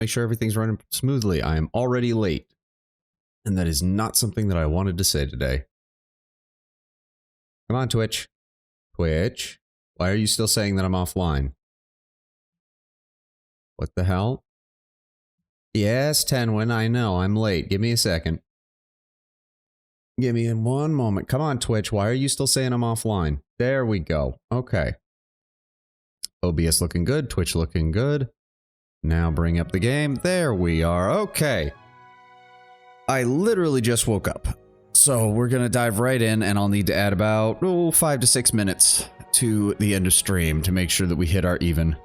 Make sure everything's running smoothly. I am already late. And that is not something that I wanted to say today. Come on, Twitch. Twitch. Why are you still saying that I'm offline? What the hell? Yes, Tenwin, I know. I'm late. Give me a second. Give me one moment. Come on, Twitch. Why are you still saying I'm offline? There we go. Okay. OBS looking good. Twitch looking good. Now bring up the game. There we are. Okay. I literally just woke up. So we're going to dive right in, and I'll need to add about 5 to 6 minutes to the end of stream to make sure that we hit our even.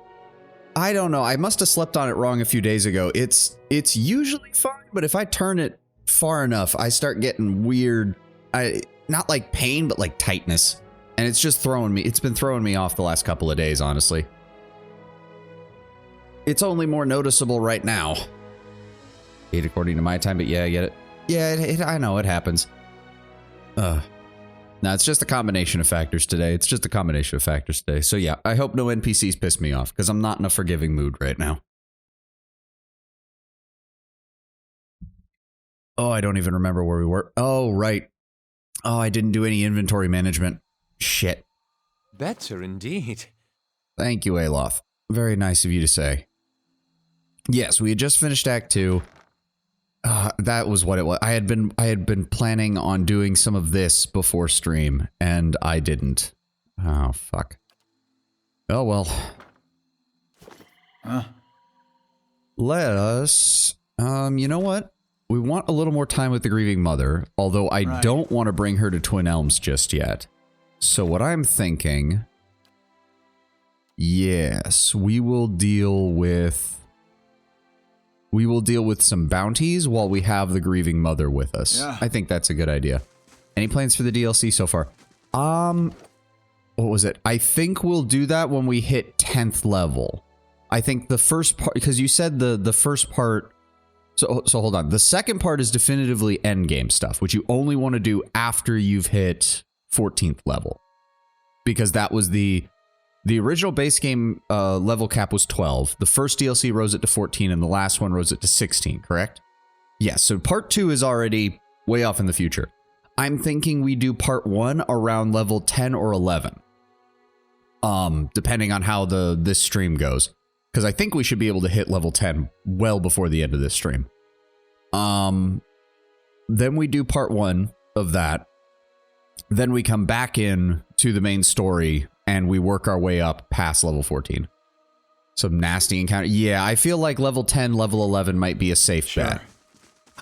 I don't know. I must have slept on it wrong a few days ago. It's usually fine, but if I turn it far enough, I start getting weird. Not like pain, but like tightness. And it's just throwing me. It's been throwing me off the last couple of days, honestly. It's only more noticeable right now. 8 according to my time, but yeah, I get it. Yeah, I know it happens. No, it's just a combination of factors today. It's just a combination of factors today. So yeah, I hope no NPCs piss me off, because I'm not in a forgiving mood right now. Oh, I don't even remember where we were. Oh, right. Oh, I didn't do any inventory management. Shit. Better indeed. Thank you, Aloth. Very nice of you to say. Yes, we had just finished Act 2. That was what it was. I had been planning on doing some of this before stream, and I didn't. Oh, fuck. Oh, well. Let us... you know what? We want a little more time with the grieving mother, although I don't want to bring her to Twin Elms just yet. So what I'm thinking... Yes, we will deal with some bounties while we have the grieving mother with us. Yeah. I think that's a good idea. Any plans for the DLC so far? What was it? I think we'll do that when we hit 10th level. I think the first part, because you said the first part. So hold on. The second part is definitively endgame stuff, which you only want to do after you've hit 14th level. Because that was the original base game level cap was 12. The first DLC rose it to 14, and the last one rose it to 16, correct? Yes, so part 2 is already way off in the future. I'm thinking we do part 1 around level 10 or 11. Depending on how this stream goes. Because I think we should be able to hit level 10 well before the end of this stream. Then we do part 1 of that. Then we come back in to the main story, and we work our way up past level 14. Some nasty encounter. Yeah, I feel like level 10, level 11 might be a safe bet.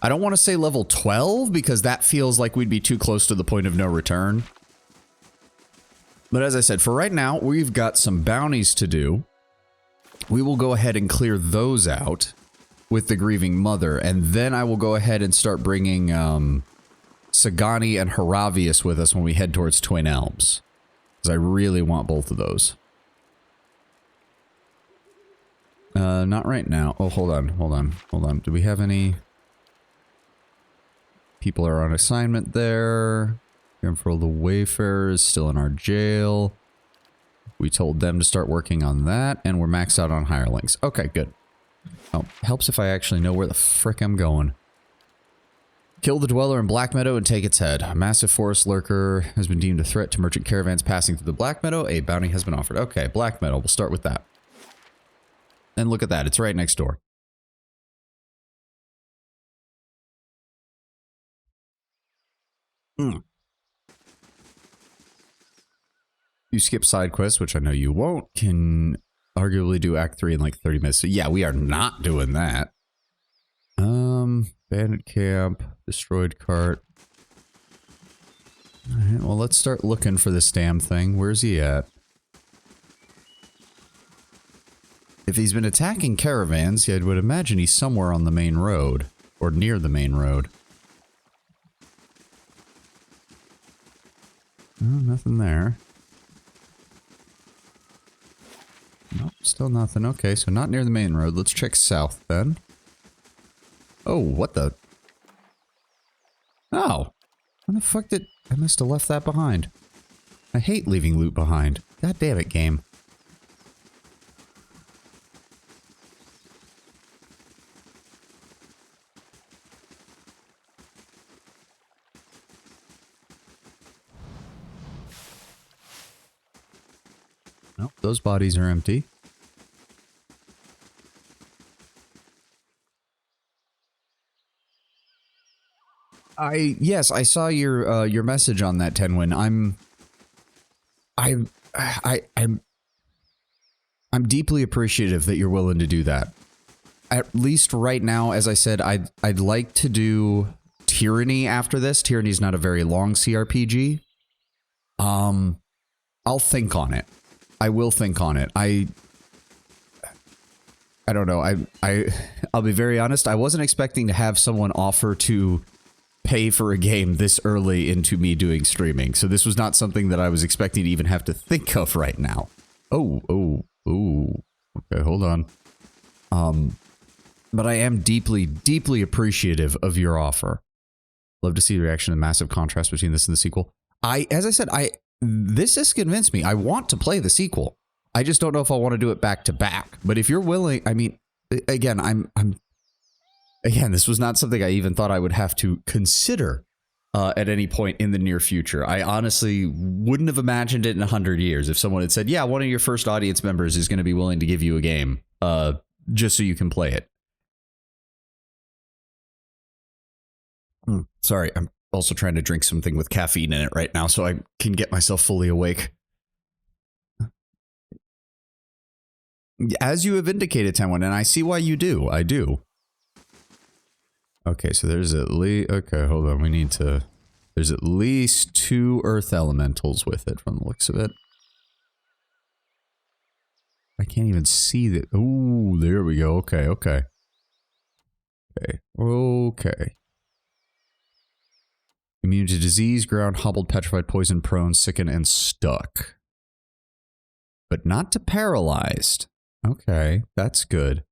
I don't want to say level 12, because that feels like we'd be too close to the point of no return. But as I said, for right now, we've got some bounties to do. We will go ahead and clear those out with the grieving mother, and then I will go ahead and start bringing Sagani and Haravius with us when we head towards Twin Elms. Because I really want both of those. Not right now. Oh, hold on. Do we have any... People are on assignment there. Careful, the Wayfarers still in our jail. We told them to start working on that, and we're maxed out on hirelings. Okay, good. Oh, helps if I actually know where the frick I'm going. Kill the dweller in Black Meadow and take its head. A massive forest lurker has been deemed a threat to merchant caravans passing through the Black Meadow. A bounty has been offered. Okay, Black Meadow. We'll start with that. And look at that. It's right next door. You skip side quests, which I know you won't, can arguably do Act 3 in like 30 minutes. So yeah, we are not doing that. Bandit camp, destroyed cart. Alright, well, let's start looking for this damn thing. Where's he at? If he's been attacking caravans, I would imagine he's somewhere on the main road. Or near the main road. Oh, nothing there. Nope, still nothing. Okay, so not near the main road. Let's check south then. Oh, what the? Oh. When the fuck did... I must have left that behind. I hate leaving loot behind. God damn it, game. Well, those bodies are empty. Yes, I saw your message on that, Tenwin. I'm deeply appreciative that you're willing to do that. At least right now, as I said, I'd like to do Tyranny after this. Tyranny's not a very long CRPG. I'll think on it. I will think on it. I don't know. I'll be very honest. I wasn't expecting to have someone offer to pay for a game this early into me doing streaming. So this was not something that I was expecting to even have to think of right now. Oh. Okay, hold on. But I am deeply, deeply appreciative of your offer. Love to see the reaction to the massive contrast between this and the sequel. As I said, this has convinced me. I want to play the sequel. I just don't know if I want to do it back to back. But if you're willing, I mean, again, again, this was not something I even thought I would have to consider at any point in the near future. I honestly wouldn't have imagined it in 100 years if someone had said, yeah, one of your first audience members is going to be willing to give you a game just so you can play it. Sorry, I'm also trying to drink something with caffeine in it right now so I can get myself fully awake. As you have indicated, Tenwin, and I see why you do. I do. Okay, so there's at least... Okay, hold on. We need to... There's at least 2 earth elementals with it from the looks of it. I can't even see that. Ooh, there we go. Okay. Immune to disease, ground, hobbled, petrified, poison, prone, sicken, and stuck. But not to paralyzed. Okay, that's good.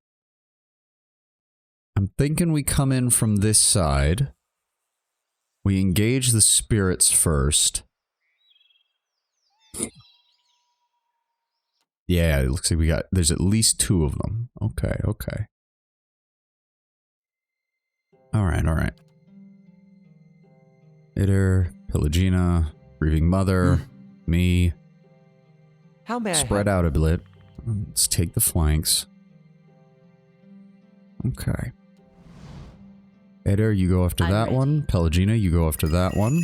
I'm thinking we come in from this side. We engage the spirits first. Yeah, it looks like there's at least 2 of them. Okay. Alright. Itter, Pelagina, Grieving Mother, me. How may I spread out a bit. Let's take the flanks. Okay. Itter, you go after that one. Pelagina, you go after that one.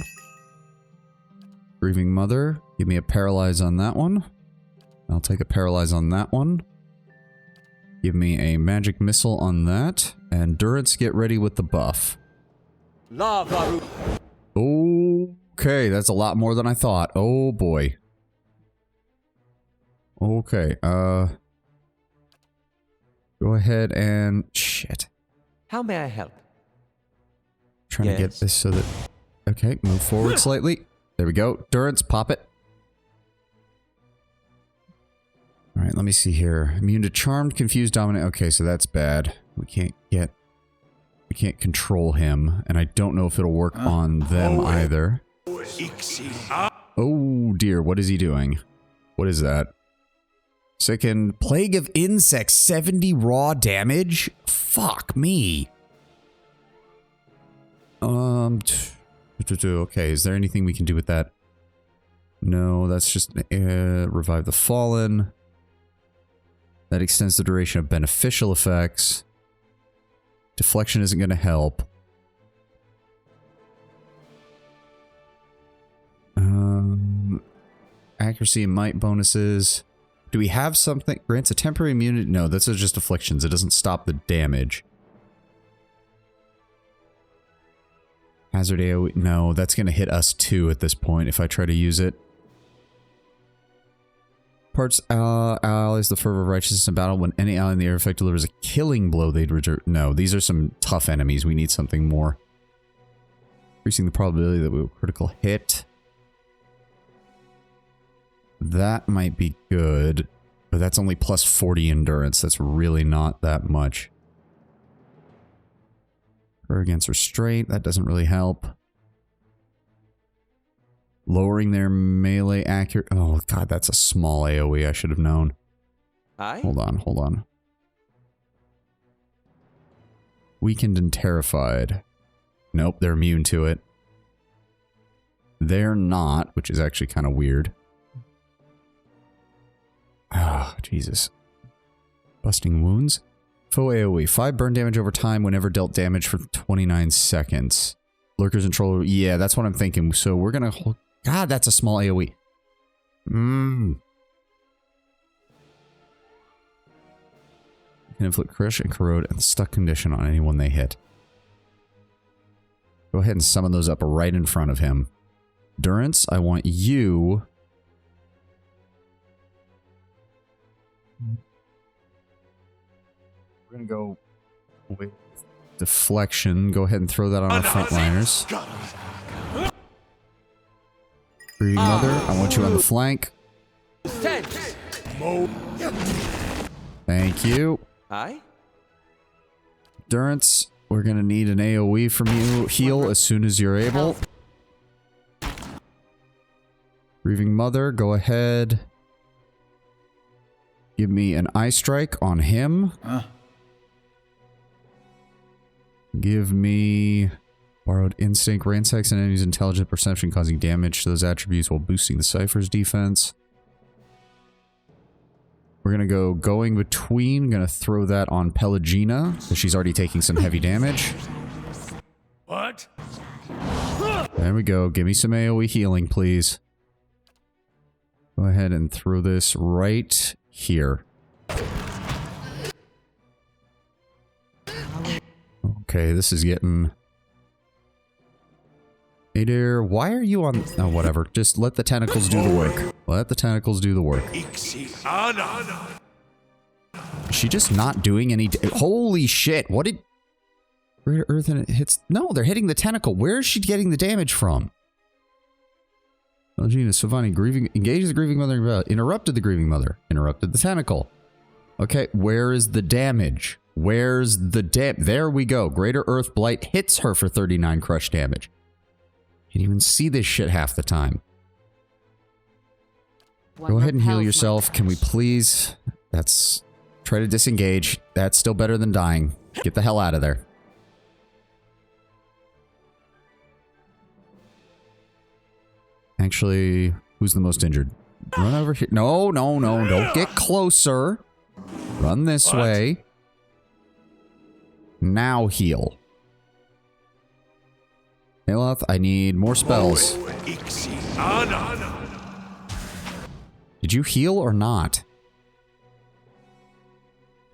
Grieving Mother, give me a paralyze on that one. I'll take a paralyze on that one. Give me a magic missile on that. And Durance, get ready with the buff. Okay, that's a lot more than I thought. Oh boy. Okay, go ahead and... Shit. How may I help? Trying to get this so that... Okay, move forward slightly. There we go. Durance, pop it. Alright, let me see here. Immune to charmed, confused, dominant. Okay, so that's bad. We can't control him, and I don't know if it'll work on them either. Oh dear, what is he doing? What is that? Second, Plague of Insects, 70 raw damage? Fuck me. Okay, is there anything we can do with that? No, that's just revive the fallen. That extends the duration of beneficial effects. Deflection isn't going to help. Accuracy and might bonuses. Do we have something? Grants a temporary immunity? No, this is just afflictions. It doesn't stop the damage. Hazard AoE? No, that's going to hit us too at this point if I try to use it. Parts allies the fervor of righteousness in battle. When any ally in the air effect delivers a killing blow, they'd return. No, these are some tough enemies. We need something more. Increasing the probability that we will critical hit. That might be good, but that's only plus 40 endurance. That's really not that much. Or against restraint, that doesn't really help. Lowering their melee accurate. Oh god, that's a small AoE. I should have known. Hold on. Weakened and terrified. Nope, they're immune to it. They're not, which is actually kind of weird. Ah, Jesus. Busting wounds. Foe AoE. 5 burn damage over time whenever dealt damage for 29 seconds. Lurkers and troll. Yeah, that's what I'm thinking. So we're gonna... God, that's a small AoE. Can inflict crush and corrode and stuck condition on anyone they hit. Go ahead and summon those up right in front of him. Durance, I want you... We're gonna go with deflection. Go ahead and throw that on our frontliners. Breathing Mother, I want you on the flank. Thank you. Aye? Durance, we're gonna need an AoE from you. Heal as soon as you're able. Grieving Mother, go ahead. Give me an Eye Strike on him. Give me Borrowed Instinct. Ransacks an enemy's intelligent perception, causing damage to those attributes while boosting the Cypher's defense. We're going to go going between. Going to throw that on Pelagina, because she's already taking some heavy damage. What? There we go. Give me some AoE healing, please. Go ahead and throw this right here. Okay, this is getting... Adair, why are you on... Oh, whatever. Just let the tentacles do the work. Let the tentacles do the work. Is she just not doing any... Holy shit, what did... Greater Earth and it hits... No, they're hitting the tentacle. Where is she getting the damage from? Elgina, Savani, grieving... Engaged the Grieving Mother... Interrupted the Grieving Mother. Interrupted the tentacle. Okay, where is the damage? Where's the There we go. Greater Earth Blight hits her for 39 crush damage. You can even see this shit half the time. Go ahead and heal yourself. Can we please? That's... Try to disengage. That's still better than dying. Get the hell out of there. Actually, who's the most injured? Run over here. No, no, no. Don't get closer. Run this way. Now heal. Aloth, I need more spells. Did you heal or not?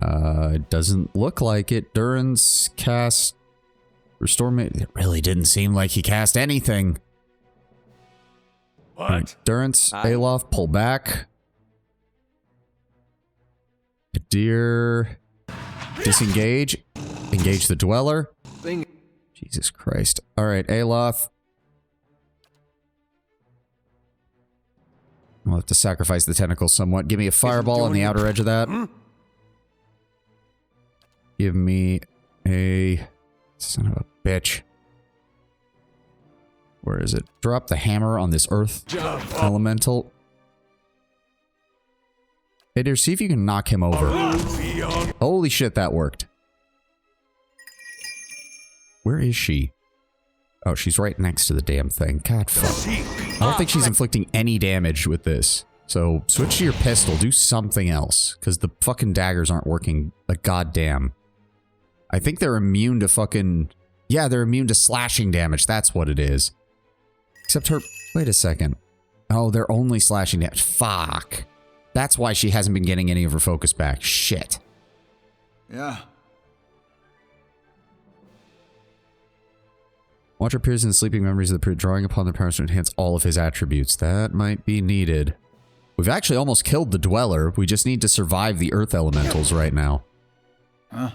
It doesn't look like it. Durance cast... Restore me. It really didn't seem like he cast anything. What? Right, Durance, Aloth, pull back. Deer. Disengage. Engage the Dweller. Jesus Christ. Alright, Aloth. I'll have to sacrifice the tentacles somewhat. Give me a fireball on the outer edge of that. Give me a... Son of a bitch. Where is it? Drop the hammer on this earth elemental. Hey, dear, see if you can knock him over. Holy shit, that worked. Where is she? Oh, she's right next to the damn thing. God fuck. I don't think she's inflicting any damage with this. So, switch to your pistol. Do something else. Because the fucking daggers aren't working a goddamn. I think they're immune to fucking... Yeah, they're immune to slashing damage. That's what it is. Except her... Wait a second. Oh, they're only slashing damage. Fuck. That's why she hasn't been getting any of her focus back. Shit. Yeah. Watcher appears in the sleeping memories of the period, drawing upon their powers to enhance all of his attributes. That might be needed. We've actually almost killed the Dweller. We just need to survive the Earth Elementals right now. Huh?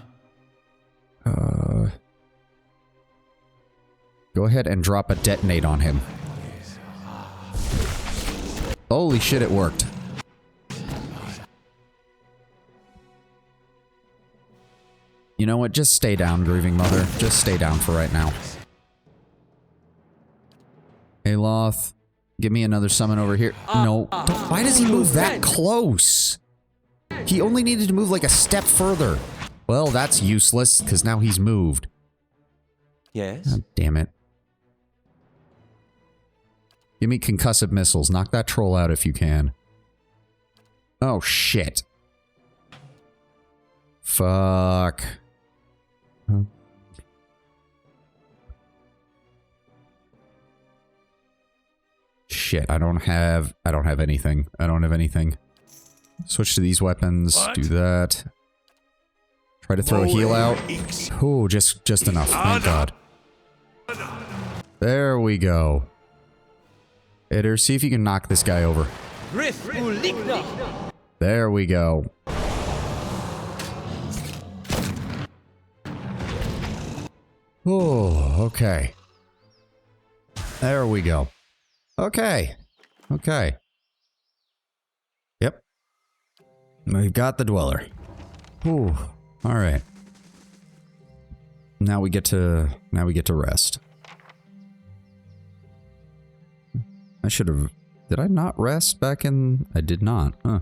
Go ahead and drop a detonate on him. Holy shit, it worked. You know what? Just stay down, Grieving Mother. Just stay down for right now. Aloth, give me another summon over here. No. Why does he move that close? He only needed to move like a step further. Well, that's useless, because now he's moved. Yes? God damn it. Give me concussive missiles. Knock that troll out if you can. Oh, shit. Fuck. Huh. Shit, I don't have anything. I don't have anything. Switch to these weapons. What? Do that. Try to throw a heal out. Oh, just enough. Thank God. There we go. Hitter, see if you can knock this guy over. There we go. Oh, okay. There we go. Okay. Okay. Yep. We've got the dweller. Ooh. All right. Now we get to rest. I should have. Did I not rest back in? I did not. Huh.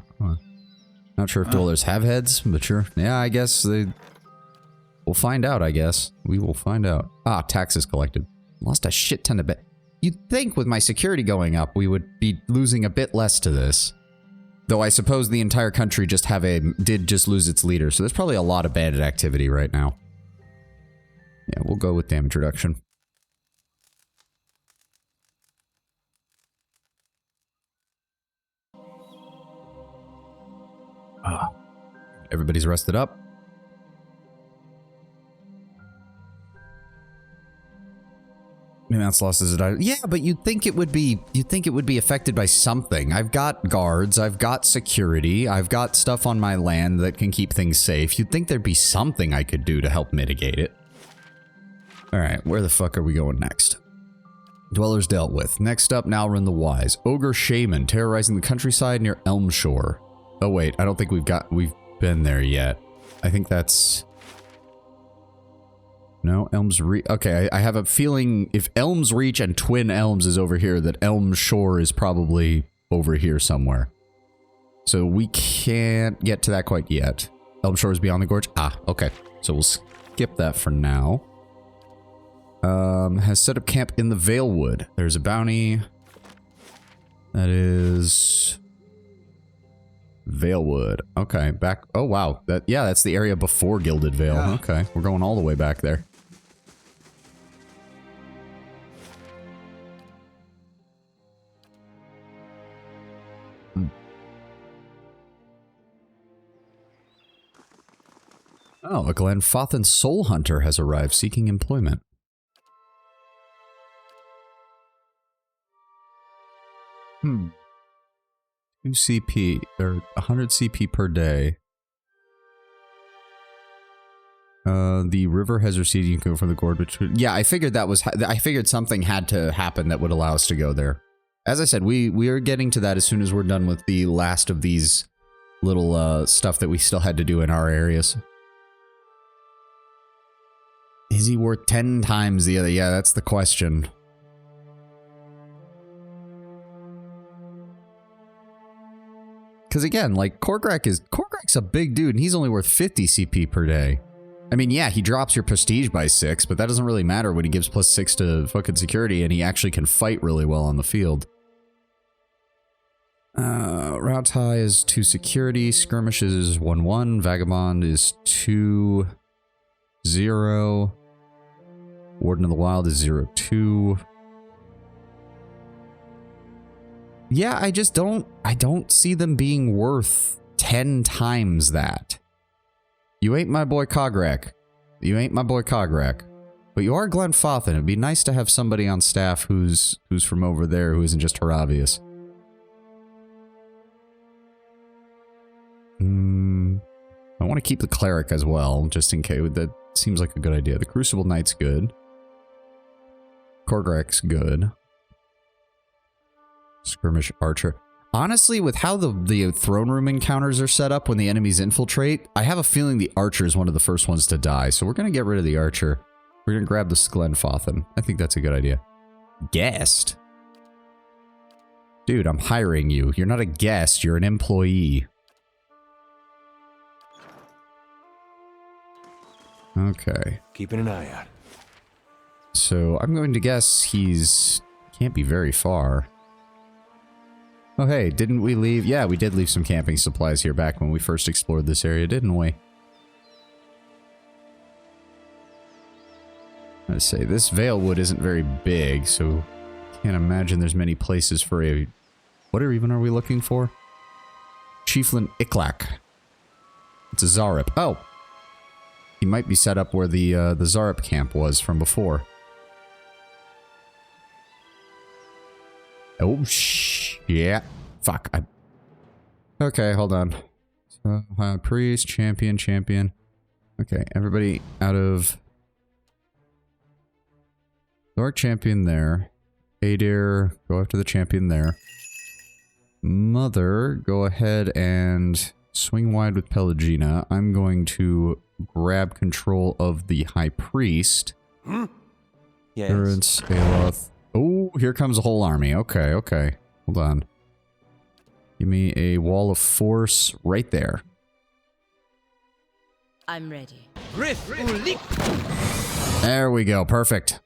Not sure if dwellers have heads, but sure. Yeah, I guess they. We'll find out, I guess. We will find out. Ah, taxes collected. Lost a shit ton of bet. You'd think with my security going up, we would be losing a bit less to this. Though I suppose the entire country did just lose its leader, so there's probably a lot of bandit activity right now. Yeah, we'll go with damage reduction. Everybody's rested up. Amounts lost as a die. Yeah, but you'd think it would be affected by something. I've got guards, I've got security, I've got stuff on my land that can keep things safe. You'd think there'd be something I could do to help mitigate it. Alright, where the fuck are we going next? Dwellers dealt with. Next up, Nalrin the Wise. Ogre Shaman, terrorizing the countryside near Elmshore. Oh wait, I don't think we've been there yet. I think that's... No, Elm's Reach. Okay, I have a feeling if Elm's Reach and Twin Elms is over here, that Elm Shore is probably over here somewhere. So we can't get to that quite yet. Elm Shore is beyond the gorge. Ah, okay. So we'll skip that for now. Has set up camp in the Valewood. There's a bounty. That is... Valewood. Okay, back... Oh, wow. Yeah, that's the area before Gilded Vale. Yeah. Okay, we're going all the way back there. Oh, a Glenfathan Soul Hunter has arrived seeking employment. 2 CP, or 100 CP per day. The river has receded. You can go from the gorge. Which, yeah, I figured that was. I figured something had to happen that would allow us to go there. As I said, we are getting to that as soon as we're done with the last of these little stuff that we still had to do in our areas. Is he worth 10 times the other? Yeah, that's the question. Because again, like, Korgrak's a big dude, and he's only worth 50 CP per day. I mean, yeah, he drops your prestige by 6, but that doesn't really matter when he gives +6 to fucking security, and he actually can fight really well on the field. Route High is 2 security, Skirmishes is 1-1, Vagabond is 2-0, Warden of the Wild is 0-2. Yeah, I don't see them being worth 10 times that. You ain't my boy Kograk. You ain't my boy Kograk. But you are Glenfathan. It'd be nice to have somebody on staff who's from over there who isn't just Haravius. I want to keep the Cleric as well, just in case. That seems like a good idea. The Crucible Knight's good. Korgrak's good. Skirmish Archer. Honestly, with how the throne room encounters are set up when the enemies infiltrate, I have a feeling the Archer is one of the first ones to die. So we're going to get rid of the Archer. We're going to grab the Glenfathan. I think that's a good idea. Guest? Dude, I'm hiring you. You're not a guest. You're an employee. Okay. Keeping an eye out. So I'm going to guess he's... can't be very far. Oh, hey, didn't we leave? Yeah, we did leave some camping supplies here back when we first explored this area, didn't we? Let's say this Valewood isn't very big, so can't imagine there's many places for a... What even are we looking for? Chieflin Iklak. It's a Zarup. Oh! He might be set up where the Zarup camp was from before. Oh, yeah. Fuck. Okay, hold on. So, High Priest, champion. Okay, everybody out of... Dark champion there. Adir, go after the champion there. Mother, go ahead and swing wide with Pelagina. I'm going to grab control of the High Priest. Yes. Durance, Aloth. Oh, here comes a whole army. Okay, okay. Hold on. Give me a wall of force right there. I'm ready. There we go. Perfect.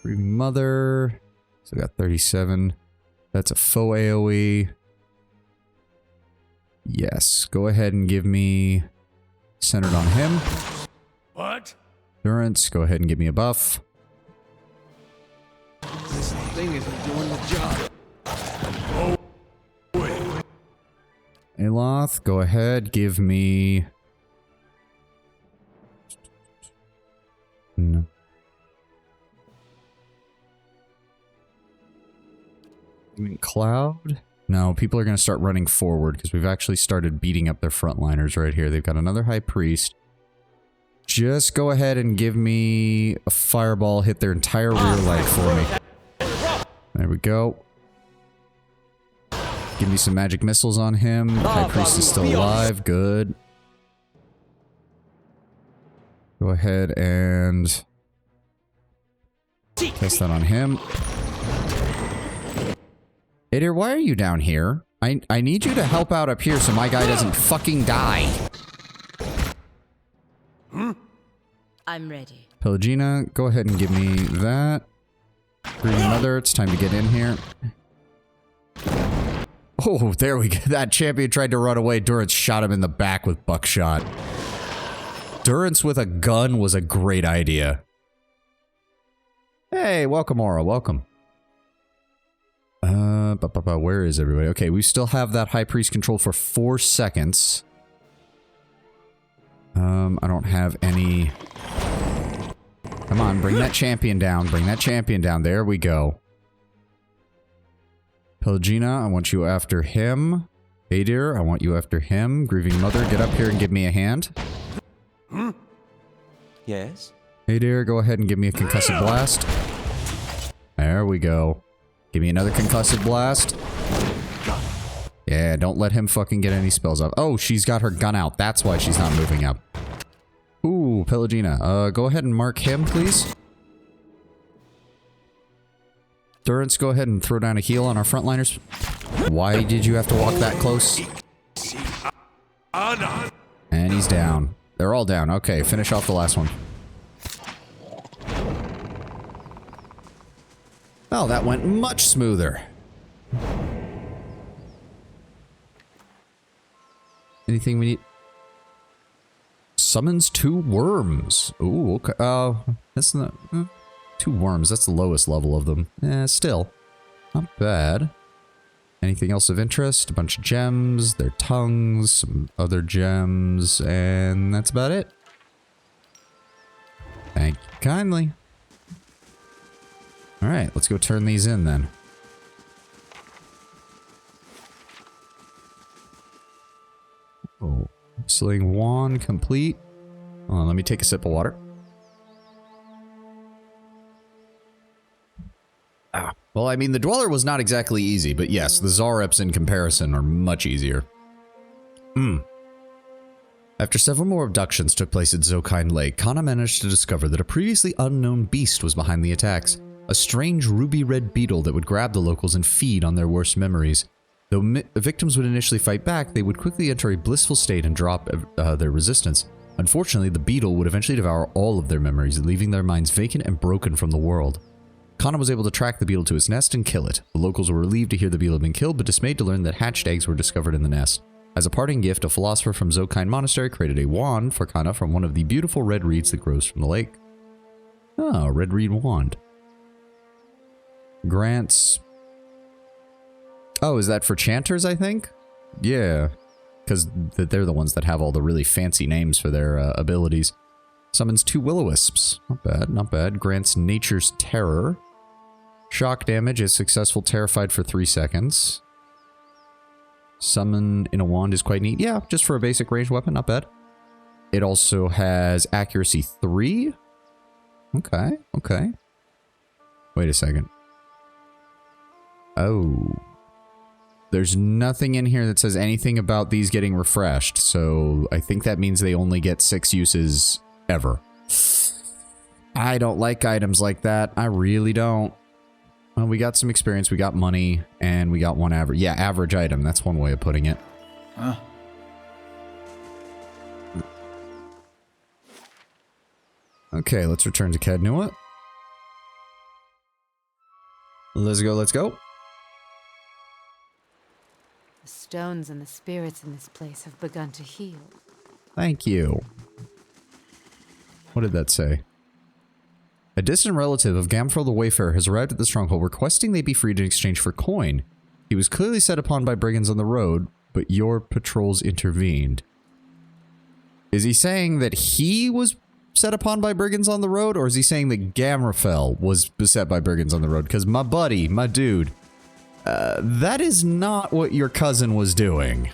Grieving Mother. So I got 37. That's a faux AoE. Yes. Go ahead and give me... Centered on him. What? Durance, go ahead and give me a buff. This thing isn't doing the job. Aloth, go ahead, give me... No. You mean Cloud? No, people are going to start running forward because we've actually started beating up their frontliners right here. They've got another High Priest. Just go ahead and give me a fireball, hit their entire rear leg for me. There we go. Give me some magic missiles on him. High Priest is still alive. Good. Go ahead and test that on him. Adir, why are you down here? I need you to help out up here so my guy doesn't fucking die. I'm ready. Pelagina, go ahead and give me that. Grieving Mother, it's time to get in here. Oh, there we go. That champion tried to run away. Durance shot him in the back with buckshot. Durance with a gun was a great idea. Hey, welcome, Aura. Welcome. Where is everybody? Okay, we still have that High Priest control for 4 seconds. I don't have any... Come on, bring that champion down. Bring that champion down. There we go. Pelagina, I want you after him. Adir, I want you after him. Grieving Mother, get up here and give me a hand. Yes. Adir, go ahead and give me a concussive blast. There we go. Give me another concussive blast. Yeah, don't let him fucking get any spells off. Oh, she's got her gun out. That's why she's not moving up. Ooh, Pelagina. Go ahead and mark him, please. Durance, go ahead and throw down a heal on our frontliners. Why did you have to walk that close? And he's down. They're all down. Okay, finish off the last one. Oh, that went much smoother. Anything we need? Summons 2 worms. Ooh, okay. That's not... 2 worms, that's the lowest level of them. Still. Not bad. Anything else of interest? A bunch of gems, their tongues, some other gems, and that's about it. Thank you kindly. Alright, let's go turn these in then. Oh, sling wand complete. Hold on, let me take a sip of water. Well, I mean, the Dweller was not exactly easy, but yes, the Zareps in comparison are much easier. After several more abductions took place at Zokine Lake, Kana managed to discover that a previously unknown beast was behind the attacks. A strange ruby-red beetle that would grab the locals and feed on their worst memories. Though victims would initially fight back, they would quickly enter a blissful state and drop their resistance. Unfortunately, the beetle would eventually devour all of their memories, leaving their minds vacant and broken from the world. Kana was able to track the beetle to its nest and kill it. The locals were relieved to hear the beetle had been killed, but dismayed to learn that hatched eggs were discovered in the nest. As a parting gift, a philosopher from Zokine Monastery created a wand for Kana from one of the beautiful red reeds that grows from the lake. Ah, red reed wand. Grants. Oh, is that for chanters, I think? Yeah, because they're the ones that have all the really fancy names for their abilities. Summons 2 will-o-wisps. Not bad, not bad. Grants Nature's Terror. Shock damage is successful terrified for 3 seconds. Summon in a wand is quite neat. Yeah, just for a basic ranged weapon, not bad. It also has accuracy 3. Okay, okay. Wait a second. Oh. There's nothing in here that says anything about these getting refreshed, so I think that means they only get 6 uses ever. I don't like items like that. I really don't. Well, we got some experience, we got money, and we got 1 average. Yeah, average item. That's one way of putting it. Huh? Okay, let's return to Cadnua. Let's go, let's go. The stones and the spirits in this place have begun to heal. Thank you. What did that say? A distant relative of Gamfrel the Wayfarer has arrived at the stronghold requesting they be freed in exchange for coin. He was clearly set upon by brigands on the road, but your patrols intervened. Is he saying that he was set upon by brigands on the road, or is he saying that Gamfrel was beset by brigands on the road? Because my buddy, my dude, that is not what your cousin was doing.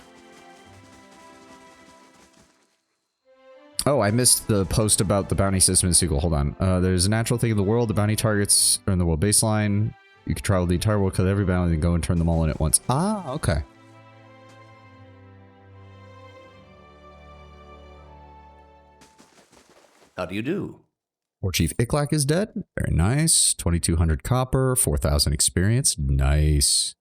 Oh, I missed the post about the bounty system in the sequel. Hold on. There's a natural thing in the world. The bounty targets are in the world baseline. You can travel the entire world, kill every bounty, and go and turn them all in at once. Ah, okay. How do you do? War Chief Iklak is dead. Very nice. 2,200 copper, 4,000 experience. Nice.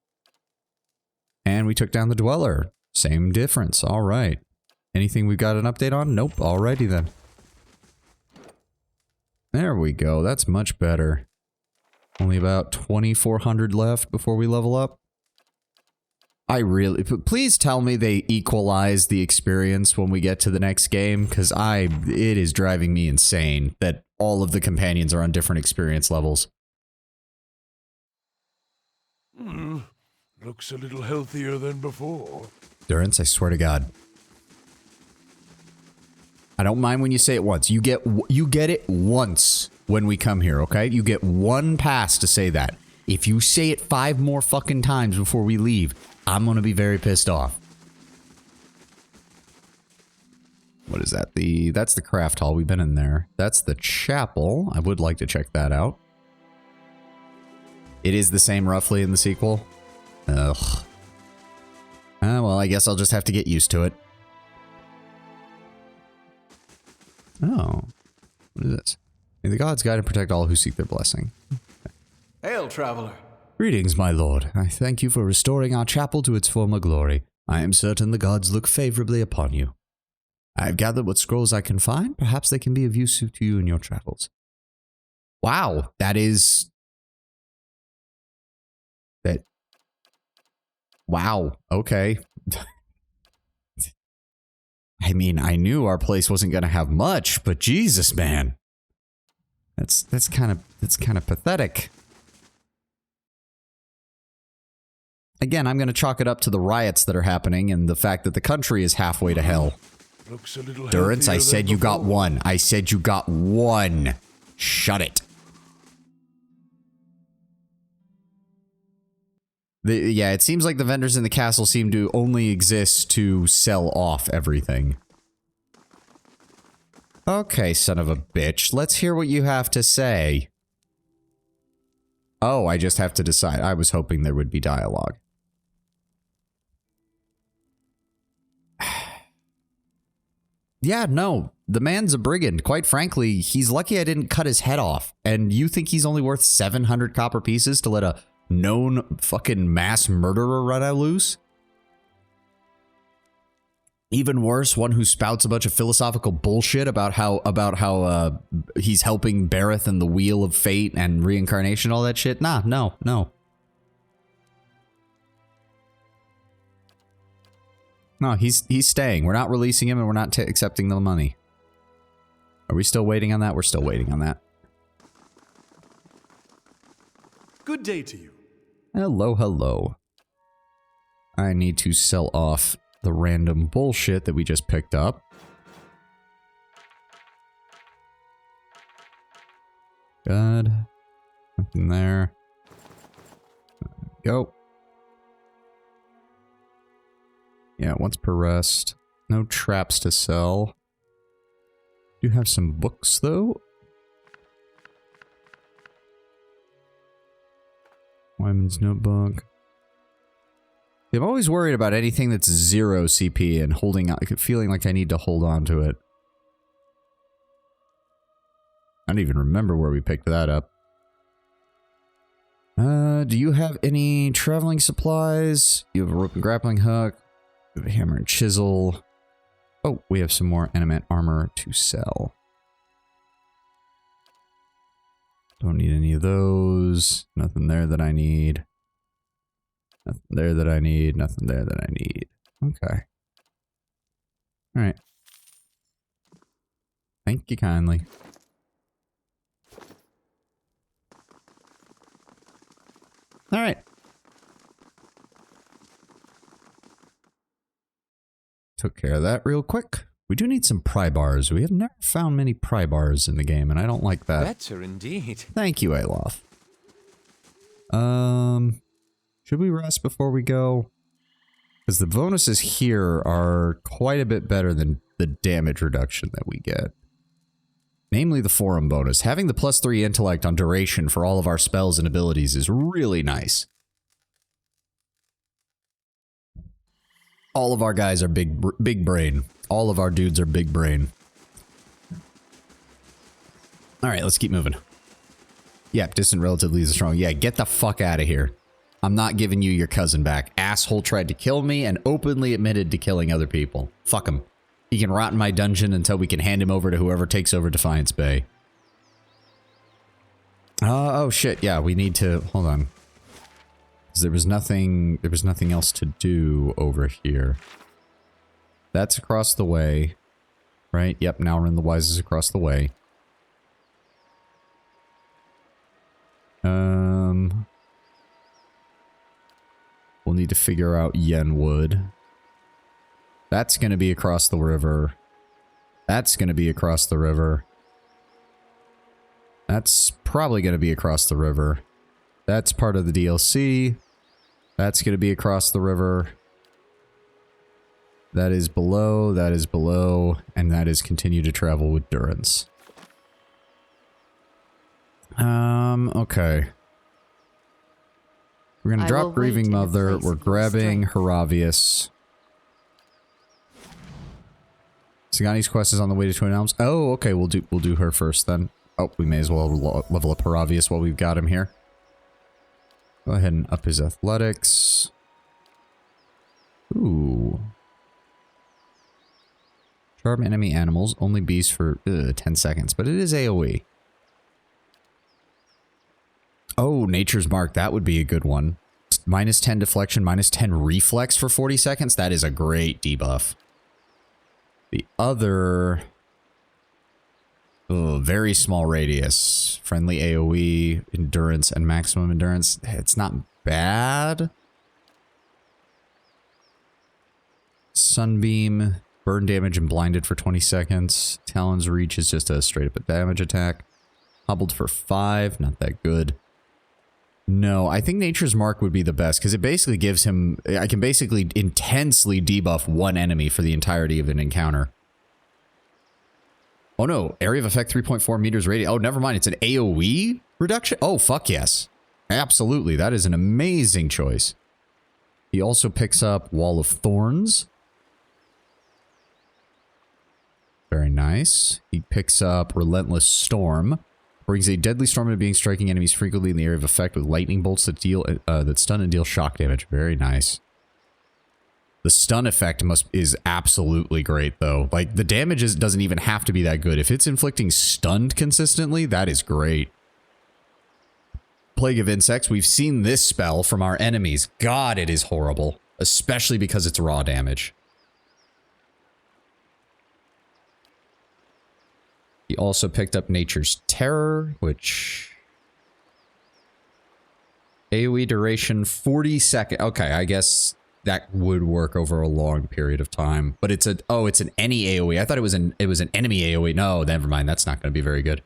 And we took down the Dweller. Same difference. All right. Anything we've got an update on? Nope. Alrighty then. There we go. That's much better. Only about 2,400 left before we level up. I really... Please tell me they equalize the experience when we get to the next game, because it is driving me insane that all of the companions are on different experience levels. Looks a little healthier than before. Durance, I swear to God. I don't mind when you say it once. You get it once when we come here, okay? You get 1 pass to say that. If you say it 5 more fucking times before we leave, I'm gonna be very pissed off. What is that? That's the craft hall. We've been in there. That's the chapel. I would like to check that out. It is the same roughly in the sequel. Ugh. Well, I guess I'll just have to get used to it. Oh. What is this? May the gods guide and protect all who seek their blessing. Hail, traveler. Greetings, my lord. I thank you for restoring our chapel to its former glory. I am certain the gods look favorably upon you. I have gathered what scrolls I can find. Perhaps they can be of use to you in your travels. Wow, that is... That... Wow, okay. I mean, I knew our place wasn't going to have much, but Jesus, man. That's kind of pathetic. Again, I'm going to chalk it up to the riots that are happening and the fact that the country is halfway to hell. Looks a little Durance, I healthier said than you got before. 1. I said you got 1. Shut it. Yeah, it seems like the vendors in the castle seem to only exist to sell off everything. Okay, son of a bitch. Let's hear what you have to say. Oh, I just have to decide. I was hoping there would be dialogue. Yeah, no. The man's a brigand. Quite frankly, he's lucky I didn't cut his head off. And you think he's only worth 700 copper pieces to let a known fucking mass murderer run out loose? Even worse, one who spouts a bunch of philosophical bullshit about how he's helping Bareth and the Wheel of Fate and reincarnation, all that shit. Nah, no. No, he's staying. We're not releasing him and we're not accepting the money. Are we still waiting on that? We're still waiting on that. Good day to you. Hello, hello. I need to sell off the random bullshit that we just picked up. Good. Nothing there. Go. Yeah, once per rest. No traps to sell. Do have some books, though. Wyman's Notebook. I'm always worried about anything that's 0 CP and feeling like I need to hold on to it. I don't even remember where we picked that up. Do you have any traveling supplies? You have a rope and grappling hook. You have a hammer and chisel. Oh, we have some more animate armor to sell. Don't need any of those. Nothing there that I need. Nothing there that I need. Nothing there that I need. Okay. Alright. Thank you kindly. Alright. Took care of that real quick. We do need some pry bars. We have never found many pry bars in the game, and I don't like that. Better indeed. Thank you, Aloth. Should we rest before we go? Because the bonuses here are quite a bit better than the damage reduction that we get. Namely the forum bonus. Having the +3 intellect on duration for all of our spells and abilities is really nice. All of our guys are big brain. All of our dudes are big brain. Alright, let's keep moving. Yeah, distant relatively is strong. Yeah, get the fuck out of here. I'm not giving you your cousin back. Asshole tried to kill me and openly admitted to killing other people. Fuck him. He can rot in my dungeon until we can hand him over to whoever takes over Defiance Bay. Oh shit, yeah, we need to... Hold on. There was nothing else to do over here. That's across the way. Right? Yep, now we're in the Wise is across the way. We'll need to figure out Yenwood. That's going to be across the river. That's going to be across the river. That's probably going to be across the river. That's part of the DLC. That's going to be across the river. That is below, and that is continue to travel with Durance. Okay. We're going to drop Grieving Mother. We're grabbing Haravius. Sagani's quest is on the way to Twin Elms. Oh, okay, we'll do her first then. Oh, we may as well level up Haravius while we've got him here. Go ahead and up his athletics. Ooh. Charm enemy animals, only beasts for 10 seconds, but it is AoE. Oh, Nature's Mark, that would be a good one. -10 deflection, -10 reflex for 40 seconds. That is a great debuff. The other... Oh, very small radius. Friendly AoE, endurance, and maximum endurance. It's not bad. Sunbeam, burn damage and blinded for 20 seconds. Talon's Reach is just a straight up damage attack. Hobbled for 5, not that good. No, I think Nature's Mark would be the best, because it basically gives him... I can basically intensely debuff one enemy for the entirety of an encounter. Oh no, area of effect 3.4 meters radius. Oh, never mind, it's an AoE reduction? Oh, fuck yes. Absolutely, that is an amazing choice. He also picks up Wall of Thorns. Very nice. He picks up Relentless Storm. Brings a deadly storm into being, striking enemies frequently in the area of effect with lightning bolts that stun and deal shock damage. Very nice. The stun effect is absolutely great, though. Like, the damage doesn't even have to be that good. If it's inflicting stunned consistently, that is great. Plague of Insects, we've seen this spell from our enemies. God, it is horrible. Especially because it's raw damage. He also picked up Nature's Terror, which... AoE duration 40 seconds. Okay, I guess that would work over a long period of time. But it's it's an any AoE. I thought it was an enemy AoE. No, never mind. That's not going to be very good.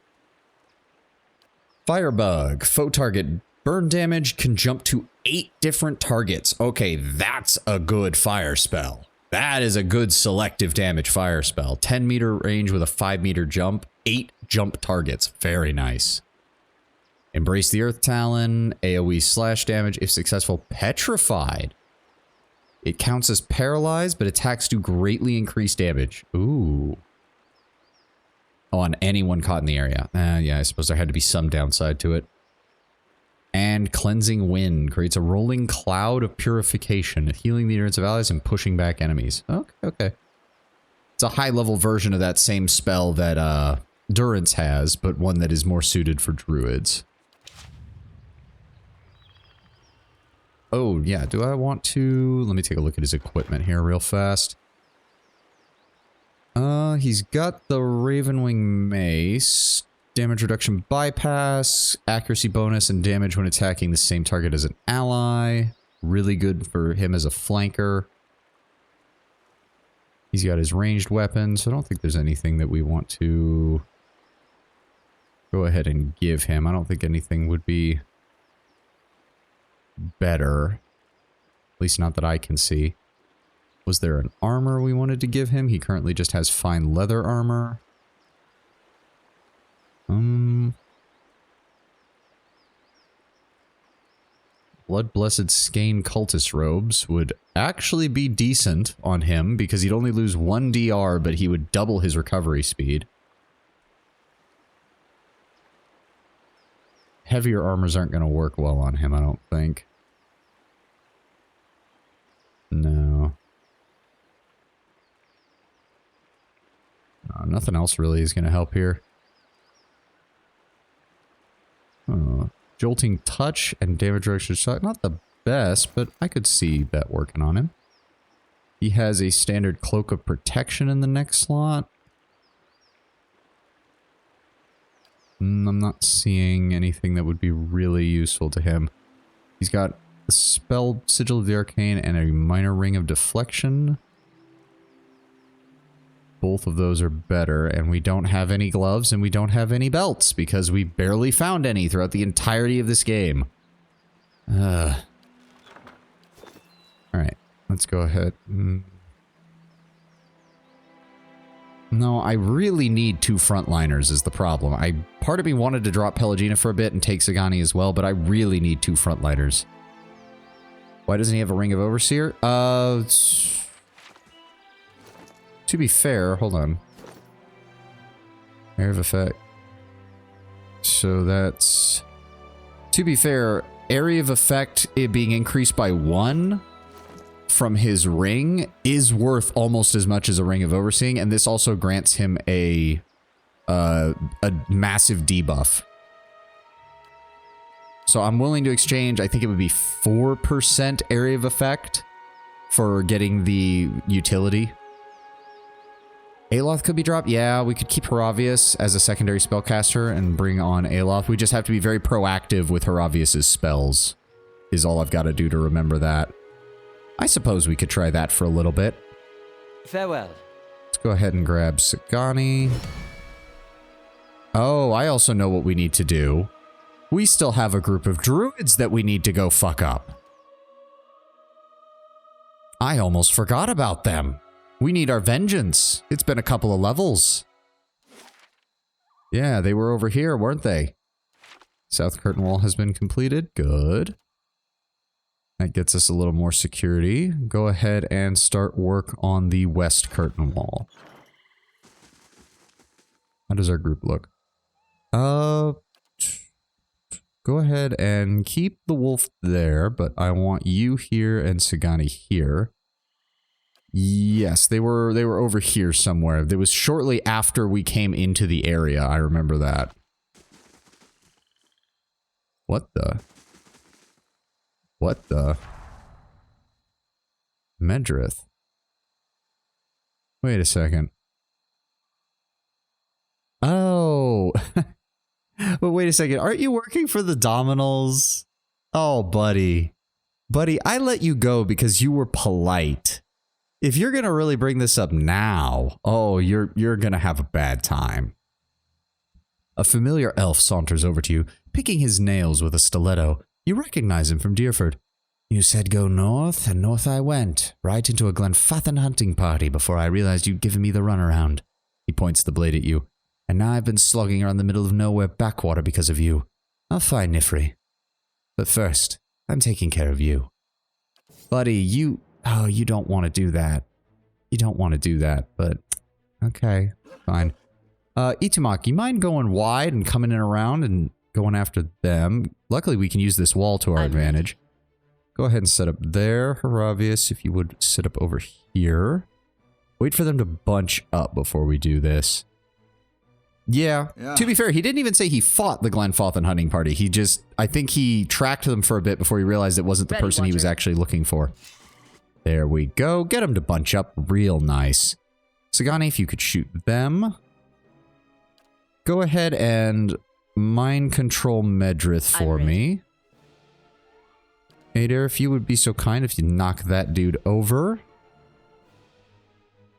Firebug. Foe target burn damage can jump to 8 different targets. Okay, that's a good fire spell. That is a good selective damage fire spell. 10 meter range with a 5 meter jump. 8 jump targets. Very nice. Embrace the Earth Talon. AoE slash damage. If successful, petrified. It counts as paralyzed, but attacks do greatly increase damage. Ooh. On anyone caught in the area. Yeah, I suppose there had to be some downside to it. And Cleansing Wind creates a rolling cloud of purification, healing the endurance of allies and pushing back enemies. Okay. It's a high-level version of that same spell that Durance has, but one that is more suited for druids. Oh, yeah. Do I want to... Let me take a look at his equipment here real fast. He's got the Ravenwing Mace. Damage reduction bypass. Accuracy bonus and damage when attacking the same target as an ally. Really good for him as a flanker. He's got his ranged weapons. I don't think there's anything that we want to go ahead and give him. I don't think anything would be better. At least not that I can see. Was there an armor we wanted to give him? He currently just has fine leather armor. Blood Blessed Skein Cultist Robes would actually be decent on him because he'd only lose 1 DR, but he would double his recovery speed. Heavier armors aren't going to work well on him, I don't think. No. Nothing else really is going to help here. Jolting Touch and Damage Reduction Shot. Not the best, but I could see that working on him. He has a standard Cloak of Protection in the next slot. I'm not seeing anything that would be really useful to him. He's got the Spell Sigil of the Arcane and a Minor Ring of Deflection. Both of those are better, and we don't have any gloves and we don't have any belts because we barely found any throughout the entirety of this game. Alright, let's go ahead. No, I really need 2 frontliners is the problem. Part of me wanted to drop Pelagina for a bit and take Sagani as well, but I really need 2 frontliners. Why doesn't he have a Ring of Overseer? To be fair, hold on. Area of Effect. So that's... To be fair, Area of Effect, it being increased by 1 from his ring is worth almost as much as a Ring of Overseeing, and this also grants him a massive debuff. So I'm willing to exchange, I think it would be 4% Area of Effect for getting the utility. Aloth could be dropped. Yeah, we could keep Heravius as a secondary spellcaster and bring on Aloth. We just have to be very proactive with Heravius' spells, is all I've got to do to remember that. I suppose we could try that for a little bit. Farewell. Let's go ahead and grab Sagani. Oh, I also know what we need to do. We still have a group of druids that we need to go fuck up. I almost forgot about them. We need our vengeance. It's been a couple of levels. Yeah, they were over here, weren't they? South curtain wall has been completed. Good. That gets us a little more security. Go ahead and start work on the west curtain wall. How does our group look? Go ahead and keep the wolf there, but I want you here and Sagani here. Yes, they were over here somewhere. It was shortly after we came into the area. I remember that. What the? What the? Medrith. Wait a second. Oh. But wait a second. Aren't you working for the Dominoes? Oh, buddy. Buddy, I let you go because you were polite. If you're going to really bring this up now, oh, you're going to have a bad time. A familiar elf saunters over to you, picking his nails with a stiletto. You recognize him from Deerford. You said go north, and north I went, right into a Glenfathan hunting party before I realized you'd given me the runaround. He points the blade at you. And now I've been slogging around the middle of nowhere backwater because of you. I'll find Nifri. But first, I'm taking care of you. Buddy, you don't want to do that. You don't want to do that, but okay, fine. Itumak, you mind going wide and coming in around and going after them? Luckily, we can use this wall to our advantage. Go ahead and set up there. Haravius, if you would sit up over here. Wait for them to bunch up before we do this. Yeah. To be fair, he didn't even say he fought the Glenfathan hunting party. He just, I think he tracked them for a bit before he realized it wasn't the person he was actually looking for. There we go. Get them to bunch up real nice. Sagani, if you could shoot them. Go ahead and mind control Medrith for me. Adair, if you would be so kind if you knock that dude over.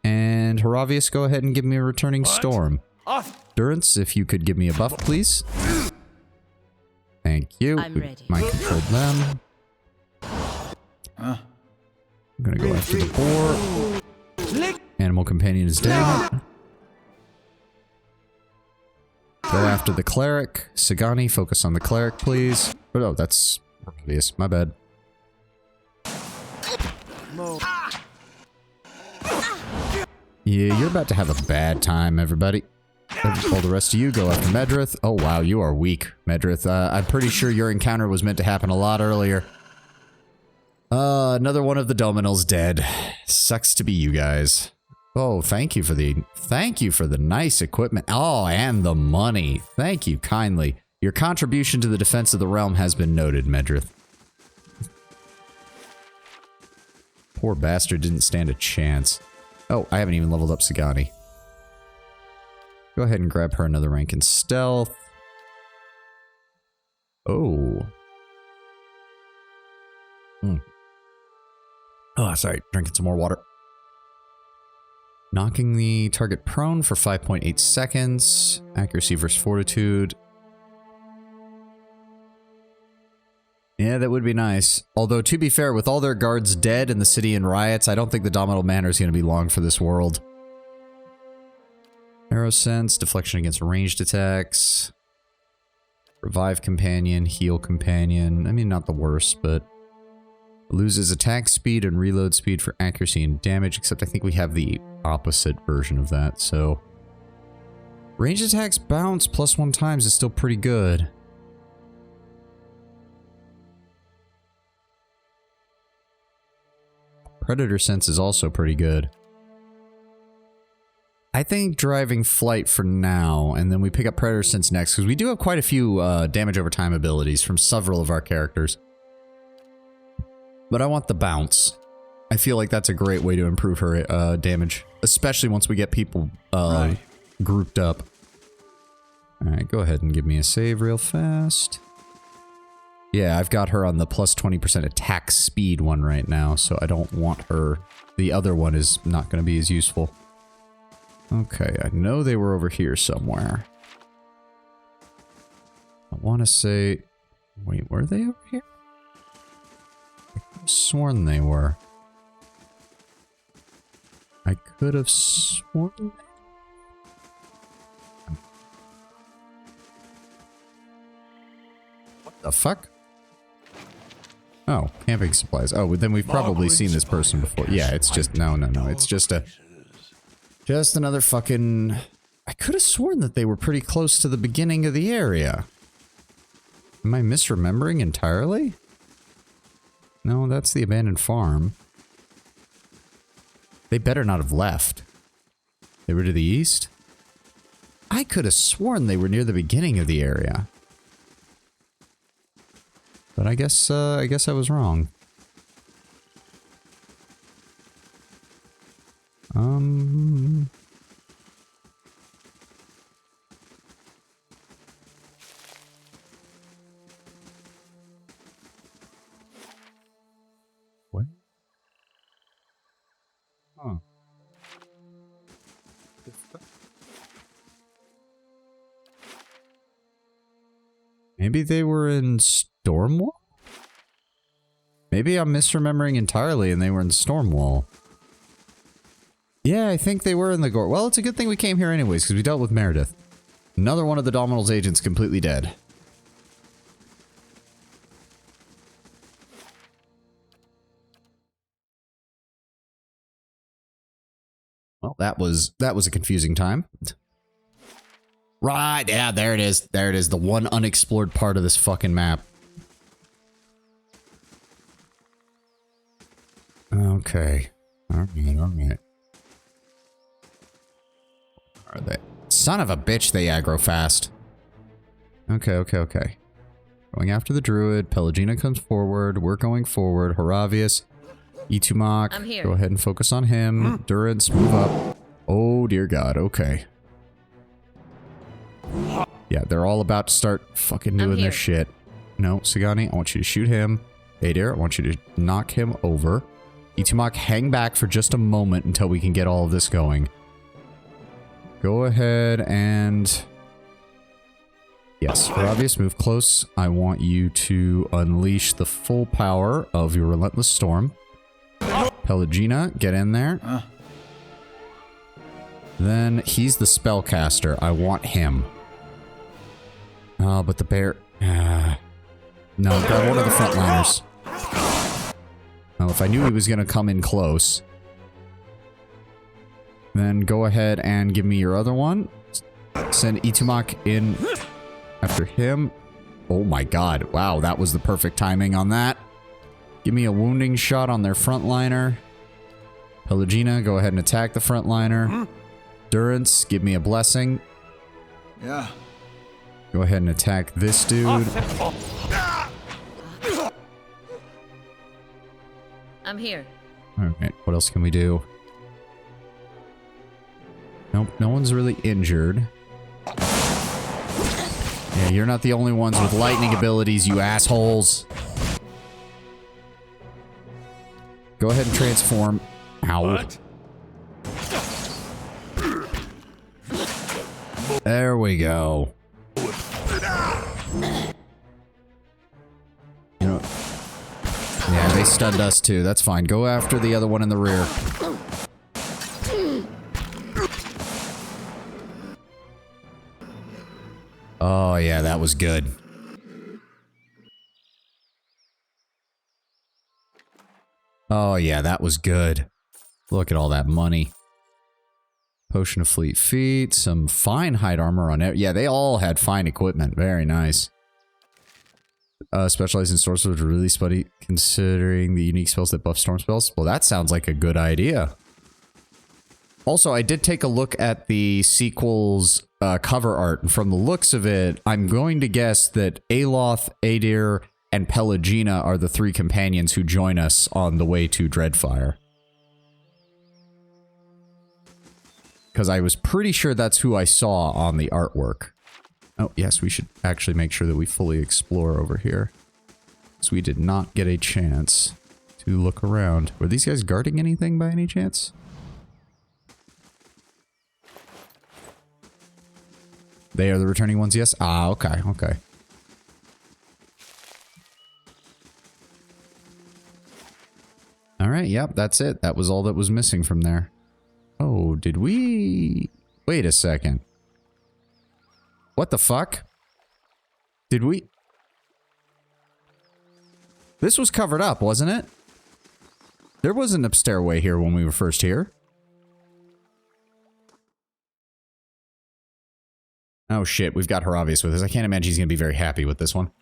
And Haravius, go ahead and give me a returning storm. Durance, if you could give me a buff, please. Thank you. I'm ready. Mind control them. I'm gonna go after the boar. Animal companion is down. Go after the cleric. Sagani, focus on the cleric, please. Oh, no, that's obvious. My bad. Yeah, you're about to have a bad time, everybody. All the rest of you go after Medrith. Oh, wow, you are weak, Medrith. I'm pretty sure your encounter was meant to happen a lot earlier. Another one of the Dominals dead. Sucks to be you guys. Oh, thank you for the nice equipment. Oh, and the money. Thank you kindly. Your contribution to the defense of the realm has been noted, Medrith. Poor bastard didn't stand a chance. Oh, I haven't even leveled up Sagani. Go ahead and grab her another rank in stealth. Oh. Oh, sorry. Drinking some more water. Knocking the target prone for 5.8 seconds. Accuracy versus fortitude. Yeah, that would be nice. Although, to be fair, with all their guards dead and the city in riots, I don't think the Dominal Manor is going to be long for this world. Arrow sense, deflection against ranged attacks. Revive companion, heal companion. I mean, not the worst, but loses attack speed and reload speed for accuracy and damage, except I think we have the opposite version of that, so ranged attacks bounce +1 times is still pretty good. Predator sense is also pretty good. I think driving flight for now, and then we pick up Predator Sense next, because we do have quite a few damage over time abilities from several of our characters. But I want the bounce. I feel like that's a great way to improve her damage, especially once we get people grouped up. Alright, go ahead and give me a save real fast. Yeah, I've got her on the plus 20% attack speed one right now, so I don't want her. The other one is not going to be as useful. Okay, I know they were over here somewhere. I want to say... Wait, were they over here? I could have sworn they were. I could have sworn... What the fuck? Oh, camping supplies. Oh, then we've probably seen this person before. Yeah, it's just... No. It's just a... Just another fucking... I could have sworn that they were pretty close to the beginning of the area. Am I misremembering entirely? No, that's the abandoned farm. They better not have left. They were to the east? I could have sworn they were near the beginning of the area. But I guess I was wrong. What? Huh. Maybe they were in Stormwall? Maybe I'm misremembering entirely and they were in Stormwall. Yeah, I think they were in the Gore. Well, it's a good thing we came here anyways, because we dealt with Meredith. Another one of the Dominal's agents completely dead. Well, that was a confusing time. Right, yeah, there it is. There it is, the one unexplored part of this fucking map. Okay. Alright. Are they? Son of a bitch, they aggro fast. Okay. Going after the druid. Pelagina comes forward. We're going forward. Horavius. Itumak. I'm here. Go ahead and focus on him. Durance, move up. Oh, dear God. Okay. Yeah, they're all about to start fucking doing their shit. No, Sagani, I want you to shoot him. Adair, I want you to knock him over. Itumak, hang back for just a moment until we can get all of this going. Go ahead and... Yes, Horavius, move close. I want you to unleash the full power of your Relentless Storm. Pelagina, get in there. Then he's the spellcaster. I want him. Oh, but the bear... no, grab one of the frontliners. Well, if I knew he was going to come in close... Then go ahead and give me your other one. Send Itumak in after him. Oh my god. Wow, that was the perfect timing on that. Give me a wounding shot on their frontliner. Pelagina, go ahead and attack the frontliner. Durance, give me a blessing. Yeah. Go ahead and attack this dude. I'm here. Alright, what else can we do? Nope, no one's really injured. Yeah, you're not the only ones with lightning abilities, you assholes. Go ahead and transform. Ow. What? There we go. You know, yeah, they stunned us too. That's fine. Go after the other one in the rear. Oh, yeah, that was good. Oh, yeah, that was good. Look at all that money. Potion of Fleet Feet, some fine hide armor on it. Yeah, they all had fine equipment. Very nice. Specialized in sorcerers, really spuddy considering the unique spells that buff storm spells. Well, that sounds like a good idea. Also, I did take a look at the sequel's cover art, and from the looks of it, I'm going to guess that Aloth, Adair, and Pelagina are the three companions who join us on the way to Dreadfire. Because I was pretty sure that's who I saw on the artwork. Oh, yes, we should actually make sure that we fully explore over here. So we did not get a chance to look around. Were these guys guarding anything by any chance? They are the returning ones, yes? Ah, okay, okay. Alright, yep, that's it. That was all that was missing from there. Oh, did we... Wait a second. What the fuck? Did we... This was covered up, wasn't it? There wasn't a stairway here when we were first here. Oh shit, we've got Horavius with us. I can't imagine he's going to be very happy with this one.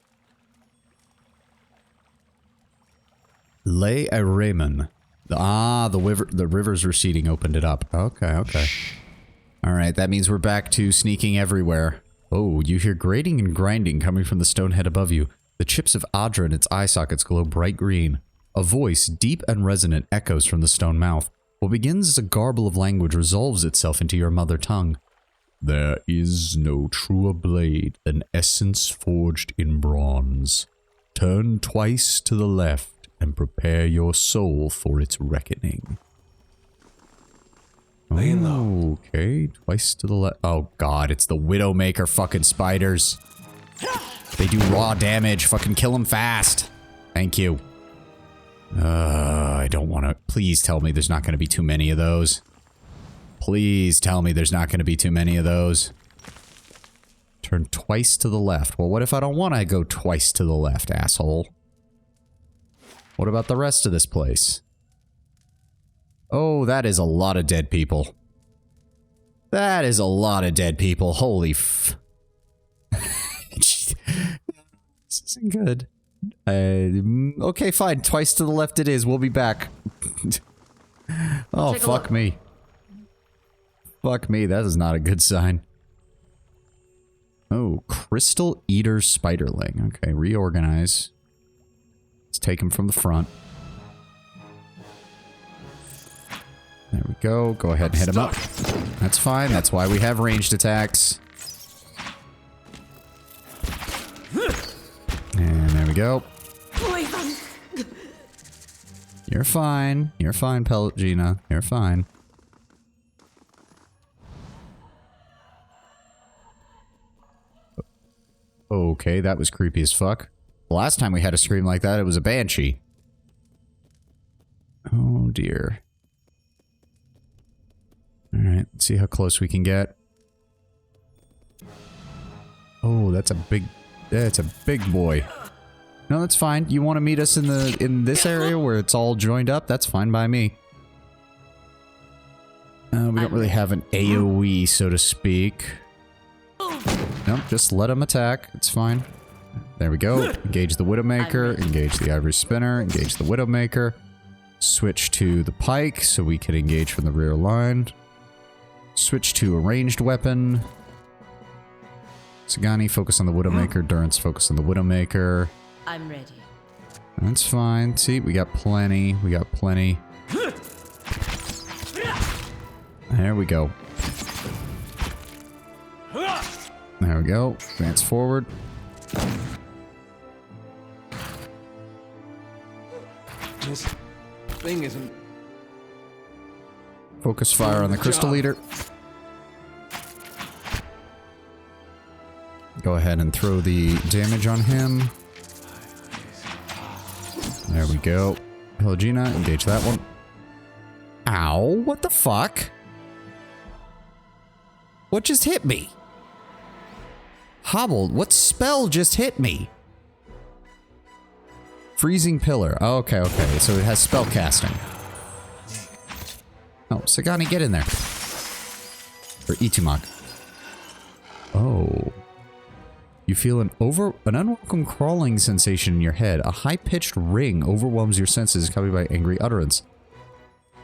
Lay a Raymond. The river's receding opened it up. Okay, okay. Alright, that means we're back to sneaking everywhere. Oh, you hear grating and grinding coming from the stone head above you. The chips of Adra in its eye sockets glow bright green. A voice, deep and resonant, echoes from the stone mouth. What begins as a garble of language resolves itself into your mother tongue. There is no truer blade than essence forged in bronze. Turn twice to the left and prepare your soul for its reckoning. Laying low. Okay, twice to the left. Oh god, it's the Widowmaker fucking spiders. They do raw damage. Fucking kill them fast. Thank you. I don't want to. Please tell me there's not going to be too many of those. Please tell me there's not going to be too many of those. Turn twice to the left. Well, what if I don't want to go twice to the left, asshole? What about the rest of this place? Oh, that is a lot of dead people. That is a lot of dead people. Holy f... This isn't good. Okay, fine. Twice to the left it is. We'll be back. Oh, fuck me. Fuck me. That is not a good sign. Oh, Crystal Eater Spiderling. Okay, reorganize. Let's take him from the front. There we go. Go ahead and hit him up. That's fine. That's why we have ranged attacks. And there we go. You're fine. You're fine, Pelagina. You're fine. Okay, that was creepy as fuck. The last time we had a scream like that, it was a banshee. Oh dear. Alright, let's see how close we can get. Oh, that's a big... That's a big boy. No, that's fine. You want to meet us in this area where it's all joined up? That's fine by me. We don't really have an AoE, so to speak. Nope, just let him attack. It's fine. There we go. Engage the Widowmaker. Engage the Ivory Spinner. Engage the Widowmaker. Switch to the pike so we can engage from the rear line. Switch to a ranged weapon. Sagani, focus on the Widowmaker. Durance, focus on the Widowmaker. I'm ready. That's fine. See, we got plenty. We got plenty. There we go. There we go. Advance forward. This thing isn't... Focus fire on the Crystal Eater. Go ahead and throw the damage on him. There we go. Pelagina, engage that one. Ow, what the fuck? What just hit me? Hobbled, what spell just hit me? Freezing Pillar. Oh, okay, okay. So it has spell casting. Oh, Sagani, get in there. Or Itumak. Oh. You feel an unwelcome crawling sensation in your head. A high-pitched ring overwhelms your senses, accompanied by angry utterance.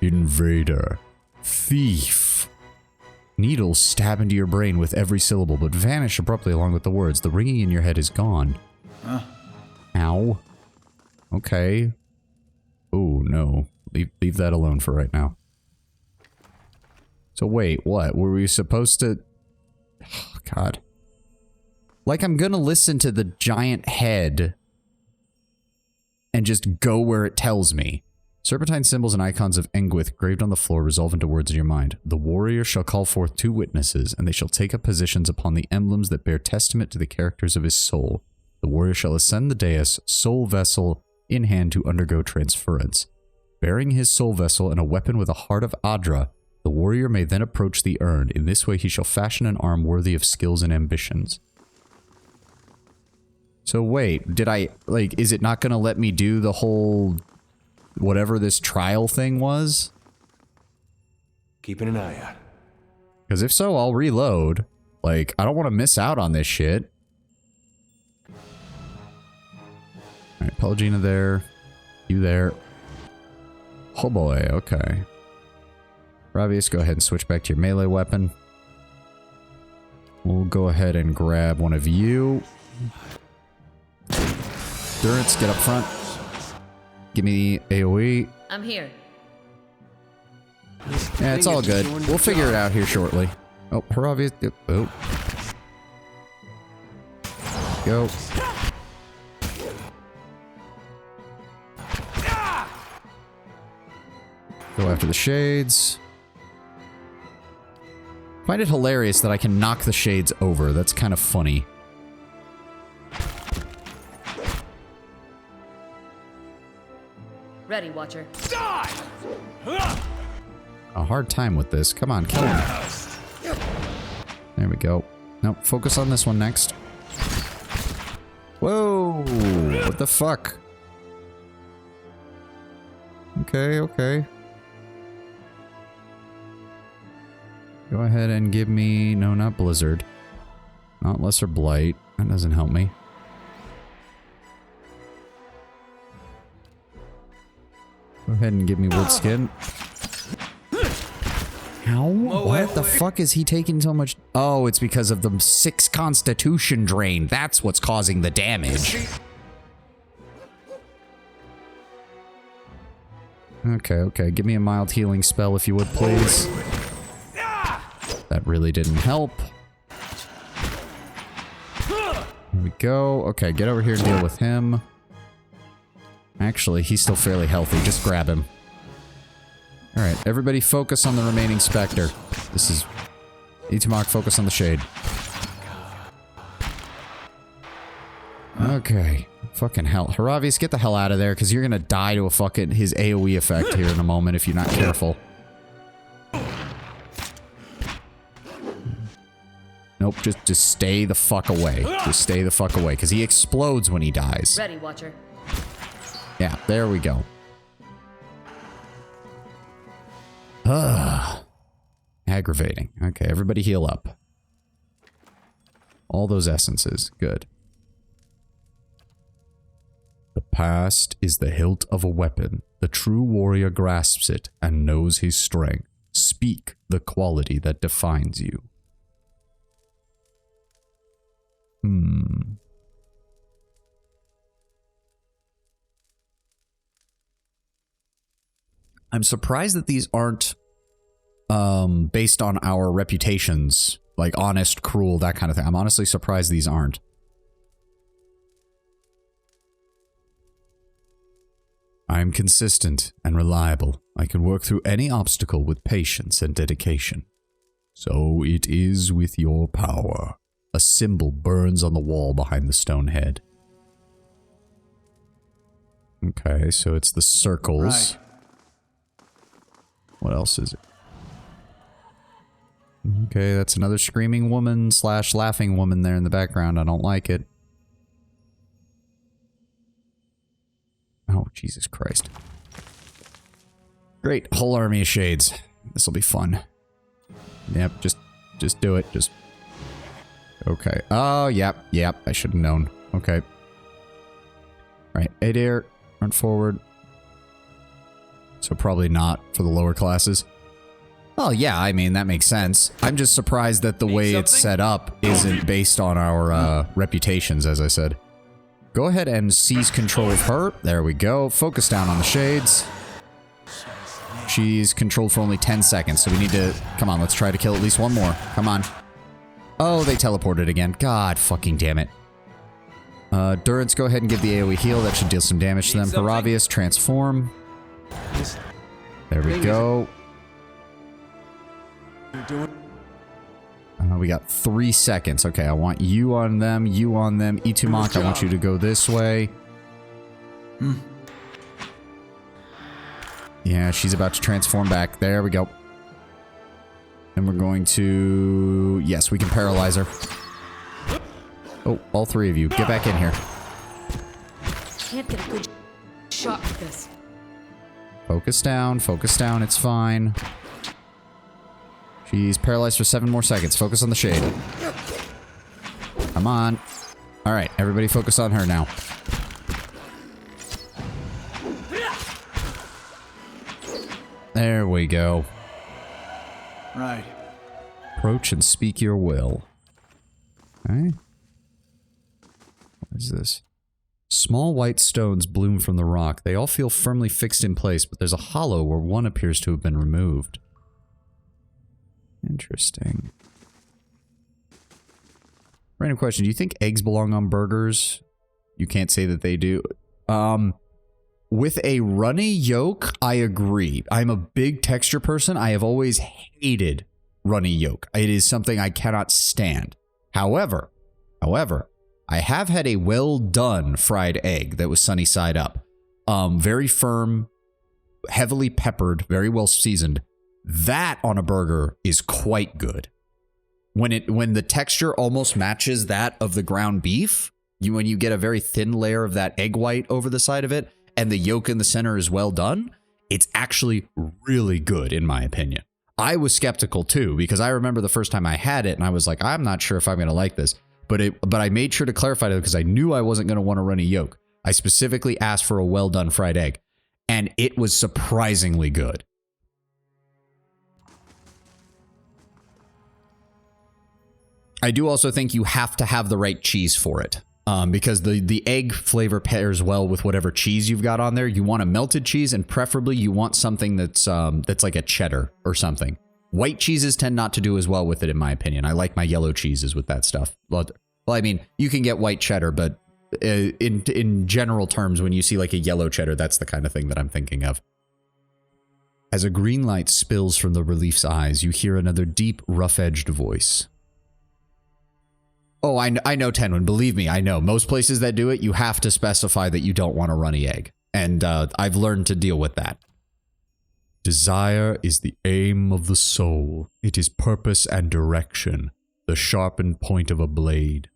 Invader. Thief. Needles stab into your brain with every syllable, but vanish abruptly along with the words. The ringing in your head is gone. Ow. Okay. Oh, no. Leave that alone for right now. So wait, what? Were we supposed to... Oh, God. Like, I'm gonna listen to the giant head and just go where it tells me. Serpentine symbols and icons of Engwith graved on the floor resolve into words in your mind. The warrior shall call forth 2 witnesses, and they shall take up positions upon the emblems that bear testament to the characters of his soul. The warrior shall ascend the dais, soul vessel in hand to undergo transference. Bearing his soul vessel and a weapon with a heart of Adra, the warrior may then approach the urn. In this way he shall fashion an arm worthy of skills and ambitions. So wait, did I, like, is it not gonna let me do the whole, whatever this trial thing was? Keeping an eye out. Because if so, I'll reload. Like, I don't want to miss out on this shit. Alright, Pelagina there. You there. Oh boy, okay. Ravius, go ahead and switch back to your melee weapon. We'll go ahead and grab one of you. Durance, get up front. Give me AoE. I'm here. Yeah, it's all good. We'll figure it out here shortly. Oh, Ravius. Oh. Go. Go after the shades. Find it hilarious that I can knock the shades over. That's kind of funny. Ready, Watcher. A hard time with this. Come on, kill him. There we go. Nope, focus on this one next. Whoa! What the fuck? Okay, okay. Go ahead and give me... No, not Blizzard. Not Lesser Blight. That doesn't help me. Go ahead and give me Wood Skin. Ow? What the fuck is he taking so much... Oh, it's because of the 6 Constitution drain. That's what's causing the damage. Okay, okay. Give me a mild healing spell if you would, please. That really didn't help. There we go. Okay, get over here and deal with him. Actually, he's still fairly healthy. Just grab him. Alright, everybody focus on the remaining Spectre. This is... Itumak, focus on the Shade. Okay. Fucking hell. Haravius, get the hell out of there, because you're gonna die to a fucking... his AoE effect here in a moment if you're not careful. Nope, just stay the fuck away. Just stay the fuck away, because he explodes when he dies. Ready, Watcher. Yeah, there we go. Ugh. Aggravating. Okay, everybody heal up. All those essences. Good. The past is the hilt of a weapon. The true warrior grasps it and knows his strength. Speak the quality that defines you. I'm surprised that these aren't based on our reputations, like honest, cruel, that kind of thing. I'm honestly surprised these aren't. I am consistent and reliable. I can work through any obstacle with patience and dedication. So it is with your power. A symbol burns on the wall behind the stone head. Okay, so it's the circles. Right. What else is it? Okay, that's another screaming woman / laughing woman there in the background. I don't like it. Oh, Jesus Christ. Great, whole army of shades. This will be fun. Yep, just do it. Just... Okay. Oh, yep, I should have known. Okay. Alright, Adair, run forward. So probably not for the lower classes. Oh yeah, I mean, that makes sense. I'm just surprised that the way it's set up isn't based on our reputations, as I said. Go ahead and seize control of her. There we go. Focus down on the shades. She's controlled for only 10 seconds, so we need to... Come on, let's try to kill at least one more. Come on. Oh, they teleported again. God fucking damn it. Durance, go ahead and give the AoE heal. That should deal some damage to them. Haravius, transform. There we go. We got 3 seconds. Okay, I want you on them, you on them. Itumak, I want you to go this way. Yeah, she's about to transform back. There we go. And we're going to... Yes, we can paralyze her. Oh, all 3 of you. Get back in here. Can't get a good shot with this. Focus down, it's fine. She's paralyzed for 7 more seconds. Focus on the shade. Come on. Alright, everybody focus on her now. There we go. Right. Approach and speak your will. Okay. What is this? Small white stones bloom from the rock. They all feel firmly fixed in place, but there's a hollow where one appears to have been removed. Interesting. Random question. Do you think eggs belong on burgers? You can't say that they do. With a runny yolk, I agree. I'm a big texture person. I have always hated runny yolk. It is something I cannot stand. However, I have had a well done fried egg that was sunny side up. Very firm, heavily peppered, very well seasoned. That on a burger is quite good. When the texture almost matches that of the ground beef, when you get a very thin layer of that egg white over the side of it, and the yolk in the center is well done, it's actually really good in my opinion. I was skeptical too, because I remember the first time I had it and I was like, I'm not sure if I'm going to like this. But I made sure to clarify it because I knew I wasn't going to want a runny yolk. I specifically asked for a well done fried egg, and it was surprisingly good. I do also think you have to have the right cheese for it. Because the egg flavor pairs well with whatever cheese you've got on there. You want a melted cheese, and preferably you want something that's like a cheddar or something. White cheeses tend not to do as well with it, in my opinion. I like my yellow cheeses with that stuff. Well, I mean, you can get white cheddar, but in general terms, when you see like a yellow cheddar, that's the kind of thing that I'm thinking of. As a green light spills from the relief's eyes, you hear another deep, rough-edged voice. Oh, I know, Tenwin. Believe me, I know. Most places that do it, you have to specify that you don't want a runny egg. And I've learned to deal with that. Desire is the aim of the soul. It is purpose and direction, the sharpened point of a blade.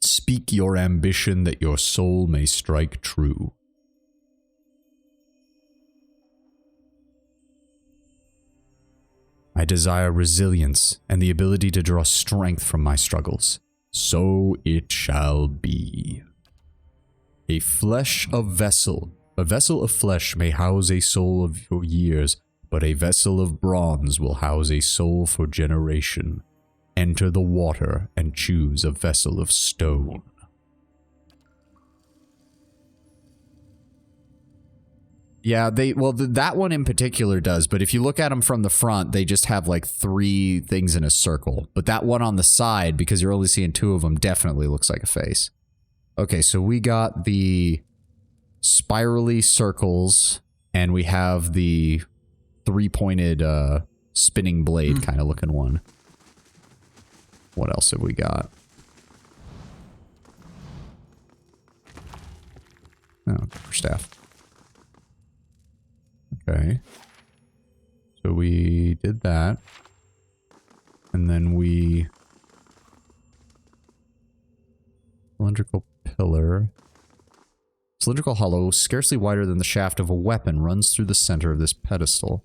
Speak your ambition that your soul may strike true. I desire resilience and the ability to draw strength from my struggles. So it shall be. A vessel of flesh may house a soul of your years, but a vessel of bronze will house a soul for generation. Enter the water and choose a vessel of stone. Yeah, that one in particular does, but if you look at them from the front, they just have like 3 things in a circle. But that one on the side, because you're only seeing 2 of them, definitely looks like a face. Okay, so we got the spirally circles, and we have the 3-pointed spinning blade kind of looking one. What else have we got? Oh, staff. Okay. So we did that. And then we... Cylindrical pillar. Cylindrical hollow, scarcely wider than the shaft of a weapon, runs through the center of this pedestal.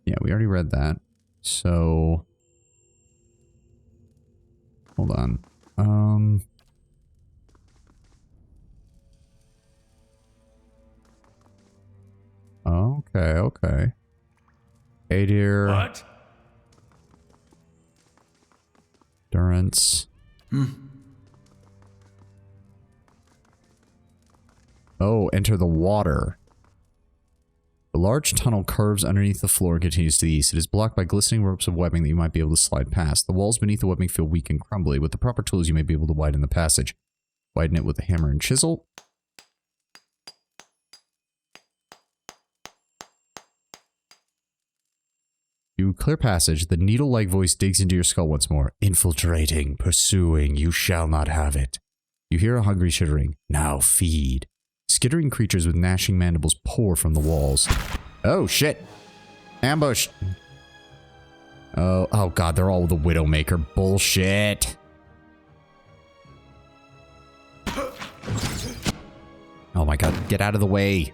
Yeah, we already read that. So... Hold on. Okay. Hey, dear. What? Endurance. Oh, enter the water. The large tunnel curves underneath the floor and continues to the east. It is blocked by glistening ropes of webbing that you might be able to slide past. The walls beneath the webbing feel weak and crumbly. With the proper tools, you may be able to widen the passage. Widen it with a hammer and chisel. You clear passage. The needle-like voice digs into your skull once more. Infiltrating, pursuing, you shall not have it. You hear a hungry chittering. Now feed. Skittering creatures with gnashing mandibles pour from the walls. Oh, shit. Ambush. Oh god, they're all the Widowmaker. Bullshit. Oh my god, get out of the way.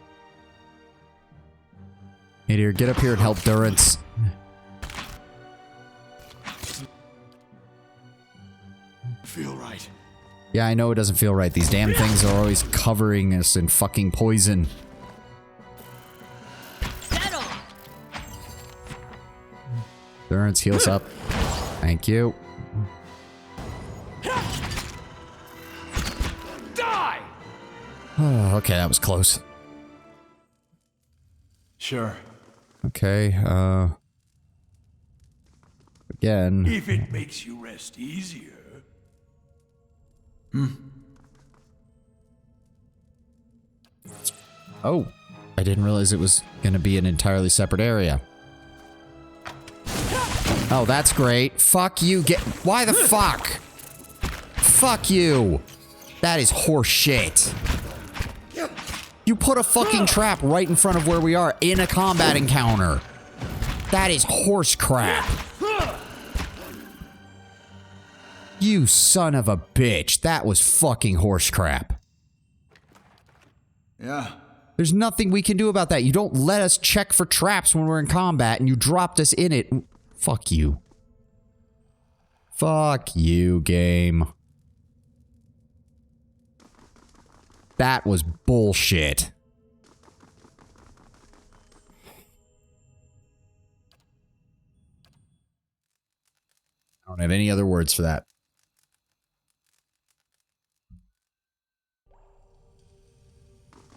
Hey dear, get up here and help Durance. Feel right. Yeah, I know it doesn't feel right. These damn things are always covering us in fucking poison. Settle. Endurance heals up. Thank you. Die! Oh, okay, that was close. Sure. Okay, again. If it makes you rest easier. Oh, I didn't realize it was gonna be an entirely separate area. Oh, that's great. Fuck you, why the fuck? Fuck you. That is horse shit. You put a fucking trap right in front of where we are in a combat encounter. That is horse crap. You son of a bitch. That was fucking horse crap. Yeah. There's nothing we can do about that. You don't let us check for traps when we're in combat and you dropped us in it. Fuck you. Fuck you, game. That was bullshit. I don't have any other words for that.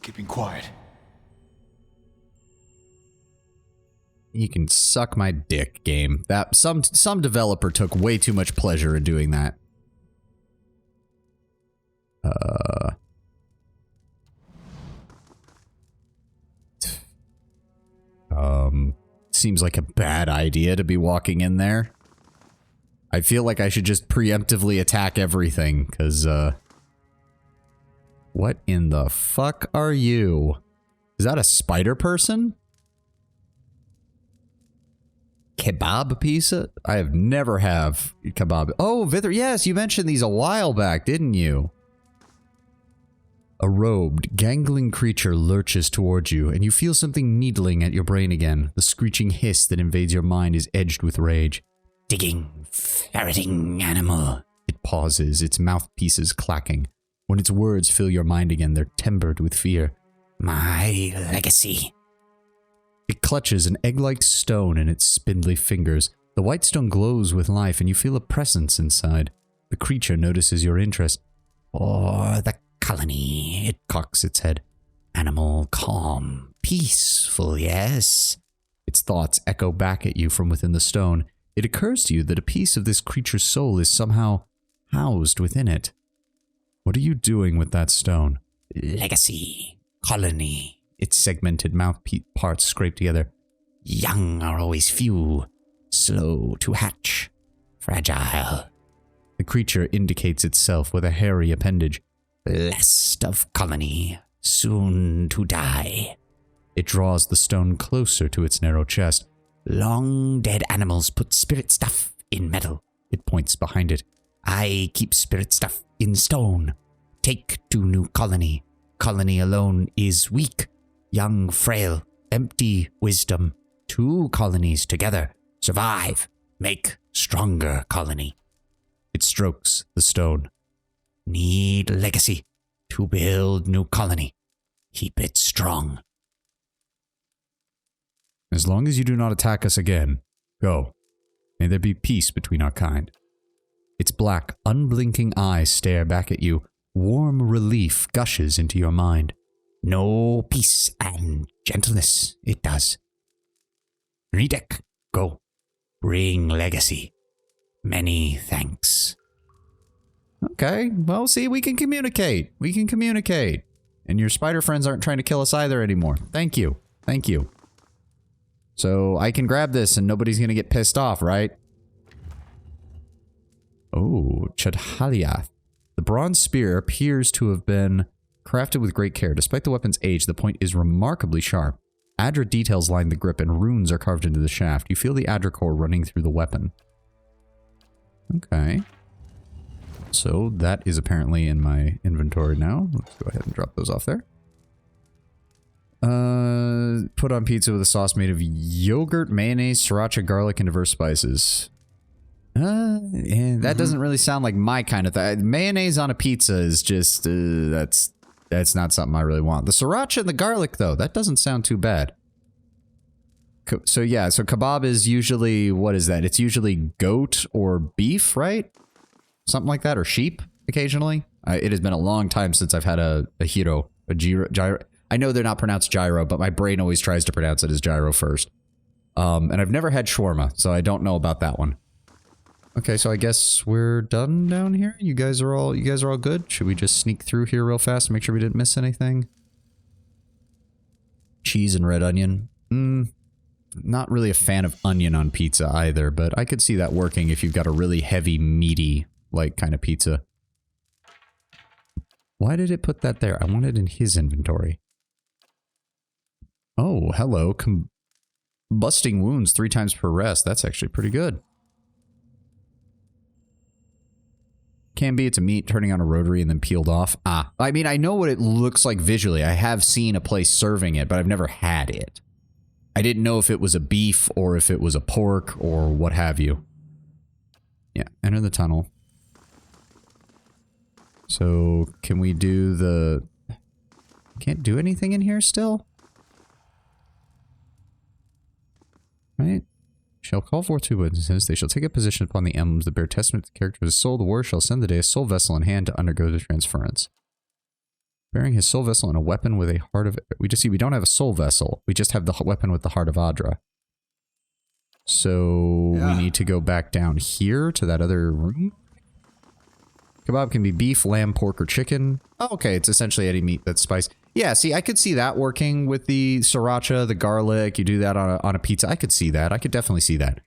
Keeping quiet. You can suck my dick, game. That some developer took way too much pleasure in doing that. Seems like a bad idea to be walking in there. I feel like I should just preemptively attack everything, because, what in the fuck are you? Is that a spider person? Kebab pizza? I have never have kebab. Oh, Vither, yes, you mentioned these a while back, didn't you? A robed, gangling creature lurches towards you, and you feel something needling at your brain again. The screeching hiss that invades your mind is edged with rage. Digging, ferreting animal. It pauses, its mouthpieces clacking. When its words fill your mind again, they're tempered with fear. My legacy. It clutches an egg-like stone in its spindly fingers. The white stone glows with life, and you feel a presence inside. The creature notices your interest. Or the colony. It cocks its head. Animal calm. Peaceful, yes. Its thoughts echo back at you from within the stone. It occurs to you that a piece of this creature's soul is somehow housed within it. What are you doing with that stone? Legacy. Colony. Its segmented mouth parts scrape together. Young are always few. Slow to hatch. Fragile. The creature indicates itself with a hairy appendage. Last of colony. Soon to die. It draws the stone closer to its narrow chest. Long dead animals put spirit stuff in metal. It points behind it. I keep spirit stuff in stone. Take to new colony. Colony alone is weak. Young, frail, empty wisdom. 2 colonies together. Survive. Make stronger colony. It strokes the stone. Need legacy to build new colony. Keep it strong. As long as you do not attack us again, go. May there be peace between our kind. Its black, unblinking eyes stare back at you. Warm relief gushes into your mind. No peace and gentleness, it does. Redek, go. Bring legacy. Many thanks. Okay, well, see, we can communicate. We can communicate. And your spider friends aren't trying to kill us either anymore. Thank you. Thank you. So I can grab this and nobody's gonna get pissed off, right? Oh, Chadhaliath. The bronze spear appears to have been crafted with great care. Despite the weapon's age, the point is remarkably sharp. Adra details line the grip and runes are carved into the shaft. You feel the Adra core running through the weapon. Okay. So that is apparently in my inventory now. Let's go ahead and drop those off there. Put on pizza with a sauce made of yogurt, mayonnaise, sriracha, garlic, and diverse spices. Yeah, that doesn't really sound like my kind of thing. Mayonnaise on a pizza is just, that's not something I really want. The sriracha and the garlic, though, that doesn't sound too bad. So yeah, so kebab is usually, what is that? It's usually goat or beef, right? Something like that, or sheep, occasionally. It has been a long time since I've had a gyro. I know they're not pronounced gyro, but my brain always tries to pronounce it as gyro first. And I've never had shawarma, so I don't know about that one. Okay, so I guess we're done down here. You guys are all good? Should we just sneak through here real fast and make sure we didn't miss anything? Cheese and red onion. Not really a fan of onion on pizza either, but I could see that working if you've got a really heavy, meaty, like, kind of pizza. Why did it put that there? I want it in his inventory. Oh, hello. Combusting wounds 3 times per rest. That's actually pretty good. Can be, it's a meat turning on a rotary and then peeled off. Ah, I mean, I know what it looks like visually. I have seen a place serving it, but I've never had it. I didn't know if it was a beef or if it was a pork or what have you. Yeah, enter the tunnel. So, can we do the... Can't do anything in here still? Right? Shall call forth 2 witnesses. They shall take a position upon the emblems that bear testament to the character of his soul. The warrior shall send the day a soul vessel in hand to undergo the transference. Bearing his soul vessel and a weapon with a heart of... We don't have a soul vessel. We just have the weapon with the heart of Adra. So we need to go back down here to that other room. Kebab can be beef, lamb, pork, or chicken. Oh, okay, it's essentially any meat that's spiced. Yeah, see, I could see that working with the sriracha, the garlic. You do that on a pizza. I could see that. I could definitely see that.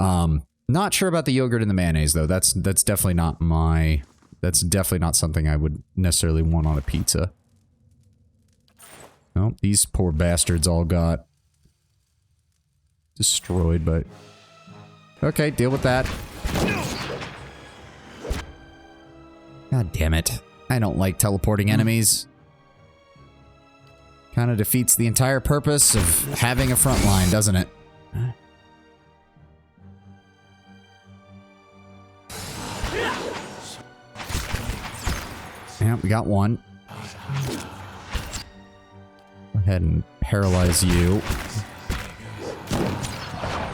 Not sure about the yogurt and the mayonnaise, though. That's definitely not my... That's definitely not something I would necessarily want on a pizza. Oh, these poor bastards all got destroyed, but... Okay, deal with that. God damn it. I don't like teleporting enemies. Kind of defeats the entire purpose of having a front line, doesn't it? Yeah, we got one. Go ahead and paralyze you.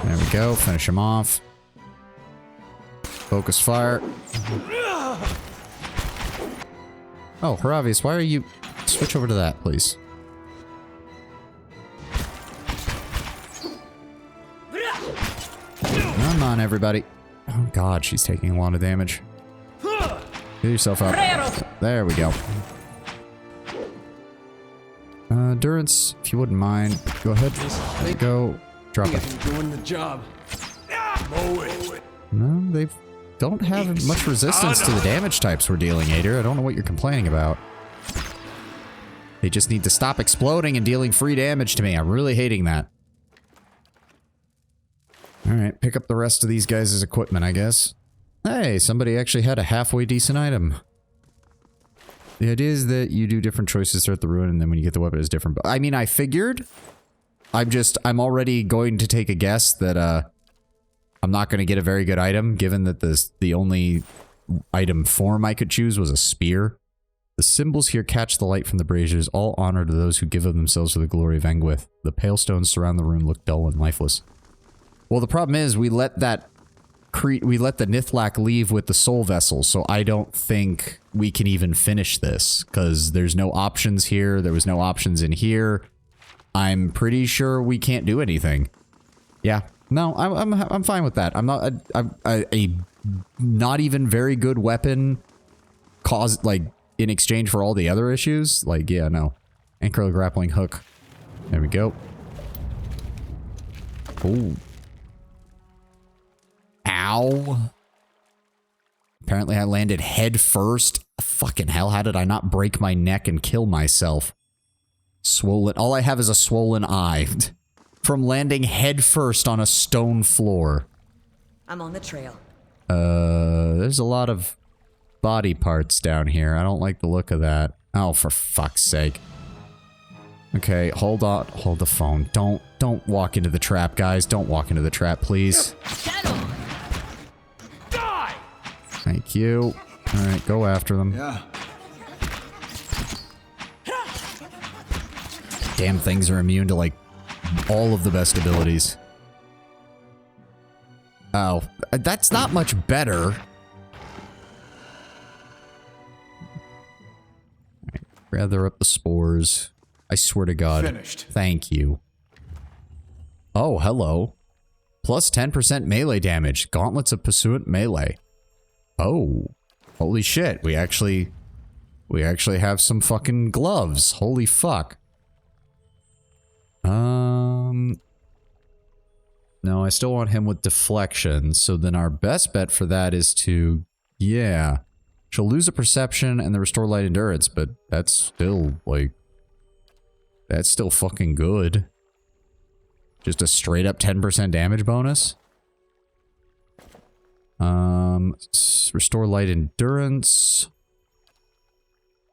There we go. Finish him off. Focus fire. Oh, Haravius, why are you... Switch over to that, please. Come on, everybody. Oh, God, she's taking a lot of damage. Get yourself up. There we go. Endurance, if you wouldn't mind. Go ahead. There you go. Drop it. Doing the job. No, they don't have much resistance to the damage types we're dealing, Ader. I don't know what you're complaining about. They just need to stop exploding and dealing free damage to me. I'm really hating that. Alright, pick up the rest of these guys' equipment, I guess. Hey, somebody actually had a halfway decent item. The idea is that you do different choices throughout the ruin, and then when you get the weapon, it's different. But I mean, I figured. I'm already going to take a guess that, I'm not going to get a very good item, given that the only item form I could choose was a spear. The symbols here catch the light from the braziers, all honor to those who give of themselves for the glory of Engwith. The pale stones surround the room look dull and lifeless. Well, the problem is, we let the Nithlak leave with the soul vessel, so I don't think we can even finish this, because there's no options here, there was no options in here. I'm pretty sure we can't do anything. Yeah. No, I'm fine with that. I'm not a not even very good weapon in exchange for all the other issues. Like, yeah, no. Anchor grappling hook. There we go. Ooh. Ow. Apparently I landed head first. Fucking hell, how did I not break my neck and kill myself? Swollen. All I have is a swollen eye. From landing head first on a stone floor. I'm on the trail. There's a lot of body parts down here. I don't like the look of that. Oh, for fuck's sake. Okay, hold on. Hold the phone. Don't walk into the trap, guys. Don't walk into the trap, please. Thank you. Alright, go after them. Yeah. Damn things are immune to, like, all of the best abilities. Oh, that's not much better. Gather up the spores. I swear to God. Finished. Thank you. Oh, hello. Plus 10% melee damage. Gauntlets of Pursuant Melee. Oh. Holy shit. We actually have some fucking gloves. Holy fuck. No, I still want him with deflection. So then our best bet for that is to, yeah. She'll lose a perception and the restore light endurance, but that's still, like, that's still fucking good. Just a straight up 10% damage bonus. Restore light endurance.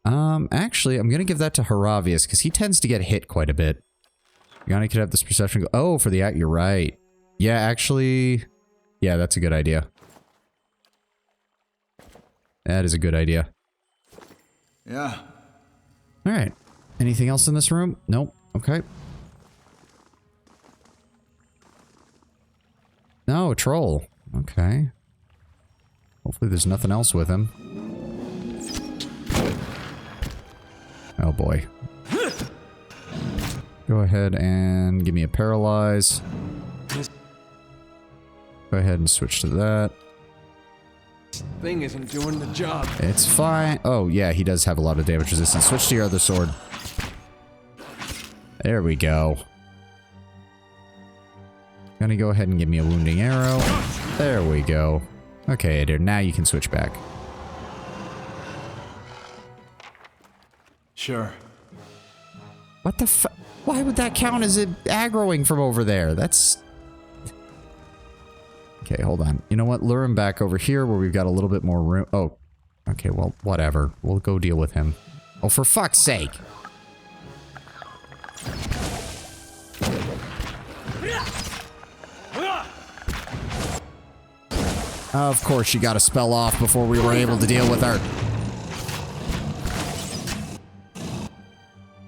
Actually, I'm gonna give that to Haravius, because he tends to get hit quite a bit. Yanni could have this perception go, oh, for the act, you're right. Yeah, actually, yeah, that's a good idea. That is a good idea. Yeah. Alright. Anything else in this room? Nope. Okay. No, a troll. Okay. Hopefully there's nothing else with him. Oh boy. Go ahead and give me a paralyze. Go ahead and switch to that. Thing isn't doing the job. It's fine. Oh, yeah, he does have a lot of damage resistance. Switch to your other sword. There we go. Gonna go ahead and give me a wounding arrow. There we go. Okay, Eder, now you can switch back. Sure. What the fu- Why would that count as it aggroing from over there? That's... Okay, hold on. You know what? Lure him back over here where we've got a little bit more room. Oh. Okay, well, whatever. We'll go deal with him. Oh, for fuck's sake! Of course, she got a spell off before we were able to deal with her.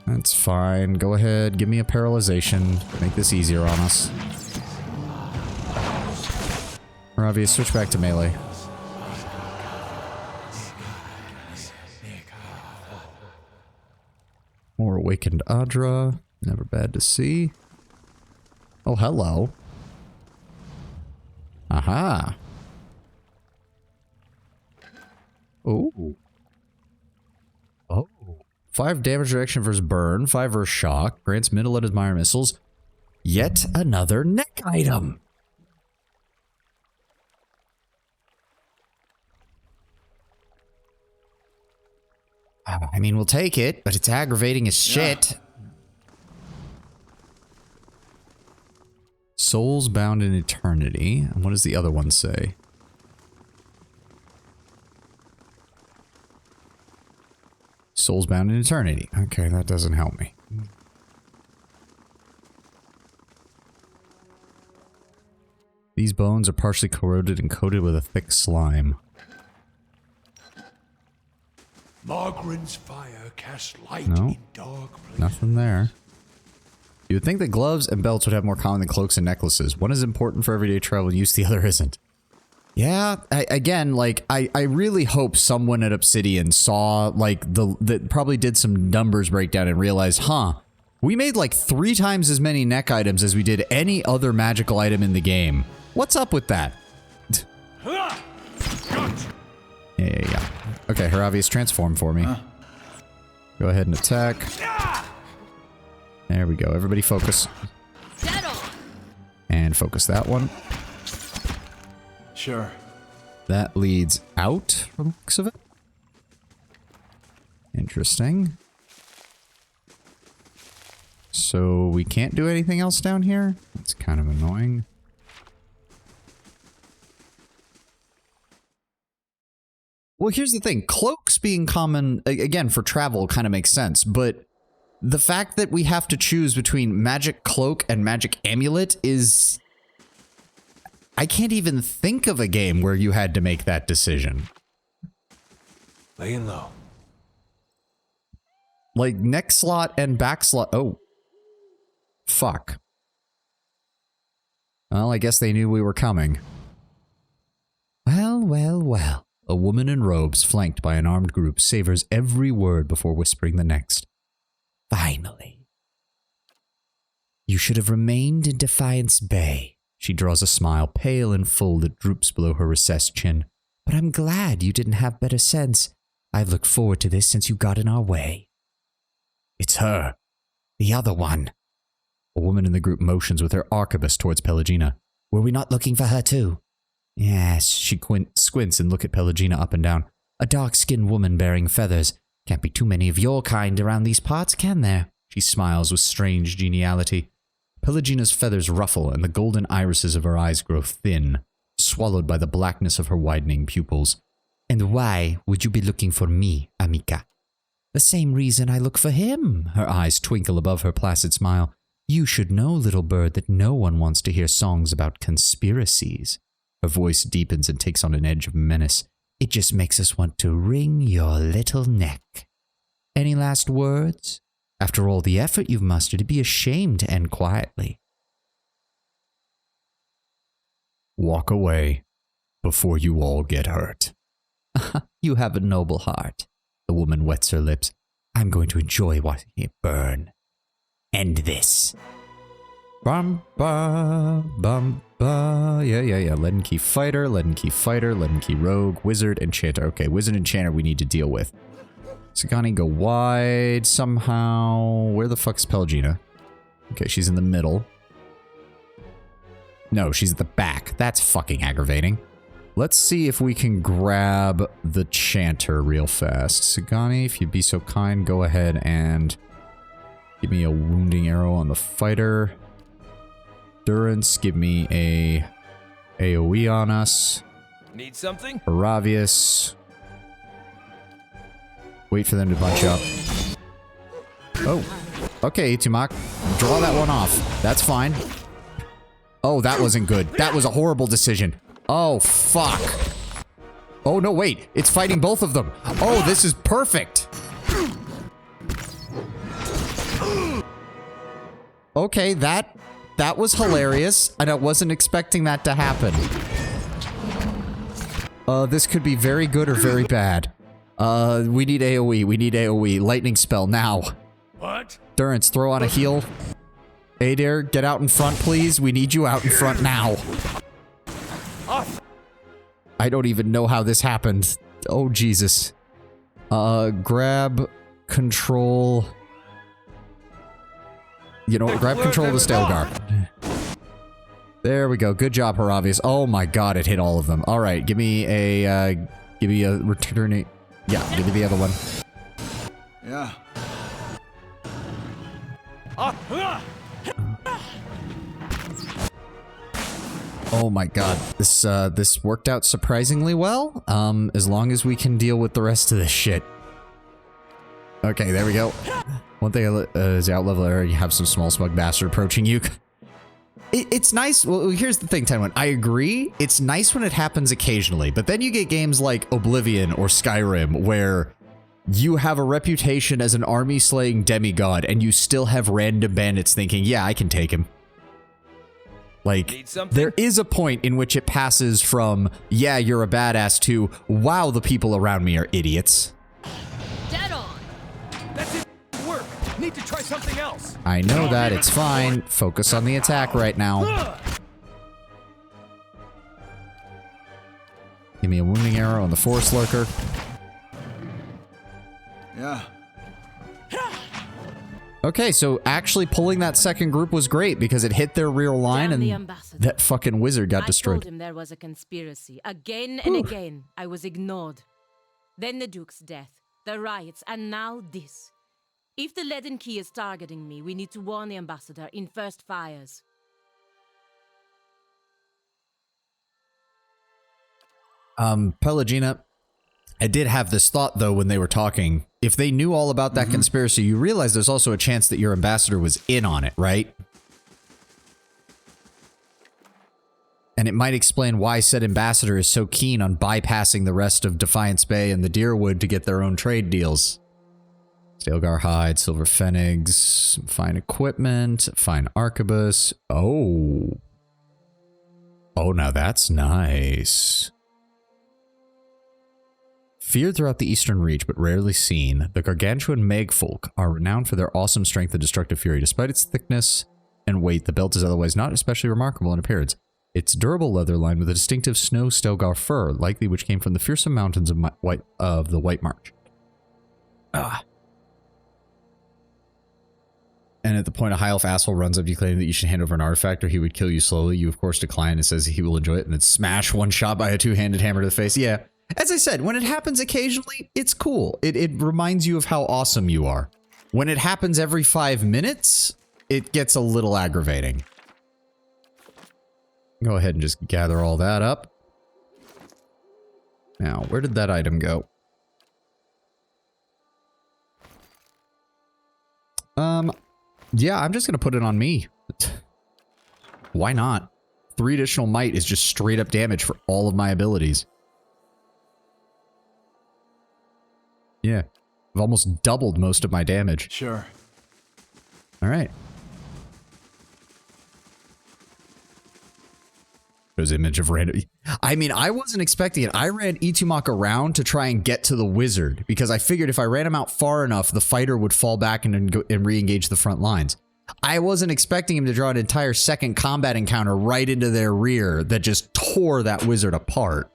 That's fine. Go ahead, give me a paralyzation. Make this easier on us. Ravi, switch back to melee. More awakened Adra. Never bad to see. Oh, hello. Aha. Ooh. Oh. 5 damage reduction versus burn, 5 versus shock, grants middle and admire missiles. Yet another neck item. I mean, we'll take it, but it's aggravating as shit. Souls bound in eternity. And what does the other one say? Souls bound in eternity. Okay, that doesn't help me. These bones are partially corroded and coated with a thick slime. Margaren's fire casts light No. in dark places. Nothing there. You would think that gloves and belts would have more common than cloaks and necklaces. One is important for everyday travel use, the other isn't. Yeah, again, like, I really hope someone at Obsidian saw, like, that probably did some numbers breakdown and realized, huh, we made like 3 times as many neck items as we did any other magical item in the game. What's up with that? Yeah. Okay, Haravius, transform for me. Go ahead and attack. There we go. Everybody focus. And focus that one. Sure. That leads out from the looks of it. Interesting. So we can't do anything else down here? That's kind of annoying. Well, here's the thing. Cloaks being common, again, for travel kind of makes sense, but the fact that we have to choose between magic cloak and magic amulet is... I can't even think of a game where you had to make that decision. Laying low. Like next slot and back slot. Oh. Fuck. Well, I guess they knew we were coming. Well, well, well. A woman in robes, flanked by an armed group, savors every word before whispering the next. Finally. You should have remained in Defiance Bay. She draws a smile, pale and full, that droops below her recessed chin. But I'm glad you didn't have better sense. I've looked forward to this since you got in our way. It's her. The other one. A woman in the group motions with her arquebus towards Pelagina. Were we not looking for her too? Yes, she squints and looks at Pelagina up and down. A dark-skinned woman bearing feathers. Can't be too many of your kind around these parts, can there? She smiles with strange geniality. Pelagina's feathers ruffle and the golden irises of her eyes grow thin, swallowed by the blackness of her widening pupils. And why would you be looking for me, amica? The same reason I look for him. Her eyes twinkle above her placid smile. You should know, little bird, that no one wants to hear songs about conspiracies. Her voice deepens and takes on an edge of menace. It just makes us want to wring your little neck. Any last words? After all the effort you've mustered, it'd be a shame to end quietly. Walk away before you all get hurt. You have a noble heart. The woman wets her lips. I'm going to enjoy watching it burn. End this. Bum ba bum ba. Yeah. Leaden Key Fighter, Leaden Key Fighter, Leaden Key Rogue, Wizard, Enchanter. Okay, Wizard, Enchanter we need to deal with. Sagani, go wide somehow. Where the fuck's Pelagina? Okay, she's in the middle. No, she's at the back. That's fucking aggravating. Let's see if we can grab the Chanter real fast. Sagani, if you'd be so kind, go ahead and give me a wounding arrow on the fighter. Durance, give me a AoE on us. Need something? Aravius. Wait for them to bunch up. Oh. Okay, Itumak. Draw that one off. That's fine. Oh, that wasn't good. That was a horrible decision. Oh, fuck. Oh, no, wait. It's fighting both of them. Oh, this is perfect. Okay, that was hilarious, and I wasn't expecting that to happen. This could be very good or very bad. We need AoE. We need AoE. Lightning spell now. What? Durance, throw on a heal. Adair, get out in front, please. We need you out in front now. I don't even know how this happened. Oh, Jesus. Grab control. You know what? Grab control of the Stelgar. There we go. Good job, Haravius. Oh my god, it hit all of them. Alright, give me a returning. Yeah, give me the other one. Yeah. Oh my god, this worked out surprisingly well, as long as we can deal with the rest of this shit. Okay, there we go. One thing is out level area, you have some small smug bastard approaching you. It's nice. Well, here's the thing, Tenwin. I agree. It's nice when it happens occasionally, but then you get games like Oblivion or Skyrim where you have a reputation as an army-slaying demigod and you still have random bandits thinking, yeah, I can take him. Like, there is a point in which it passes from, yeah, you're a badass to, wow, the people around me are idiots. Dead on. That didn't work. Need to try something else. I know that, it's fine. Focus on the attack right now. Give me a wounding arrow on the Force Lurker. Yeah. Okay, so actually pulling that second group was great because it hit their rear line Damn the and ambassador. that fucking wizard got I destroyed. told him there was a conspiracy. Again and again, I was ignored. Then the Duke's death, the riots, and now this. If the Leaden Key is targeting me, we need to warn the ambassador in first fires. Pelagina, I did have this thought though when they were talking. If they knew all about that conspiracy, you realize there's also a chance that your ambassador was in on it, right? And it might explain why said ambassador is so keen on bypassing the rest of Defiance Bay and the Deerwood to get their own trade deals. Stalgar hide, silver pfennigs, some fine equipment, fine arquebus. Oh. Oh, now that's nice. Feared throughout the Eastern Reach, but rarely seen, the gargantuan Megfolk are renowned for their awesome strength and destructive fury. Despite its thickness and weight, the belt is otherwise not especially remarkable in appearance. It's durable leather lined with a distinctive snow Stelgar fur, likely which came from the fearsome mountains of the White March. Ah. And at the point a high elf asshole runs up to you claiming that you should hand over an artifact or he would kill you slowly, you of course decline and says he will enjoy it and then smash one shot by a two-handed hammer to the face. Yeah. As I said, when it happens occasionally, it's cool. It reminds you of how awesome you are. When it happens every 5 minutes, it gets a little aggravating. Go ahead and just gather all that up. Now, where did that item go? Yeah, I'm just going to put it on me. Why not? 3 additional might is just straight up damage for all of my abilities. Yeah, I've almost doubled most of my damage. Sure. All right. There's image of random. I mean, I wasn't expecting it. I ran Itumok around to try and get to the wizard because I figured if I ran him out far enough, the fighter would fall back and re-engage the front lines. I wasn't expecting him to draw an entire second combat encounter right into their rear that just tore that wizard apart.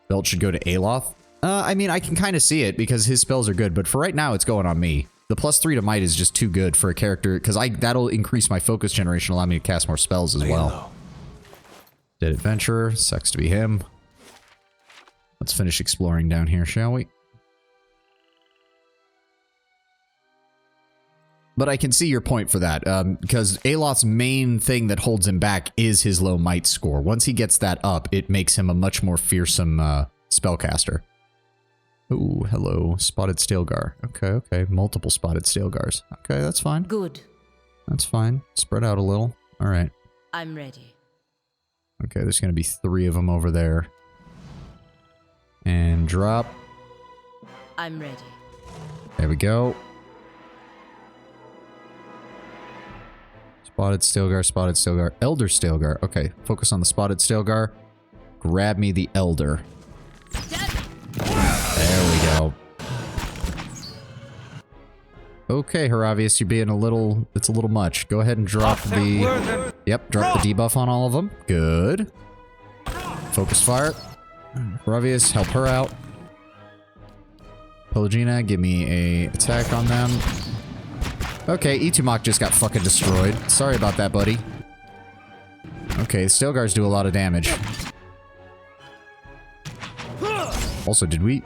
Belt should go to Aloth. I mean, I can kind of see it because his spells are good, but for right now, it's going on me. The +3 to might is just too good for a character because that'll increase my focus generation, allow me to cast more spells as well. Dead Adventurer, sucks to be him. Let's finish exploring down here, shall we? But I can see your point for that, because Aloth's main thing that holds him back is his low might score. Once he gets that up, it makes him a much more fearsome spellcaster. Ooh, hello, Spotted Stalgar. Okay, okay, multiple Spotted Stalgars. Okay, that's fine. Good. That's fine. Spread out a little. All right. I'm ready. Okay, there's going to be 3 of them over there. And drop. I'm ready. There we go. Spotted Stalgar, Elder Stalgar. Okay, focus on the Spotted Stalgar. Grab me the Elder. There we go. Okay, Haravius, you're being it's a little much. Go ahead and drop the... Yep, drop the debuff on all of them. Good. Focus fire. Haravius, help her out. Pelagina, give me a attack on them. Okay, Itumok just got fucking destroyed. Sorry about that, buddy. Okay, Stalgars do a lot of damage. Also, did we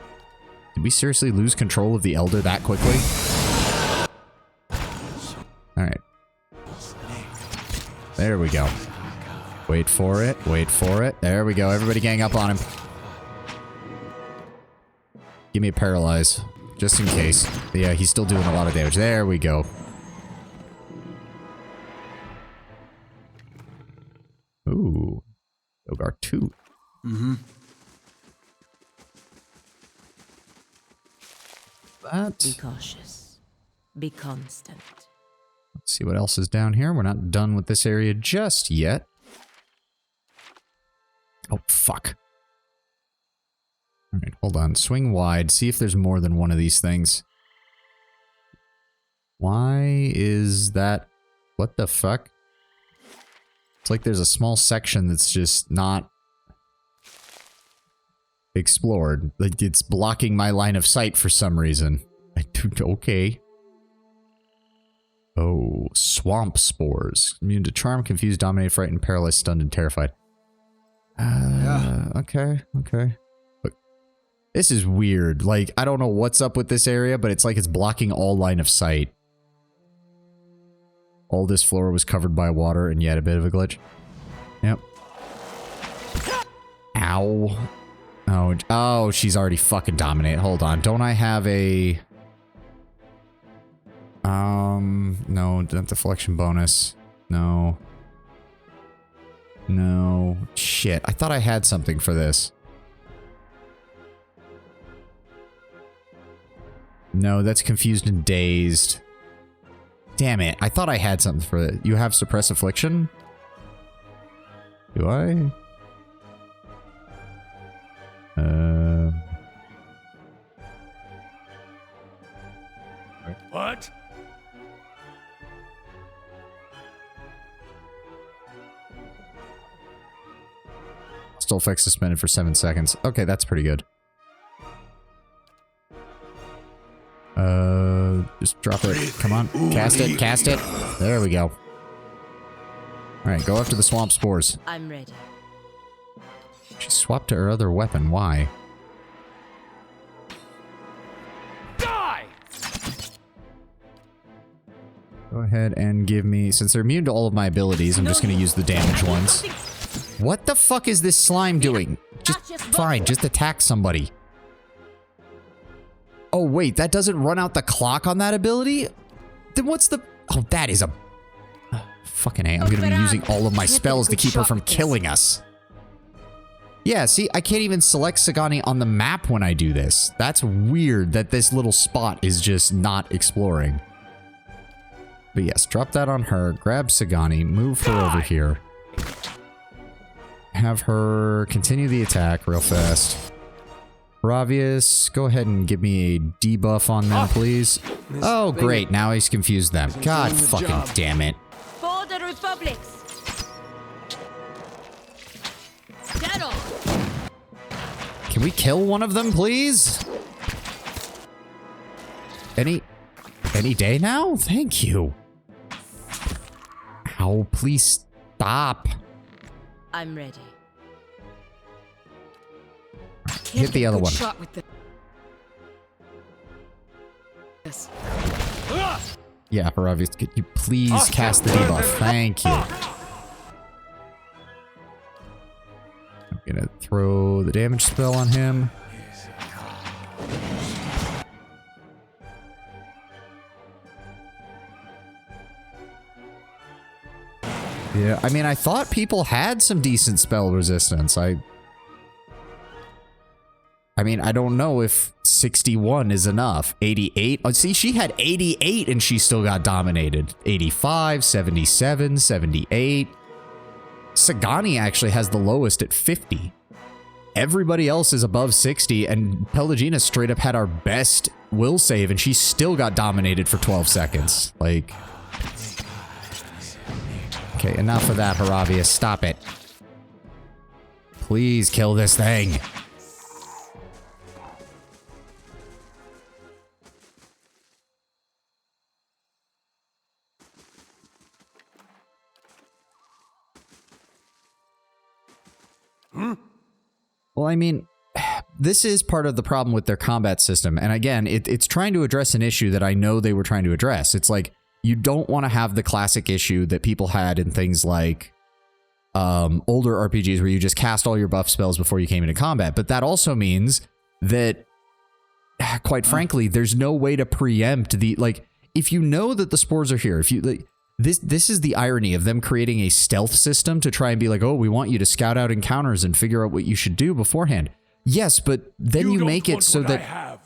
seriously lose control of the Elder that quickly? Alright. There we go. Wait for it. Wait for it. There we go. Everybody gang up on him. Give me a paralyze. Just in case. Yeah, he's still doing a lot of damage. There we go. Ooh. Ogar 2. Mm-hmm. Be cautious. Be constant. Let's see what else is down here. We're not done with this area just yet. Oh, fuck. Alright, hold on. Swing wide. See if there's more than one of these things. Why is that? What the fuck? It's like there's a small section that's just not explored. Like it's blocking my line of sight for some reason. Okay. Oh, swamp spores. Immune to charm, confused, dominate, frightened, paralyzed, stunned, and terrified. Yeah. Okay, okay. But this is weird. Like, I don't know what's up with this area, but it's like it's blocking all line of sight. All this floor was covered by water, and yet a bit of a glitch. Yep. Ow. Oh, she's already fucking dominate. Hold on. Don't I have a... No, deflection bonus. No. No. Shit. I thought I had something for this. No, that's confused and dazed. Damn it. I thought I had something for it. You have suppress affliction? Do I? What? Still effect suspended for 7 seconds. Okay, that's pretty good. Just drop it. Come on. Cast it. Cast it. There we go. Alright, go after the swamp spores. I'm ready. She swapped to her other weapon. Why? Die! Go ahead and give me... Since they're immune to all of my abilities, I'm just going to use the damage ones. What the fuck is this slime doing? Just fine, just attack somebody. Oh wait, that doesn't run out the clock on that ability? Then what's the... Oh, that is a... fucking A, I'm gonna be using all of my spells to keep her from killing us. Yeah, see, I can't even select Sagani on the map when I do this. That's weird that this little spot is just not exploring. But yes, drop that on her, grab Sagani, move her over here. Have her continue the attack real fast. Ravius, go ahead and give me a debuff on them, please. Oh, great. Now he's confused them. God fucking damn it. For the Republics! Settle! Can we kill one of them, please? Any day now? Thank you. Ow, please stop. I'm ready. Hit the other one. Shot with this. Yeah, Ravius, could you please cast the debuff? Thank you. I'm gonna throw the damage spell on him. Yeah, I mean, I thought people had some decent spell resistance. I mean, I don't know if 61 is enough. 88? Oh, see, she had 88 and she still got dominated. 85, 77, 78. Sagani actually has the lowest at 50. Everybody else is above 60, and Pelagina straight up had our best will save, and she still got dominated for 12 seconds. Like... Okay, enough of that, Haravius. Stop it. Please kill this thing. Well, I mean, this is part of the problem with their combat system. And again, it's trying to address an issue that I know they were trying to address. It's like, you don't want to have the classic issue that people had in things like older RPGs where you just cast all your buff spells before you came into combat. But that also means that, quite frankly, there's no way to preempt the, like, if you know that the spores are here, if you, like, this is the irony of them creating a stealth system to try and be like, oh, we want you to scout out encounters and figure out what you should do beforehand. Yes, but then you make it so that...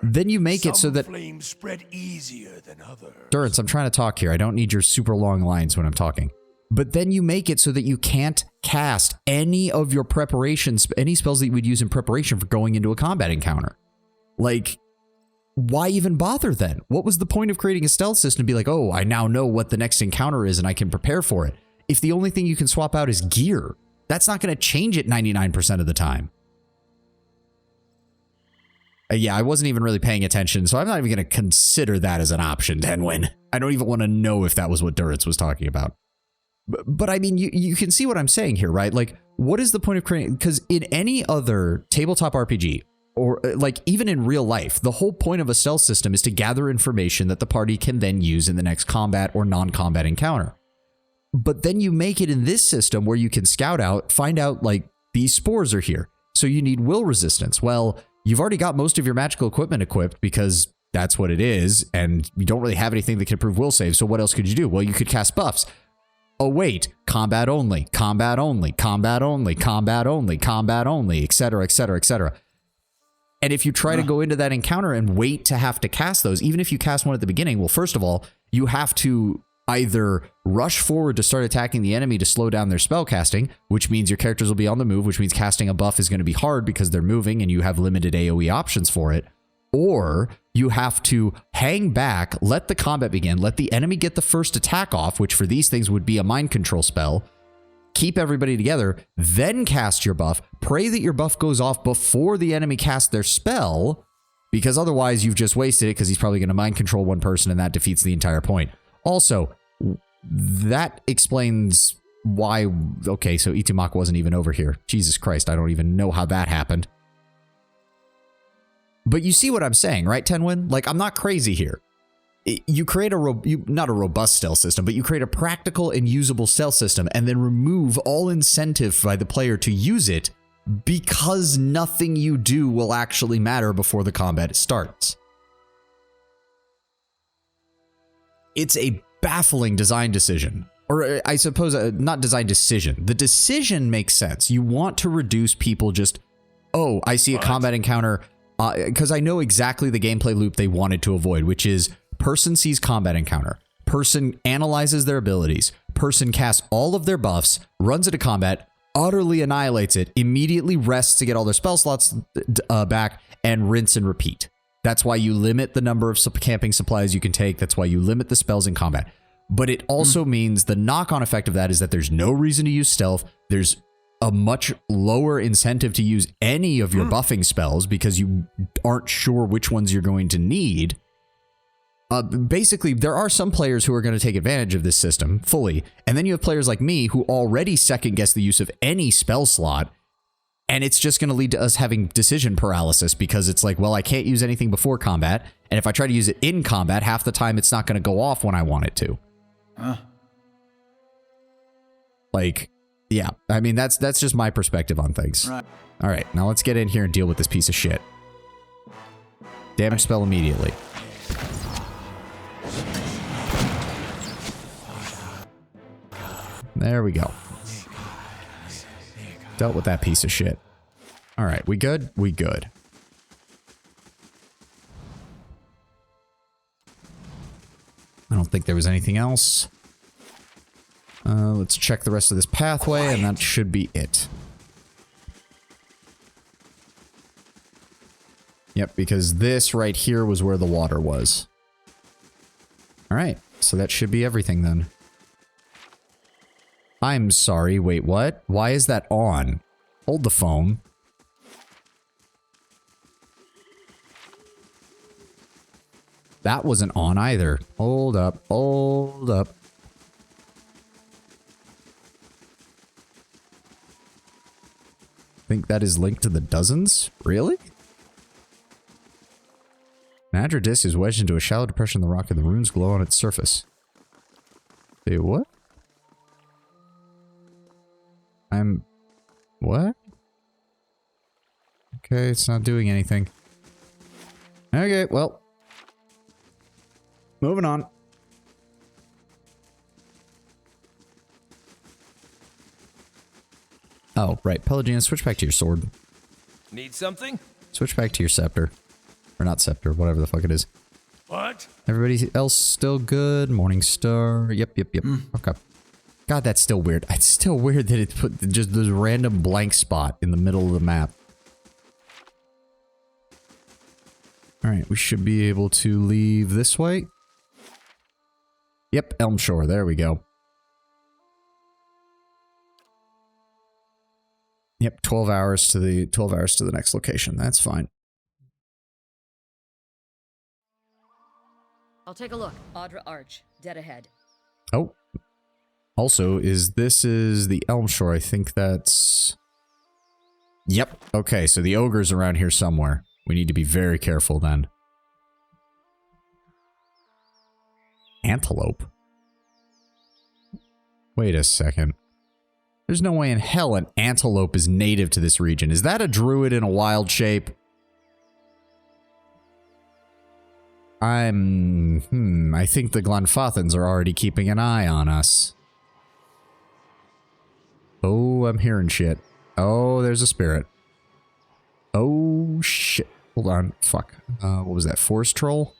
Then you make it so that... flames spread easier than others. Durance, I'm trying to talk here. I don't need your super long lines when I'm talking. But then you make it so that you can't cast any of your preparations, any spells that you would use in preparation for going into a combat encounter. Like... Why even bother then? What was the point of creating a stealth system to be like, oh, I now know what the next encounter is and I can prepare for it? If the only thing you can swap out is gear, that's not going to change it 99% of the time. Yeah, I wasn't even really paying attention, so I'm not even going to consider that as an option, Tenwin. I don't even want to know if that was what Durance was talking about. But I mean, you can see what I'm saying here, right? Like, what is the point of creating... Because in any other tabletop RPG... or like even in real life, the whole point of a stealth system is to gather information that the party can then use in the next combat or non-combat encounter. But then you make it in this system where you can scout out, find out like these spores are here. So you need will resistance. Well, you've already got most of your magical equipment equipped because that's what it is. And you don't really have anything that can improve will save. So what else could you do? Well, you could cast buffs. Oh, wait, combat only, combat only, combat only, combat only, combat only, etc., etc., etc. And if you try to go into that encounter and wait to have to cast those, even if you cast one at the beginning, well, first of all, you have to either rush forward to start attacking the enemy to slow down their spell casting, which means your characters will be on the move, which means casting a buff is going to be hard because they're moving and you have limited AoE options for it. Or you have to hang back, let the combat begin, let the enemy get the first attack off, which for these things would be a mind control spell, keep everybody together, then cast your buff, pray that your buff goes off before the enemy casts their spell, because otherwise you've just wasted it because he's probably going to mind control one person and that defeats the entire point. Also, that explains why... Okay, so Itumak wasn't even over here. Jesus Christ, I don't even know how that happened. But you see what I'm saying, right, Tenwin? Like, I'm not crazy here. You create not a robust stealth system, but you create a practical and usable stealth system and then remove all incentive by the player to use it because nothing you do will actually matter before the combat starts. It's a baffling design decision. Or I suppose not design decision. The decision makes sense. You want to reduce people just, oh, I see a combat encounter, because I know exactly the gameplay loop they wanted to avoid, which is person sees combat encounter, person analyzes their abilities, person casts all of their buffs, runs into combat, utterly annihilates it, immediately rests to get all their spell slots back, and rinse and repeat. That's why you limit the number of camping supplies you can take. That's why you limit the spells in combat. But it also means the knock-on effect of that is that there's no reason to use stealth. There's a much lower incentive to use any of your buffing spells because you aren't sure which ones you're going to need. Basically, there are some players who are going to take advantage of this system fully. And then you have players like me who already second-guess the use of any spell slot. And it's just going to lead to us having decision paralysis because it's like, well, I can't use anything before combat. And if I try to use it in combat, half the time it's not going to go off when I want it to. Like, yeah, I mean, that's just my perspective on things. Right. All right, now let's get in here and deal with this piece of shit. Damage spell immediately. There we go. Dealt with that piece of shit. All right, we good? We good. I don't think there was anything else. Let's check the rest of this pathway, and that should be it. Yep, because this right here was where the water was. All right, so that should be everything then. I'm sorry, wait, what? Why is that on? Hold the phone. That wasn't on either. Hold up, hold up. Think that is linked to the dozens? Really? An disc is wedged into a shallow depression in the rock and the runes glow on its surface. Say what? What? Okay, it's not doing anything. Okay, well. Moving on. Oh, right. Pelagian, switch back to your sword. Need something? Switch back to your scepter. Or not scepter, whatever the fuck it is. What? Everybody else still good? Morning Star. Yep. Okay. God, that's still weird. It's still weird that it put just this random blank spot in the middle of the map. Alright, we should be able to leave this way. Yep, Elm Shore. There we go. Yep, 12 hours to the next location. That's fine. I'll take a look. Audra Arch, dead ahead. Oh. Also, this is the Elm Shore. I think that's... Yep. Okay, so the ogre's around here somewhere. We need to be very careful then. Antelope? Wait a second. There's no way in hell an antelope is native to this region. Is that a druid in a wild shape? I think the Glenfathans are already keeping an eye on us. Oh, I'm hearing shit. Oh, there's a spirit. Oh, shit. Hold on. Fuck. What was that? Forest troll?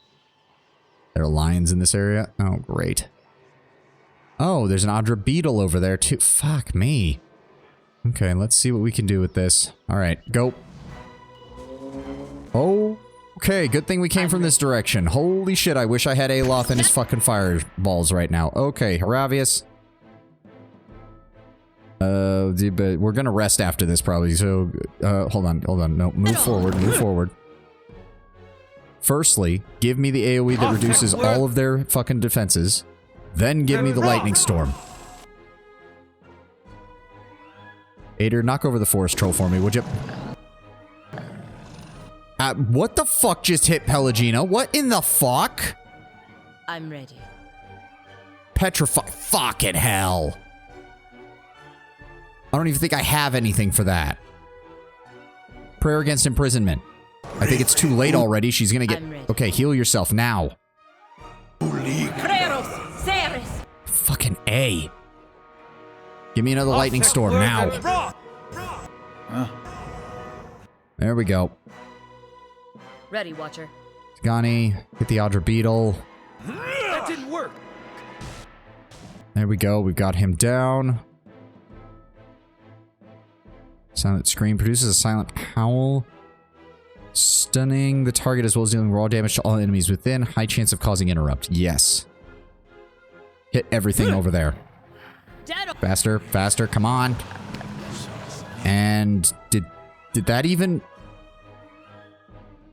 There are lions in this area? Oh, great. Oh, there's an Audra beetle over there, too. Fuck me. Okay, let's see what we can do with this. Alright, go. Oh, okay. Good thing we came from this direction. Holy shit, I wish I had Aloth and his fucking fireballs right now. Okay, Haravius. But we're gonna rest after this probably, so, hold on. No, move forward. Firstly, give me the AoE that reduces all of their fucking defenses. Then give me the lightning storm. Ader, knock over the forest troll for me, would you? What the fuck just hit Pelagina? What in the fuck? I'm ready. Petrify. Fucking hell. I don't even think I have anything for that. Prayer against imprisonment. I think it's too late already. She's gonna get... Okay, heal yourself now. Fucking A. Give me another lightning storm now. There we go. Ready, Watcher. Gani, hit the Audra beetle. That didn't work. There we go. We've got him down. Silent scream produces a silent howl. Stunning the target as well as dealing raw damage to all enemies within. High chance of causing interrupt. Yes. Hit everything over there. Faster, faster, come on. And did that even...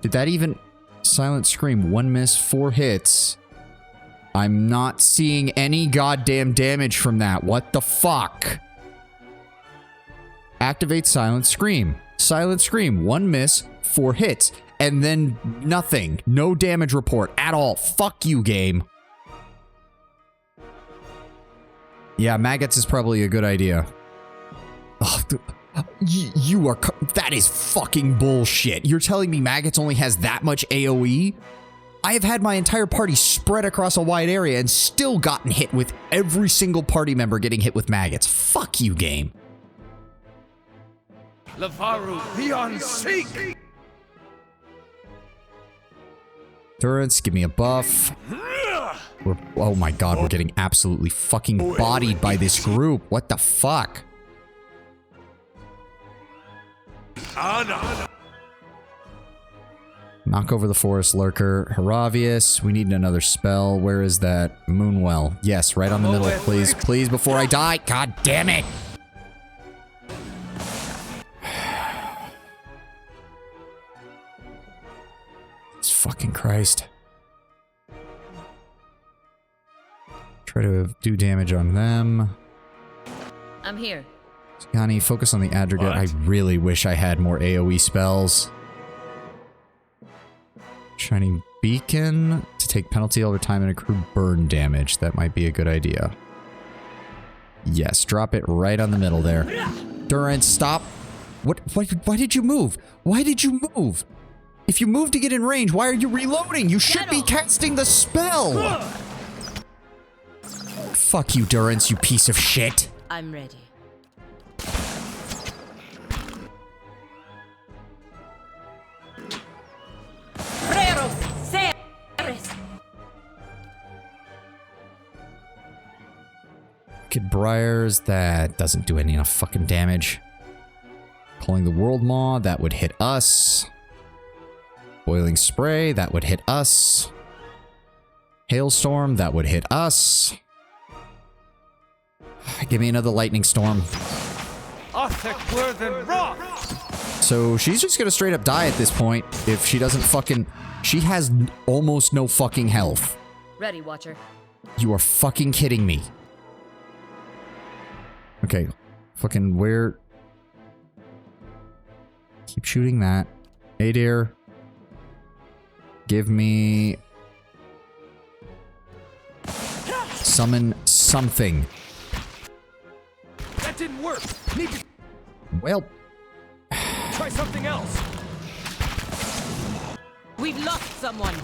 Did that even... Silent scream. 1 miss, 4 hits. I'm not seeing any goddamn damage from that. What the fuck? Activate Silent Scream. Silent Scream. 1 miss, 4 hits. And then nothing. No damage report at all. Fuck you, game. Yeah, maggots is probably a good idea. Oh, you are... That is fucking bullshit. You're telling me maggots only has that much AoE? I have had my entire party spread across a wide area and still gotten hit with every single party member getting hit with maggots. Fuck you, game. Lavaru, beyond seek. Endurance, give me a buff. Oh my god, we're getting absolutely fucking bodied by this group. What the fuck? Knock over the forest lurker. Haravius, we need another spell. Where is that? Moonwell. Yes, right on the middle. Please, please, before I die. God damn it. Jesus fucking Christ. Try to do damage on them. I'm here. Gani, focus on the aggregate. I really wish I had more AoE spells. Shining Beacon to take penalty over time and accrue burn damage. That might be a good idea. Yes, drop it right on the middle there. Durance, stop. Why did you move? Why did you move? If you move to get in range, why are you reloading? You should be casting the spell. Fuck you, Durance, you piece of shit. I'm ready. Wicked Briars, that doesn't do any enough fucking damage. Calling the World Maw, that would hit us. Boiling Spray, that would hit us. Hailstorm, that would hit us. Give me another Lightning Storm. So she's just gonna straight up die at this point if she doesn't fucking... She has almost no fucking health. Ready, Watcher. You are fucking kidding me. Okay. Fucking where... Keep shooting that. Adair. Give me... Summon something. That didn't work. Need to Well... try something else. We've lost someone.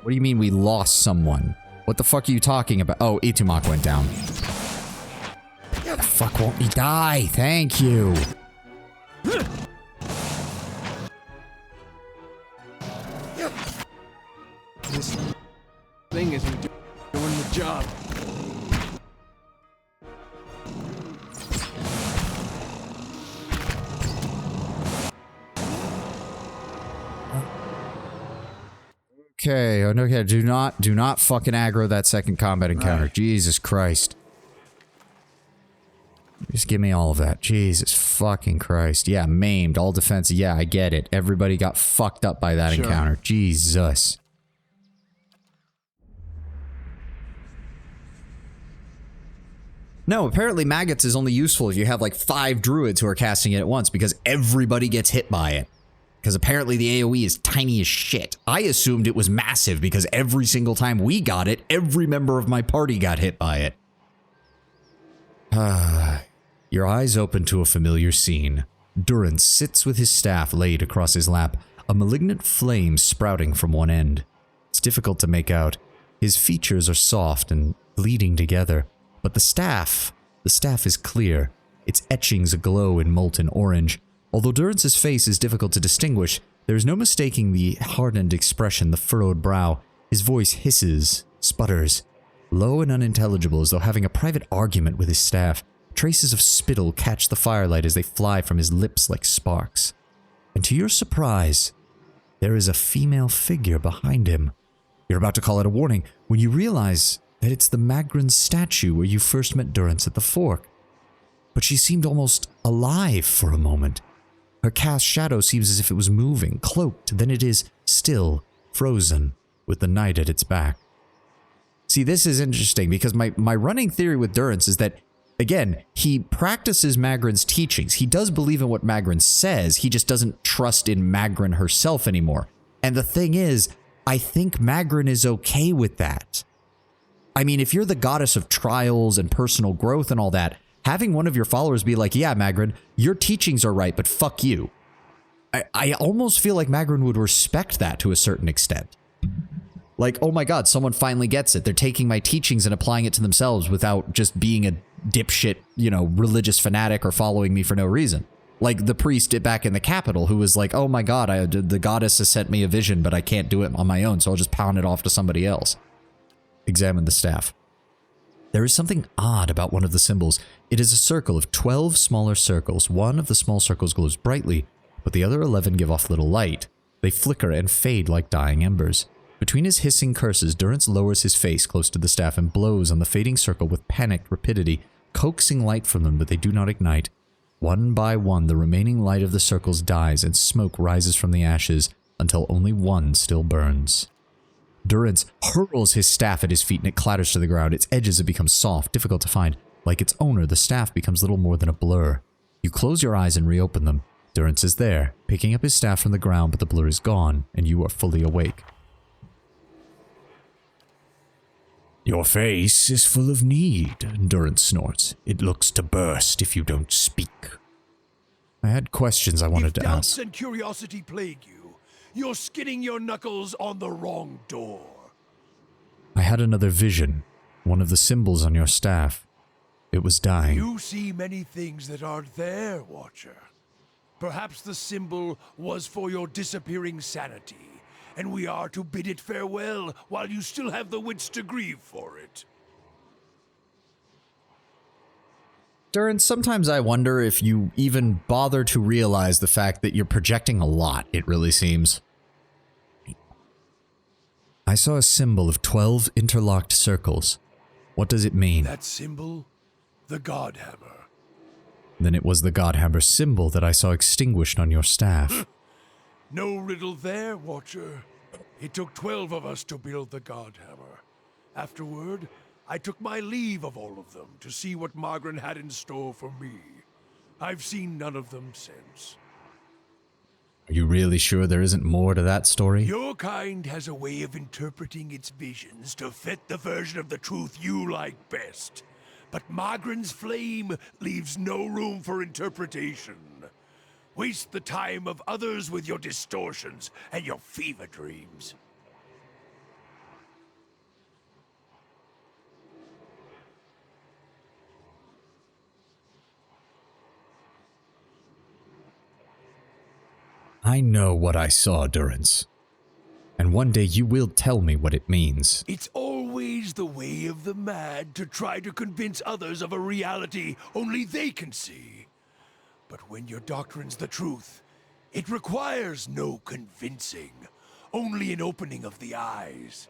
What do you mean we lost someone? What the fuck are you talking about? Oh, Itumak went down. The fuck won't he die? Thank you. This thing isn't doing the job. Okay, okay, do not fucking aggro that second combat encounter. Right. Jesus Christ. Just give me all of that. Jesus fucking Christ. Yeah, maimed, all defense. Yeah, I get it. Everybody got fucked up by that Sure. encounter. Jesus. No, apparently Maggots is only useful if you have like 5 druids who are casting it at once because everybody gets hit by it. Because apparently the AoE is tiny as shit. I assumed it was massive because every single time we got it, every member of my party got hit by it. Your eyes open to a familiar scene. Durance sits with his staff laid across his lap, a malignant flame sprouting from one end. It's difficult to make out. His features are soft and bleeding together, but the staff is clear, its etchings aglow in molten orange. Although Durance's face is difficult to distinguish, there is no mistaking the hardened expression, the furrowed brow. His voice hisses, sputters, low and unintelligible as though having a private argument with his staff. Traces of spittle catch the firelight as they fly from his lips like sparks. And to your surprise, there is a female figure behind him. You're about to call it a warning when you realize that it's the Magrin statue where you first met Durance at the fork. But she seemed almost alive for a moment. Her cast shadow seems as if it was moving, cloaked, then it is still, frozen, with the night at its back. See, this is interesting because my running theory with Durance is that, again, he practices Magrin's teachings. He does believe in what Magrin says, he just doesn't trust in Magrin herself anymore. And the thing is, I think Magrin is okay with that. I mean, if you're the goddess of trials and personal growth and all that, having one of your followers be like, yeah, Magrin, your teachings are right, but fuck you. I almost feel like Magrin would respect that to a certain extent. Like, oh my god, someone finally gets it. They're taking my teachings and applying it to themselves without just being a dipshit, you know, religious fanatic or following me for no reason. Like the priest back in the capital who was like, oh my god, the goddess has sent me a vision, but I can't do it on my own, so I'll just pound it off to somebody else. Examine the staff. There is something odd about one of the symbols. It is a circle of 12 smaller circles. One of the small circles glows brightly, but the other 11 give off little light. They flicker and fade like dying embers. Between his hissing curses, Durance lowers his face close to the staff and blows on the fading circle with panicked rapidity, coaxing light from them, but they do not ignite. One by one, the remaining light of the circles dies and smoke rises from the ashes until only one still burns. Durance hurls his staff at his feet and it clatters to the ground. Its edges have become soft, difficult to find. Like its owner, the staff becomes little more than a blur. You close your eyes and reopen them. Durance is there, picking up his staff from the ground, but the blur is gone, and you are fully awake. Your face is full of need, Durance snorts. It looks to burst if you don't speak. I had questions I wanted If to doubts ask. and curiosity plague you, you're skinning your knuckles on the wrong door. I had another vision, one of the symbols on your staff. It was dying. You see many things that aren't there, Watcher. Perhaps the symbol was for your disappearing sanity, and we are to bid it farewell while you still have the wits to grieve for it. Durance, sometimes I wonder if you even bother to realize the fact that you're projecting a lot, it really seems. I saw a symbol of 12 interlocked circles. What does it mean? That symbol? The Godhammer. Then it was the Godhammer symbol that I saw extinguished on your staff. No riddle there, Watcher. It took 12 of us to build the Godhammer. Afterward, I took my leave of all of them to see what Magrin had in store for me. I've seen none of them since. Are you really sure there isn't more to that story? Your kind has a way of interpreting its visions to fit the version of the truth you like best. But Magrin's flame leaves no room for interpretation. Waste the time of others with your distortions and your fever dreams. I know what I saw, Durance. And one day you will tell me what it means. It's always the way of the mad to try to convince others of a reality only they can see. But when your doctrine's the truth, it requires no convincing, only an opening of the eyes.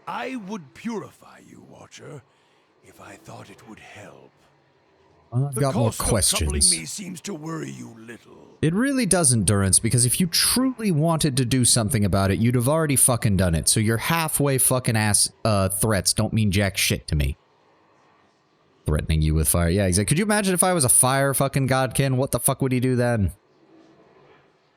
I would purify you, Watcher, if I thought it would help. I've The got more cost of troubling questions. me seems to worry you little. It really doesn't, Durance, because if you truly wanted to do something about it, you'd have already fucking done it. So your halfway fucking ass threats don't mean jack shit to me. Threatening you with fire. Yeah, exactly. Could you imagine if I was a fire fucking godkin? What the fuck would he do then?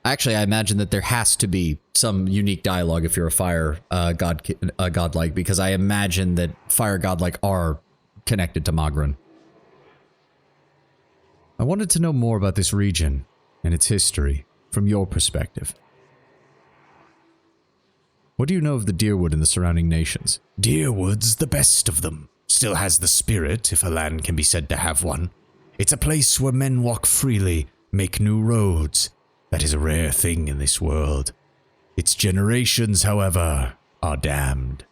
Actually, I imagine that there has to be some unique dialogue if you're a fire godlike, because I imagine that fire godlike are connected to Magran. I wanted to know more about this region and its history from your perspective. What do you know of the Deerwood and the surrounding nations? Deerwood's the best of them. Still has the spirit, if a land can be said to have one. It's a place where men walk freely, make new roads. That is a rare thing in this world. Its generations, however, are damned.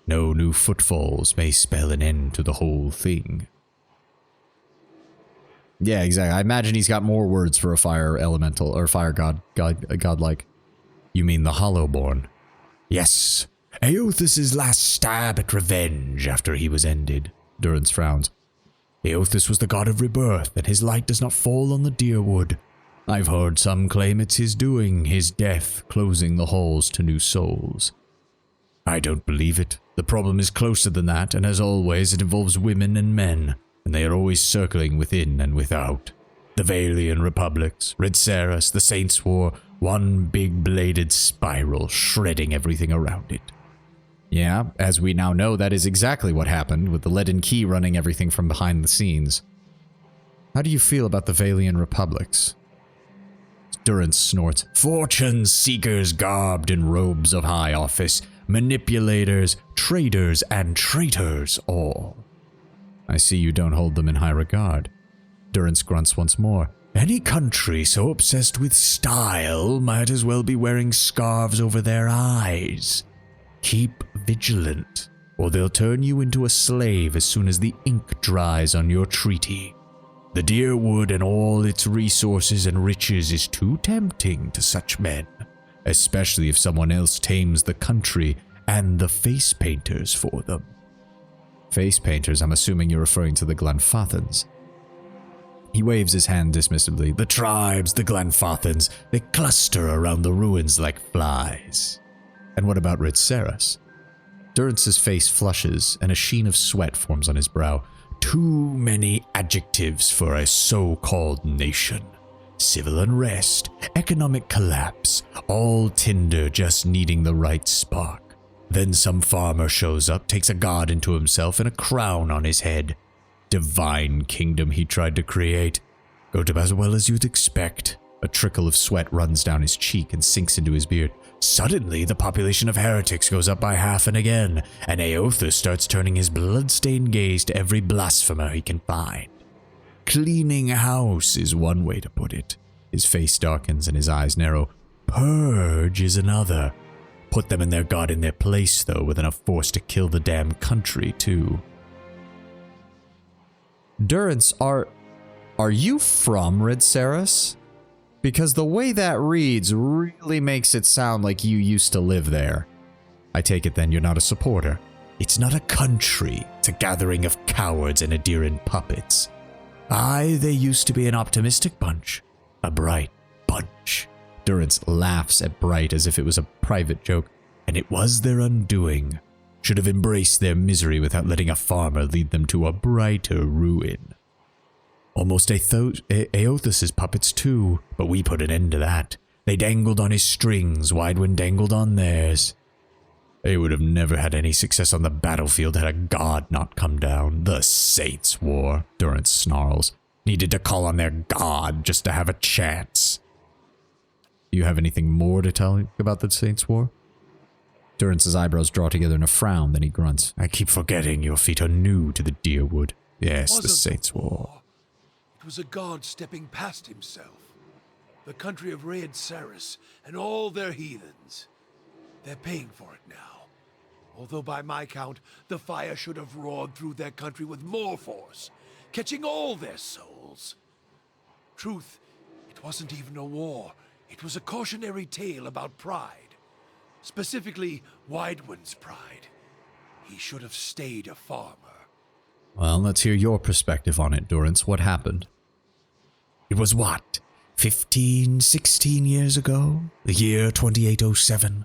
No new footfalls may spell an end to the whole thing. Yeah, exactly. I imagine he's got more words for a fire elemental or fire godlike. You mean the Hollowborn? Yes. Eothas' last stab at revenge after he was ended. Durance frowns. Eothas was the god of rebirth, and his light does not fall on the Deerwood. I've heard some claim it's his doing, his death, closing the halls to new souls. I don't believe it. The problem is closer than that, and as always, it involves women and men, and they are always circling within and without. The Valian Republics, Red Saras, the Saints' War, one big bladed spiral, shredding everything around it. Yeah, as we now know, that is exactly what happened, with the Leaden Key running everything from behind the scenes. How do you feel about the Valian Republics? Durance snorts. Fortune seekers garbed in robes of high office, manipulators, traders, and traitors all. I see you don't hold them in high regard. Durance grunts once more. Any country so obsessed with style might as well be wearing scarves over their eyes. Keep vigilant, or they'll turn you into a slave as soon as the ink dries on your treaty. The Deerwood and all its resources and riches is too tempting to such men, especially if someone else tames the country and the face painters for them. Face painters, I'm assuming you're referring to the Glenfathans. He waves his hand dismissively. The tribes, the Glenfathans, they cluster around the ruins like flies. And what about Red Saras? Durance's face flushes, and a sheen of sweat forms on his brow. Too many adjectives for a so-called nation. Civil unrest, economic collapse, all tinder just needing the right spark. Then some farmer shows up, takes a god into himself and a crown on his head. Divine kingdom he tried to create. Go to as well as you'd expect. A trickle of sweat runs down his cheek and sinks into his beard. Suddenly, the population of heretics goes up by half and again, and Eothas starts turning his blood-stained gaze to every blasphemer he can find. Cleaning house is one way to put it. His face darkens and his eyes narrow. Purge is another. Put them and their god in their place, though, with enough force to kill the damn country, too. Durance, are you from Red Saras? Because the way that reads really makes it sound like you used to live there. I take it then you're not a supporter. It's not a country, it's a gathering of cowards and Adirian puppets. Aye, they used to be an optimistic bunch. A bright bunch. Durance laughs at bright as if it was a private joke. And it was their undoing. Should have embraced their misery without letting a farmer lead them to a brighter ruin. Almost Eothas' puppets too, but we put an end to that. They dangled on his strings, Widewin dangled on theirs. They would have never had any success on the battlefield had a god not come down. The Saints' War, Durance snarls. Needed to call on their god just to have a chance. Do you have anything more to tell about the Saints' War? Durance's eyebrows draw together in a frown, then he grunts. I keep forgetting your feet are new to the Deerwood. Yes, the Saints' War. It was a god stepping past himself. The country of Raid Saris and all their heathens. They're paying for it now. Although by my count, the fire should have roared through their country with more force, catching all their souls. Truth, it wasn't even a war. It was a cautionary tale about pride. Specifically, Widewind's pride. He should have stayed a farmer. Well, let's hear your perspective on it, Durance. What happened? It was what? 15, 16 years ago? The year 2807?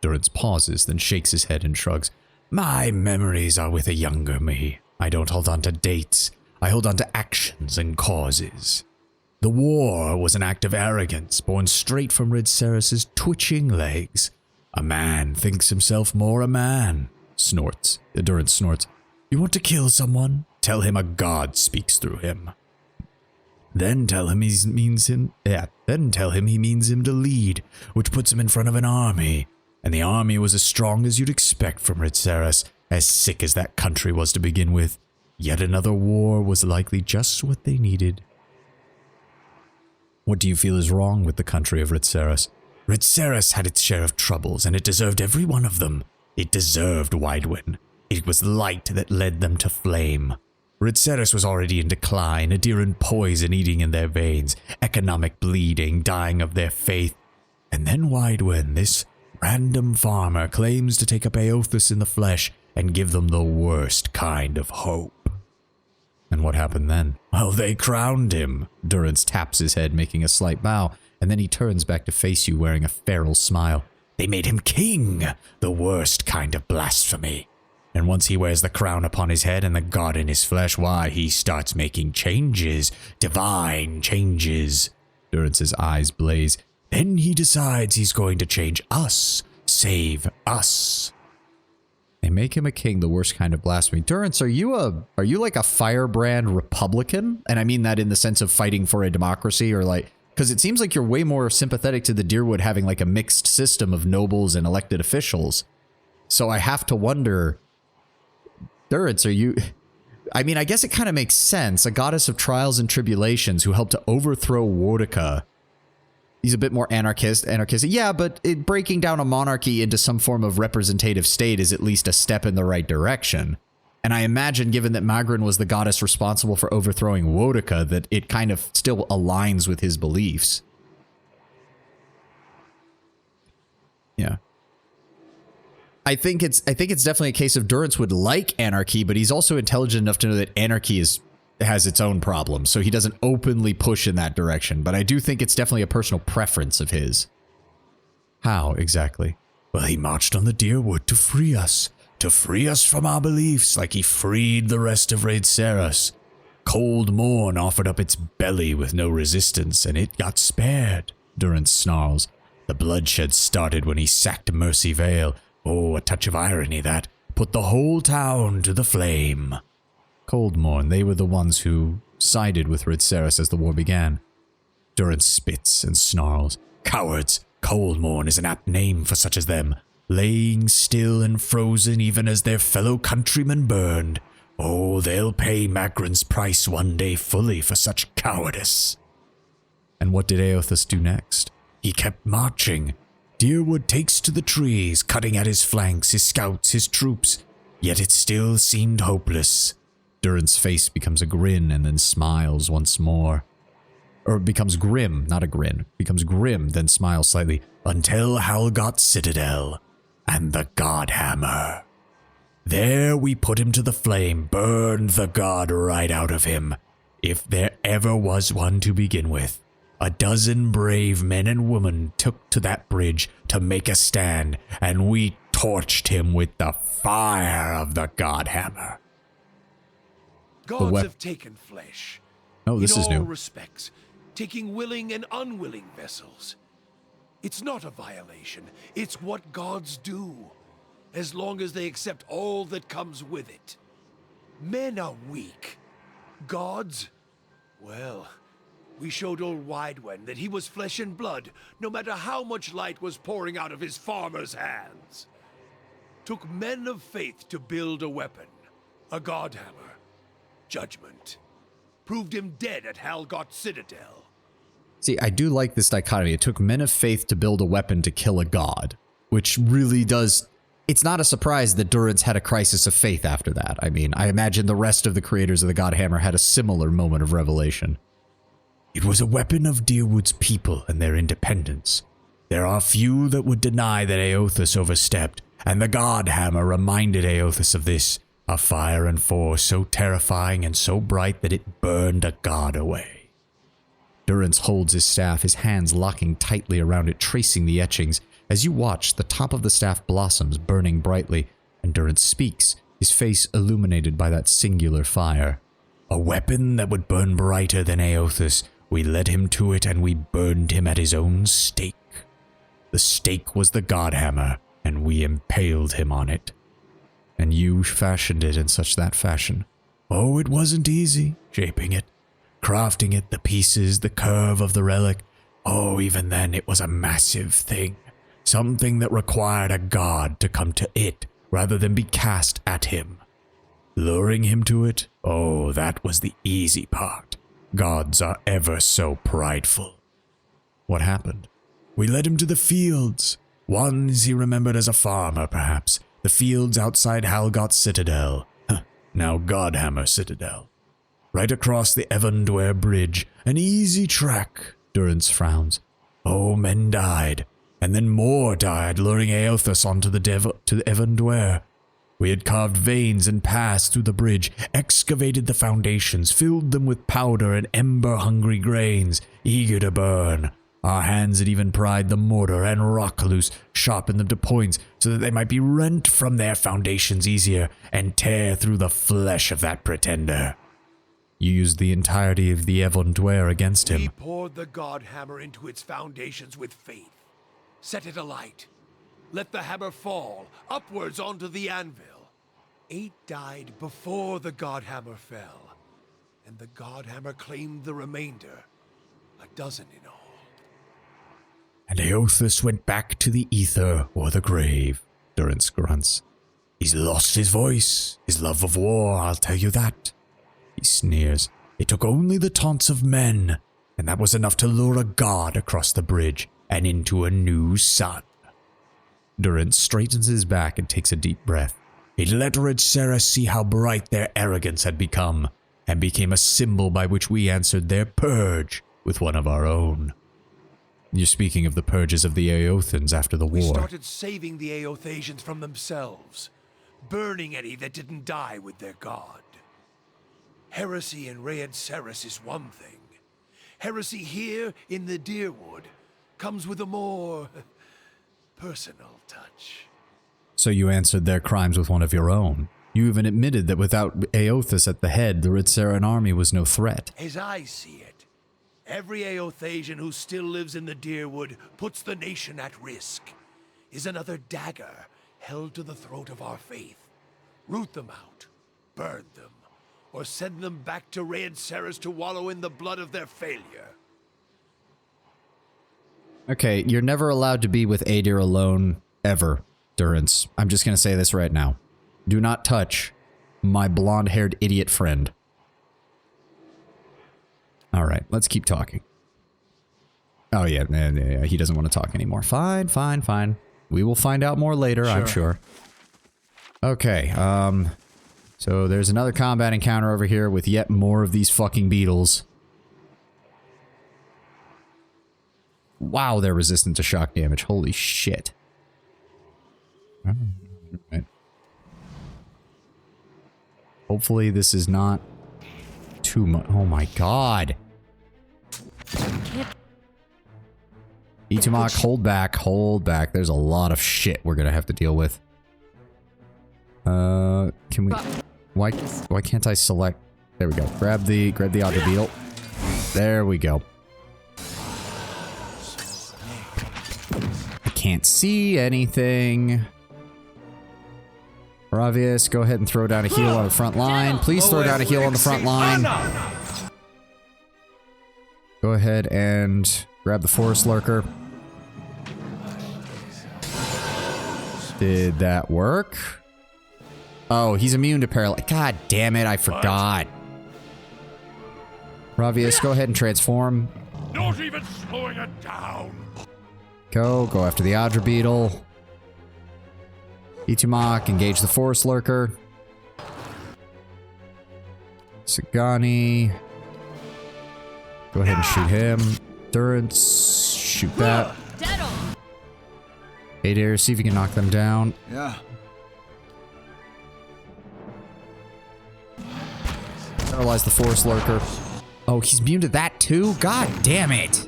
Durance pauses, then shakes his head and shrugs. My memories are with a younger me. I don't hold on to dates. I hold on to actions and causes. The war was an act of arrogance born straight from Red Saris's twitching legs. A man thinks himself more a man, snorts. Durance snorts. You want to kill someone? Tell him a god speaks through him. Then tell him he means him to lead, which puts him in front of an army. And the army was as strong as you'd expect from Red Saris, as sick as that country was to begin with. Yet another war was likely just what they needed. What do you feel is wrong with the country of Red Saris? Red Saris had its share of troubles, and it deserved every one of them. It deserved Widewind. It was light that led them to flame. Red Saris was already in decline, adherent poison eating in their veins, economic bleeding, dying of their faith. And then Widewind, this random farmer, claims to take up Aothus in the flesh and give them the worst kind of hope. And what happened then? Well, they crowned him. Durance taps his head, making a slight bow, and then he turns back to face you wearing a feral smile. They made him king, the worst kind of blasphemy. And once he wears the crown upon his head and the god in his flesh, why, he starts making changes, divine changes. Durance's eyes blaze. Then he decides he's going to change us, save us. They make him a king, the worst kind of blasphemy. Durance, are you like a firebrand Republican? And I mean that in the sense of fighting for a democracy, or like, because it seems like you're way more sympathetic to the Deerwood having like a mixed system of nobles and elected officials. So I have to wonder, Durance, are you... I mean, I guess it kind of makes sense. A goddess of trials and tribulations who helped to overthrow Wardica. He's a bit more anarchistic. Yeah, but breaking down a monarchy into some form of representative state is at least a step in the right direction. And I imagine, given that Magrin was the goddess responsible for overthrowing Wardica, that it kind of still aligns with his beliefs. Yeah. I think it's definitely a case of Durance would like anarchy, but he's also intelligent enough to know that anarchy has its own problems, so he doesn't openly push in that direction. But I do think it's definitely a personal preference of his. How exactly? Well, he marched on the Deerwood to free us from our beliefs, like he freed the rest of Raid Saris. Cold Morn offered up its belly with no resistance, and it got spared. Durance snarls. The bloodshed started when he sacked Mercy Vale. Oh, a touch of irony that. Put the whole town to the flame. Coldmorn, they were the ones who sided with Red Saris as the war began. Durance spits and snarls. Cowards! Coldmorn is an apt name for such as them, laying still and frozen even as their fellow countrymen burned. Oh, they'll pay Magrin's price one day fully for such cowardice. And what did Aothus do next? He kept marching. Deerwood takes to the trees, cutting at his flanks, his scouts, his troops. Yet it still seemed hopeless. Durance's face becomes a grin and then smiles once more. Or becomes grim, not a grin. Becomes grim, then smiles slightly. Until Halgot Citadel and the Godhammer. There we put him to the flame, burned the god right out of him. If there ever was one to begin with. A dozen brave men and women took to that bridge to make a stand, and we torched him with the fire of the Godhammer. Gods have taken flesh. Oh, this is new. In all respects, taking willing and unwilling vessels. It's not a violation. It's what gods do, as long as they accept all that comes with it. Men are weak. Gods, well, we showed old Widewen that he was flesh and blood, no matter how much light was pouring out of his farmer's hands. Took men of faith to build a weapon, a Godhammer. Judgment. Proved him dead at Halgot Citadel. See, I do like this dichotomy. It took men of faith to build a weapon to kill a god, which really does... It's not a surprise that Durance had a crisis of faith after that. I mean, I imagine the rest of the creators of the God Hammer had a similar moment of revelation. It was a weapon of Deerwood's people and their independence. There are few that would deny that Aothus overstepped, and the God Hammer reminded Aothus of this, a fire and force so terrifying and so bright that it burned a god away. Durance holds his staff, his hands locking tightly around it, tracing the etchings. As you watch, the top of the staff blossoms, burning brightly, and Durance speaks, his face illuminated by that singular fire. A weapon that would burn brighter than Aothus. We led him to it, and we burned him at his own stake. The stake was the God Hammer, and we impaled him on it. And you fashioned it in such that fashion. Oh, it wasn't easy, shaping it. Crafting it, the pieces, the curve of the relic. Oh, even then it was a massive thing. Something that required a god to come to it rather than be cast at him. Luring him to it, oh, that was the easy part. Gods are ever so prideful. What happened? We led him to the fields. Ones he remembered as a farmer, perhaps. The fields outside Halgot Citadel. Now Godhammer Citadel. Right across the Evandware Bridge. An easy track, Durance frowns. Oh, men died. And then more died, luring Aothus onto the Evandware. We had carved veins and passed through the bridge, excavated the foundations, filled them with powder and ember-hungry grains, eager to burn. Our hands had even pried the mortar and rock loose, sharpened them to points so that they might be rent from their foundations easier and tear through the flesh of that pretender. You used the entirety of the Evandware against him. We poured the God Hammer into its foundations with faith. Set it alight. Let the hammer fall, upwards onto the anvil. 8 died before the God Hammer fell, and the God Hammer claimed the remainder, 12 in all. And Aothus went back to the ether or the grave, Durance grunts. He's lost his voice, his love of war, I'll tell you that. He sneers. It took only the taunts of men, and that was enough to lure a god across the bridge and into a new sun. Durance straightens his back and takes a deep breath. It let Red Sarah see how bright their arrogance had become, and became a symbol by which we answered their purge with one of our own. You're speaking of the purges of the Aothans after the war. We started saving the Aothasians from themselves, burning any that didn't die with their god. Heresy in Red Ceres is one thing. Heresy here in the Deerwood comes with a more personal touch. So you answered their crimes with one of your own. You even admitted that without Aothus at the head, the Ritzeran army was no threat. As I see it, every Aothasian who still lives in the Deerwood puts the nation at risk, is another dagger held to the throat of our faith. Root them out, burn them, or send them back to Red Ceres to wallow in the blood of their failure. Okay, you're never allowed to be with Adir alone, ever, Durance. I'm just gonna say this right now. Do not touch my blonde-haired idiot friend. Alright, let's keep talking. Oh yeah, he doesn't want to talk anymore. Fine, fine, fine. We will find out more later, I'm sure. Okay, so there's another combat encounter over here with yet more of these fucking beetles. Wow, they're resistant to shock damage. Holy shit. Alright. Hopefully this is not too much. Oh my god. Itumak, hold back, hold back. There's a lot of shit we're gonna have to deal with. Can we... Why can't I select... There we go. Grab the otter beetle. There we go. I can't see anything. Ravius, go ahead and throw down a heal on the front line. Please throw down a heal on the front line. Go ahead and grab the forest lurker. Did that work? Oh, he's immune to paralysis. God damn it, I forgot. Ravius, go ahead and transform. not even slowing it down. Go after the Adra Beetle. Itumok, engage the Forest Lurker. Sagani. Go ahead and shoot him. Durance, shoot that. Dead on. Adair, see if you can knock them down. Yeah. Paralyze the Forest Lurker. Oh, he's immune to that too? God damn it.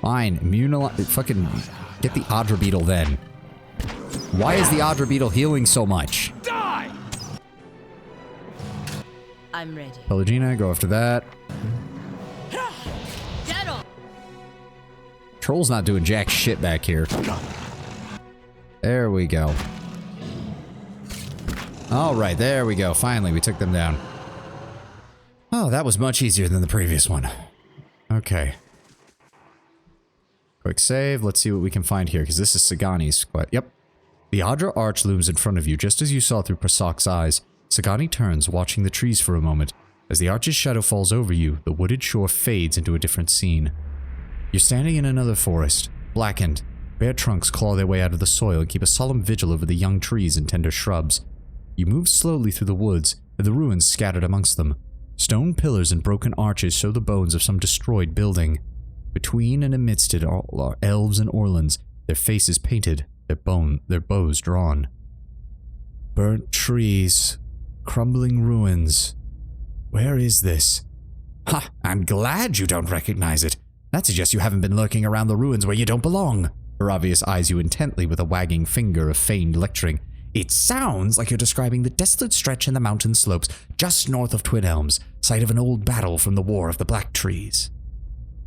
Fine, fucking get the Adra Beetle then. Why is the Adra Beetle healing so much? Die! I'm ready. Pelagina, go after that. Dead on. Troll's not doing jack shit back here. There we go. Alright, there we go. Finally, we took them down. Oh, that was much easier than the previous one. Okay. Quick save. Let's see what we can find here, because this is Sagani's. Yep. The Adra Arch looms in front of you, just as you saw through Prasak's eyes. Sagani turns, watching the trees for a moment. As the arch's shadow falls over you, the wooded shore fades into a different scene. You're standing in another forest, blackened. Bare trunks claw their way out of the soil and keep a solemn vigil over the young trees and tender shrubs. You move slowly through the woods, with the ruins scattered amongst them. Stone pillars and broken arches show the bones of some destroyed building. Between and amidst it all are elves and orlans, their faces painted, their bows drawn. Burnt trees, crumbling ruins. Where is this? Ha! I'm glad you don't recognize it. That suggests you haven't been lurking around the ruins where you don't belong. Aravius eyes you intently with a wagging finger of feigned lecturing. It sounds like you're describing the desolate stretch in the mountain slopes just north of Twin Elms, site of an old battle from the War of the Black Trees.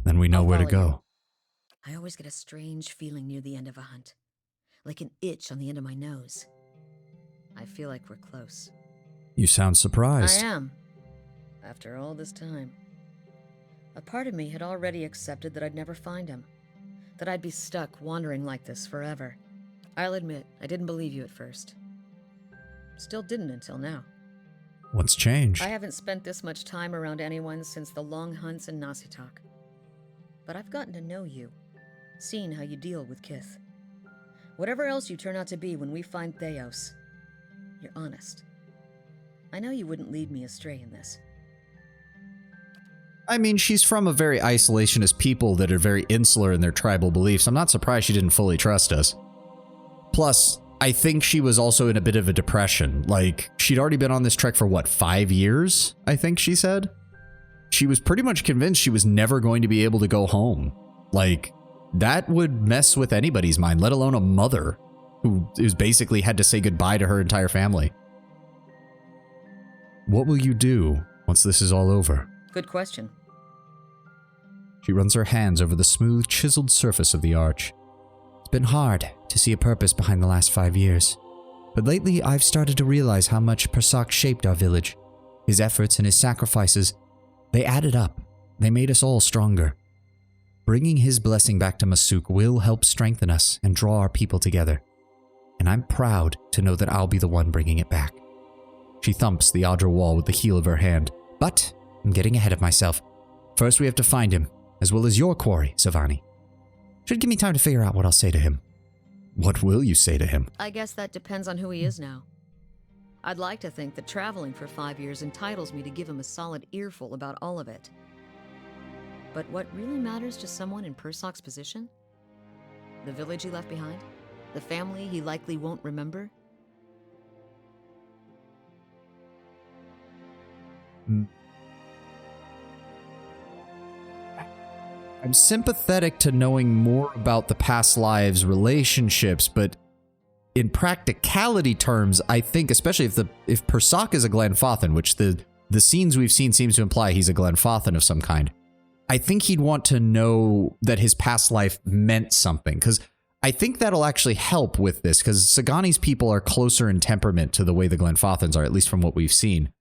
Then we know where to go. I always get a strange feeling near the end of a hunt. Like an itch on the end of my nose. I feel like we're close. You sound surprised. I am. After all this time. A part of me had already accepted that I'd never find him. That I'd be stuck wandering like this forever. I'll admit, I didn't believe you at first. Still didn't until now. What's changed? I haven't spent this much time around anyone since the long hunts in Nasitak. But I've gotten to know you. Seen how you deal with Kith. Whatever else you turn out to be when we find Theos, you're honest. I know you wouldn't lead me astray in this. I mean, she's from a very isolationist people that are very insular in their tribal beliefs. I'm not surprised she didn't fully trust us. Plus, I think she was also in a bit of a depression. Like, she'd already been on this trek for, what, 5 years, I think she said? She was pretty much convinced she was never going to be able to go home. Like, that would mess with anybody's mind, let alone a mother who basically had to say goodbye to her entire family. What will you do once this is all over? Good question. She runs her hands over the smooth, chiseled surface of the arch. It's been hard to see a purpose behind the last 5 years. But lately, I've started to realize how much Persak shaped our village. His efforts and his sacrifices, they added up. They made us all stronger. Bringing his blessing back to Masuk will help strengthen us and draw our people together. And I'm proud to know that I'll be the one bringing it back. She thumps the Adra wall with the heel of her hand. But I'm getting ahead of myself. First, we have to find him, as well as your quarry, Savani. Should give me time to figure out what I'll say to him. What will you say to him? I guess that depends on who he is now. I'd like to think that traveling for 5 years entitles me to give him a solid earful about all of it. But what really matters to someone in Persok's position? The village he left behind? The family he likely won't remember? I'm sympathetic to knowing more about the past lives' relationships, but in practicality terms, I think, especially if Persak is a Glenfathan, which the scenes we've seen seems to imply he's a Glenfathan of some kind, I think he'd want to know that his past life meant something, because I think that'll actually help with this, because Sagani's people are closer in temperament to the way the Glenfathans are, at least from what we've seen.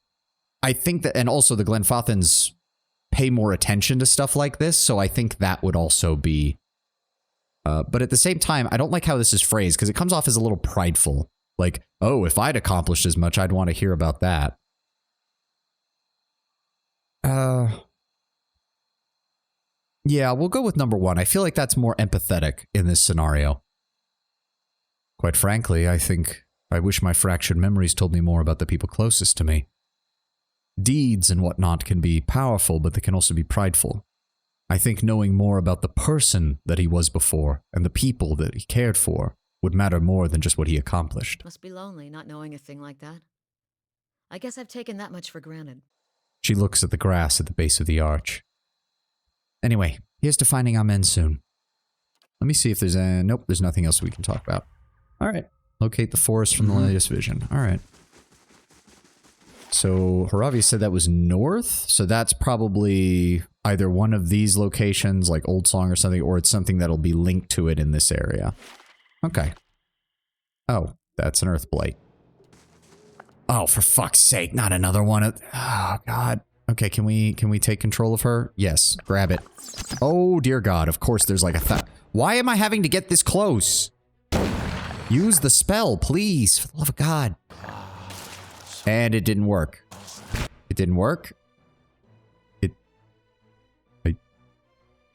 I think that, and also the Glenfathans pay more attention to stuff like this, so I think that would also be... but at the same time, I don't like how this is phrased, because it comes off as a little prideful. Like, oh, if I'd accomplished as much, I'd want to hear about that. Yeah, we'll go with number 1. I feel like that's more empathetic in this scenario. Quite frankly, I wish my fractured memories told me more about the people closest to me. Deeds and whatnot can be powerful, but they can also be prideful. I think knowing more about the person that he was before and the people that he cared for would matter more than just what he accomplished. Must be lonely not knowing a thing like that. I guess I've taken that much for granted. She looks at the grass at the base of the arch. Anyway, here's to finding our men soon. Let me see if there's a... Nope, there's nothing else we can talk about. Alright. Locate the forest from the latest vision. Alright. So, Haravia said that was north? So that's probably either one of these locations, like Old Song or something, or it's something that'll be linked to it in this area. Okay. Oh, that's an Earth Blight. Oh, for fuck's sake, not another one of... Oh, God. Okay, can we take control of her? Yes, grab it. Oh, dear God, of course there's like a Why am I having to get this close? Use the spell, please, for the love of God. And it didn't work. It didn't work.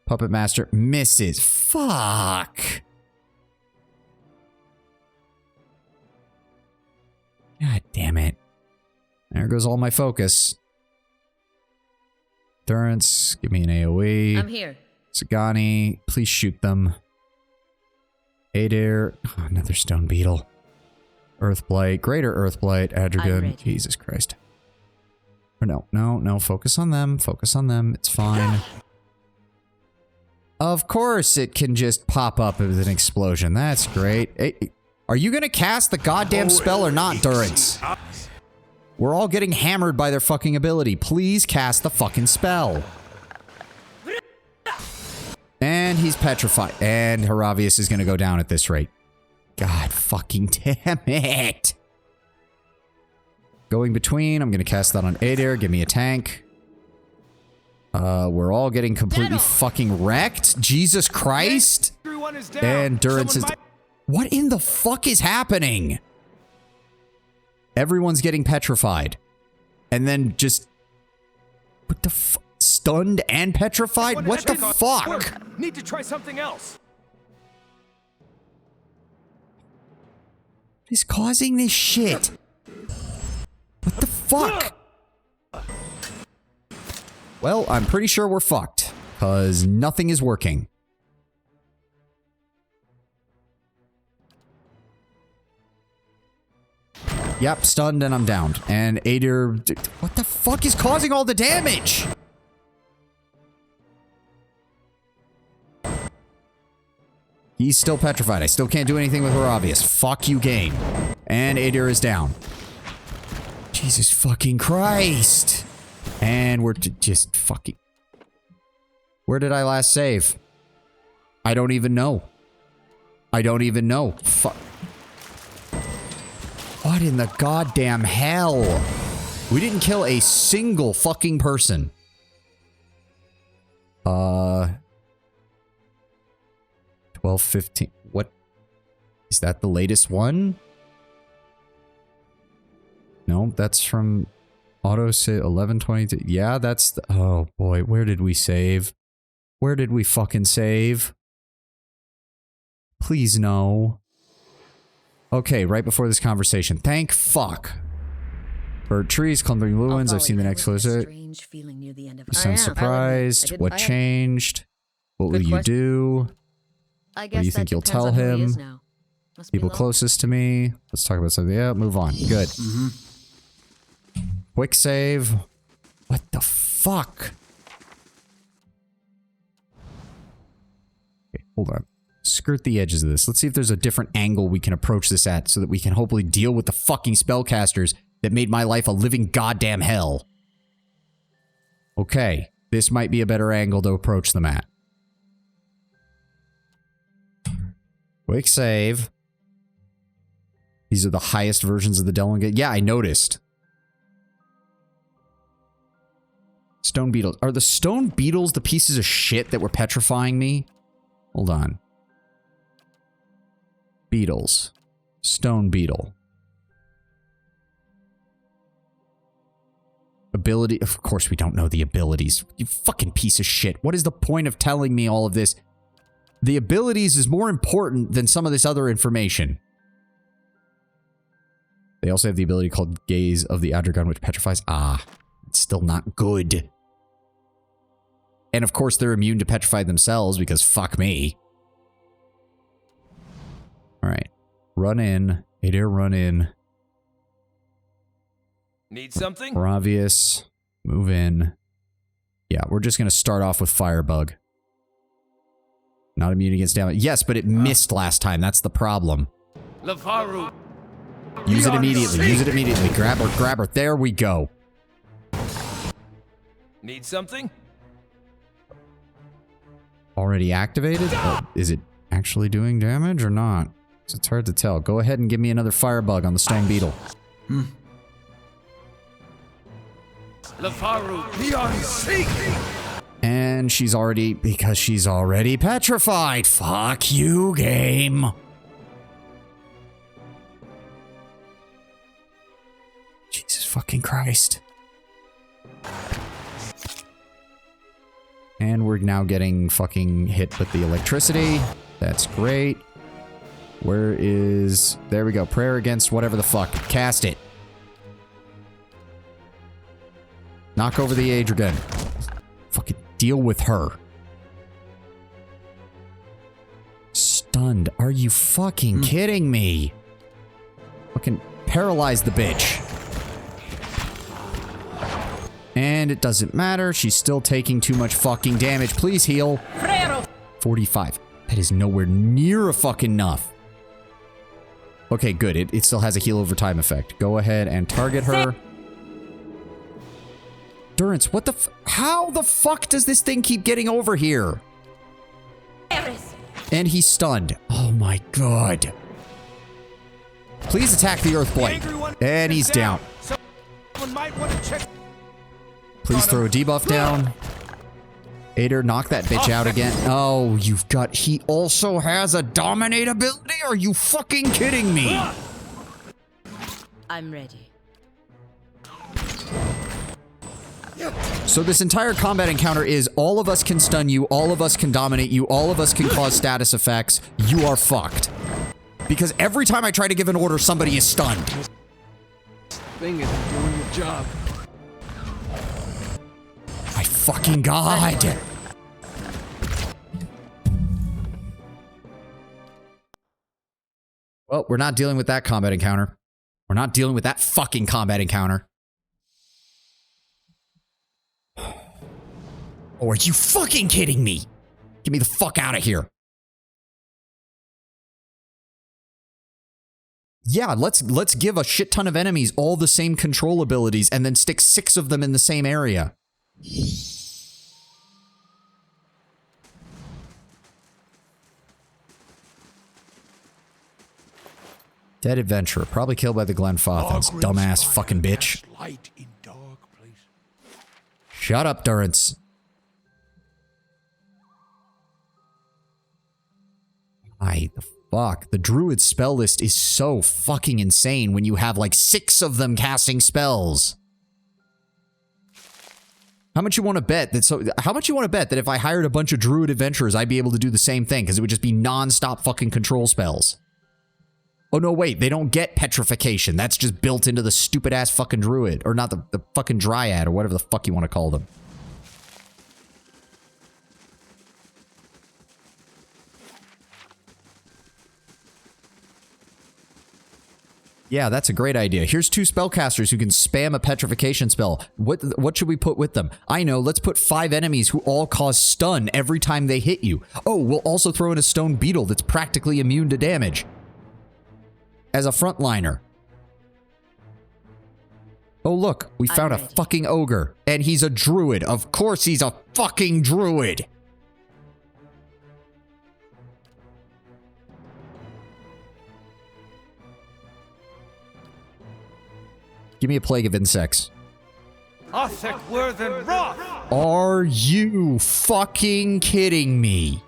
Puppet Master misses. Fuck. God damn it. There goes all my focus. Durance, give me an AoE. I'm here. Sagani, please shoot them. Adair, oh, another Stone Beetle. Earthblight, Greater Earthblight, Adrigan. Jesus Christ. Or no, focus on them. Focus on them. It's fine. Of course it can just pop up with an explosion. That's great. Hey, are you gonna cast the goddamn spell or not, Durance? We're all getting hammered by their fucking ability. Please cast the fucking spell. And he's petrified. And Haravius is gonna go down at this rate. God fucking damn it. Going between, I'm gonna cast that on Adair. Give me a tank. We're all getting completely fucking wrecked. Jesus Christ. Everyone is down. And Durance is... Someone What in the fuck is happening? Everyone's getting petrified. And then just... What the fuck? Stunned and petrified? What the fuck? Work. Need to try something else. What is causing this shit? What the fuck? Well, I'm pretty sure we're fucked. Because nothing is working. Yep, stunned and I'm downed. And Adair... What the fuck is causing all the damage? He's still petrified. I still can't do anything with Haravius. Fuck you, game. And Adair is down. Jesus fucking Christ. And we're just fucking... Where did I last save? I don't even know. I don't even know. Fuck. What in the goddamn hell? We didn't kill a single fucking person. 12, 15. What? Is that the latest one? No, that's from auto save 1122. Yeah, that's the, oh boy, where did we save? Where did we fucking save? Please no. Okay, right before this conversation. Thank fuck. Bird trees, clumping ruins. I've seen the next closer. Strange feeling near the end of Sound surprised. What changed? What will you do? I What guess do you think you'll tell him? People closest to me. Let's talk about something. Yeah, move on. Good. Quick save. What the fuck? Okay, hold on. Skirt the edges of this. Let's see if there's a different angle we can approach this at so that we can hopefully deal with the fucking spellcasters that made my life a living goddamn hell. Okay. This might be a better angle to approach them at. Quick save. These are the highest versions of the Delegate. Yeah, I noticed. Stone beetles. Are the stone beetles the pieces of shit that were petrifying me? Hold on. Beetles. Stone beetle. Ability. Of course we don't know the abilities. You fucking piece of shit. What is the point of telling me all of this? The abilities is more important than some of this other information. They also have the ability called Gaze of the Adragon, which petrifies. Ah, it's still not good. And of course they're immune to petrify themselves because fuck me. Alright. Run in. Adair, run in. Need something? Bravius, move in. Yeah, we're just going to start off with Firebug. Not immune against damage. Yes, but it missed last time. That's the problem. Lavaru. Use it immediately. Use it immediately. Grab her, grab her. There we go. Need something? Already activated? Is it actually doing damage or not? It's hard to tell. Go ahead and give me another Firebug on the Stone Beetle. Lavaru. Beyond seek. And she's already... because she's already petrified. Fuck you, game. Jesus fucking Christ. And we're now getting fucking hit with the electricity. That's great. Where is... there we go. Prayer against whatever the fuck. Cast it. Knock over the Adragon. Fucking deal with her. Stunned. Are you fucking kidding me? Fucking paralyze the bitch. And it doesn't matter. She's still taking too much fucking damage. Please heal. 45. That is nowhere near a fucking enough. Okay, good. It still has a heal over time effect. Go ahead and target her. Durance, what the how the fuck does this thing keep getting over here? And he's stunned. Oh my god. Please attack the Earthblight. And he's down. Someone might want to check. Please throw a debuff down. Ader, knock that bitch out again. Oh, you've got... he also has a dominate ability? Are you fucking kidding me? I'm ready. So this entire combat encounter is all of us can stun you, all of us can dominate you, all of us can cause status effects. You are fucked. Because every time I try to give an order, somebody is stunned. Thing isn't doing the job. My fucking god. Well, we're not dealing with that combat encounter. We're not dealing with that fucking combat encounter. Oh, are you fucking kidding me? Get me the fuck out of here. Yeah, let's give a shit ton of enemies all the same control abilities and then stick 6 of them in the same area. Dead adventurer, probably killed by the Glenfathans. Dumbass fucking bitch. Light in dark places. Shut up, Durance. Why the fuck? The druid spell list is so fucking insane when you have like 6 of them casting spells. How much you want to bet that how much you want to bet that if I hired a bunch of druid adventurers, I'd be able to do the same thing because it would just be non-stop fucking control spells. Oh no, wait, they don't get petrification. That's just built into the stupid ass fucking druid. Or not the fucking dryad or whatever the fuck you want to call them. Yeah, that's a great idea. Here's 2 spellcasters who can spam a petrification spell. What should we put with them? I know, let's put 5 enemies who all cause stun every time they hit you. Oh, we'll also throw in a stone beetle that's practically immune to damage. As a frontliner. Oh look, we found a fucking ogre. And he's a druid. Of course he's a fucking druid. Give me a plague of insects. Are you fucking kidding me?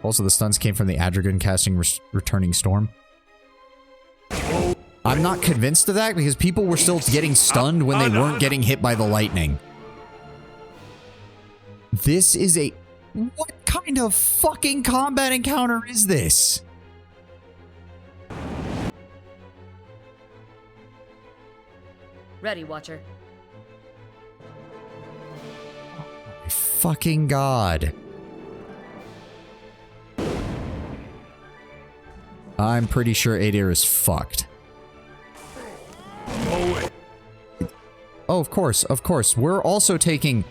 Also, the stuns came from the Adragon casting Returning Storm. I'm not convinced of that because people were still getting stunned when they weren't getting hit by the lightning. This is a... What kind of fucking combat encounter is this? Ready, Watcher. My fucking god. I'm pretty sure Adir is fucked. Oh, of course, of course. We're also taking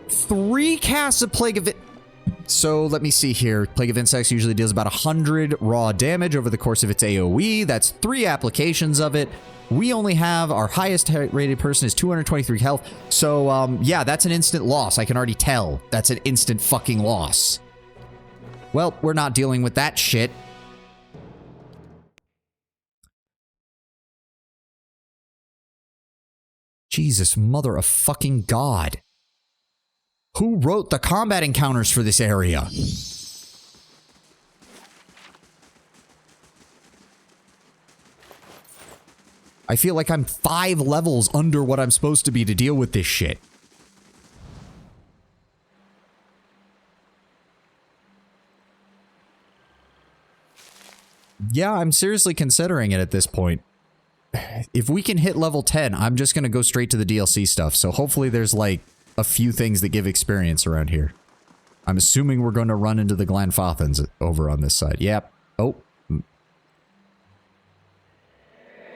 3 casts of Plague of... So, let me see here. Plague of Insects usually deals about 100 raw damage over the course of its AoE. That's 3 applications of it. We only have... Our highest rated person is 223 health. So, yeah, that's an instant loss. I can already tell. That's an instant fucking loss. Well, we're not dealing with that shit. Jesus, mother of fucking God. Who wrote the combat encounters for this area? I feel like I'm 5 levels under what I'm supposed to be to deal with this shit. Yeah, I'm seriously considering it at this point. If we can hit level 10, I'm just going to go straight to the DLC stuff. So hopefully there's like a few things that give experience around here. I'm assuming we're going to run into the Glanfathans over on this side. Yep. Oh.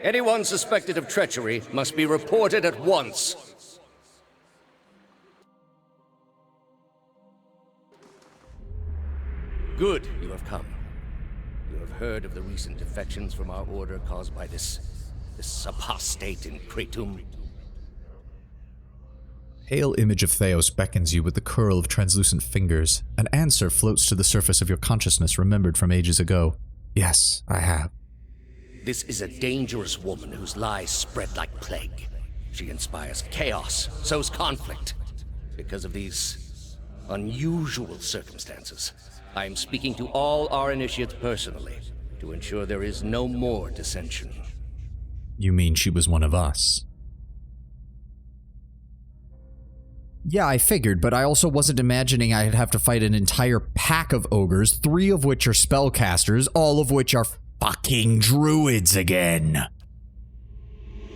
Anyone suspected of treachery must be reported at once. Good, you have come. You have heard of the recent defections from our order caused by this apostate in Kratom. Pale image of Theos beckons you with the curl of translucent fingers. An answer floats to the surface of your consciousness remembered from ages ago. Yes, I have. This is a dangerous woman whose lies spread like plague. She inspires chaos, sows conflict. Because of these unusual circumstances, I am speaking to all our initiates personally to ensure there is no more dissension. You mean she was one of us? Yeah, I figured, but I also wasn't imagining I'd have to fight an entire pack of ogres, 3 of which are spellcasters, all of which are fucking druids again.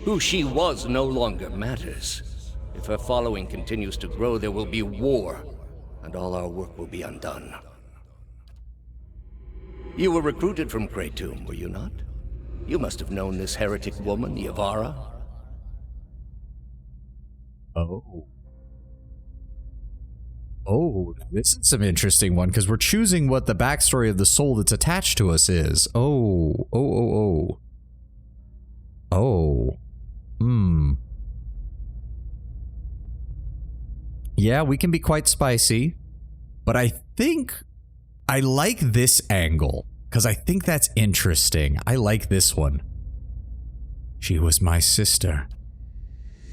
Who she was no longer matters. If her following continues to grow, there will be war, and all our work will be undone. You were recruited from Kratom, were you not? You must have known this heretic woman, Yavara. Oh. Oh, this is some interesting one, because we're choosing what the backstory of the soul that's attached to us is. Oh. Oh. Yeah, we can be quite spicy, but I think I like this angle, because I think that's interesting. I like this one. She was my sister.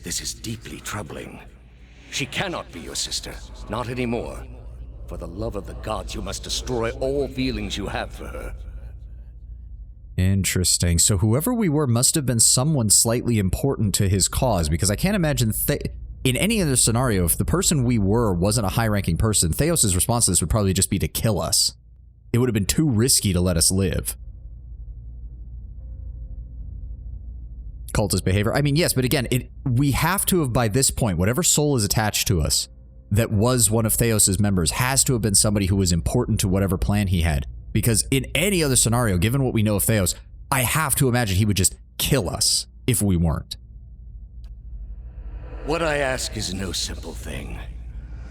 This is deeply troubling. She cannot be your sister. Not anymore. For the love of the gods, you must destroy all feelings you have for her. Interesting. So whoever we were must have been someone slightly important to his cause, because I can't imagine in any other scenario, if the person we were wasn't a high-ranking person, Theos' response to this would probably just be to kill us. It would have been too risky to let us live. Cultist behavior. I mean, yes, but again, we have to have, by this point, whatever soul is attached to us that was one of Theos' members has to have been somebody who was important to whatever plan he had. Because in any other scenario, given what we know of Theos, I have to imagine he would just kill us if we weren't. What I ask is no simple thing,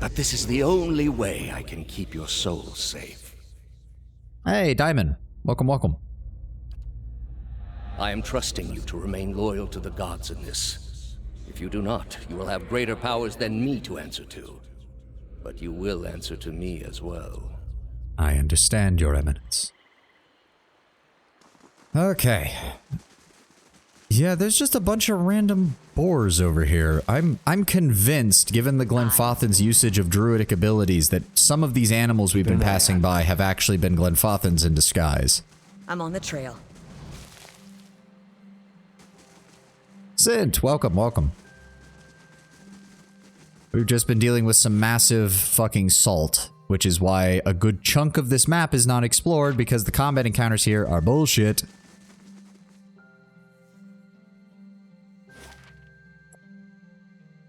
but this is the only way I can keep your soul safe. Hey, Diamond. Welcome, welcome. I am trusting you to remain loyal to the gods in this. If you do not, you will have greater powers than me to answer to. But you will answer to me as well. I understand, Your Eminence. Okay. Yeah, there's just a bunch of random boars over here. I'm convinced, given the Glenfathan's usage of druidic abilities, that some of these animals we've been passing by have actually been Glenfathans in disguise. I'm on the trail. Sid, welcome, welcome. We've just been dealing with some massive fucking salt, which is why a good chunk of this map is not explored, because the combat encounters here are bullshit.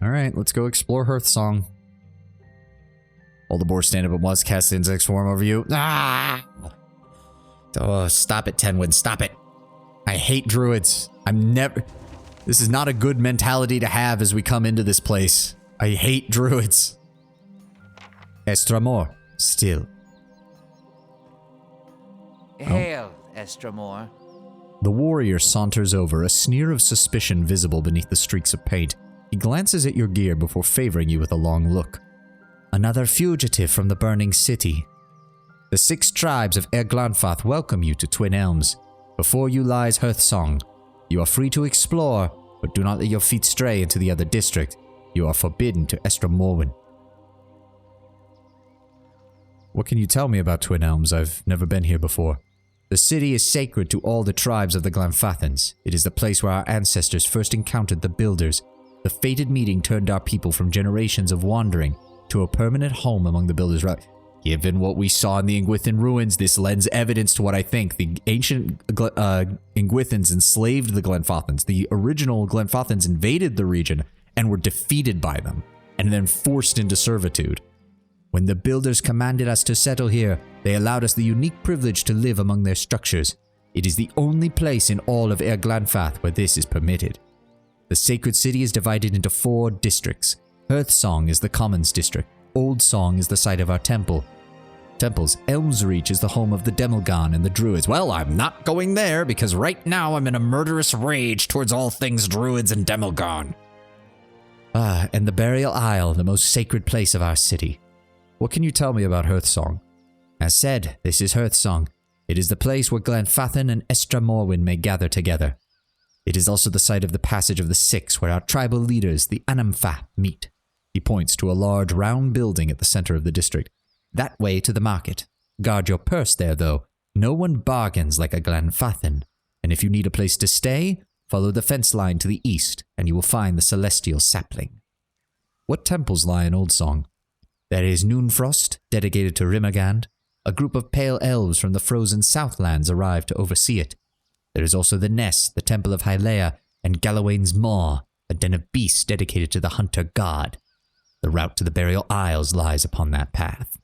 Alright, let's go explore Hearthsong. All the boars stand up at once, cast insect swarm over you. Ah! Oh, stop it, Tenwin, stop it. I hate druids. This is not a good mentality to have as we come into this place. I hate druids. Estramor, still. Hail, Estramor. The warrior saunters over, a sneer of suspicion visible beneath the streaks of paint. He glances at your gear before favoring you with a long look. Another fugitive from the burning city. The 6 tribes of Erglanfath welcome you to Twin Elms. Before you lies Hearthsong. You are free to explore, but do not let your feet stray into the other district. You are forbidden to Estramorwyn. What can you tell me about Twin Elms? I've never been here before. The city is sacred to all the tribes of the Glenfathans. It is the place where our ancestors first encountered the Builders. The fated meeting turned our people from generations of wandering to a permanent home among the Builders' rock. Given what we saw in the Ingwithan ruins, this lends evidence to what I think. The ancient Ingwithans enslaved the Glenfathans. The original Glenfathans invaded the region and were defeated by them, and then forced into servitude. When the Builders commanded us to settle here, they allowed us the unique privilege to live among their structures. It is the only place in all of Erglanfath where this is permitted. The sacred city is divided into 4 districts. Hearthsong is the Commons district. Old Song is the site of our temples. Elmsreach is the home of the Demelgan and the Druids. Well, I'm not going there because right now I'm in a murderous rage towards all things Druids and Demelgan. And the Burial Isle, the most sacred place of our city. What can you tell me about Hearthsong? As said, this is Hearthsong. It is the place where Glenfathan and Estramorwyn may gather together. It is also the site of the Passage of the Six, where our tribal leaders, the Anamfa, meet. He points to a large round building at the center of the district. That way to the market. Guard your purse there, though. No one bargains like a Glenfathan. And if you need a place to stay, follow the fence line to the east, and you will find the Celestial Sapling. What temples lie in Old Song? There is Noonfrost, dedicated to Rimagand. A group of pale elves from the frozen Southlands arrive to oversee it. There is also the Ness, the Temple of Hylea, and Galawain's Maw, a den of beasts dedicated to the hunter god. The route to the Burial Isles lies upon that path.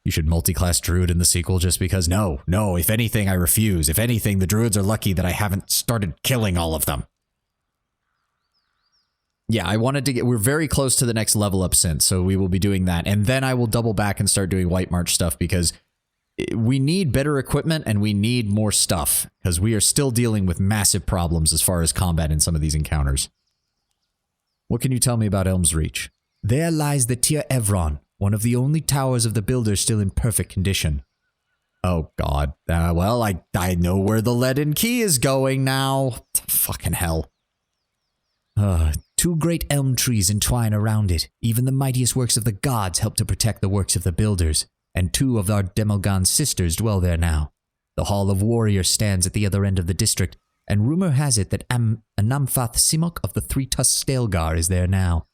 You should multi-class druid in the sequel just because no, if anything I refuse. If anything, the druids are lucky that I haven't started killing all of them. Yeah, I wanted to we're very close to the next level up since, so we will be doing that. And then I will double back and start doing White March stuff because we need better equipment and we need more stuff because we are still dealing with massive problems as far as combat in some of these encounters. What can you tell me about Elmsreach? There lies the Tir Evron, one of the only towers of the Builders still in perfect condition. Oh god, well, I know where the leaden key is going now. Fucking hell. 2 great elm trees entwine around it. Even the mightiest works of the gods help to protect the works of the Builders, and 2 of our Demelgan sisters dwell there now. The Hall of Warriors stands at the other end of the district, and rumor has it that Anamfath Simok of the 3-tusked Stalgar is there now.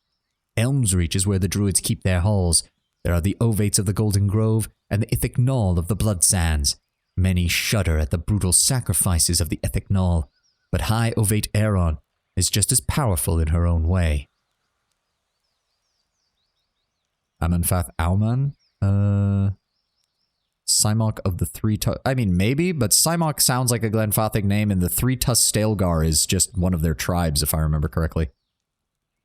Elmsreach is where the druids keep their halls. There are the Ovates of the Golden Grove and the Ithic Knoll of the Blood Sands. Many shudder at the brutal sacrifices of the Ithic Knoll, but High Ovate Aeron is just as powerful in her own way. Amanfath Alman? Simok of the 3-tusked... I mean, maybe, but Simok sounds like a Glenfathic name, and the 3-tusked Stalgar is just one of their tribes, if I remember correctly.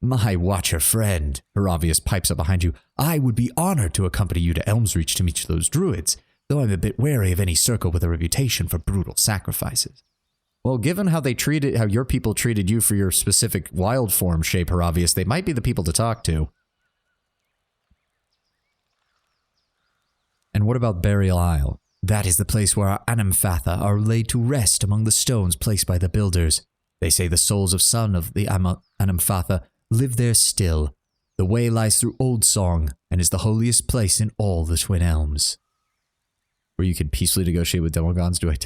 My watcher friend, Heravius pipes up behind you. I would be honored to accompany you to Elmsreach to meet those druids, though I'm a bit wary of any circle with a reputation for brutal sacrifices. Well, given how your people treated you for your specific wild form shape, Heravius, they might be the people to talk to. And what about Burial Isle? That is the place where our Anamfatha are laid to rest among the stones placed by the Builders. They say the souls of son of the Anamfatha live there still. The way lies through Old Song and is the holiest place in all the Twin Elms. Where you can peacefully negotiate with demogons, do I?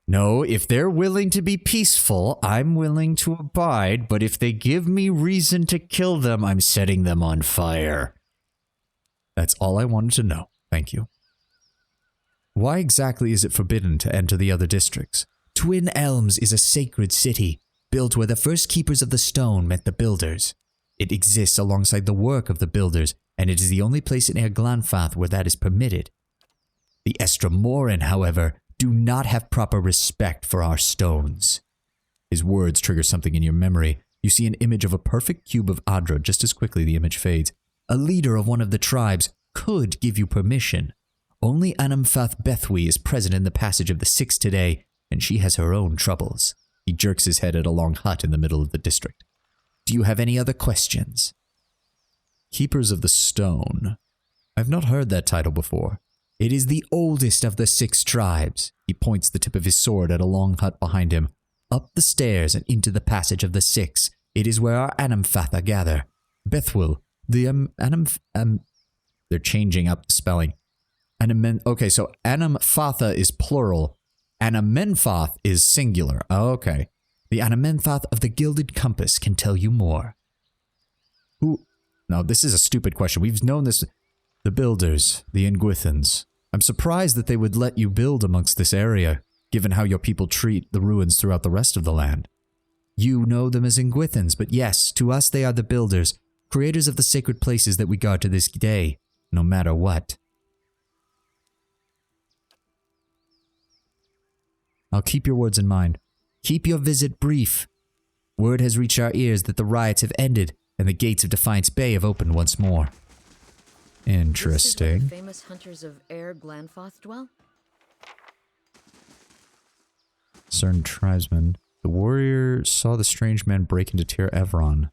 No, if they're willing to be peaceful, I'm willing to abide, but if they give me reason to kill them, I'm setting them on fire. That's all I wanted to know. Thank you. Why exactly is it forbidden to enter the other districts? Twin Elms is a sacred city, built where the first keepers of the stone met the builders. It exists alongside the work of the builders, and it is the only place in Glanfath where that is permitted. The Estramoran, however, do not have proper respect for our stones. His words trigger something in your memory. You see an image of a perfect cube of Adra just as quickly the image fades. A leader of one of the tribes could give you permission. Only Anamfath Bethwy is present in the passage of the Six today, and she has her own troubles. He jerks his head at a long hut in the middle of the district. Do you have any other questions? Keepers of the Stone. I've not heard that title before. It is the oldest of the 6 tribes. He points the tip of his sword at a long hut behind him. Up the stairs and into the passage of the 6. It is where our Anamfatha gather. Bethwil, the they're changing up the spelling. Okay, so Anamfatha is plural. Anamenfath is singular. Oh, okay. The Anamenfath of the Gilded Compass can tell you more. Who? No, this is a stupid question. We've known this. The Builders, the Ingwithans. I'm surprised that they would let you build amongst this area, given how your people treat the ruins throughout the rest of the land. You know them as Ingwithans, but yes, to us they are the Builders, creators of the sacred places that we guard to this day, no matter what. I'll keep your words in mind. Keep your visit brief. Word has reached our ears that the riots have ended and the gates of Defiance Bay have opened once more. Interesting. This is where the famous hunters of Glanfath dwell? Cern tribesman. The warrior saw the strange man break into Tir Evron.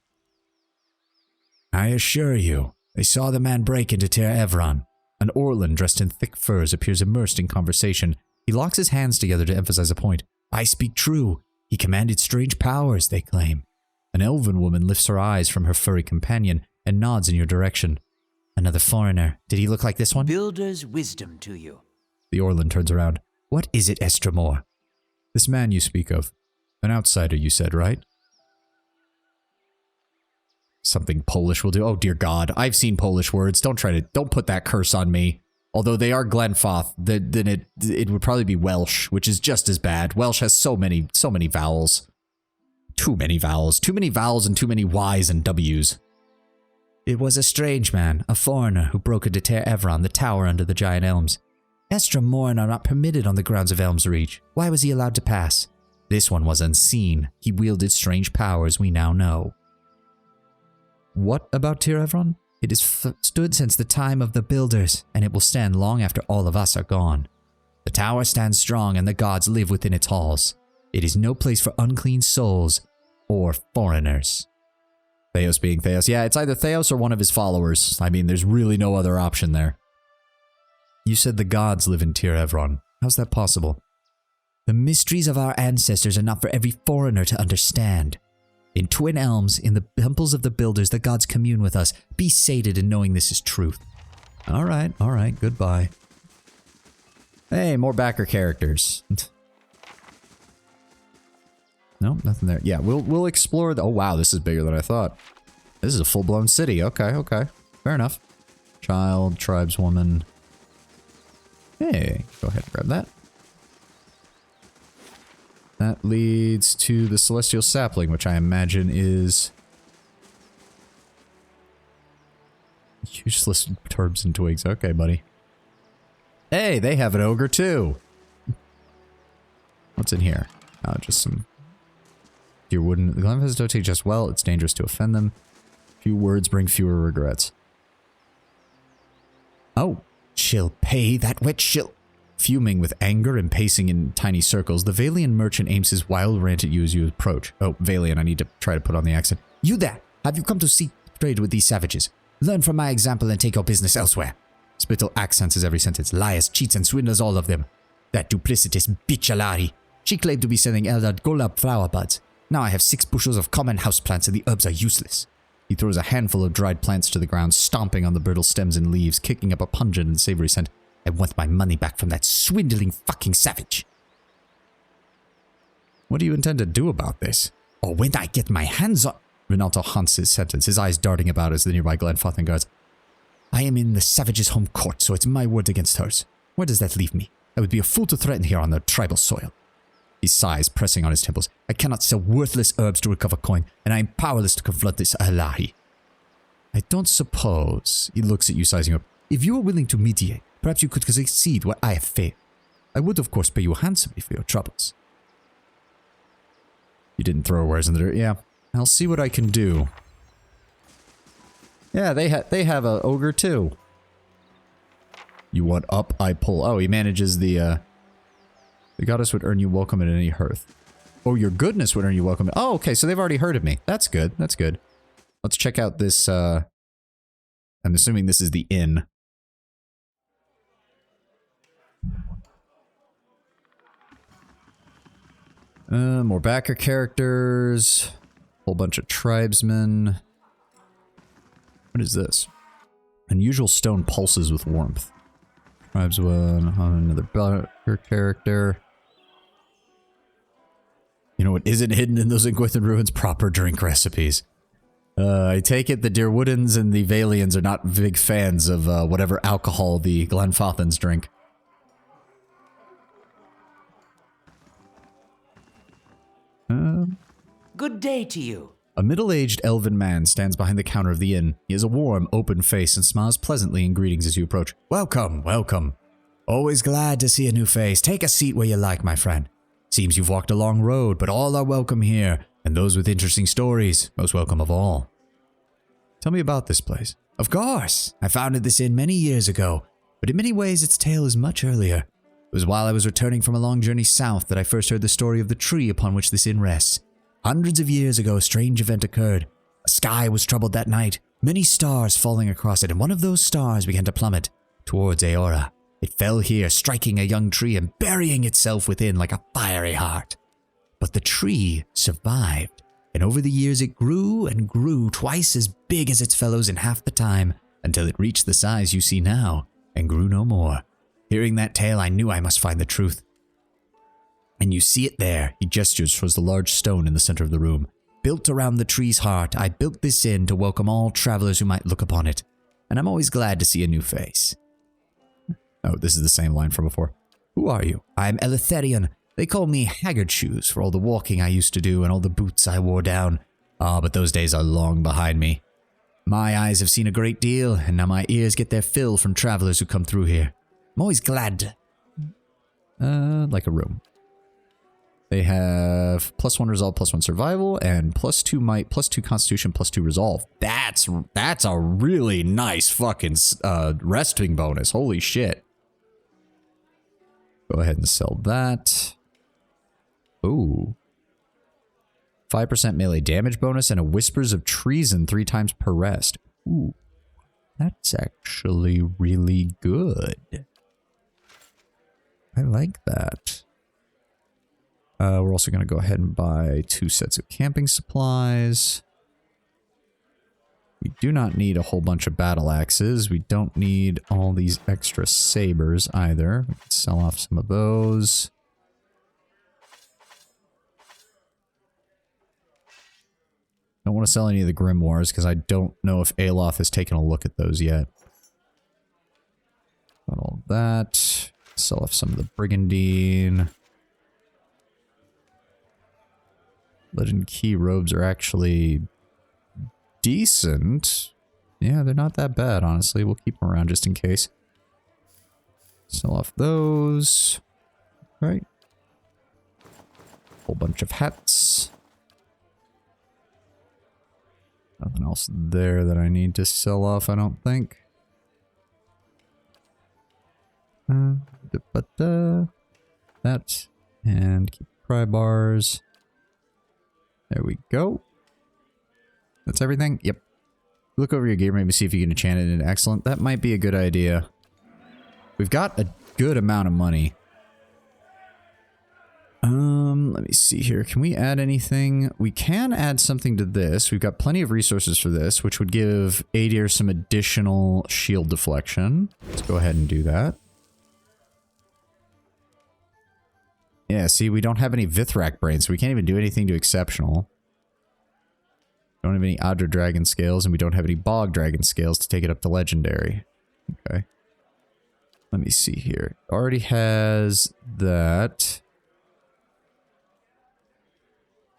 I assure you, they saw the man break into Tir Evron. An Orlan dressed in thick furs appears immersed in conversation. He locks his hands together to emphasize a point. I speak true. He commanded strange powers, they claim. An elven woman lifts her eyes from her furry companion and nods in your direction. Another foreigner. Did he look like this one? Builder's wisdom to you. The Orlan turns around. What is it, Estramor? This man you speak of. An outsider, you said, right? Something Polish will do. Oh, dear God. I've seen Polish words. Don't put that curse on me. Although they are Glenfath, then it would probably be Welsh, which is just as bad. Welsh has so many vowels. Too many vowels. Too many vowels and too many Y's and W's. It was a strange man, a foreigner, who broke into Tir Evron, the tower under the giant elms. Estramoran are not permitted on the grounds of Elm's Reach. Why was he allowed to pass? This one was unseen. He wielded strange powers we now know. What about Tir Evron? It has stood since the time of the Builders, and it will stand long after all of us are gone. The tower stands strong and the gods live within its halls. It is no place for unclean souls or foreigners. Theos being Theos. Yeah, it's either Theos or one of his followers. I mean, there's really no other option there. You said the gods live in Tir Evron. How's that possible? The mysteries of our ancestors are not for every foreigner to understand. In Twin Elms, in the temples of the Builders, the gods commune with us. Be sated in knowing this is truth. All right, goodbye. Hey, more backer characters. No, nothing there. Yeah, we'll explore the... Oh, wow, this is bigger than I thought. This is a full-blown city. Okay. Fair enough. Child, tribeswoman. Hey, go ahead and grab that. That leads to the Celestial Sapling, which I imagine is... useless turbs and twigs. Okay, buddy. Hey, they have an ogre too. What's in here? Oh, just some... Dear wooden... The Glenfaths don't take just well. It's dangerous to offend them. Few words bring fewer regrets. Oh, she'll pay that witch, she'll... Fuming with anger and pacing in tiny circles, the Valian merchant aims his wild rant at you as you approach. Oh, Valian, I need to try to put on the accent. You there! Have you come to seek trade with these savages? Learn from my example and take your business elsewhere. Spittle accents his every sentence. Liars, cheats, and swindlers, all of them. That duplicitous bitch Alari. She claimed to be selling Eldad Golab flower buds. Now I have 6 bushels of common houseplants and the herbs are useless. He throws a handful of dried plants to the ground, stomping on the brittle stems and leaves, kicking up a pungent and savory scent. I want my money back from that swindling fucking savage. What do you intend to do about this? Or when I get my hands on... Rinaldo hunts his sentence, his eyes darting about as the nearby Glenfathan guards. I am in the savage's home court, so it's my word against hers. Where does that leave me? I would be a fool to threaten here on the tribal soil. He sighs, pressing on his temples. I cannot sell worthless herbs to recover coin, and I am powerless to confront this Alahi. I don't suppose... He looks at you, sizing up. If you are willing to mediate, perhaps you could succeed where I have failed. I would, of course, pay you handsomely for your troubles. You didn't throw wares in the dirt. Yeah, I'll see what I can do. Yeah, they have a ogre too. You want up, I pull. Oh, he manages the goddess would earn you welcome at any hearth. Oh, your goodness would earn you welcome. Oh, okay, so they've already heard of me. That's good. That's good. Let's check out this, I'm assuming this is the inn. More backer characters. Whole bunch of tribesmen. What is this? Unusual stone pulses with warmth. Tribesman, another backer character. You know what isn't hidden in those Ingwithan ruins? Proper drink recipes. I take it the Deerwoodans and the Valians are not big fans of whatever alcohol the Glenfathans drink. Good day to you. A middle-aged elven man stands behind the counter of the inn. He has a warm, open face and smiles pleasantly in greetings as you approach. Welcome, welcome. Always glad to see a new face. Take a seat where you like, my friend. Seems you've walked a long road, but all are welcome here, and those with interesting stories, most welcome of all. Tell me about this place. Of course. I founded this inn many years ago, but in many ways its tale is much earlier. It was while I was returning from a long journey south that I first heard the story of the tree upon which this inn rests. Hundreds of years ago, a strange event occurred. A sky was troubled that night, many stars falling across it, and one of those stars began to plummet towards Aora. It fell here, striking a young tree and burying itself within like a fiery heart. But the tree survived, and over the years it grew and grew, twice as big as its fellows in half the time, until it reached the size you see now, and grew no more. Hearing that tale, I knew I must find the truth. And you see it there. He gestures towards the large stone in the center of the room. Built around the tree's heart, I built this inn to welcome all travelers who might look upon it. And I'm always glad to see a new face. Oh, this is the same line from before. Who are you? I'm Eleutherion. They call me Haggard Shoes for all the walking I used to do and all the boots I wore down. Ah, but those days are long behind me. My eyes have seen a great deal, and now my ears get their fill from travelers who come through here. I'm always glad to... like a room. They have +1 resolve, +1 survival, and +2 might, +2 constitution, +2 resolve. That's a really nice fucking resting bonus. Holy shit. Go ahead and sell that. Ooh. 5% melee damage bonus and a Whispers of Treason 3 times per rest. Ooh. That's actually really good. I like that. We're also going to go ahead and buy 2 sets of camping supplies. We do not need a whole bunch of battle axes. We don't need all these extra sabers either. We can sell off some of those. Don't want to sell any of the grimoires because I don't know if Aloth has taken a look at those yet. Got all that. Sell off some of the brigandine. Legend key robes are actually decent. Yeah, they're not that bad, honestly. We'll keep them around just in case. Sell off those. Right. Whole bunch of hats. Nothing else there that I need to sell off, I don't think. That. And keep pry bars. There we go. That's everything? Yep. Look over your gear, maybe see if you can enchant it into excellent. That might be a good idea. We've got a good amount of money. Let me see here. Can we add anything? We can add something to this. We've got plenty of resources for this, which would give Adir some additional shield deflection. Let's go ahead and do that. Yeah, see, we don't have any Vithrak brains, so we can't even do anything to exceptional. Don't have any Adra Dragon scales, and we don't have any Bog Dragon scales to take it up to legendary. Okay. Let me see here. Already has that.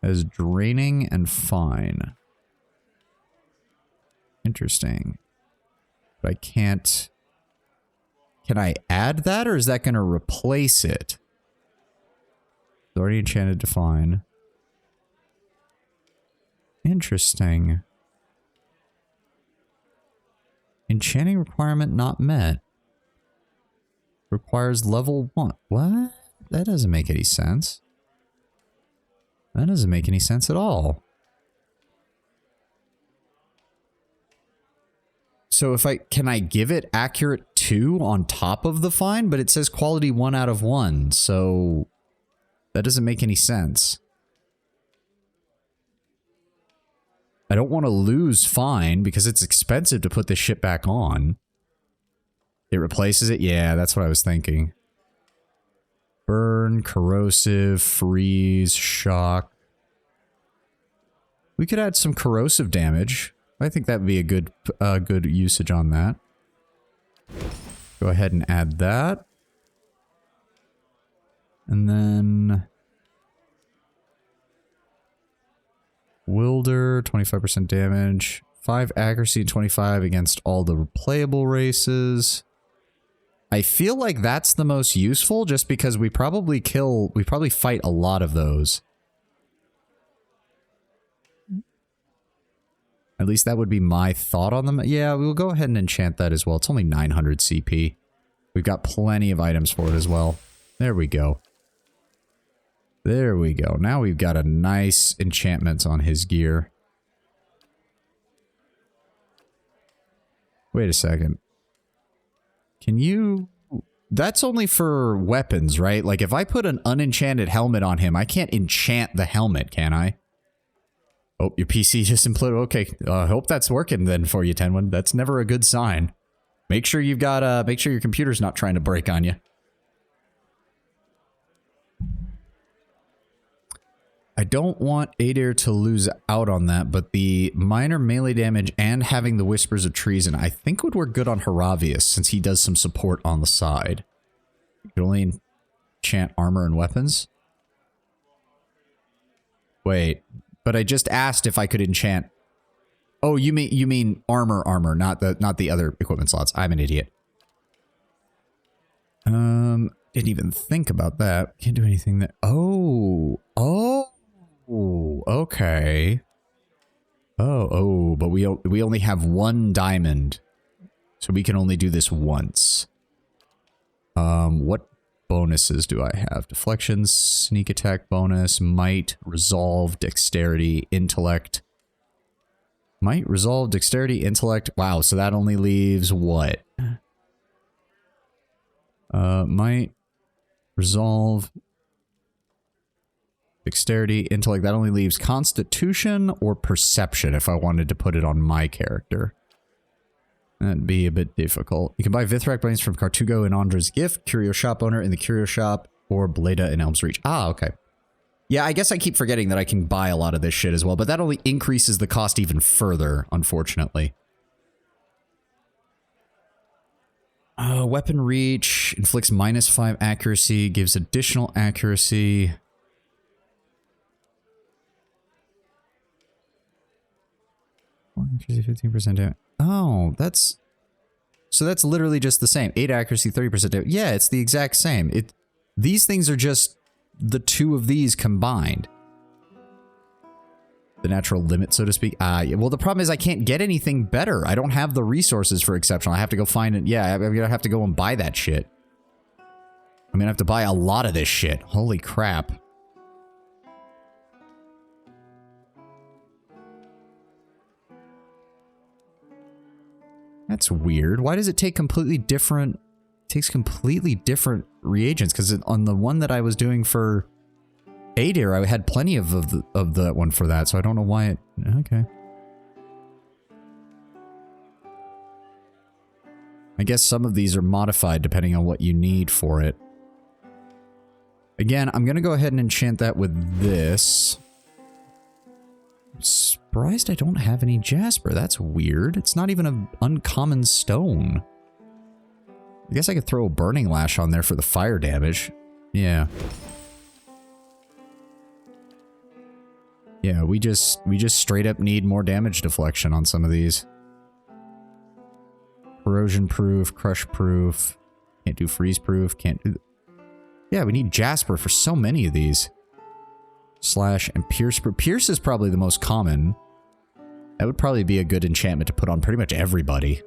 Has draining and fine. Interesting. But I can't... Can I add that, or is that going to replace it? It's already enchanted to fine. Interesting. Enchanting requirement not met. Requires level 1. What? That doesn't make any sense. That doesn't make any sense at all. So if can I give it accurate 2 on top of the fine? But it says quality 1 out of 1, so that doesn't make any sense. I don't want to lose fine because it's expensive to put this shit back on. It replaces it? Yeah, that's what I was thinking. Burn, corrosive, freeze, shock. We could add some corrosive damage. I think that would be a good usage on that. Go ahead and add that. And then... Wilder, 25% damage. 5 accuracy, 25 against all the replayable races. I feel like that's the most useful just because we probably fight a lot of those. At least that would be my thought on them. Yeah, we'll go ahead and enchant that as well. It's only 900 CP. We've got plenty of items for it as well. There we go. There we go. Now we've got a nice enchantment on his gear. Wait a second. Can you... That's only for weapons, right? Like, if I put an unenchanted helmet on him, I can't enchant the helmet, can I? Oh, your PC just imploded. Okay, I hope that's working then for you, Tenwin. That's never a good sign. Make sure you've got, make sure your computer's not trying to break on you. I don't want Adir to lose out on that, but the minor melee damage and having the Whispers of Treason I think would work good on Haravius since he does some support on the side. You can only enchant armor and weapons? Wait, but I just asked if I could enchant... Oh, you mean armor, not the other equipment slots. I'm an idiot. Didn't even think about that. Can't do anything there. Oh, okay. But we only have 1 diamond, so we can only do this once. What bonuses do I have? Deflection, sneak attack bonus, might, resolve, dexterity, intellect. Might, resolve, dexterity, intellect. Wow, so that only leaves what? Might, resolve, dexterity, intellect. That only leaves constitution or perception if I wanted to put it on my character. That'd be a bit difficult. You can buy Vithrak Blades from Cartugo and Andra's Gift, Curio Shop owner in the Curio Shop, or Bleda in Elm's Reach. Ah, okay. Yeah, I guess I keep forgetting that I can buy a lot of this shit as well, but that only increases the cost even further, unfortunately. Weapon reach, inflicts -5 accuracy, gives additional accuracy. Accuracy 15% damage. Oh, that's... So that's literally just the same. 8 accuracy, 30% damage. Yeah, it's the exact same. These things are just the 2 of these combined. The natural limit, so to speak. Yeah, well, the problem is I can't get anything better. I don't have the resources for exceptional. I have to go find it. Yeah, I'm gonna have to go and buy that shit. I'm gonna have to buy a lot of this shit. Holy crap. That's weird. Why does it take completely different... It takes completely different reagents, because on the one that I was doing for Adir, I had plenty of that one for that, so I don't know why it... Okay. I guess some of these are modified depending on what you need for it. Again, I'm going to go ahead and enchant that with this. I'm surprised I don't have any jasper. That's weird. It's not even an uncommon stone. I guess I could throw a burning lash on there for the fire damage. Yeah. Yeah, we just straight up need more damage deflection on some of these. Corrosion proof, crush proof. Can't do freeze proof, can't do... Yeah, we need jasper for so many of these. Slash and pierce proof. Pierce is probably the most common. That would probably be a good enchantment to put on pretty much everybody.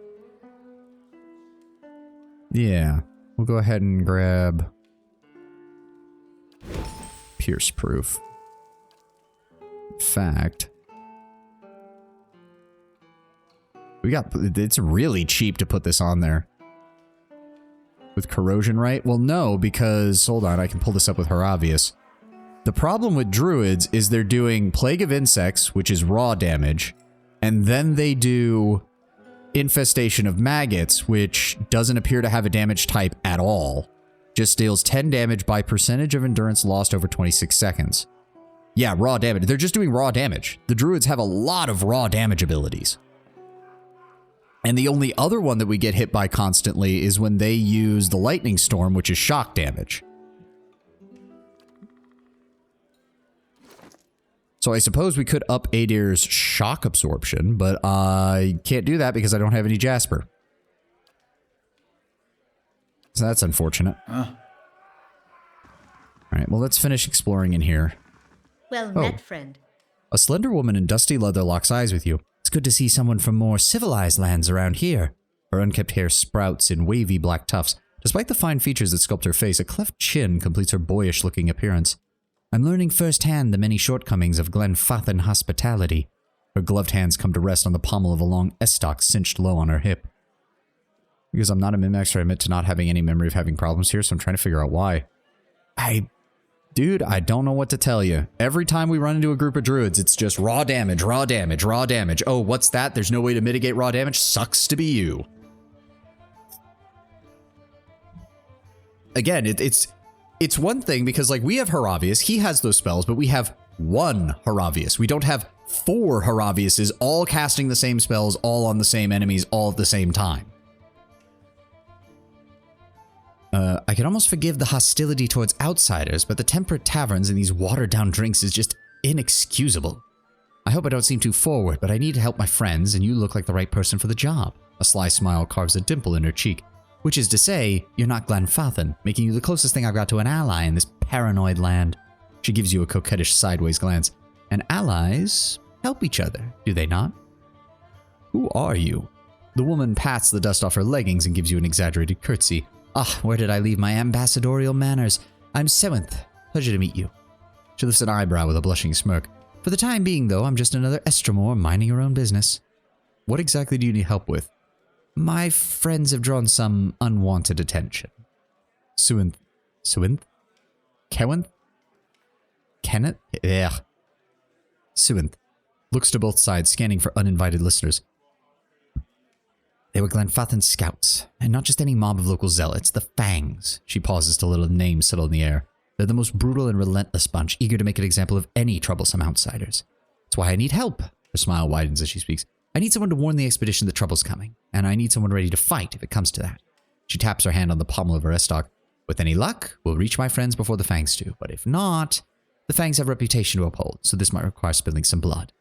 Yeah, we'll go ahead and grab pierce proof. In fact, it's really cheap to put this on there. With corrosion, right? Well, no, because, hold on, I can pull this up with Haravius. The problem with druids is they're doing Plague of Insects, which is raw damage, and then they do Infestation of Maggots, which doesn't appear to have a damage type at all. Just deals 10 damage by percentage of endurance lost over 26 seconds. Yeah, raw damage. They're just doing raw damage. The druids have a lot of raw damage abilities. And the only other one that we get hit by constantly is when they use the lightning storm, which is shock damage. So I suppose we could up Adir's shock absorption, but I can't do that because I don't have any jasper. So that's unfortunate. Alright, well, let's finish exploring in here. Well met, friend. A slender woman in dusty leather locks eyes with you. It's good to see someone from more civilized lands around here. Her unkept hair sprouts in wavy black tufts. Despite the fine features that sculpt her face, a cleft chin completes her boyish-looking appearance. I'm learning firsthand the many shortcomings of Glenfathan hospitality. Her gloved hands come to rest on the pommel of a long estoc cinched low on her hip. Because I'm not a Min-Maxer, I admit to not having any memory of having problems here, so I'm trying to figure out why. Dude, I don't know what to tell you. Every time we run into a group of druids, it's just raw damage, raw damage, raw damage. Oh, what's that? There's no way to mitigate raw damage? Sucks to be you. Again, it's one thing because, like, we have Haravius. He has those spells, but we have one Haravius. We don't have 4 Haraviuses all casting the same spells, all on the same enemies, all at the same time. I can almost forgive the hostility towards outsiders, but the temperate taverns and these watered-down drinks is just inexcusable. I hope I don't seem too forward, but I need to help my friends, and you look like the right person for the job. A sly smile carves a dimple in her cheek, which is to say, you're not Glenfathan, making you the closest thing I've got to an ally in this paranoid land. She gives you a coquettish sideways glance. And allies help each other, do they not? Who are you? The woman pats the dust off her leggings and gives you an exaggerated curtsy. Ah, where did I leave my ambassadorial manners? I'm Sewenth. Pleasure to meet you. She lifts an eyebrow with a blushing smirk. For the time being, though, I'm just another Estremor minding her own business. What exactly do you need help with? My friends have drawn some unwanted attention. Sewenth? Kewenth? Kenneth? Ugh. Sewenth looks to both sides, scanning for uninvited listeners. They were Glenfathan scouts, and not just any mob of local zealots, the Fangs. She pauses to let a name settle in the air. They're the most brutal and relentless bunch, eager to make an example of any troublesome outsiders. That's why I need help. Her smile widens as she speaks. I need someone to warn the expedition that trouble's coming, and I need someone ready to fight if it comes to that. She taps her hand on the pommel of her estoc. With any luck, we'll reach my friends before the Fangs do, but if not, the Fangs have a reputation to uphold, so this might require spilling some blood.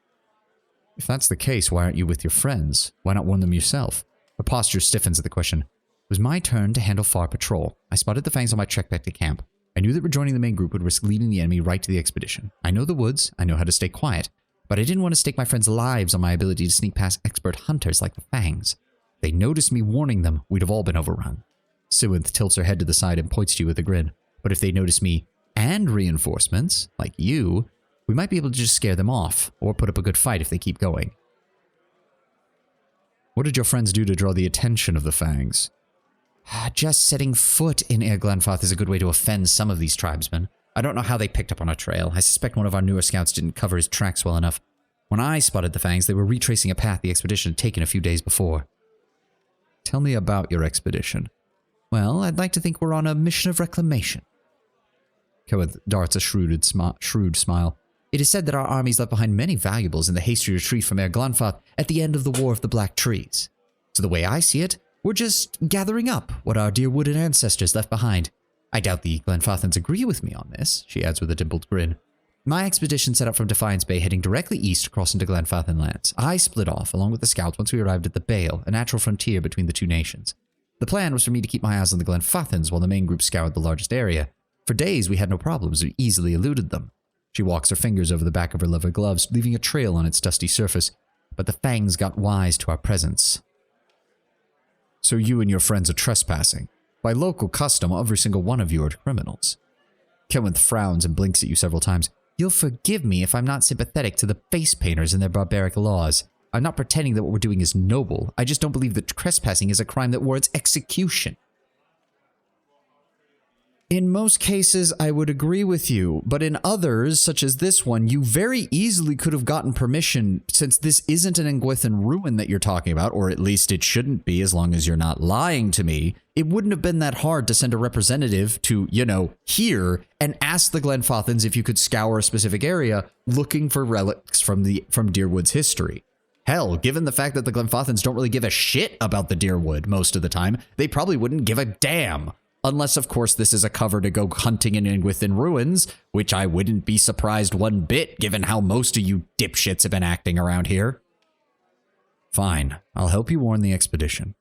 If that's the case, why aren't you with your friends? Why not warn them yourself? Her posture stiffens at the question. It was my turn to handle far patrol. I spotted the Fangs on my trek back to camp. I knew that rejoining the main group would risk leading the enemy right to the expedition. I know the woods, I know how to stay quiet, but I didn't want to stake my friends' lives on my ability to sneak past expert hunters like the Fangs. If they noticed me warning them, we'd have all been overrun. Sewenth tilts her head to the side and points to you with a grin. But if they notice me and reinforcements, like you, we might be able to just scare them off, or put up a good fight if they keep going. What did your friends do to draw the attention of the Fangs? Just setting foot in Air Glenfath is a good way to offend some of these tribesmen. I don't know how they picked up on our trail. I suspect one of our newer scouts didn't cover his tracks well enough. When I spotted the Fangs, they were retracing a path the expedition had taken a few days before. Tell me about your expedition. Well, I'd like to think we're on a mission of reclamation. Kowith darts a shrewd smile. It is said that our armies left behind many valuables in the hasty retreat from Glanfath at the end of the War of the Black Trees. So the way I see it, we're just gathering up what our dear wooded ancestors left behind. I doubt the Glenfathans agree with me on this, she adds with a dimpled grin. My expedition set out from Defiance Bay, heading directly east across into Glenfathan lands. I split off, along with the scouts, once we arrived at the Bale, a natural frontier between the two nations. The plan was for me to keep my eyes on the Glenfathans while the main group scoured the largest area. For days, we had no problems, we easily eluded them. She walks her fingers over the back of her leather gloves, leaving a trail on its dusty surface, but the Fangs got wise to our presence. So you and your friends are trespassing. By local custom, every single one of you are criminals. Kowith frowns and blinks at you several times. You'll forgive me if I'm not sympathetic to the face painters and their barbaric laws. I'm not pretending that what we're doing is noble. I just don't believe that trespassing is a crime that warrants execution. In most cases, I would agree with you, but in others, such as this one, you very easily could have gotten permission, since this isn't an Engwithan ruin that you're talking about, or at least it shouldn't be as long as you're not lying to me. It wouldn't have been that hard to send a representative to, here and ask the Glenfathans if you could scour a specific area looking for relics from Deerwood's history. Hell, given the fact that the Glenfathans don't really give a shit about the Deerwood most of the time, they probably wouldn't give a damn. Unless, of course, this is a cover to go hunting in Engwithan ruins, which I wouldn't be surprised one bit given how most of you dipshits have been acting around here. Fine, I'll help you warn the expedition.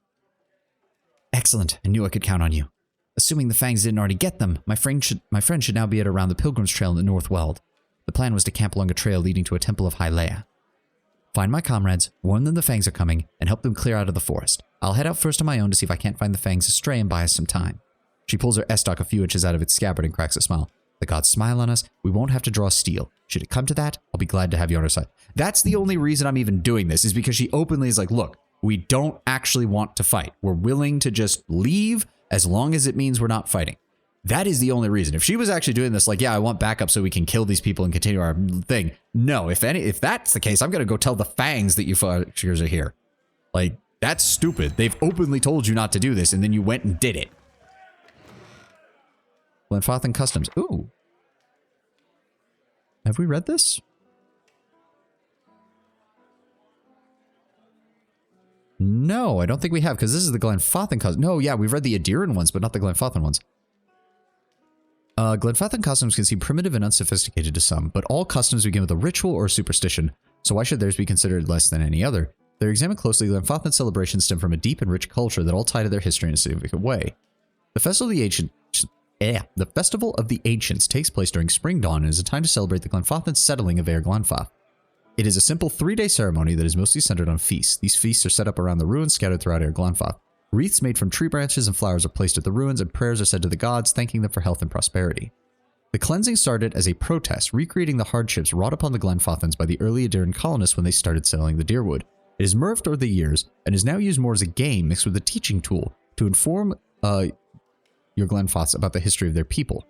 Excellent, I knew I could count on you. Assuming the Fangs didn't already get them, my friend should now be at around the Pilgrim's Trail in the North Weald. The plan was to camp along a trail leading to a temple of Hylea. Find my comrades, warn them the Fangs are coming, and help them clear out of the forest. I'll head out first on my own to see if I can't find the Fangs astray and buy us some time. She pulls her estoc a few inches out of its scabbard and cracks a smile. The gods smile on us. We won't have to draw steel. Should it come to that, I'll be glad to have you on our side. That's the only reason I'm even doing this, is because she openly is like, look, we don't actually want to fight. We're willing to just leave as long as it means we're not fighting. That is the only reason. If she was actually doing this, like, yeah, I want backup so we can kill these people and continue our thing. No, if that's the case, I'm going to go tell the Fangs that you fuckers are here. Like, that's stupid. They've openly told you not to do this, and then you went and did it. Glenfathan Customs. Ooh. Have we read this? No, I don't think we have, because this is the Glenfathan Customs. No, yeah, we've read the Adiran ones, but not the Glenfathan ones. Glenfathan customs can seem primitive and unsophisticated to some, but all customs begin with a ritual or superstition, so why should theirs be considered less than any other? They're examined closely. Glenfathan celebrations stem from a deep and rich culture that all tie to their history in a significant way. The Festival of the Ancients takes place during Spring Dawn and is a time to celebrate the Glenfathan settling of Glanfath. It is a simple 3-day ceremony that is mostly centered on feasts. These feasts are set up around the ruins scattered throughout Glanfath. Wreaths made from tree branches and flowers are placed at the ruins, and prayers are said to the gods, thanking them for health and prosperity. The cleansing started as a protest, recreating the hardships wrought upon the Glenfathans by the early Adiran colonists when they started settling the Deerwood. It has morphed over the years, and is now used more as a game mixed with a teaching tool to inform your Glenfaths about the history of their people.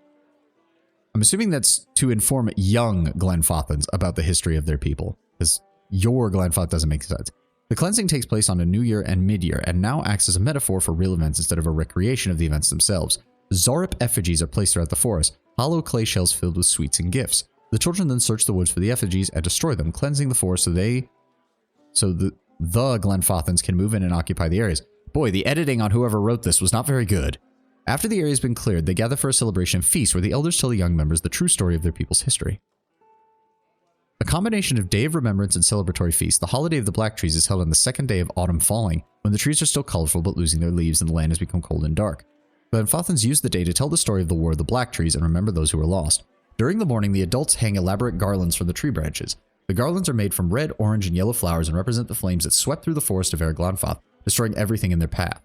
I'm assuming that's to inform young Glenfathans about the history of their people, because your Glenfath doesn't make sense. The cleansing takes place on a new year and mid-year, and now acts as a metaphor for real events instead of a recreation of the events themselves. Zarup effigies are placed throughout the forest, hollow clay shells filled with sweets and gifts. The children then search the woods for the effigies and destroy them, cleansing the forest so the Glenfathans can move in and occupy the areas. Boy, the editing on whoever wrote this was not very good. After the area has been cleared, they gather for a celebration feast where the elders tell the young members the true story of their people's history. A combination of Day of Remembrance and celebratory feast, the Holiday of the Black Trees is held on the second day of autumn falling, when the trees are still colorful but losing their leaves and the land has become cold and dark. The Glenfathans use the day to tell the story of the War of the Black Trees and remember those who were lost. During the morning, the adults hang elaborate garlands from the tree branches. The garlands are made from red, orange, and yellow flowers and represent the flames that swept through the forest of Glanfath, destroying everything in their path.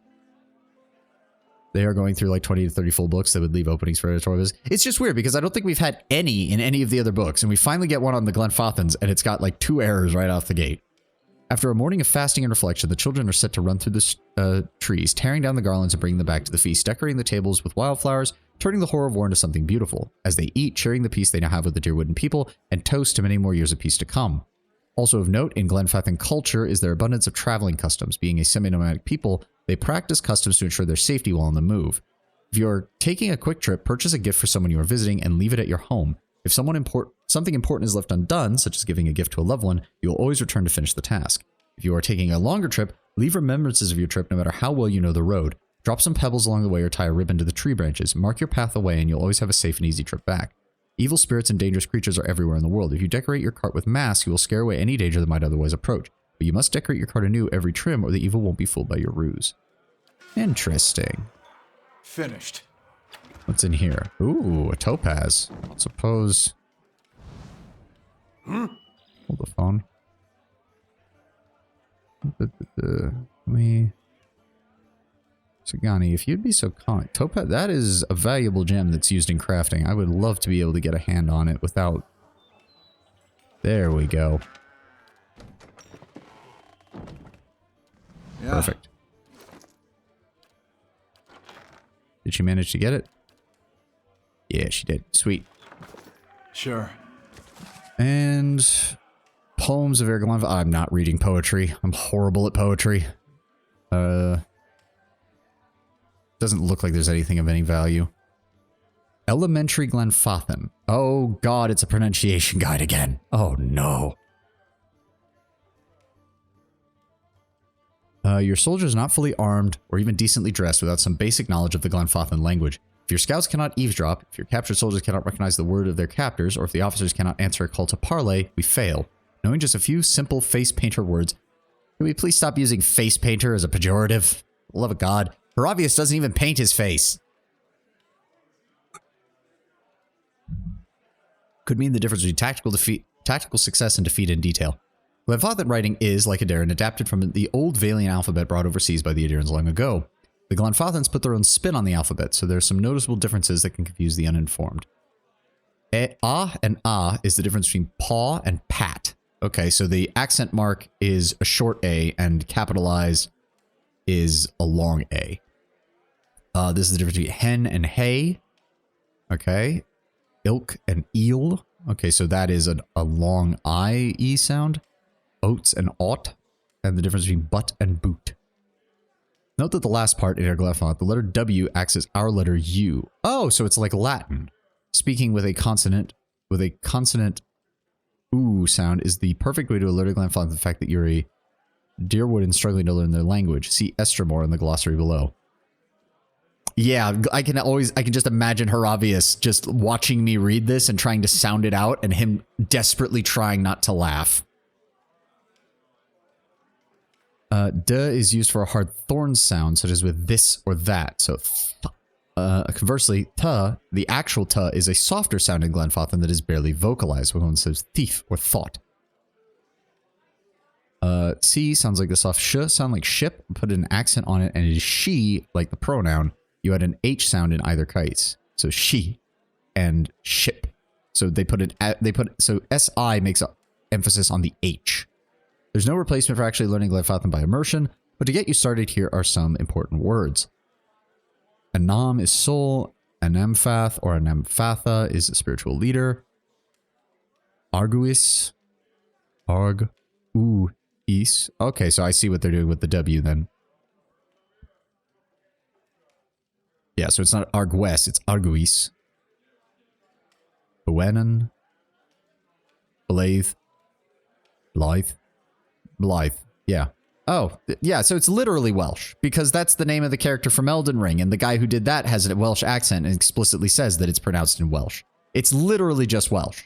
They are going through like 20 to 30 full books that would leave openings for editorials. It's just weird because I don't think we've had any in any of the other books, and we finally get one on the Glenfathans, and it's got like 2 errors right off the gate. After a morning of fasting and reflection, the children are set to run through the trees, tearing down the garlands and bringing them back to the feast, decorating the tables with wildflowers, turning the horror of war into something beautiful, as they eat, sharing the peace they now have with the Deerwooden people, and toast to many more years of peace to come. Also of note, in Glenfathan culture is their abundance of traveling customs. Being a semi-nomadic people, they practice customs to ensure their safety while on the move. If you're taking a quick trip, purchase a gift for someone you are visiting and leave it at your home. If something important is left undone, such as giving a gift to a loved one, you will always return to finish the task. If you are taking a longer trip, leave remembrances of your trip no matter how well you know the road. Drop some pebbles along the way or tie a ribbon to the tree branches. Mark your path away and you'll always have a safe and easy trip back. Evil spirits and dangerous creatures are everywhere in the world. If you decorate your cart with masks, you will scare away any danger that might otherwise approach. But you must decorate your cart anew every trim or the evil won't be fooled by your ruse. Interesting. Finished. What's in here? Ooh, a topaz. Suppose... Hold the phone. Sagani, if you'd be so kind. Topaz, that is a valuable gem that's used in crafting. I would love to be able to get a hand on it without... There we go. Yeah. Perfect. Did she manage to get it? Yeah, she did. Sweet. Sure. And poems of Ergolon. I'm not reading poetry. I'm horrible at poetry. Doesn't look like there's anything of any value. Elementary Glenfathan. Oh god, it's a pronunciation guide again. Oh no. Your soldier is not fully armed or even decently dressed without some basic knowledge of the Glenfathan language. If your scouts cannot eavesdrop, if your captured soldiers cannot recognize the word of their captors, or if the officers cannot answer a call to parley, we fail. Knowing just a few simple face painter words. Can we please stop using face painter as a pejorative? Love of God. Haravius doesn't even paint his face. Could mean the difference between tactical success and defeat in detail. Glenfathan writing is, like Aderan, adapted from the old Valian alphabet brought overseas by the Aderans long ago. The Glenfathans put their own spin on the alphabet, so there are some noticeable differences that can confuse the uninformed. Ah and ah is the difference between paw and pat. Okay, so the accent mark is a short A and capitalized is a long A. This is the difference between hen and hay. Okay. Ilk and eel. Okay, so that is a long I-E sound. Oats and ought. And the difference between butt and boot. Note that the last part in our Glenfathan, the letter W acts as our letter U. Oh, so it's like Latin. Speaking with a consonant ooh sound is the perfect way to alert a Glenfathan the fact that you're a Deerwood and struggling to learn their language. See Estremore in the glossary below. Yeah, I can just imagine Haravius just watching me read this and trying to sound it out and him desperately trying not to laugh. D is used for a hard thorn sound, such as with this or that. So, conversely, t, the actual t, is a softer sound in Glenfathan that is barely vocalized when one says thief or thought. C sounds like the soft sh sound like ship. Put an accent on it, and it is she, like the pronoun. You had an H sound in either case. So she and ship. So so SI makes an emphasis on the H. There's no replacement for actually learning Glenfathan by immersion, but to get you started, here are some important words. Anam is soul, Anemfath or Anemfatha is a spiritual leader. Arguis, Is. Okay, so I see what they're doing with the W then. Yeah, so it's not Argues, it's Arguis. Buenan. Blythe. Yeah. Oh, yeah, so it's literally Welsh, because that's the name of the character from Elden Ring, and the guy who did that has a Welsh accent and explicitly says that it's pronounced in Welsh. It's literally just Welsh.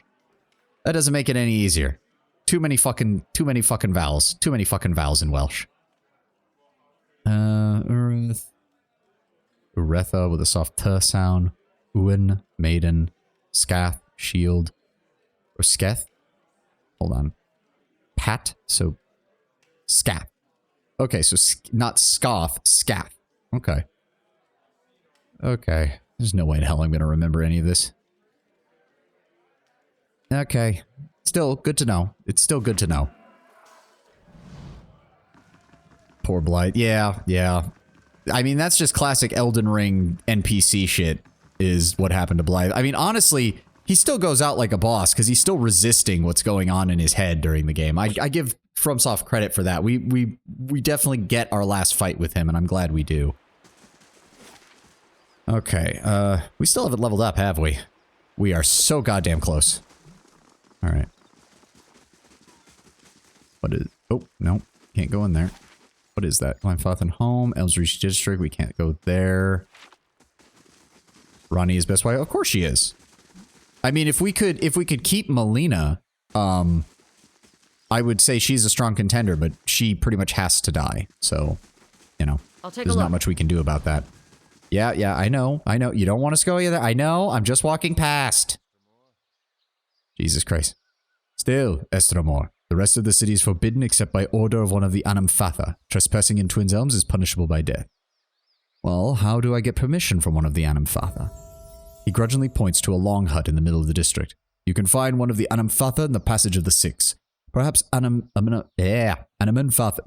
That doesn't make it any easier. Too many fucking vowels. Too many fucking vowels in Welsh. Uretha with a soft t sound. Uin, maiden. Scath, shield. Or sketh. Hold on. Pat, so scath. Okay, so not scoff, scath. Okay. Okay. There's no way in hell I'm going to remember any of this. Okay. Still good to know. It's still good to know. Poor Blythe. Yeah, yeah. I mean, that's just classic Elden Ring NPC shit, is what happened to Blythe. I mean, honestly, he still goes out like a boss, because he's still resisting what's going on in his head during the game. I give FromSoft credit for that. We definitely get our last fight with him, and I'm glad we do. Okay, we still haven't leveled up, have we? We are so goddamn close. Alright. What is... Oh, no. Can't go in there. What is that? Glenfathan Home, Ellsreach District. We can't go there. Ronnie is best wife. Of course she is. I mean, if we could keep Melina, I would say she's a strong contender, but she pretty much has to die. So, you know, there's not much we can do about that. Yeah, yeah, I know. You don't want us to go either. I know. I'm just walking past. Jesus Christ. Still, Estromor. The rest of the city is forbidden except by order of one of the Anamfatha. Trespassing in Twin Elms is punishable by death. Well, how do I get permission from one of the Anamfatha? He grudgingly points to a long hut in the middle of the district. You can find one of the Anamfatha in the Passage of the Six. Perhaps Anamanfath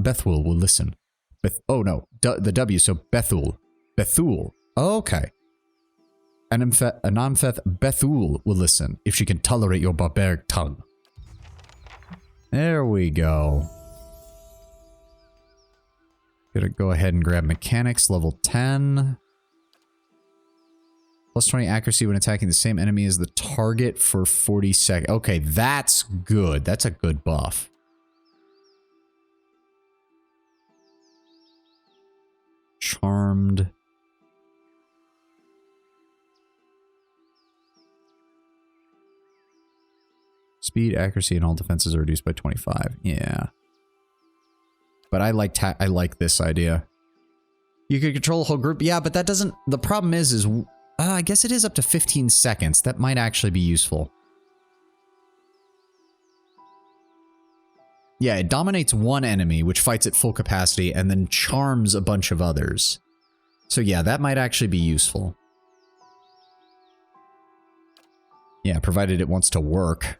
Bethul will listen. The W, so Bethul. Bethul. Okay. Anamfath Bethul will listen, if she can tolerate your barbaric tongue. There we go. Gonna go ahead and grab mechanics, level 10. Plus 20 accuracy when attacking the same enemy as the target for 40 seconds. Okay, that's good. That's a good buff. Charmed. Speed, accuracy, and all defenses are reduced by 25. Yeah. But I like this idea. You could control a whole group. Yeah, but that doesn't... The problem is I guess it is up to 15 seconds. That might actually be useful. Yeah, it dominates one enemy, which fights at full capacity, and then charms a bunch of others. So yeah, that might actually be useful. Yeah, provided it wants to work.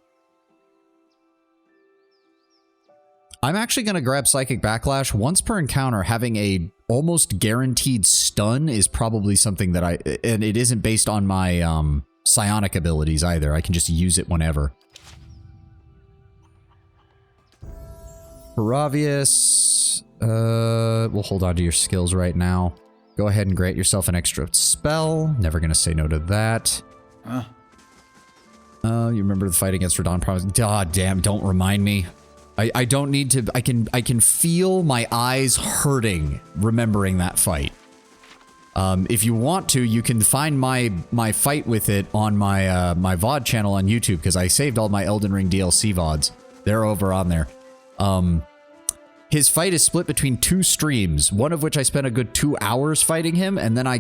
I'm actually going to grab Psychic Backlash. Once per encounter, having a almost guaranteed stun is probably something that and it isn't based on my psionic abilities either. I can just use it whenever. Paravius, we'll hold on to your skills right now. Go ahead and grant yourself an extra spell. Never going to say no to that. Huh? You remember the fight against Radon Promise? God damn, don't remind me. I don't need to... I can feel my eyes hurting remembering that fight. If you want to, you can find my fight with it on my my VOD channel on YouTube, because I saved all my Elden Ring DLC VODs. They're over on there. His fight is split between 2 streams, one of which I spent a good 2 hours fighting him, and then I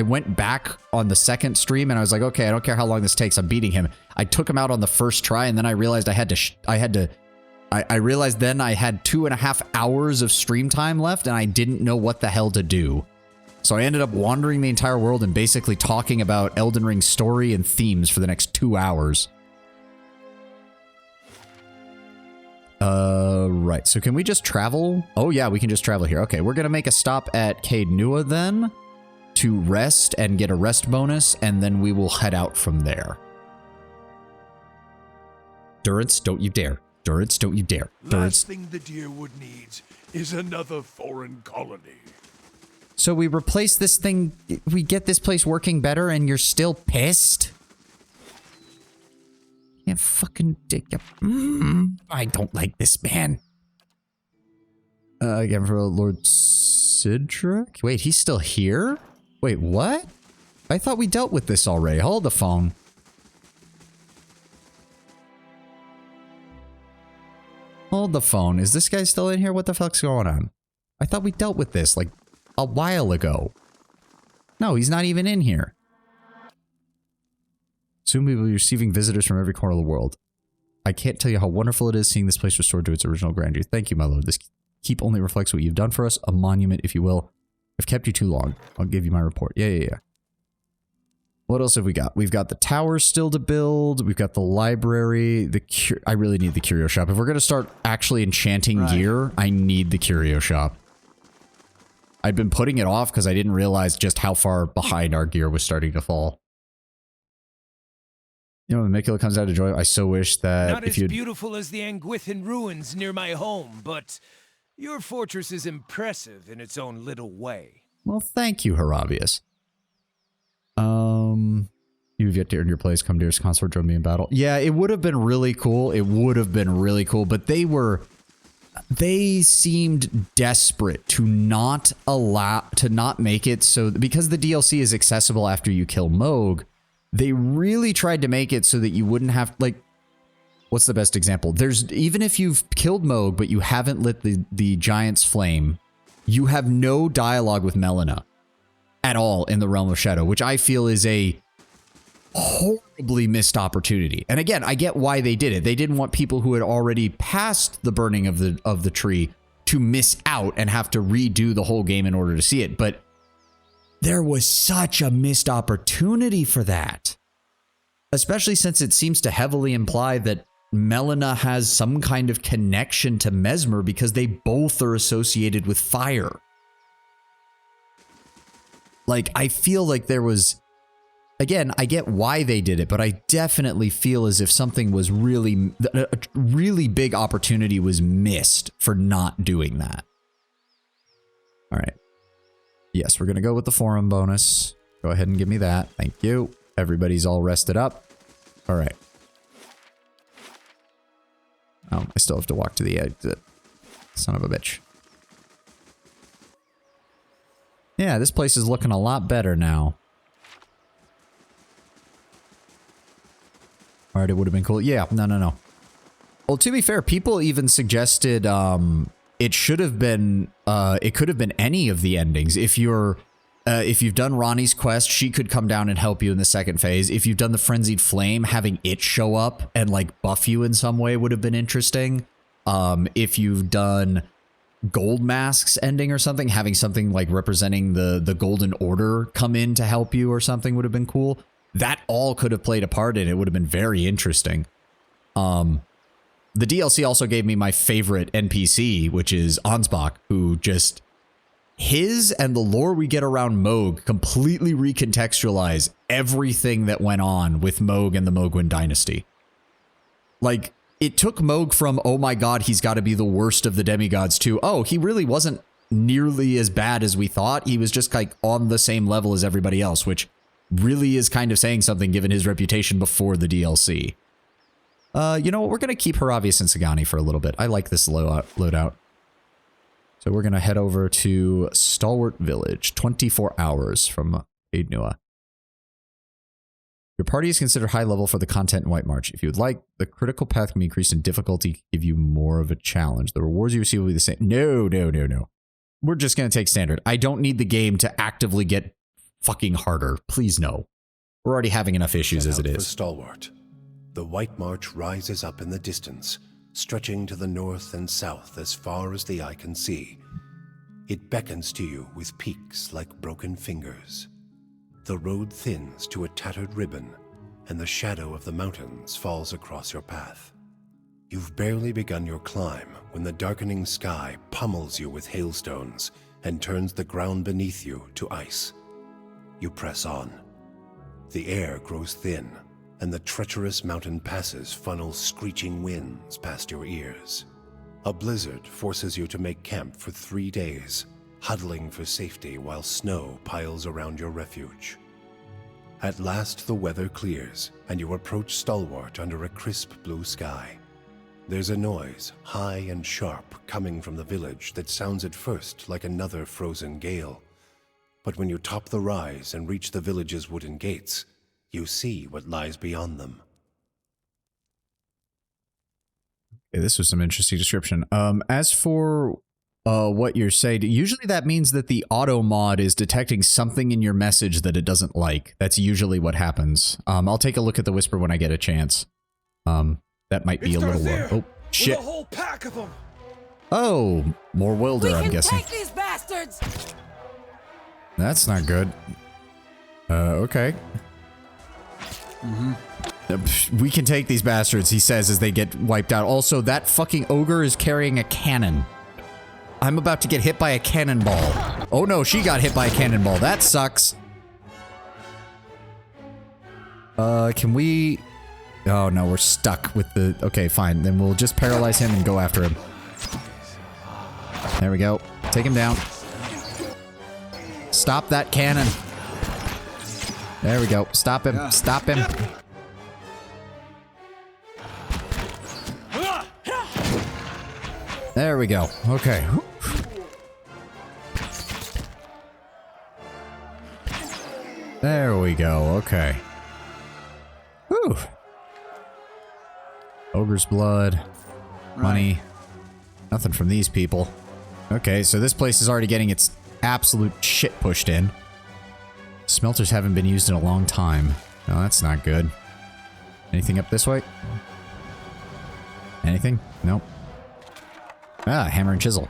went back on the second stream and I was like, okay, I don't care how long this takes, I'm beating him. I took him out on the first try, and then I realized I realized then I had 2.5 hours of stream time left, and I didn't know what the hell to do. So I ended up wandering the entire world and basically talking about Elden Ring's story and themes for the next 2 hours. Right. So can we just travel? Oh yeah, we can just travel here. Okay, we're gonna make a stop at Caed Nua then to rest and get a rest bonus, and then we will head out from there. Durance, don't you dare. Durance, don't you dare. Durance. Last thing the Deerwood needs is another foreign colony. So we replace this thing, we get this place working better, and you're still pissed? Yeah, fucking dick. I don't like this man. Again for Lord Sidric? Wait, he's still here? Wait, what? I thought we dealt with this already. Hold the phone. Hold the phone. Is this guy still in here? What the fuck's going on? I thought we dealt with this like a while ago. No, he's not even in here. Soon we will be receiving visitors from every corner of the world. I can't tell you how wonderful it is seeing this place restored to its original grandeur. Thank you, my lord. This keep only reflects what you've done for us. A monument, if you will. I've kept you too long. I'll give you my report. Yeah. What else have we got? We've got the tower still to build. We've got the library. I really need the curio shop. If we're going to start actually enchanting gear, I need the curio shop. I'd been putting it off because I didn't realize just how far behind our gear was starting to fall. You know, when Mikula comes out to joy, I so wish that Not if as you beautiful as the Anguithan ruins near my home, but your fortress is impressive in its own little way. Well, thank you, Haravius. You've yet to earn your place. Come to your consort, join me in battle. Yeah, it would have been really cool. It would have been really cool, but they seemed desperate to not make it so, because the DLC is accessible after you kill Moog, they really tried to make it so that you wouldn't have, like, what's the best example? Even if you've killed Moog, but you haven't lit the giant's flame, you have no dialogue with Melina at all in the Realm of Shadow, which I feel is a horribly missed opportunity. And again, I get why they did it. They didn't want people who had already passed the burning of the tree to miss out and have to redo the whole game in order to see it. But there was such a missed opportunity for that. Especially since it seems to heavily imply that Melina has some kind of connection to Mesmer because they both are associated with fire. Like, I feel like there was... Again, I get why they did it, but I definitely feel as if something was really... A really big opportunity was missed for not doing that. All right. Yes, we're going to go with the forum bonus. Go ahead and give me that. Thank you. Everybody's all rested up. All right. Oh, I still have to walk to the exit. Son of a bitch. Yeah, this place is looking a lot better now. All right, it would have been cool. Yeah, no. Well, to be fair, people even suggested it should have been, it could have been any of the endings. If you've done Ronnie's quest, she could come down and help you in the second phase. If you've done the Frenzied Flame, having it show up and like buff you in some way would have been interesting. If you've done Gold Mask's ending or something, having something like representing the Golden Order come in to help you or something would have been cool. That all could have played a part in it. It would have been very interesting. The DLC also gave me my favorite NPC, which is Ansbach, who just... His and the lore we get around Moog completely recontextualize everything that went on with Moog and the Mohgwyn dynasty. Like, it took Moog from, oh my god, he's got to be the worst of the demigods, to, oh, he really wasn't nearly as bad as we thought. He was just like on the same level as everybody else, which really is kind of saying something given his reputation before the DLC. You know what? We're going to keep Haravius and Sagani for a little bit. I like this loadout. So we're going to head over to Stalwart Village, 24 hours from Aidnua. Your party is considered high level for the content in White March. If you would like, the critical path can be increased in difficulty to give you more of a challenge. The rewards you receive will be the same. No. We're just going to take standard. I don't need the game to actively get fucking harder. Please no. We're already having enough issues as it is. For Stalwart. The White March rises up in the distance, stretching to the north and south as far as the eye can see. It beckons to you with peaks like broken fingers. The road thins to a tattered ribbon, and the shadow of the mountains falls across your path. You've barely begun your climb when the darkening sky pummels you with hailstones and turns the ground beneath you to ice. You press on. The air grows thin, and the treacherous mountain passes funnel screeching winds past your ears. A blizzard forces you to make camp for 3 days, huddling for safety while snow piles around your refuge. At last the weather clears, and you approach Stalwart under a crisp blue sky. There's a noise, high and sharp, coming from the village that sounds at first like another frozen gale. But when you top the rise and reach the village's wooden gates, you see what lies beyond them. Okay, this was some interesting description. As for what you're saying, usually that means that the auto mod is detecting something in your message that it doesn't like. That's usually what happens. I'll take a look at the whisper when I get a chance. That might be a little low. Oh, shit. With a whole pack of them. Oh, more Wilder, I'm guessing. Take these bastards! That's not good. Okay. We can take these bastards, he says as they get wiped out. Also, that fucking ogre is carrying a cannon. I'm about to get hit by a cannonball. Oh no, she got hit by a cannonball. That sucks. Can we... Oh no, we're stuck with the... Okay, fine. Then we'll just paralyze him and go after him. There we go. Take him down. Stop that cannon. There we go. Stop him. Stop him. There we go. Okay. There we go. Okay. Whew. Ogre's blood. Money. Nothing from these people. Okay, so this place is already getting its absolute shit pushed in. Smelters haven't been used in a long time. No, that's not good. Anything up this way? Anything? Nope. Ah, hammer and chisel.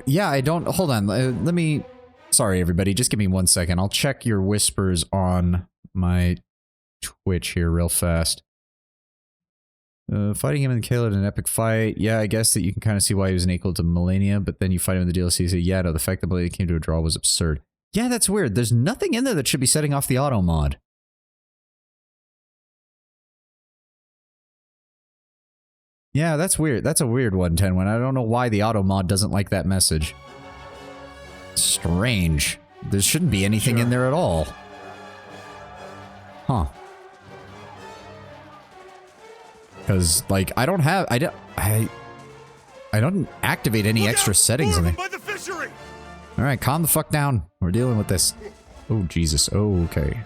Yeah, I don't... Hold on. Let me... Sorry, everybody. Just give me 1 second. I'll check your whispers on my Twitch here real fast. Fighting him in the Caled in an epic fight. Yeah, I guess that you can kind of see why he was an equal to Melania, but then you fight him in the DLC and say, yeah, no, the fact that Melania came to a draw was absurd. Yeah, that's weird. There's nothing in there that should be setting off the auto mod. Yeah, that's weird. That's a weird one, Tenwin. I don't know why the auto mod doesn't like that message. Strange. There shouldn't be anything in there at all. Huh. Because, like, I don't have... I don't activate any extra settings in there. Alright, calm the fuck down. We're dealing with this. Oh, Jesus. Oh, okay.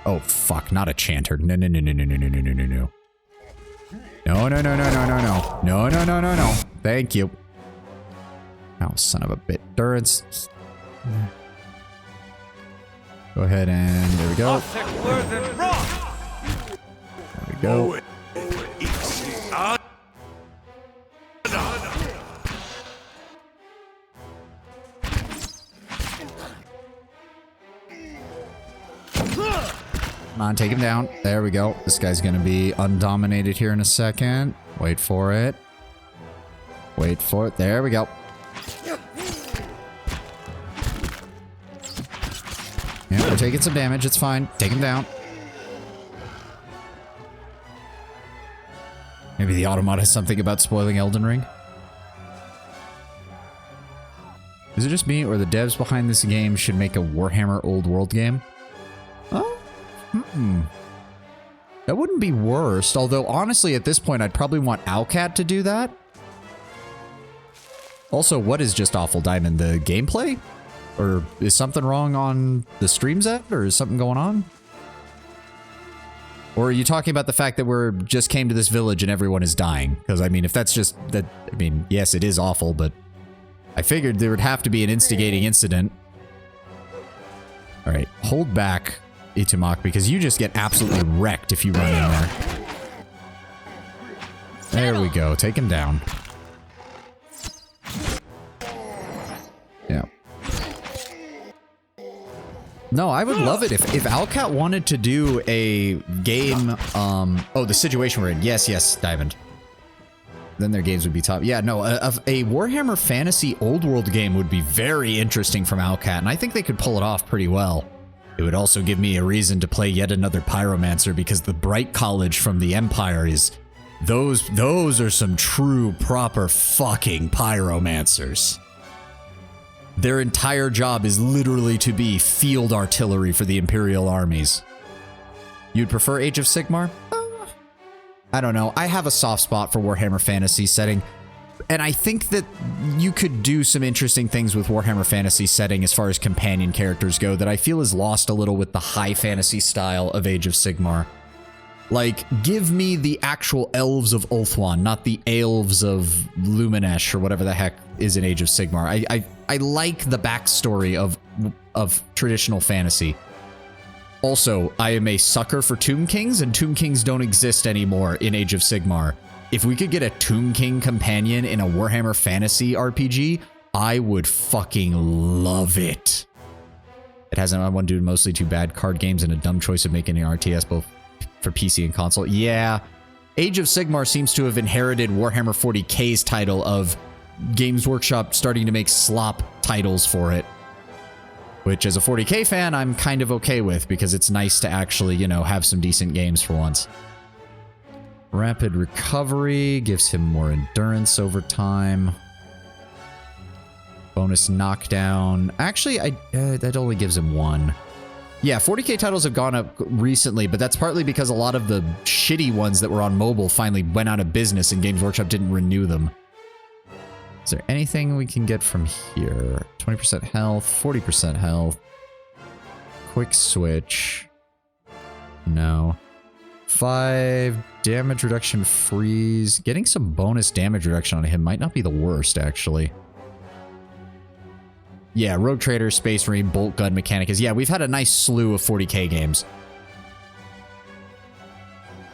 Oh, fuck. Not a chanter. No, no, no, no, no, no, no, no, no, no, no. No, no, no, no, no, no, no. No, no, no, no, no. Thank you. Oh, son of a bit. Durance. Go ahead and... There we go. There we go. Come on, take him down. There we go. This guy's gonna be undominated here in a second. Wait for it. Wait for it. There we go. Yeah, we're taking some damage. It's fine. Take him down. Maybe the automod has something about spoiling Elden Ring. Is it just me, or the devs behind this game should make a Warhammer Old World game? Oh, that wouldn't be worst, although honestly at this point I'd probably want Owlcat to do that. Also, what is just awful, Diamond? The gameplay? Or is something wrong on the stream's end? Or is something going on? Or are you talking about the fact that we're just came to this village and everyone is dying? Because, I mean, if that's just... that, I mean, yes, it is awful, but... I figured there would have to be an instigating incident. Alright, hold back, Itumak, because you just get absolutely wrecked if you run in there. There we go. Take him down. Yeah. No, I would love it if Owlcat wanted to do a game, oh, the situation we're in. Yes, yes, Diamond. Then their games would be top. Yeah, no, a Warhammer Fantasy Old World game would be very interesting from Owlcat, and I think they could pull it off pretty well. It would also give me a reason to play yet another Pyromancer, because the Bright College from the Empire is... Those are some true, proper fucking Pyromancers. Their entire job is literally to be field artillery for the Imperial armies. You'd prefer Age of Sigmar? I don't know. I have a soft spot for Warhammer Fantasy setting, and I think that you could do some interesting things with Warhammer Fantasy setting as far as companion characters go that I feel is lost a little with the high fantasy style of Age of Sigmar. Like, give me the actual elves of Ulthuan, not the elves of Luminesh or whatever the heck is in Age of Sigmar. I like the backstory of traditional fantasy. Also, I am a sucker for Tomb Kings, and Tomb Kings don't exist anymore in Age of Sigmar. If we could get a Tomb King companion in a Warhammer Fantasy RPG, I would fucking love it. It has an one dude, mostly two bad card games, and a dumb choice of making an RTS both for PC and console. Yeah, Age of Sigmar seems to have inherited Warhammer 40K's title of Games Workshop starting to make slop titles for it. Which, as a 40K fan, I'm kind of okay with, because it's nice to actually, you know, have some decent games for once. Rapid recovery gives him more endurance over time. Bonus knockdown. Actually, that only gives him 1. Yeah, 40K titles have gone up recently, but that's partly because a lot of the shitty ones that were on mobile finally went out of business and Games Workshop didn't renew them. Is there anything we can get from here? 20% health, 40% health. Quick switch. No. 5 damage reduction freeze. Getting some bonus damage reduction on him might not be the worst, actually. Yeah, Rogue Trader, Space Marine, Bolt Gun, Mechanicus. Yeah, we've had a nice slew of 40K games.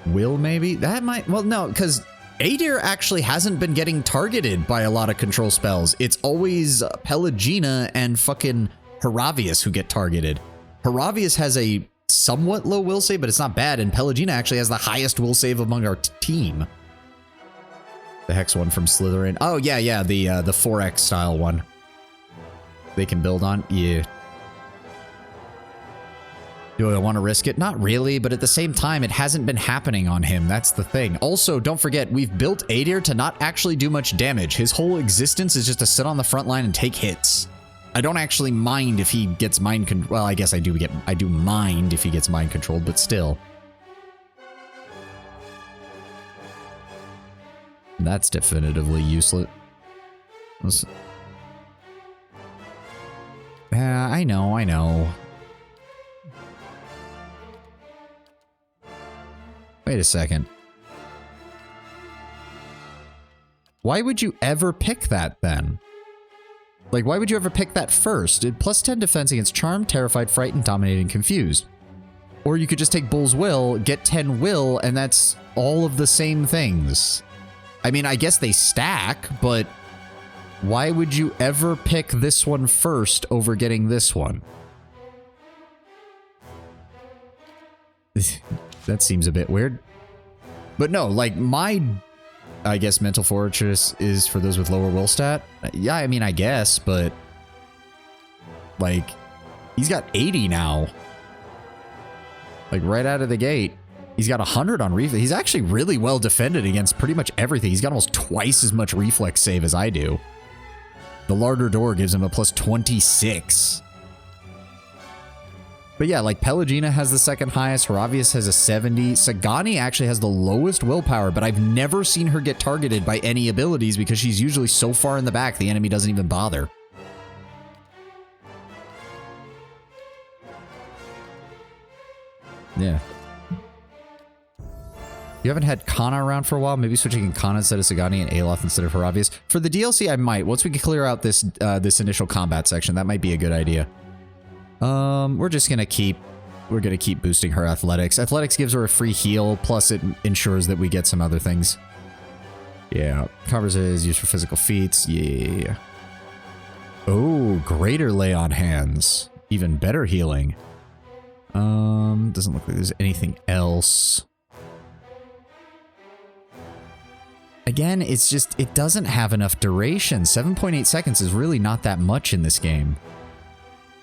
Will, maybe? That might... Well, no, because Adir actually hasn't been getting targeted by a lot of control spells. It's always Pelagina and fucking Haravius who get targeted. Haravius has a somewhat low will save, but it's not bad, and Pelagina actually has the highest will save among our team. The Hex one from Slytherin. Oh, yeah, the 4X style one. They can build on? Yeah. Do I want to risk it? Not really, but at the same time, it hasn't been happening on him. That's the thing. Also, don't forget, we've built Adir to not actually do much damage. His whole existence is just to sit on the front line and take hits. I don't actually mind if he gets mind controlled. Well, I guess I do mind if he gets mind controlled, but still. That's definitively useless. I know. Wait a second. Why would you ever pick that then? Like, why would you ever pick that first? It plus 10 defense against Charmed, Terrified, Frightened, Dominated, and Confused. Or you could just take Bull's Will, get 10 Will, and that's all of the same things. I mean, I guess they stack, but why would you ever pick this one first over getting this one? That seems a bit weird. But no, like, my, I guess, Mental Fortress is for those with lower will stat. Yeah, I mean, I guess, but like, he's got 80 now. Like, right out of the gate. He's got 100 on reflex. He's actually really well defended against pretty much everything. He's got almost twice as much reflex save as I do. The larder door gives him a plus 26. But yeah, like, Pelagina has the second highest. Haravius has a 70. Sagani actually has the lowest willpower, but I've never seen her get targeted by any abilities because she's usually so far in the back the enemy doesn't even bother. Yeah. You haven't had Kana around for a while? Maybe switching Kana instead of Sagani and Aloth instead of Haravius. For the DLC, I might. Once we can clear out this this initial combat section, that might be a good idea. We're just gonna keep boosting her athletics. Athletics gives her a free heal, plus it ensures that we get some other things. Yeah, covers is used for physical feats. Yeah. Oh, greater lay on hands. Even better healing. Doesn't look like there's anything else. Again, it's just, it doesn't have enough duration. 7.8 seconds is really not that much in this game.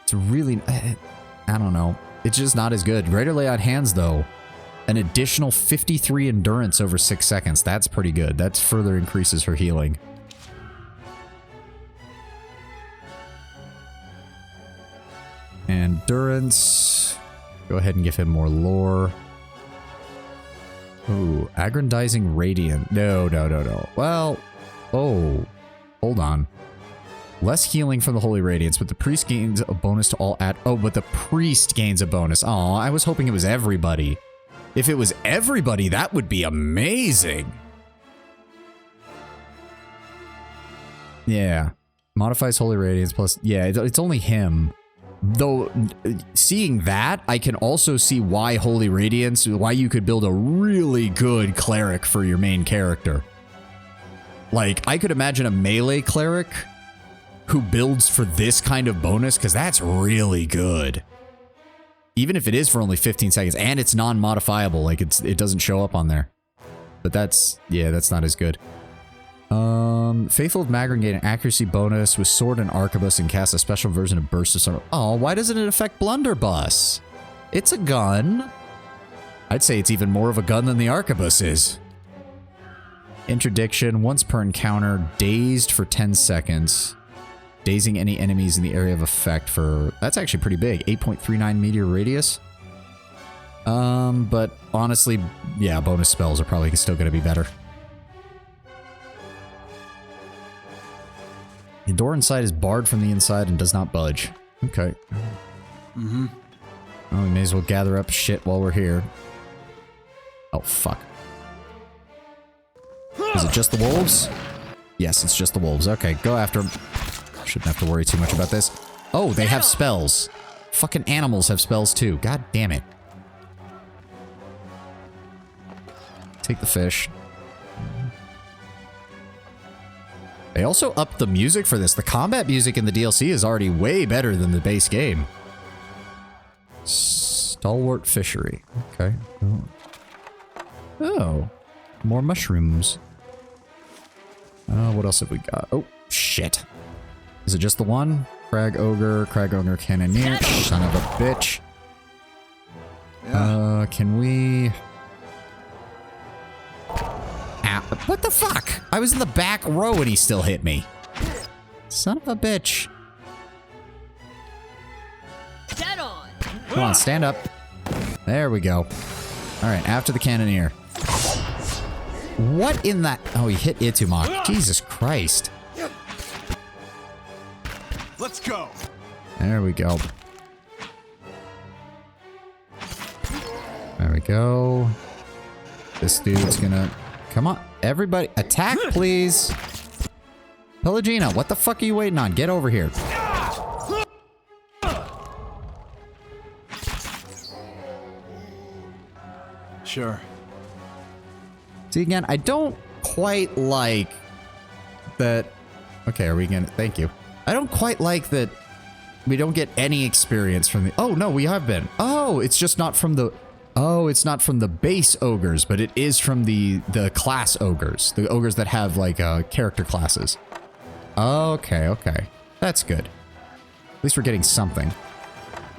It's really, I don't know. It's just not as good. Greater lay on hands, though. An additional 53 endurance over 6 seconds. That's pretty good. That further increases her healing. Endurance. Go ahead and give him more lore. Ooh, aggrandizing radiant. No. Well, oh, hold on. Less healing from the Holy Radiance, but the priest gains a bonus to all but the priest gains a bonus. Aw, I was hoping it was everybody. If it was everybody, that would be amazing. Yeah. Modifies Holy Radiance plus, yeah, it's only him. Though, seeing that, I can also see why Holy Radiance, why you could build a really good cleric for your main character. Like, I could imagine a melee cleric who builds for this kind of bonus, because that's really good. Even if it is for only 15 seconds, and it's non-modifiable, like it doesn't show up on there. But that's, yeah, that's not as good. Faithful of Magrin gain an accuracy bonus with sword and arquebus and cast a special version of burst of sun. Oh, why doesn't it affect blunderbuss? It's a gun. I'd say it's even more of a gun than the arquebus is. Interdiction, once per encounter, dazed for 10 seconds. Dazing any enemies in the area of effect for... That's actually pretty big. 8.39 meter radius. But honestly, yeah, bonus spells are probably still going to be better. The door inside is barred from the inside and does not budge. Okay. Mm-hmm. Well, we may as well gather up shit while we're here. Oh, fuck. Is it just the wolves? Yes, it's just the wolves. Okay, go after them. Shouldn't have to worry too much about this. Oh, they have spells. Fucking animals have spells too. God damn it. Take the fish. They also upped the music for this. The combat music in the DLC is already way better than the base game. Stalwart fishery. Okay. Oh. More mushrooms. What else have we got? Oh, shit. Is it just the one? Crag Ogre Cannoneer. Son of a bitch. Yeah. Can we... Ow. What the fuck? I was in the back row and he still hit me. Son of a bitch. Dead on. Come on, stand up. There we go. Alright, after the Cannoneer. What in that? Oh, he hit Itumok. Jesus Christ. Let's go. There we go. There we go. This dude's gonna... Come on, everybody. Attack, please. Pelagina, what the fuck are you waiting on? Get over here. Sure. See, again, I don't quite like that... Okay, are we gonna... Thank you. I don't quite like that we don't get any experience from the... Oh, no, we have been. Oh, it's just not from the... Oh, it's not from the base ogres, but it is from the class ogres. The ogres that have, like, character classes. Okay, okay. That's good. At least we're getting something.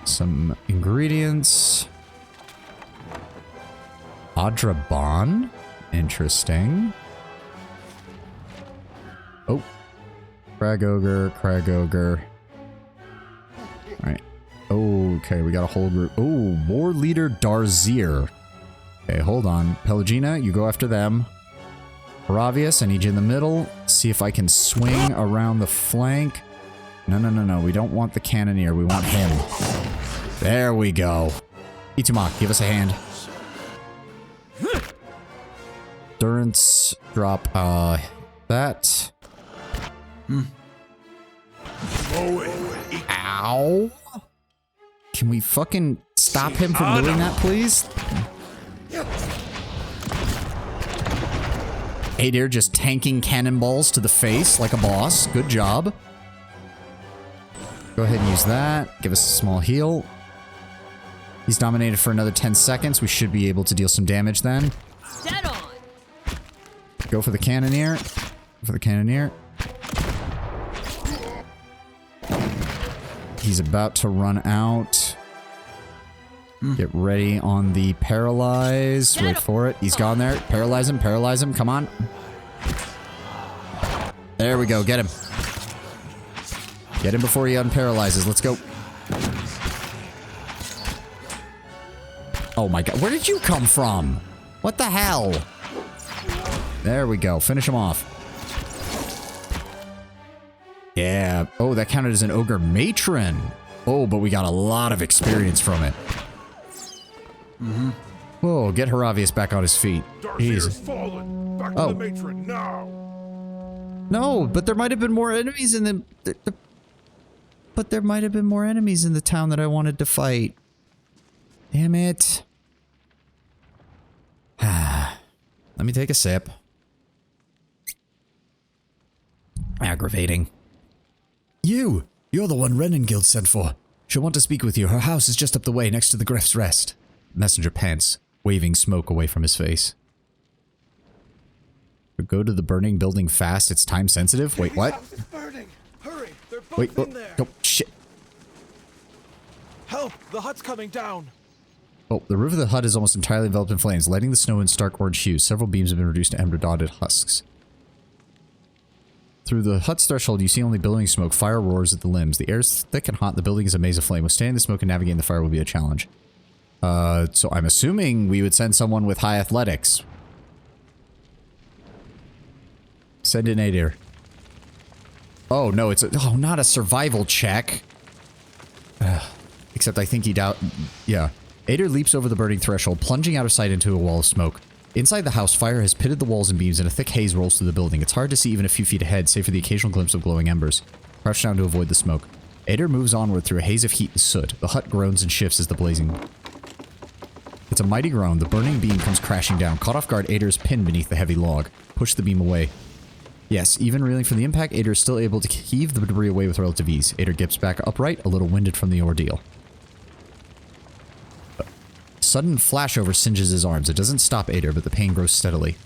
Some ingredients. Adrabon? Interesting. Oh. Crag Ogre. Alright. Okay, we got a whole group. Oh, War Leader Darzir. Okay, hold on. Pelagina, you go after them. Horavius, I need you in the middle. See if I can swing around the flank. No. We don't want the Cannoneer. We want him. There we go. Itumok, give us a hand. Endurance. Drop, that. Ow. Can we fucking stop him from doing that, please? Hey dear, just tanking cannonballs to the face like a boss. Good job. Go ahead and use that. Give us a small heal. He's dominated for another 10 seconds. We should be able to deal some damage then. Dead on. Go for the Cannoneer. Go for the Cannoneer. He's about to run out. Get ready on the paralyze. Wait for it. He's gone there. Paralyze him. Paralyze him. Come on. There we go. Get him. Get him before he unparalyzes. Let's go. Oh my god. Where did you come from? What the hell? There we go. Finish him off. Yeah. Oh, that counted as an ogre matron. Oh, but we got a lot of experience from it. Whoa, get Horavius back on his feet. Darzir's fallen. Back to the matron now. No, but there might have been more enemies in the... But there might have been more enemies in the town that I wanted to fight. Damn it. Let me take a sip. Aggravating. You're the one Renengild sent for. She'll want to speak with you. Her house is just up the way next to the Griff's Rest. Messenger pants, waving smoke away from his face. Go to the burning building fast. It's time sensitive. Wait, what? House is burning. Hurry, they're both Wait, in there. oh, shit. Help! The hut's coming down. Oh, the roof of the hut is almost entirely enveloped in flames, lighting the snow in stark orange hues. Several beams have been reduced to ember-dotted husks. Through the hut's threshold, you see only billowing smoke. Fire roars at the limbs. The air is thick and hot. The building is a maze of flame. Withstanding the smoke and navigating the fire will be a challenge. So I'm assuming we would send someone with high athletics. Send an Adair. Oh, no, it's a... Oh, not a survival check. Except I think he doubt... Yeah. Adair leaps over the burning threshold, plunging out of sight into a wall of smoke. Inside the house, fire has pitted the walls and beams, and a thick haze rolls through the building. It's hard to see even a few feet ahead, save for the occasional glimpse of glowing embers. Crouch down to avoid the smoke. Adair moves onward through a haze of heat and soot. The hut groans and shifts as the blazing... It's a mighty groan. The burning beam comes crashing down. Caught off guard, Adair is pinned beneath the heavy log. Push the beam away. Yes, even reeling from the impact, Adair is still able to heave the debris away with relative ease. Adair gets back upright, a little winded from the ordeal. Sudden flashover singes his arms. It doesn't stop Adair, but the pain grows steadily.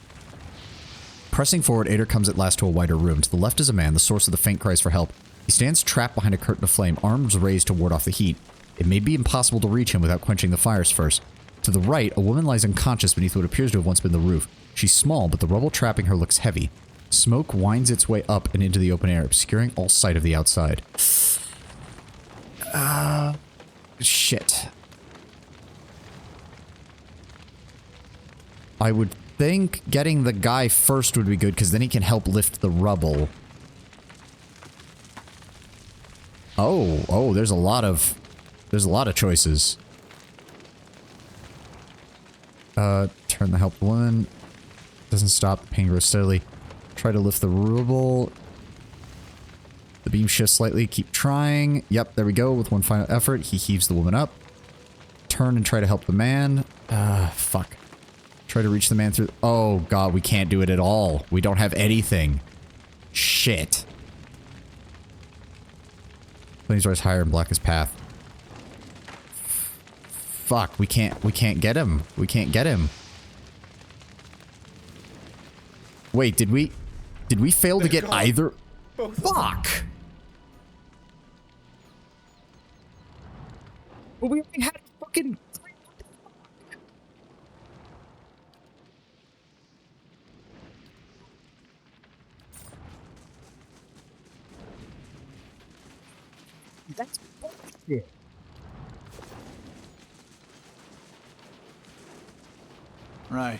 Pressing forward, Adair comes at last to a wider room. To the left is a man, the source of the faint cries for help. He stands trapped behind a curtain of flame, arms raised to ward off the heat. It may be impossible to reach him without quenching the fires first. To the right, a woman lies unconscious beneath what appears to have once been the roof. She's small, but the rubble trapping her looks heavy. Smoke winds its way up and into the open air, obscuring all sight of the outside. Shit. I would think getting the guy first would be good, because then he can help lift the rubble. Oh, there's a lot of choices. Turn the help woman. Doesn't stop, the pain grows steadily. Try to lift the rubble. The beam shifts slightly, keep trying. Yep, there we go, with one final effort. He heaves the woman up. Turn and try to help the man. Fuck. Try to reach the man through... Oh, God, we can't do it at all. We don't have anything. Shit. Flames rise higher and black as path. Fuck, we can't get him. We can't get him. Wait, did we fail to get either? Fuck! Well, we already had fucking... That's bullshit. Right.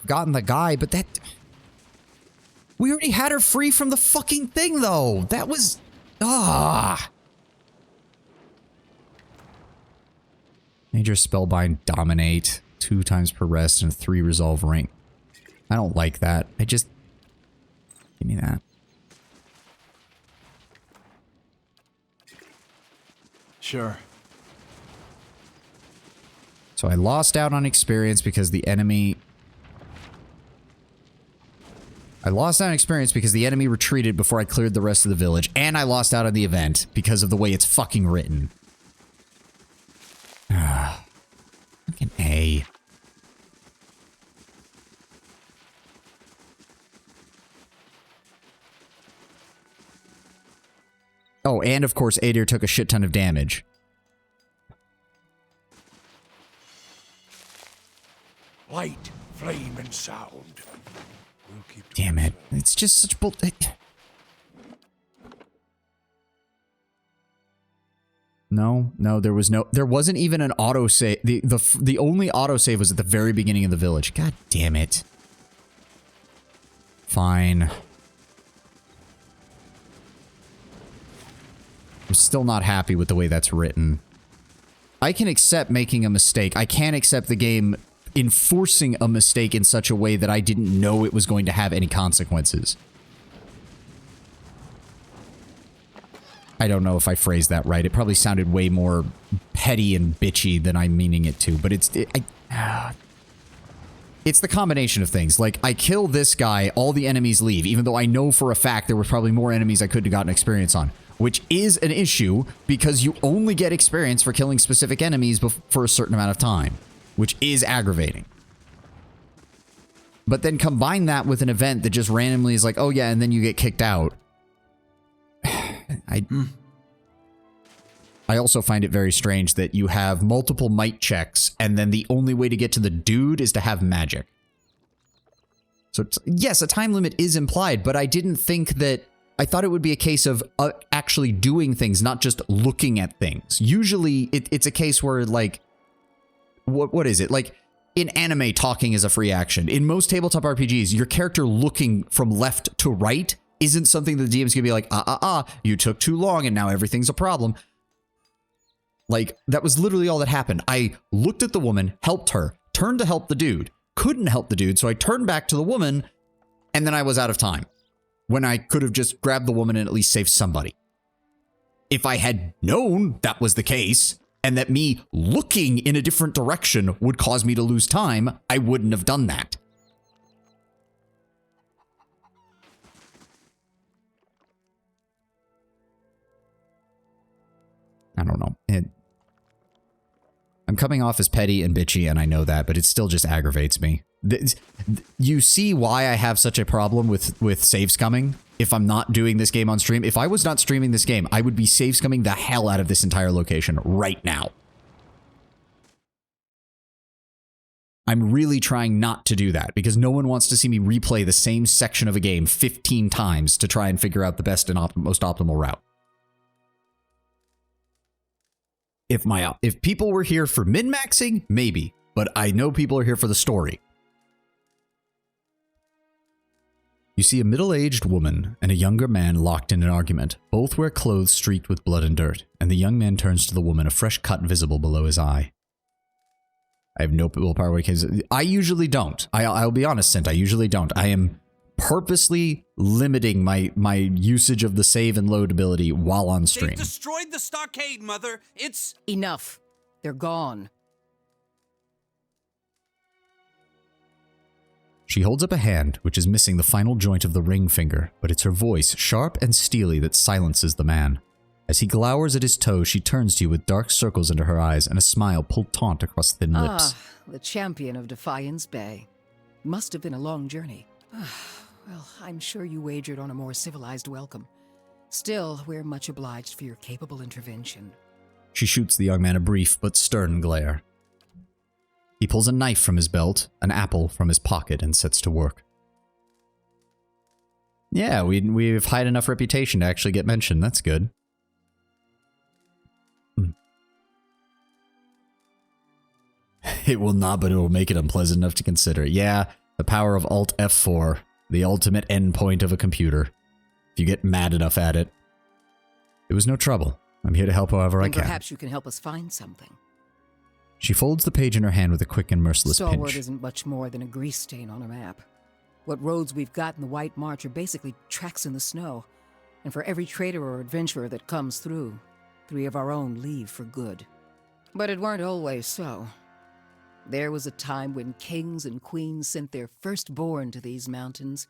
Gotten the guy, but that... We already had her free from the fucking thing, though. That was... Major Spellbind Dominate. 2 times per rest and 3 resolve rank. I don't like that. I just... Give me that. Sure. So I lost out on experience because the enemy... I lost out on experience because the enemy retreated before I cleared the rest of the village, and I lost out on the event because of the way it's fucking written. Fucking A. Oh, and of course, Adair took a shit ton of damage. Light, flame, and sound. We'll keep Damn it. It's just such bull... No, there was no... There wasn't even an autosave. The only autosave was at the very beginning of the village. God damn it. Fine. I'm still not happy with the way that's written. I can accept making a mistake. I can't accept the game enforcing a mistake in such a way that I didn't know it was going to have any consequences. I don't know if I phrased that right. It probably sounded way more petty and bitchy than I'm meaning it to, but it's the combination of things. Like, I kill this guy, all the enemies leave, even though I know for a fact there were probably more enemies I could have gotten experience on, which is an issue because you only get experience for killing specific enemies for a certain amount of time. which is aggravating. But then combine that with an event that just randomly is like, oh yeah, and then you get kicked out. I also find it very strange that you have multiple might checks, and then the only way to get to the dude is to have magic. So yes, a time limit is implied, but I didn't think that... I thought it would be a case of actually doing things, not just looking at things. Usually, it's a case where, like... What is it? Like, in anime, talking is a free action. In most tabletop RPGs, your character looking from left to right isn't something that the DM's gonna be like, you took too long and now everything's a problem. Like, that was literally all that happened. I looked at the woman, helped her, turned to help the dude, couldn't help the dude, so I turned back to the woman, and then I was out of time. When I could have just grabbed the woman and at least saved somebody. If I had known that was the case, and that me looking in a different direction would cause me to lose time, I wouldn't have done that. I don't know. I'm coming off as petty and bitchy, and I know that, but it still just aggravates me. You see why I have such a problem with save scumming if I'm not doing this game on stream? If I was not streaming this game, I would be save scumming the hell out of this entire location right now. I'm really trying not to do that because no one wants to see me replay the same section of a game 15 times to try and figure out the best and most optimal route. If people were here for min-maxing, maybe, but I know people are here for the story. You see a middle-aged woman and a younger man locked in an argument. Both wear clothes streaked with blood and dirt, and the young man turns to the woman, a fresh cut visible below his eye. I have no willpower when it comes. I usually don't. I'll be honest, Sint, I usually don't. I am purposely limiting my usage of the save and load ability while on stream. They destroyed the stockade, Mother. It's... Enough. They're gone. She holds up a hand, which is missing the final joint of the ring finger, but it's her voice, sharp and steely, that silences the man. As he glowers at his toe, she turns to you with dark circles under her eyes and a smile pulled taut across thin lips. The champion of Defiance Bay. Must have been a long journey. Well, I'm sure you wagered on a more civilized welcome. Still, we're much obliged for your capable intervention. She shoots the young man a brief but stern glare. He pulls a knife from his belt, an apple from his pocket, and sets to work. Yeah, we've high enough reputation to actually get mentioned. That's good. It will not, but it will make it unpleasant enough to consider. Yeah, the power of Alt F4, the ultimate endpoint of a computer. If you get mad enough at it. It was no trouble. I'm here to help however I can. Perhaps you can help us find something. She folds the page in her hand with a quick and merciless Stalwart pinch. isn't much more than a grease stain on a map. What roads we've got in the White March are basically tracks in the snow. And for every trader or adventurer that comes through, 3 of our own leave for good. But it weren't always so. There was a time when kings and queens sent their firstborn to these mountains,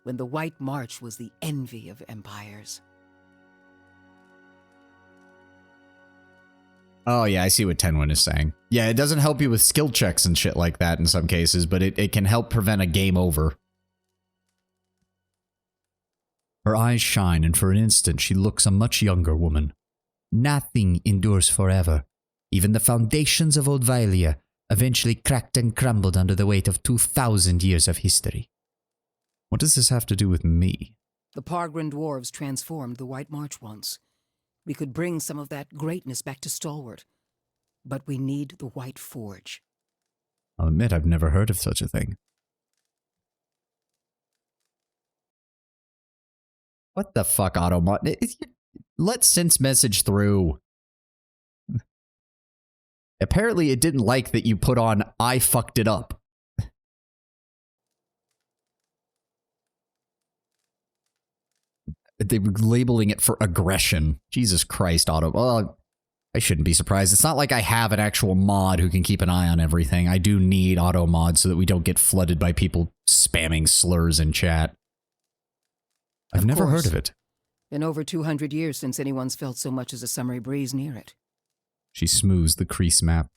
when the White March was the envy of empires. Oh yeah, I see what Tenwin is saying. Yeah, it doesn't help you with skill checks and shit like that in some cases, but it can help prevent a game over. Her eyes shine, and for an instant she looks a much younger woman. Nothing endures forever. Even the foundations of Old Valia eventually cracked and crumbled under the weight of 2,000 years of history. What does this have to do with me? The Pargrin dwarves transformed the White March once. We could bring some of that greatness back to Stalwart. But we need the White Forge. I'll admit I've never heard of such a thing. What the fuck, Automod? Let Sint's message through. Apparently it didn't like that you put on, I fucked it up. They were labeling it for aggression. Jesus Christ, Auto. Well, I shouldn't be surprised. It's not like I have an actual mod who can keep an eye on everything. I do need auto mod so that we don't get flooded by people spamming slurs in chat. I've never heard of it. Been over 200 years since anyone's felt so much as a summery breeze near it. She smooths the crease map.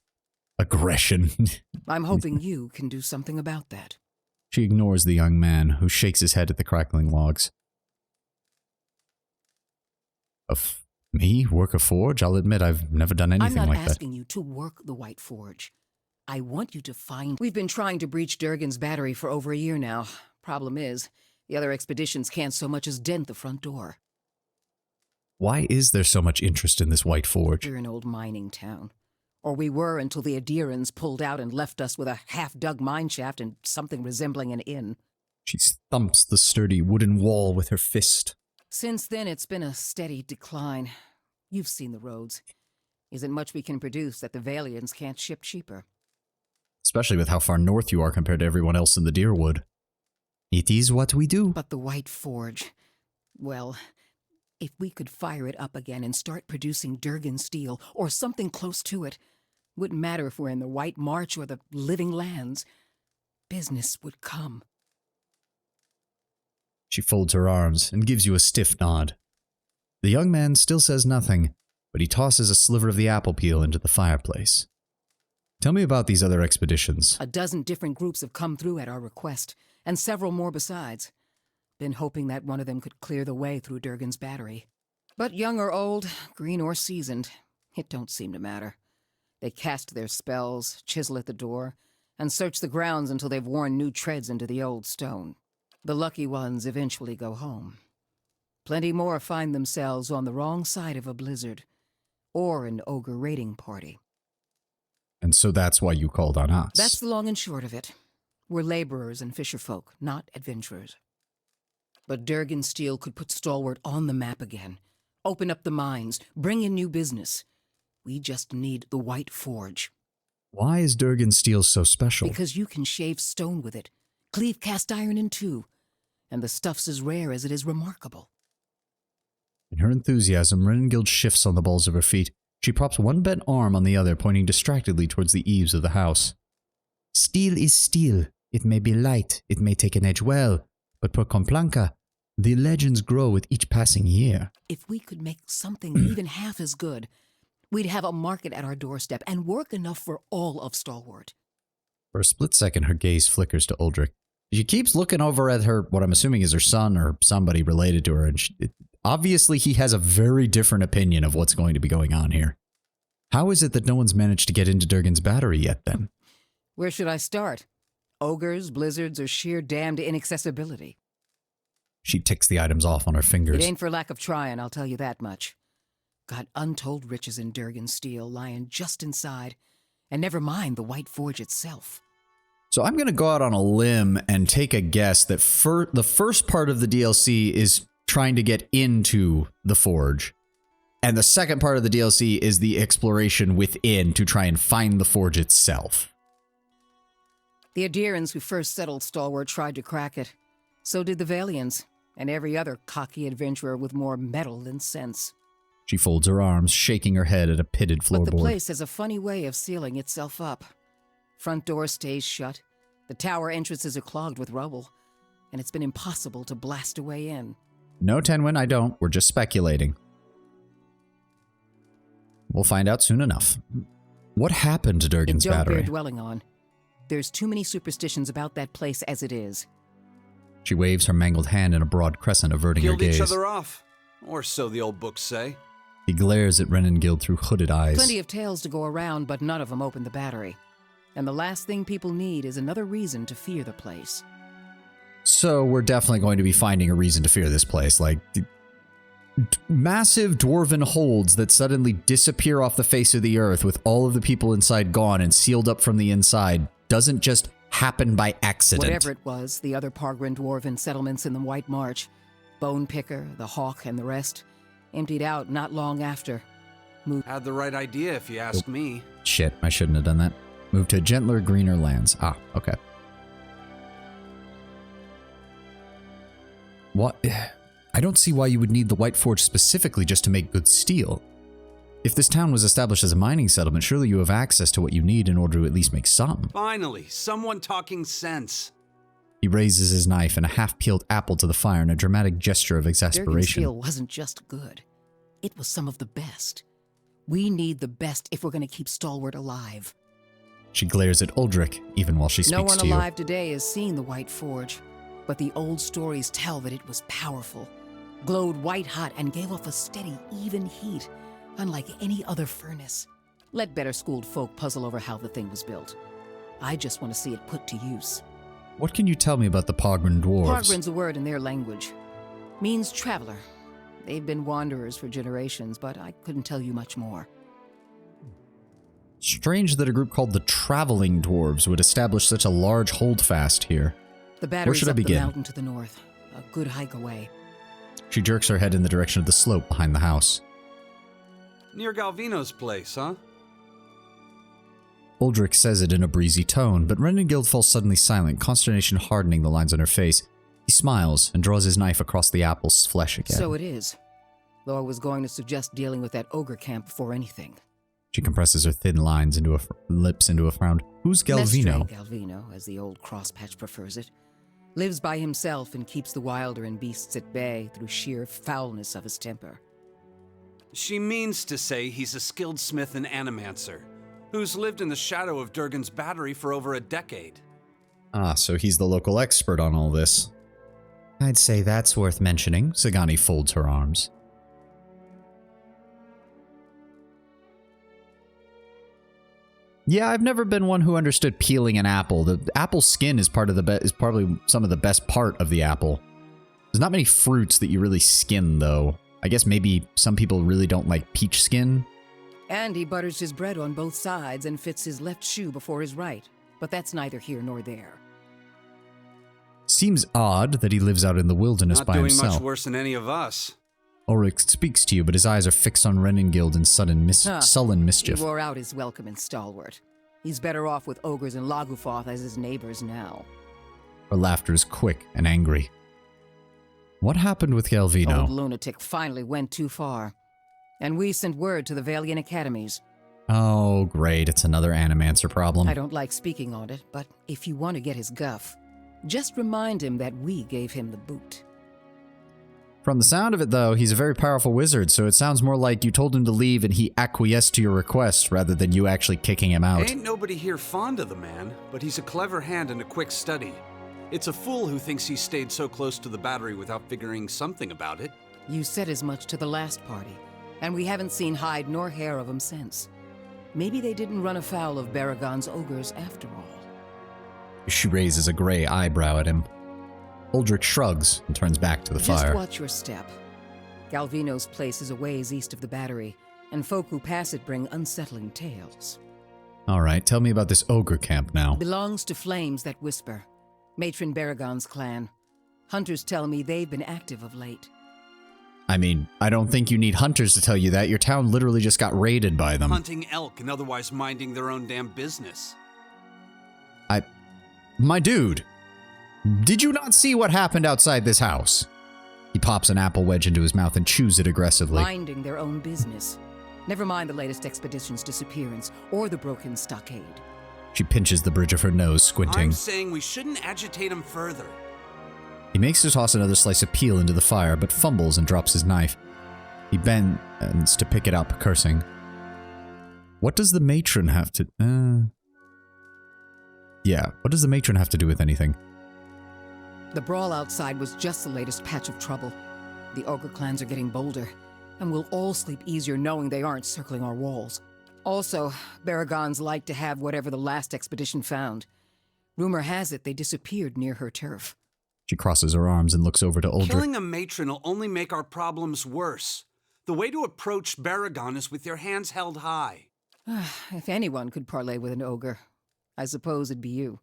Aggression. I'm hoping you can do something about that. She ignores the young man, who shakes his head at the crackling logs. Me? Work a forge? I'll admit I've never done anything like that. I'm not asking you to work the White Forge. I want you to find... We've been trying to breach Durgan's battery for over a year now. Problem is, the other expeditions can't so much as dent the front door. Why is there so much interest in this White Forge? We're an old mining town. Or we were until the Adirans pulled out and left us with a half-dug mine shaft and something resembling an inn. She thumps the sturdy wooden wall with her fist. Since then, it's been a steady decline. You've seen the roads. Isn't much we can produce that the Valians can't ship cheaper. Especially with how far north you are compared to everyone else in the Deerwood. It is what we do. But the White Forge... Well, if we could fire it up again and start producing Durgan steel, or something close to it, wouldn't matter if we're in the White March or the Living Lands. Business would come. She folds her arms and gives you a stiff nod. The young man still says nothing, but he tosses a sliver of the apple peel into the fireplace. Tell me about these other expeditions. A dozen different groups have come through at our request, and several more besides. Been hoping that one of them could clear the way through Durgan's battery. But young or old, green or seasoned, it don't seem to matter. They cast their spells, chisel at the door, and search the grounds until they've worn new treads into the old stone. The lucky ones eventually go home. Plenty more find themselves on the wrong side of a blizzard, or an ogre raiding party. And so that's why you called on us. That's the long and short of it. We're laborers and fisherfolk, not adventurers. But Durgan Steel could put Stalwart on the map again, open up the mines, bring in new business. We just need the White Forge. Why is Durgan Steel so special? Because you can shave stone with it, cleave cast iron in two, and the stuff's as rare as it is remarkable. In her enthusiasm, Renengild shifts on the balls of her feet. She props one bent arm on the other, pointing distractedly towards the eaves of the house. Steel is steel. It may be light, it may take an edge well, but per complanca, the legends grow with each passing year. If we could make something even half as good, we'd have a market at our doorstep and work enough for all of Stalwart. For a split second, her gaze flickers to Uldric. She keeps looking over at her, what I'm assuming is her son or somebody related to her, and obviously he has a very different opinion of what's going to be going on here. How is it that no one's managed to get into Durgan's battery yet, then? Where should I start? Ogres, blizzards, or sheer damned inaccessibility? She ticks the items off on her fingers. It ain't for lack of trying, I'll tell you that much. Got untold riches in Durgan Steel lying just inside, and never mind the White Forge itself. So I'm going to go out on a limb and take a guess that the first part of the DLC is trying to get into the Forge. And the second part of the DLC is the exploration within to try and find the Forge itself. The Adirans who first settled Stalwart tried to crack it. So did the Valians, and every other cocky adventurer with more metal than sense. She folds her arms, shaking her head at a pitted floorboard. But the place has a funny way of sealing itself up. Front door stays shut, the tower entrances are clogged with rubble, and it's been impossible to blast a way in. No, Tenwin, I don't. We're just speculating. We'll find out soon enough. What happened to Durgan's It don't battery? bear dwelling on. There's too many superstitions about that place as it is. She waves her mangled hand in a broad crescent, averting her Killed gaze. each other off. Or so the old books say. He glares at Renengild through hooded eyes. Plenty of tales to go around, but none of them open the battery. And the last thing people need is another reason to fear the place. So we're definitely going to be finding a reason to fear this place, like massive dwarven holds that suddenly disappear off the face of the earth with all of the people inside gone and sealed up from the inside doesn't just happen by accident. Whatever it was, the other Pargrin dwarven settlements in the White March, Bone Picker, the Hawk, and the rest, emptied out not long after. Had the right idea, if you ask me. Shit, I shouldn't have done that. Moved to gentler, greener lands. Ah, okay. What? I don't see why you would need the White Forge specifically just to make good steel. If this town was established as a mining settlement, surely you have access to what you need in order to at least make some. Finally, someone talking sense. He raises his knife and a half-peeled apple to the fire in a dramatic gesture of Durgan exasperation. steel wasn't just good. It was some of the best. We need the best if we're going to keep Stalwart alive. She glares at Uldric, even while she speaks No one to you. alive today has seen the White Forge, but the old stories tell that it was powerful, glowed white-hot, and gave off a steady, even heat, unlike any other furnace. Let better-schooled folk puzzle over how the thing was built. I just want to see it put to use. What can you tell me about the Pogren dwarves? Pogren's a word in their language. Means traveler. They've been wanderers for generations, but I couldn't tell you much more. Strange that a group called the Traveling Dwarves would establish such a large holdfast here. The battery's should I up begin? the mountain to the north. A good hike away. She jerks her head in the direction of the slope behind the house. Near Galvino's place, huh? Uldric says it in a breezy tone, but Renengild falls suddenly silent, consternation hardening the lines on her face. He smiles and draws his knife across the apple's flesh again. So it is. Though I was going to suggest dealing with that ogre camp before anything. She compresses her thin lines into lips into a frown. Who's Galvino? Mestre Galvino, as the old crosspatch prefers it, lives by himself and keeps the wilder and beasts at bay through sheer foulness of his temper. She means to say he's a skilled smith and animancer, who's lived in the shadow of Durgan's battery for over a decade. Ah, so he's the local expert on all this. I'd say that's worth mentioning. Sagani folds her arms. Yeah, I've never been one who understood peeling an apple. The apple skin is probably some of the best part of the apple. There's not many fruits that you really skin, though. I guess maybe some people really don't like peach skin. And he butters his bread on both sides and fits his left shoe before his right. But that's neither here nor there. Seems odd that he lives out in the wilderness by himself. Not doing much worse than any of us. Ulrich speaks to you, but his eyes are fixed on Renengild in sullen mischief. He wore out his welcome and stalwart. He's better off with ogres and Lagufoth as his neighbors now. Her laughter is quick and angry. What happened with Galvino? Old lunatic finally went too far. And we sent word to the Valiant Academies. Oh, great. It's another Animancer problem. I don't like speaking on it, but if you want to get his guff, just remind him that we gave him the boot. From the sound of it, though, he's a very powerful wizard, so it sounds more like you told him to leave and he acquiesced to your request rather than you actually kicking him out. Ain't nobody here fond of the man, but he's a clever hand and a quick study. It's a fool who thinks he stayed so close to the battery without figuring something about it. You said as much to the last party, and we haven't seen hide nor hair of him since. Maybe they didn't run afoul of Baragon's ogres after all. She raises a gray eyebrow at him. Uldric shrugs and turns back to the fire. Just watch your step. Galvino's place is a ways east of the battery, and folk who pass it bring unsettling tales. All right, tell me about this ogre camp now. Belongs to Flames That Whisper, Matron Baragon's clan. Hunters tell me they've been active of late. I mean, I don't think you need hunters to tell you that. Your town literally just got raided by them. Hunting elk and otherwise minding their own damn business. My dude, did you not see what happened outside this house? He pops an apple wedge into his mouth and chews it aggressively. Minding their own business. Never mind the latest expedition's disappearance or the broken stockade. She pinches the bridge of her nose, squinting. I'm saying we shouldn't agitate him further. He makes to toss another slice of peel into the fire, but fumbles and drops his knife. He bends to pick it up, cursing. What does the matron have to... Yeah, what does the matron have to do with anything? The brawl outside was just the latest patch of trouble. The ogre clans are getting bolder, and we'll all sleep easier knowing they aren't circling our walls. Also, Baragons like to have whatever the last expedition found. Rumor has it they disappeared near her turf. She crosses her arms and looks over to Uldric. Killing a matron will only make our problems worse. The way to approach Baragon is with your hands held high. If anyone could parley with an ogre, I suppose it'd be you.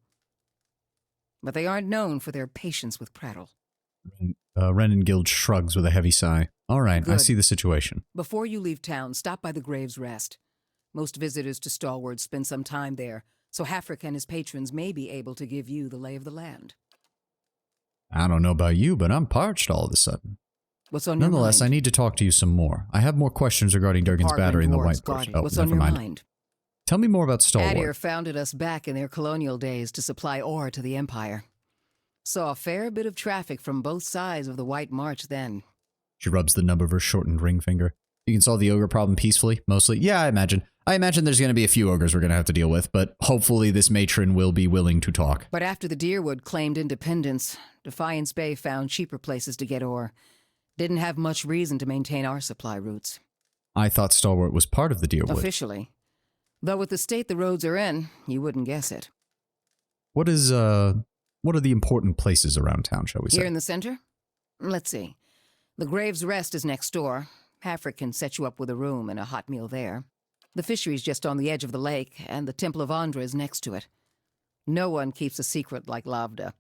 But they aren't known for their patience with prattle. Renengild shrugs with a heavy sigh. All right, I Good. see the situation. Before you leave town, stop by the Grave's Rest. Most visitors to Stalwart spend some time there, so Hafric and his patrons may be able to give you the lay of the land. I don't know about you, but I'm parched all of a sudden. What's on your mind? Nonetheless, I need to talk to you some more. I have more questions regarding Durgan's Pargrin battery and the dwarves White guard Forge. it. Oh, What's on never your mind. mind? Tell me more about Stalwart. Adir founded us back in their colonial days to supply ore to the Empire. Saw a fair bit of traffic from both sides of the White March then. She rubs the nub of her shortened ring finger. You can solve the ogre problem peacefully, mostly. Yeah, I imagine. I imagine there's going to be a few ogres we're going to have to deal with, but hopefully this matron will be willing to talk. But after the Deerwood claimed independence, Defiance Bay found cheaper places to get ore. Didn't have much reason to maintain our supply routes. I thought Stalwart was part of the Deerwood. Officially. Though with the state the roads are in, you wouldn't guess it. What are the important places around town, shall we say? Here in the center? Let's see. The Graves Rest is next door. Hafric can set you up with a room and a hot meal there. The fishery's just on the edge of the lake, and the Temple of Andra is next to it. No one keeps a secret like Lavda.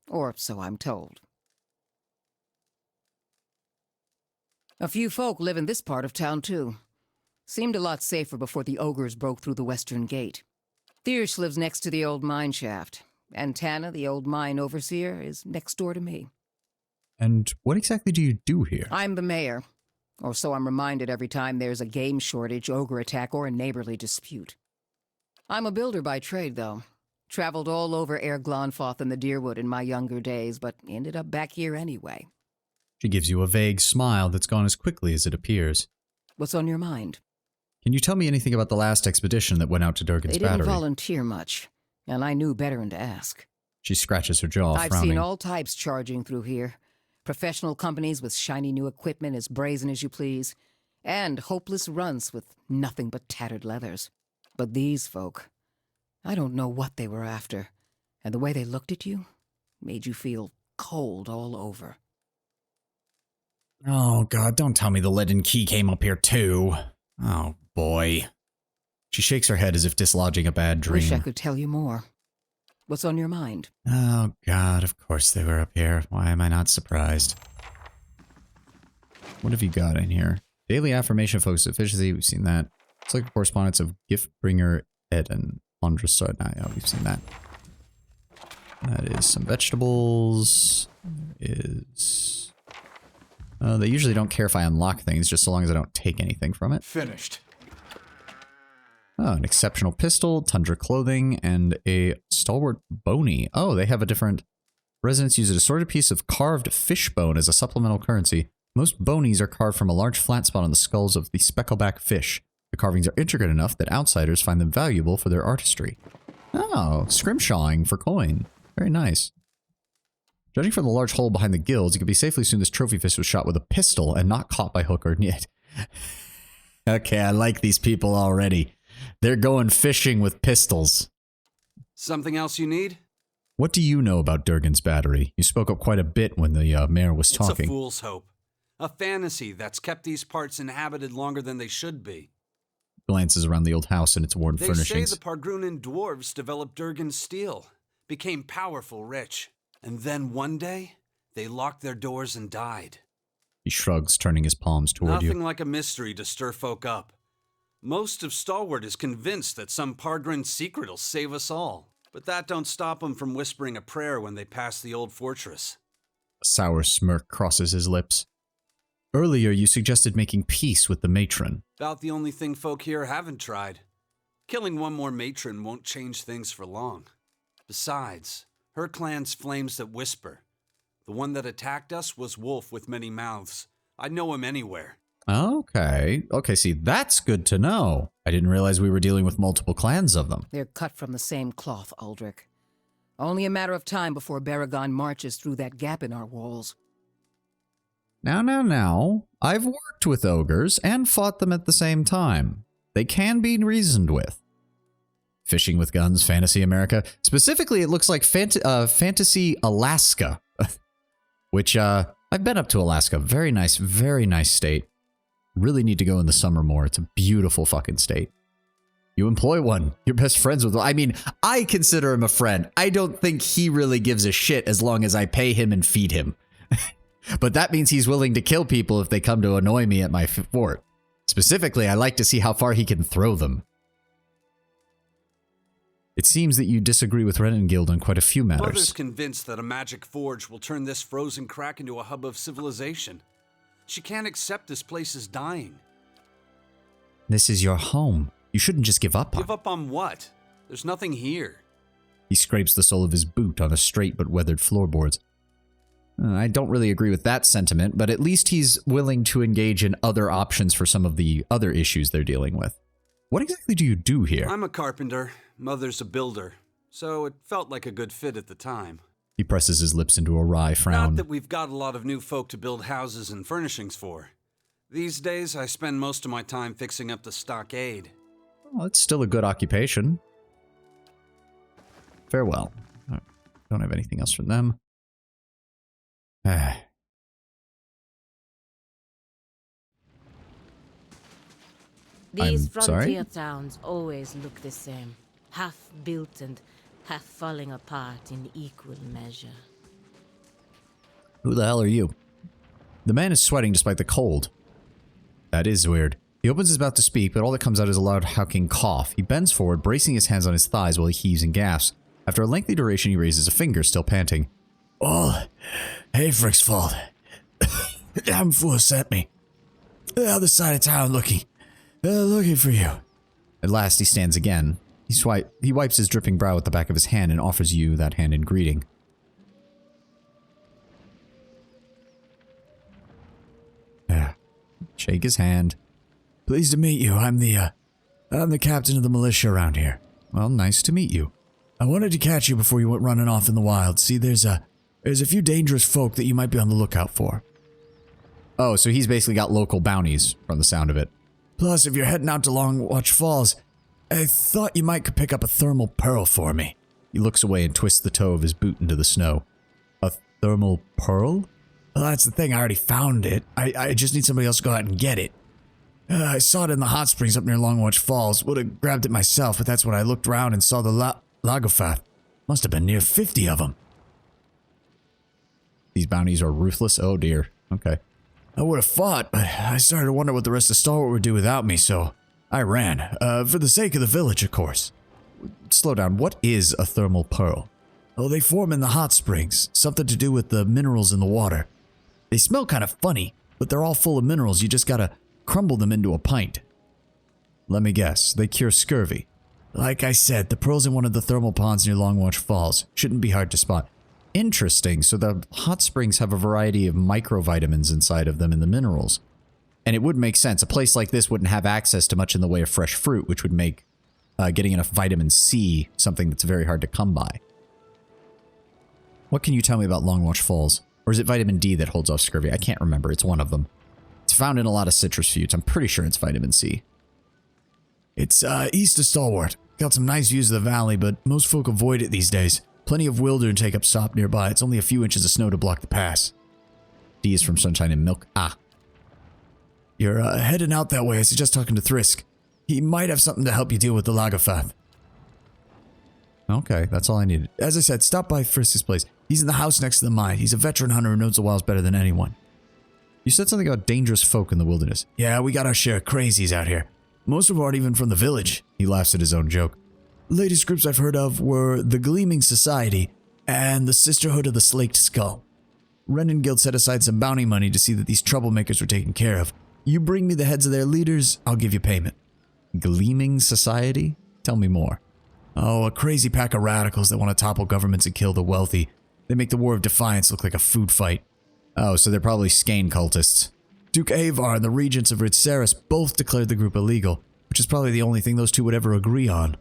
Or so I'm told. A few folk live in this part of town, too. Seemed a lot safer before the ogres broke through the western gate. Thiersch lives next to the old mine shaft, and Tana, the old mine overseer, is next door to me. And what exactly do you do here? I'm the mayor. Or so I'm reminded every time there's a game shortage, ogre attack, or a neighborly dispute. I'm a builder by trade, though. Traveled all over Air Glonfoth and the Deerwood in my younger days, but ended up back here anyway. She gives you a vague smile that's gone as quickly as it appears. What's on your mind? Can you tell me anything about the last expedition that went out to Durgan's They Battery? didn't volunteer much, and I knew better than to ask. She scratches her jaw, I've frowning. seen all types charging through here. Professional companies with shiny new equipment as brazen as you please, and hopeless runts with nothing but tattered leathers. But these folk, I don't know what they were after, and the way they looked at you made you feel cold all over. Oh, God, don't tell me the leaden key came up here, too. Oh, boy. She shakes her head as if dislodging a bad dream. Wish I could tell you more. What's on your mind? Oh, God, of course they were up here. Why am I not surprised? What have you got in here? Daily affirmation focus efficiency. We've seen that. It's like a correspondence of Giftbringer Ed and Andrasard. Yeah, we've seen that. That is some vegetables. There is... they usually don't care if I unlock things, just so long as I don't take anything from it. Finished. Oh, an exceptional pistol, tundra clothing, and a stalwart bony. Oh, they have a different... Residents use a assorted piece of carved fish bone as a supplemental currency. Most bonies are carved from a large flat spot on the skulls of the speckleback fish. The carvings are intricate enough that outsiders find them valuable for their artistry. Oh, scrimshawing for coin. Very nice. Judging from the large hole behind the gills, it could be safely assumed this trophy fish was shot with a pistol and not caught by hook or net. Okay, I like these people already. They're going fishing with pistols. Something else you need? What do you know about Durgan's Battery? You spoke up quite a bit when the mayor was It's talking. a fool's hope. A fantasy that's kept these parts inhabited longer than they should be. Glances around the old house and its worn They furnishings. say the Pargrunan dwarves developed Durgan's steel, became powerful, rich, and then one day, they locked their doors and died. He shrugs, turning his palms toward you. Nothing like a mystery to stir folk up. Most of Stalwart is convinced that some Pargrin secret will save us all. But that don't stop them from whispering a prayer when they pass the old fortress. A sour smirk crosses his lips. Earlier, you suggested making peace with the matron. About the only thing folk here haven't tried. Killing one more matron won't change things for long. Besides, her clan's flames that whisper. The one that attacked us was Wolf with many mouths. I'd know him anywhere. Okay. Okay, see, that's good to know. I didn't realize we were dealing with multiple clans of them. They're cut from the same cloth, Aldrich. Only a matter of time before Baragon marches through that gap in our walls. Now. I've worked with ogres and fought them at the same time. They can be reasoned with. Fishing with guns, Fantasy America. Specifically, it looks like Fantasy Alaska. Which, I've been up to Alaska. Very nice state. Really need to go in the summer more. It's a beautiful fucking state. You employ one. You're best friends with one. I mean, I consider him a friend. I don't think he really gives a shit as long as I pay him and feed him. But that means he's willing to kill people if they come to annoy me at my fort. Specifically, I like to see how far he can throw them. It seems that you disagree with Renengild on quite a few matters. Mother's convinced that a magic forge will turn this frozen crack into a hub of civilization. She can't accept this place is dying. This is your home. You shouldn't just give up on it. Give up on what? There's nothing here. He scrapes the sole of his boot on a straight but weathered floorboards. I don't really agree with that sentiment, but at least he's willing to engage in other options for some of the other issues they're dealing with. What exactly do you do here? I'm a carpenter, Mother's a builder, so it felt like a good fit at the time. He presses his lips into a wry frown. Not that we've got a lot of new folk to build houses and furnishings for. These days, I spend most of my time fixing up the stockade. Well, it's still a good occupation. Farewell. Don't have anything else from them. These I'm sorry? frontier towns always look the same. Half built and half falling apart in equal measure. Who the hell are you? The man is sweating despite the cold. That is weird. He opens his mouth to speak, but all that comes out is a loud howling cough. He bends forward, bracing his hands on his thighs while he heaves and gasps. After a lengthy duration, he raises a finger, still panting. Oh, Hayfrick's fault. Damn fool sent me. The other side of town looking for you. At last, he stands again. He wipes his dripping brow with the back of his hand and offers you that hand in greeting. Shake his hand. Pleased to meet you. I'm the captain of the militia around here. Well, nice to meet you. I wanted to catch you before you went running off in the wild. See, there's a few dangerous folk that you might be on the lookout for. Oh, so he's basically got local bounties from the sound of it. Plus, if you're heading out to Longwatch Falls, I thought you might could pick up a thermal pearl for me. He looks away and twists the toe of his boot into the snow. A thermal pearl? Well, that's the thing. I already found it. I just need somebody else to go out and get it. I saw it in the hot springs up near Longwatch Falls. Would have grabbed it myself, but that's when I looked around and saw the Lagofath. Must have been near 50 of them. These bounties are ruthless? Oh dear. Okay. I would have fought, but I started to wonder what the rest of Stalwart would do without me, so I ran. For the sake of the village, of course. Slow down. What is a thermal pearl? Oh, they form in the hot springs. Something to do with the minerals in the water. They smell kind of funny, but they're all full of minerals. You just gotta crumble them into a pint. Let me guess. They cure scurvy. Like I said, the pearl's in one of the thermal ponds near Longwatch Falls. Shouldn't be hard to spot. Interesting. So the hot springs have a variety of microvitamins inside of them in the minerals. And it would make sense. A place like this wouldn't have access to much in the way of fresh fruit, which would make getting enough vitamin C something that's very hard to come by. What can you tell me about Longwatch Falls? Or is it vitamin D that holds off scurvy? I can't remember. It's one of them. It's found in a lot of citrus fruits. I'm pretty sure it's vitamin C. It's east of Stalwart. Got some nice views of the valley, but most folk avoid it these days. Plenty of wilder and take up stop nearby. It's only a few inches of snow to block the pass. D is from sunshine and milk. Ah. You're heading out that way. I suggest talking to Thrisk. He might have something to help you deal with the Lagofath. Okay, that's all I needed. As I said, stop by Frisk's place. He's in the house next to the mine. He's a veteran hunter who knows the wilds better than anyone. You said something about dangerous folk in the wilderness. Yeah, we got our share of crazies out here. Most of them aren't even from the village. He laughs at his own joke. Latest groups I've heard of were the Gleaming Society and the Sisterhood of the Slaked Skull. Renan Guild set aside some bounty money to see that these troublemakers were taken care of. You bring me the heads of their leaders, I'll give you payment. Gleaming Society? Tell me more. Oh, a crazy pack of radicals that want to topple governments and kill the wealthy. They make the War of Defiance look like a food fight. Oh, so they're probably Skane cultists. Duke Avar and the regents of Ritzeris both declared the group illegal, which is probably the only thing those two would ever agree on.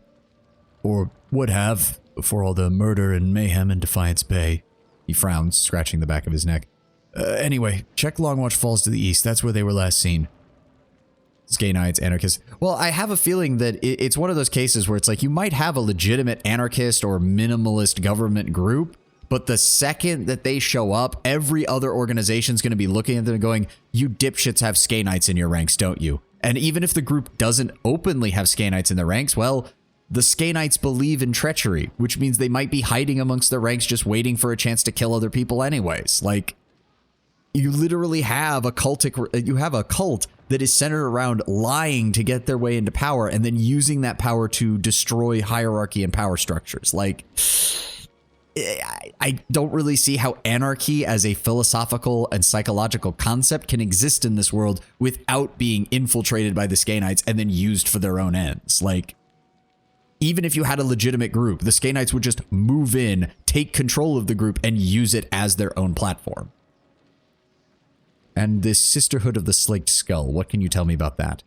Or would have, before all the murder and mayhem in Defiance Bay. He frowns, scratching the back of his neck. Anyway, check Longwatch Falls to the east. That's where they were last seen. Skanites, anarchists. Well, I have a feeling that it's one of those cases where it's like you might have a legitimate anarchist or minimalist government group, but the second that they show up, every other organization's going to be looking at them and going, you dipshits have Skanites in your ranks, don't you? And even if the group doesn't openly have Skanites in their ranks, well, the Skanites believe in treachery, which means they might be hiding amongst their ranks just waiting for a chance to kill other people anyways. Like, you literally have a cult that is centered around lying to get their way into power and then using that power to destroy hierarchy and power structures. Like, I don't really see how anarchy as a philosophical and psychological concept can exist in this world without being infiltrated by the Skanites and then used for their own ends. Like, even if you had a legitimate group, the Skanites would just move in, take control of the group, and use it as their own platform. And this Sisterhood of the Slaked Skull, what can you tell me about that?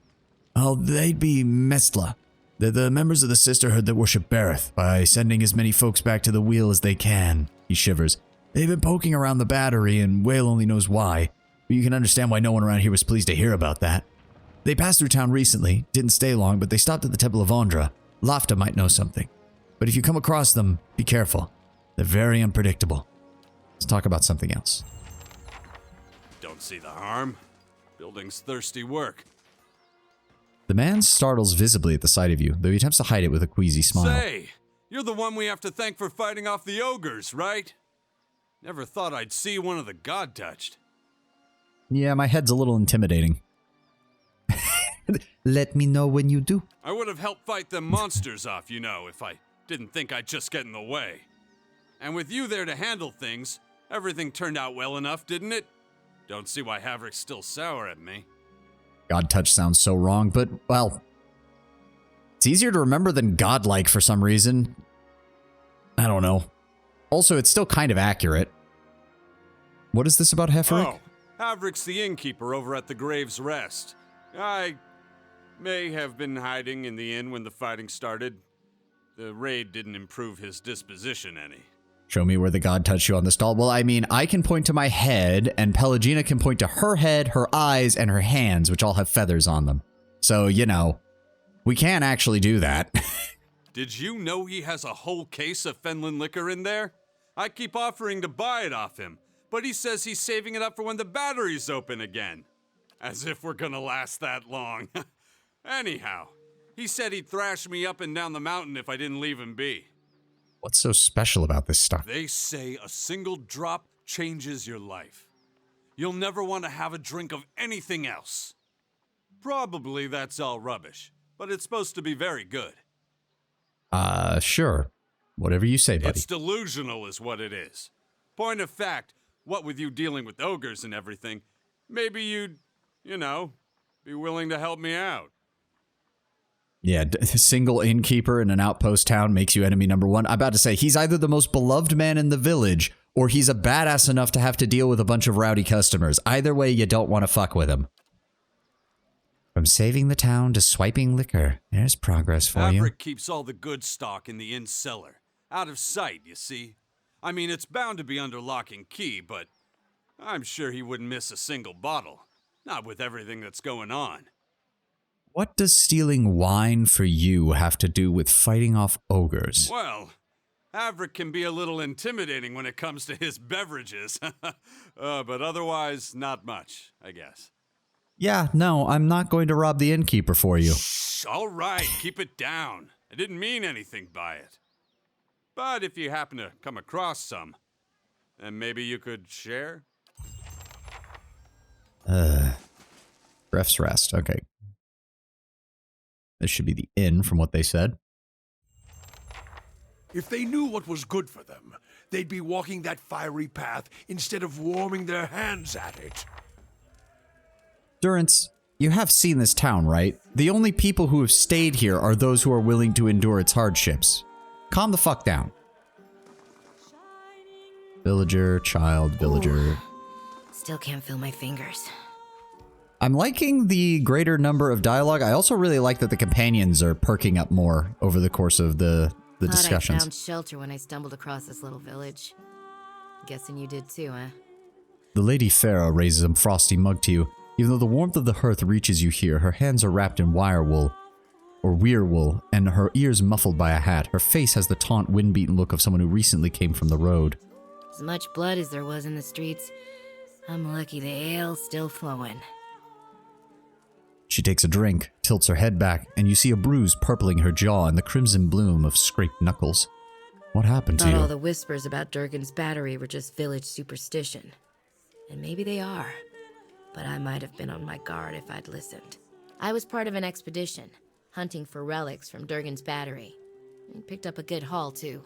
Oh, they'd be Mestla. They're the members of the Sisterhood that worship Bareth by sending as many folks back to the wheel as they can. He shivers. They've been poking around the battery, and Whale only knows why. But you can understand why no one around here was pleased to hear about that. They passed through town recently, didn't stay long, but they stopped at the Temple of Ondra. Lafta might know something. But if you come across them, be careful. They're very unpredictable. Let's talk about something else. Don't see the harm. Building's thirsty work. The man startles visibly at the sight of you, though he attempts to hide it with a queasy smile. Say, you're the one we have to thank for fighting off the ogres, right? Never thought I'd see one of the god-touched. Yeah, my head's a little intimidating. Let me know when you do. I would have helped fight them monsters off, you know, if I didn't think I'd just get in the way. And with you there to handle things, everything turned out well enough, didn't it? Don't see why Havrick's still sour at me. God touch sounds so wrong, but, well, it's easier to remember than godlike for some reason. I don't know. Also, it's still kind of accurate. What is this about Heferick? Oh, Havrick's the innkeeper over at the Grave's Rest. I may have been hiding in the inn when the fighting started. The raid didn't improve his disposition any. Show me where the god touched you on this doll. Well, I mean, I can point to my head, and Pelagina can point to her head, her eyes, and her hands, which all have feathers on them. So, you know, we can actually do that. Did you know he has a whole case of Fenlin liquor in there? I keep offering to buy it off him, but he says he's saving it up for when the battery's open again. As if we're gonna last that long. Anyhow, he said he'd thrash me up and down the mountain if I didn't leave him be. What's so special about this stuff? They say a single drop changes your life. You'll never want to have a drink of anything else. Probably that's all rubbish, but it's supposed to be very good. Sure. Whatever you say, buddy. It's delusional is what it is. Point of fact, what with you dealing with ogres and everything, maybe you'd, you know, be willing to help me out. Yeah, a single innkeeper in an outpost town makes you enemy number one. I'm about to say, he's either the most beloved man in the village, or he's a badass enough to have to deal with a bunch of rowdy customers. Either way, you don't want to fuck with him. From saving the town to swiping liquor, there's progress for you. Havrick keeps all the good stock in the inn cellar. Out of sight, you see. I mean, it's bound to be under lock and key, but I'm sure he wouldn't miss a single bottle. Not with everything that's going on. What does stealing wine for you have to do with fighting off ogres? Well, Havrick can be a little intimidating when it comes to his beverages. But otherwise, not much, I guess. Yeah, no, I'm not going to rob the innkeeper for you. Shh, all right, keep it down. I didn't mean anything by it. But if you happen to come across some, then maybe you could share? Ref's Rest, okay. This should be the inn from what they said. If they knew what was good for them, they'd be walking that fiery path instead of warming their hands at it. Durance, you have seen this town, right? The only people who have stayed here are those who are willing to endure its hardships. Calm the fuck down. Villager, child, villager. Ooh. Still can't feel my fingers. I'm liking the greater number of dialogue. I also really like that the companions are perking up more over the course of the discussions. I found shelter when I stumbled across this little village. Guessing you did too, huh? The Lady Farah raises a frosty mug to you. Even though the warmth of the hearth reaches you here, her hands are wrapped in wire wool, or weir wool, and her ears muffled by a hat. Her face has the taunt, wind-beaten look of someone who recently came from the road. As much blood as there was in the streets, I'm lucky the ale's still flowing. She takes a drink, tilts her head back, and you see a bruise purpling her jaw and the crimson bloom of scraped knuckles. What happened to Thought you? all the whispers about Durgan's battery were just village superstition. And maybe they are. But I might have been on my guard if I'd listened. I was part of an expedition, hunting for relics from Durgan's battery. We picked up a good haul, too.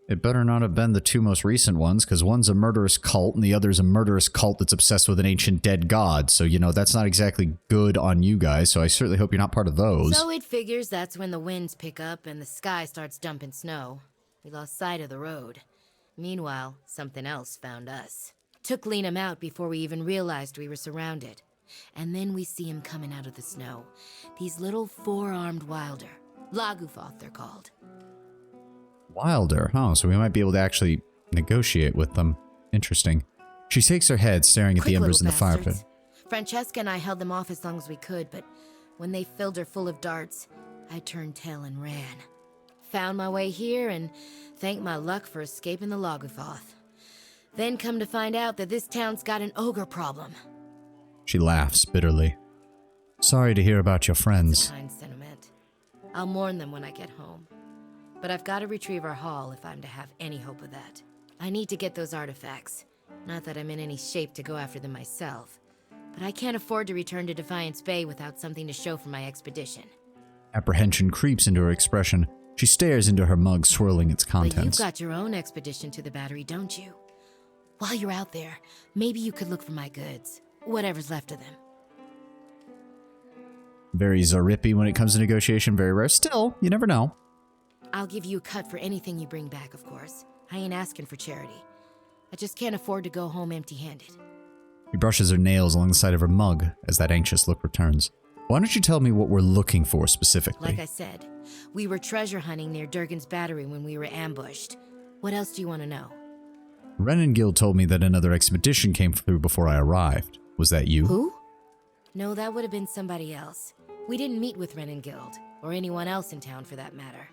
It better not have been the two most recent ones, because one's a murderous cult and the other's a murderous cult that's obsessed with an ancient dead god. So, you know, that's not exactly good on you guys, so I certainly hope you're not part of those. So it figures that's when the winds pick up and the sky starts dumping snow. We lost sight of the road. Meanwhile, something else found us. Took Leenum out before we even realized we were surrounded. And then we see him coming out of the snow. These little four-armed wilder. Laguthoth, they're called. Wilder, huh? So we might be able to actually negotiate with them. Interesting. She shakes her head, staring at the Quick embers in the little fire pit. bastards. Francesca and I held them off as long as we could, but when they filled her full of darts, I turned tail and ran. Found my way here and thanked my luck for escaping the Laguthoth. Then come to find out that this town's got an ogre problem. She laughs bitterly. Sorry to hear about your It's friends. a kind sentiment. I'll mourn them when I get home. But I've got to retrieve our haul if I'm to have any hope of that. I need to get those artifacts. Not that I'm in any shape to go after them myself. But I can't afford to return to Defiance Bay without something to show for my expedition. Apprehension creeps into her expression. She stares into her mug, swirling its But you've contents. got your own expedition to the Battery, don't you? While you're out there, maybe you could look for my goods. Whatever's left of them. Very Zarippy when it comes to negotiation, very rare. Still, you never know. I'll give you a cut for anything you bring back, of course. I ain't asking for charity. I just can't afford to go home empty-handed. She brushes her nails along the side of her mug as that anxious look returns. Why don't you tell me what we're looking for specifically? Like I said, we were treasure hunting near Durgan's Battery when we were ambushed. What else do you want to know? Renengild told me that another expedition came through before I arrived. Was that you? Who? No, that would have been somebody else. We didn't meet with Renengild, or anyone else in town for that matter.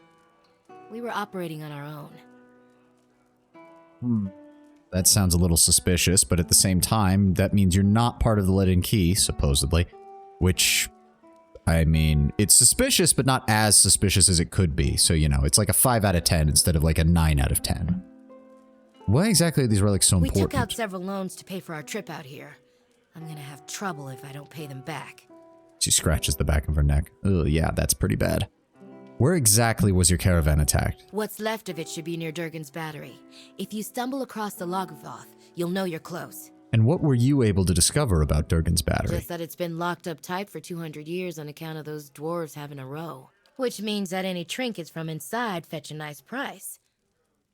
We were operating on our own. That sounds a little suspicious, but at the same time, that means you're not part of the Leaden Key, supposedly. Which, I mean, it's suspicious, but not as suspicious as it could be. So, you know, it's like a 5 out of 10 instead of like a 9 out of 10. Why exactly are these relics so We important? took out several loans to pay for our trip out here. I'm gonna have trouble if I don't pay them back. She scratches the back of her neck. Ugh, yeah, that's pretty bad. Where exactly was your caravan attacked? What's left of it should be near Durgan's Battery. If you stumble across the Laguthoth, you'll know you're close. And what were you able to discover about Durgan's Battery? Just that it's been locked up tight for 200 years on account of those dwarves having a row. Which means that any trinkets from inside fetch a nice price.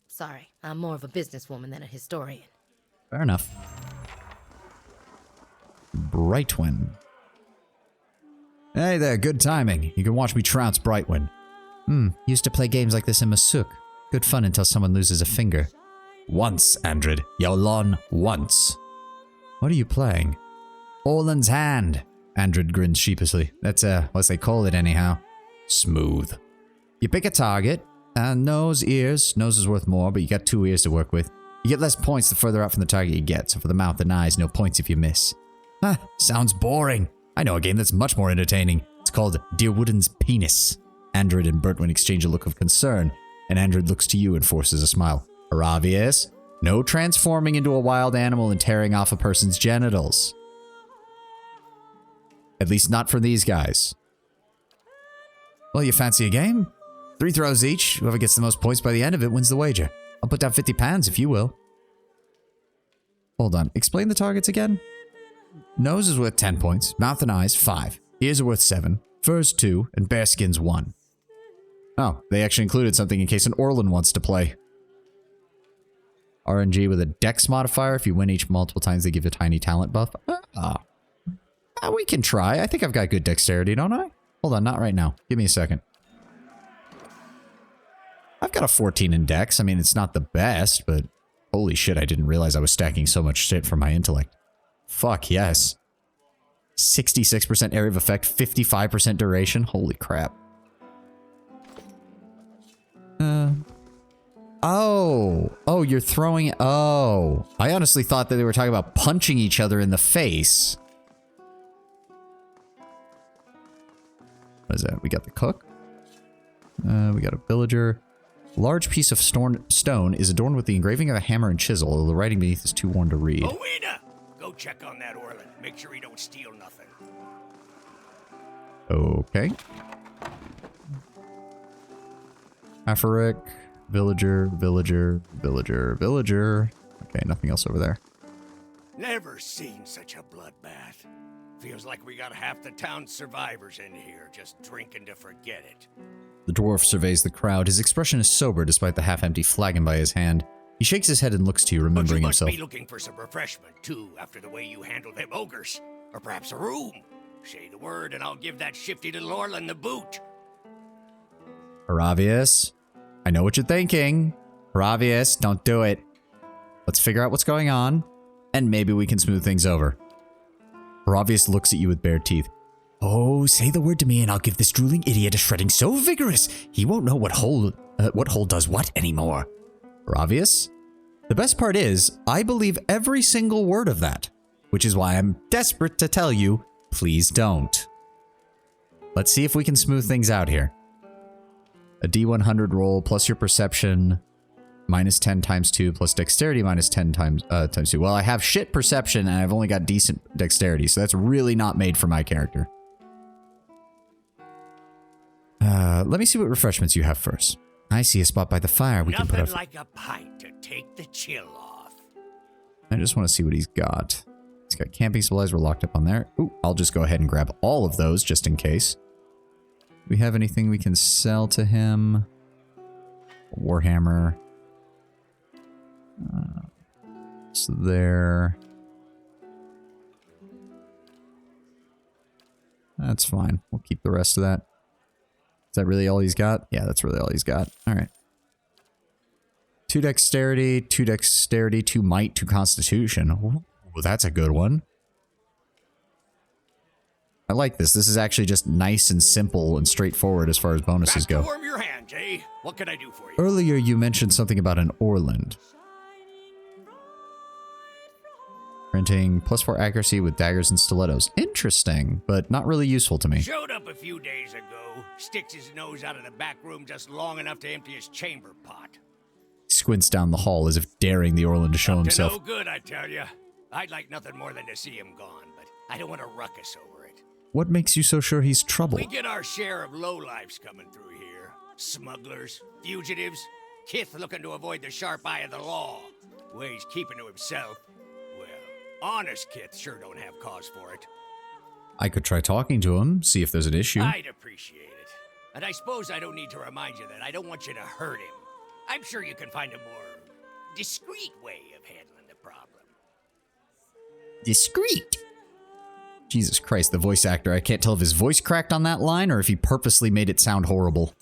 Sorry, I'm more of a businesswoman than a historian. Fair enough. Brightwin. Hey there, good timing. You can watch me trounce Brightwin. Used to play games like this in Masuk. Good fun until someone loses a finger. Once, Andred. Yolon, once. What are you playing? Orland's Hand. Andred grins sheepishly. That's, what they call it anyhow. Smooth. You pick a target. Nose, ears. Nose is worth more, but you got 2 ears to work with. You get less points the further out from the target you get, so for the mouth and eyes, no points if you miss. Sounds boring. I know a game that's much more entertaining. It's called Deerwooden's Penis. Andred and Bertwin exchange a look of concern, and Andred looks to you and forces a smile. Aravius, no transforming into a wild animal and tearing off a person's genitals. At least not for these guys. Well, you fancy a game? 3 throws each. Whoever gets the most points by the end of it wins the wager. I'll put down 50 pounds if you will. Hold on. Explain the targets again. Nose is worth 10 points. Mouth and eyes, 5. Ears are worth 7. Furs, 2. And bear skins, 1. Oh, they actually included something in case an Orlan wants to play. RNG with a dex modifier. If you win each multiple times, they give you a tiny talent buff. We can try. I think I've got good dexterity, don't I? Hold on, not right now. Give me a second. I've got a 14 in dex. I mean, it's not the best, but holy shit, I didn't realize I was stacking so much shit for my intellect. Fuck yes. 66% area of effect, 55% duration. Holy crap. Oh, you're throwing... Oh. I honestly thought that they were talking about punching each other in the face. What is that? We got the cook. We got a villager. Large piece of stone is adorned with the engraving of a hammer and chisel, although the writing beneath is too worn to read. Owena! Go check on that Orlan. Make sure he don't steal nothing. Okay. Afaric, villager. Okay, nothing else over there. Never seen such a bloodbath. Feels like we got half the town's survivors in here, just drinking to forget it. The dwarf surveys the crowd. His expression is sober despite the half-empty flagon by his hand. He shakes his head and looks to you, remembering but you must himself. be looking for some refreshment, too, after the way you handled them ogres. Or perhaps a room. Say the word and I'll give that shifty little Orlin the boot. Haravius, I know what you're thinking. Haravius, don't do it. Let's figure out what's going on, and maybe we can smooth things over. Haravius looks at you with bared teeth. Oh, say the word to me and I'll give this drooling idiot a shredding so vigorous he won't know what hole does what anymore. Haravius, the best part is, I believe every single word of that, which is why I'm desperate to tell you, please don't. Let's see if we can smooth things out here. A D100 roll plus your perception minus 10 times 2 plus dexterity minus 10 times 2. Well, I have shit perception and I've only got decent dexterity, so that's really not made for my character. Let me see what refreshments you have first. I see a spot by the fire we can put up. Nothing like a pint to take the chill off. I just want to see what he's got. He's got camping supplies. We're locked up on there. Ooh, I'll just go ahead and grab all of those just in case. Do we have anything we can sell to him? Warhammer. So there. That's fine. We'll keep the rest of that. Is that really all he's got? Yeah, that's really all he's got. All right. 2 dexterity, 2 might, 2 constitution. Ooh, that's a good one. I like this. This is actually just nice and simple and straightforward as far as bonuses go. Warm your hands, eh? What can I do for you? Earlier you mentioned something about an Orland. Printing +4 accuracy with daggers and stilettos. Interesting, but not really useful to me. Showed up a few days ago. Sticks his nose out of the back room just long enough to empty his chamber pot. Squints down the hall as if daring the Orland to show himself. No good, I tell you. I'd like nothing more than to see him gone, but I don't want to ruckus over it. What makes you so sure he's trouble? We get our share of lowlifes coming through here. Smugglers, fugitives, Kith looking to avoid the sharp eye of the law. Ways keeping to himself. Well, honest Kith sure don't have cause for it. I could try talking to him, see if there's an issue. I'd appreciate it. And I suppose I don't need to remind you that I don't want you to hurt him. I'm sure you can find a more discreet way of handling the problem. Discreet? Jesus Christ, the voice actor. I can't tell if his voice cracked on that line or if he purposely made it sound horrible.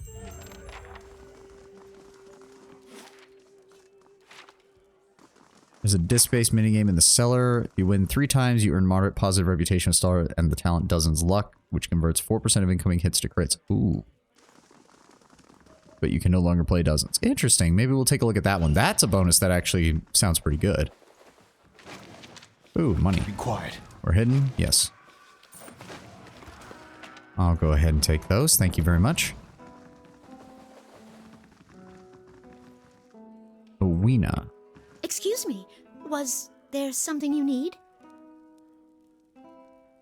There's a disc-based minigame in the cellar. You win 3 times, you earn moderate positive reputation with star and the talent Dozens Luck, which converts 4% of incoming hits to crits. Ooh. But you can no longer play Dozens. Interesting. Maybe we'll take a look at that one. That's a bonus that actually sounds pretty good. Ooh, money. Be quiet. We're hidden? Yes. I'll go ahead and take those. Thank you very much. Owena. Excuse me, was there something you need?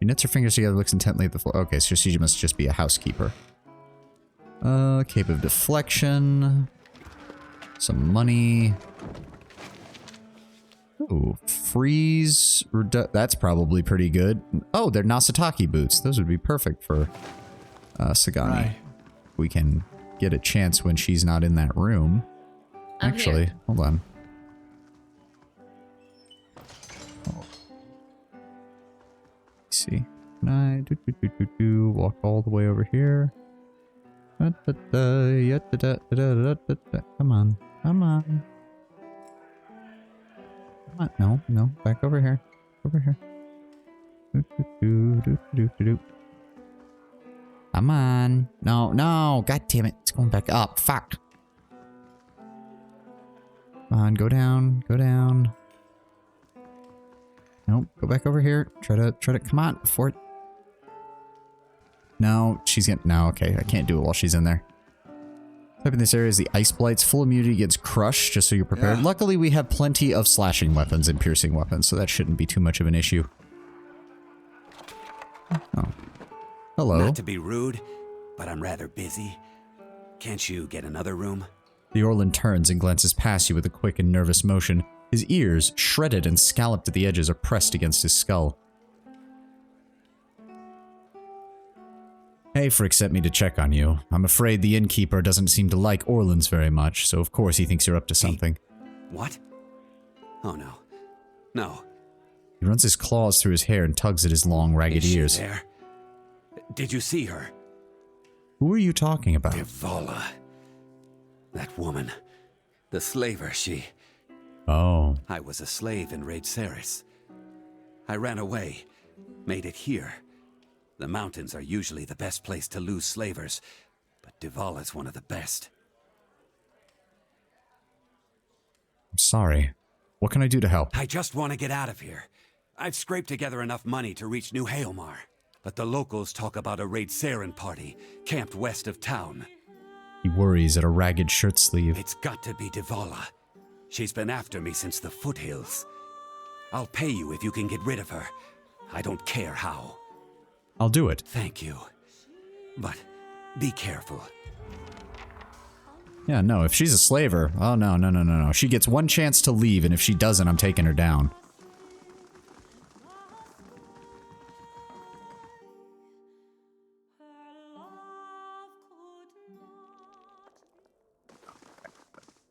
She knits her fingers together, looks intently at the floor. Okay, so she must just be a housekeeper. Cape of Deflection. Some money. Ooh, freeze. That's probably pretty good. Oh, they're Nasataki boots. Those would be perfect for Sagani. Right. We can get a chance when she's not in that room. Actually, hold on. Let's see. Can I walk all the way over here? Come on. Come on. Come on. No, no. Back over here. Over here. Come on. No, no. God damn it. It's going back up. Fuck. Come on. Go down. Go down. Nope. Go back over here. Try to, come on. Before it. No, she's getting, no, okay. I can't do it while she's in there. Type in this area is the Ice Blights. Full immunity against crush, just so you're prepared. Yeah. Luckily, we have plenty of slashing weapons and piercing weapons, so that shouldn't be too much of an issue. Oh. Hello. Not to be rude, but I'm rather busy. Can't you get another room? The Orland turns and glances past you with a quick and nervous motion. His ears, shredded and scalloped at the edges, are pressed against his skull. Frick sent me to check on you. I'm afraid the innkeeper doesn't seem to like Orlands very much, so of course he thinks you're up to something. What? Oh no. No. He runs his claws through his hair and tugs at his long, ragged Is she ears. there? Did you see her? Who are you talking about? Devala. That woman. The slaver, she... Oh. I was a slave in Raid Ceres. I ran away. Made it here. The mountains are usually the best place to lose slavers, but Devala's one of the best. I'm sorry. What can I do to help? I just want to get out of here. I've scraped together enough money to reach New Haelmar, but the locals talk about a Raid Saren party camped west of town. He worries at a ragged shirt sleeve. It's got to be Devala. She's been after me since the foothills. I'll pay you if you can get rid of her. I don't care how. I'll do it. Thank you. But be careful. Yeah, no, if she's a slaver... Oh, no. She gets one chance to leave, and if she doesn't, I'm taking her down.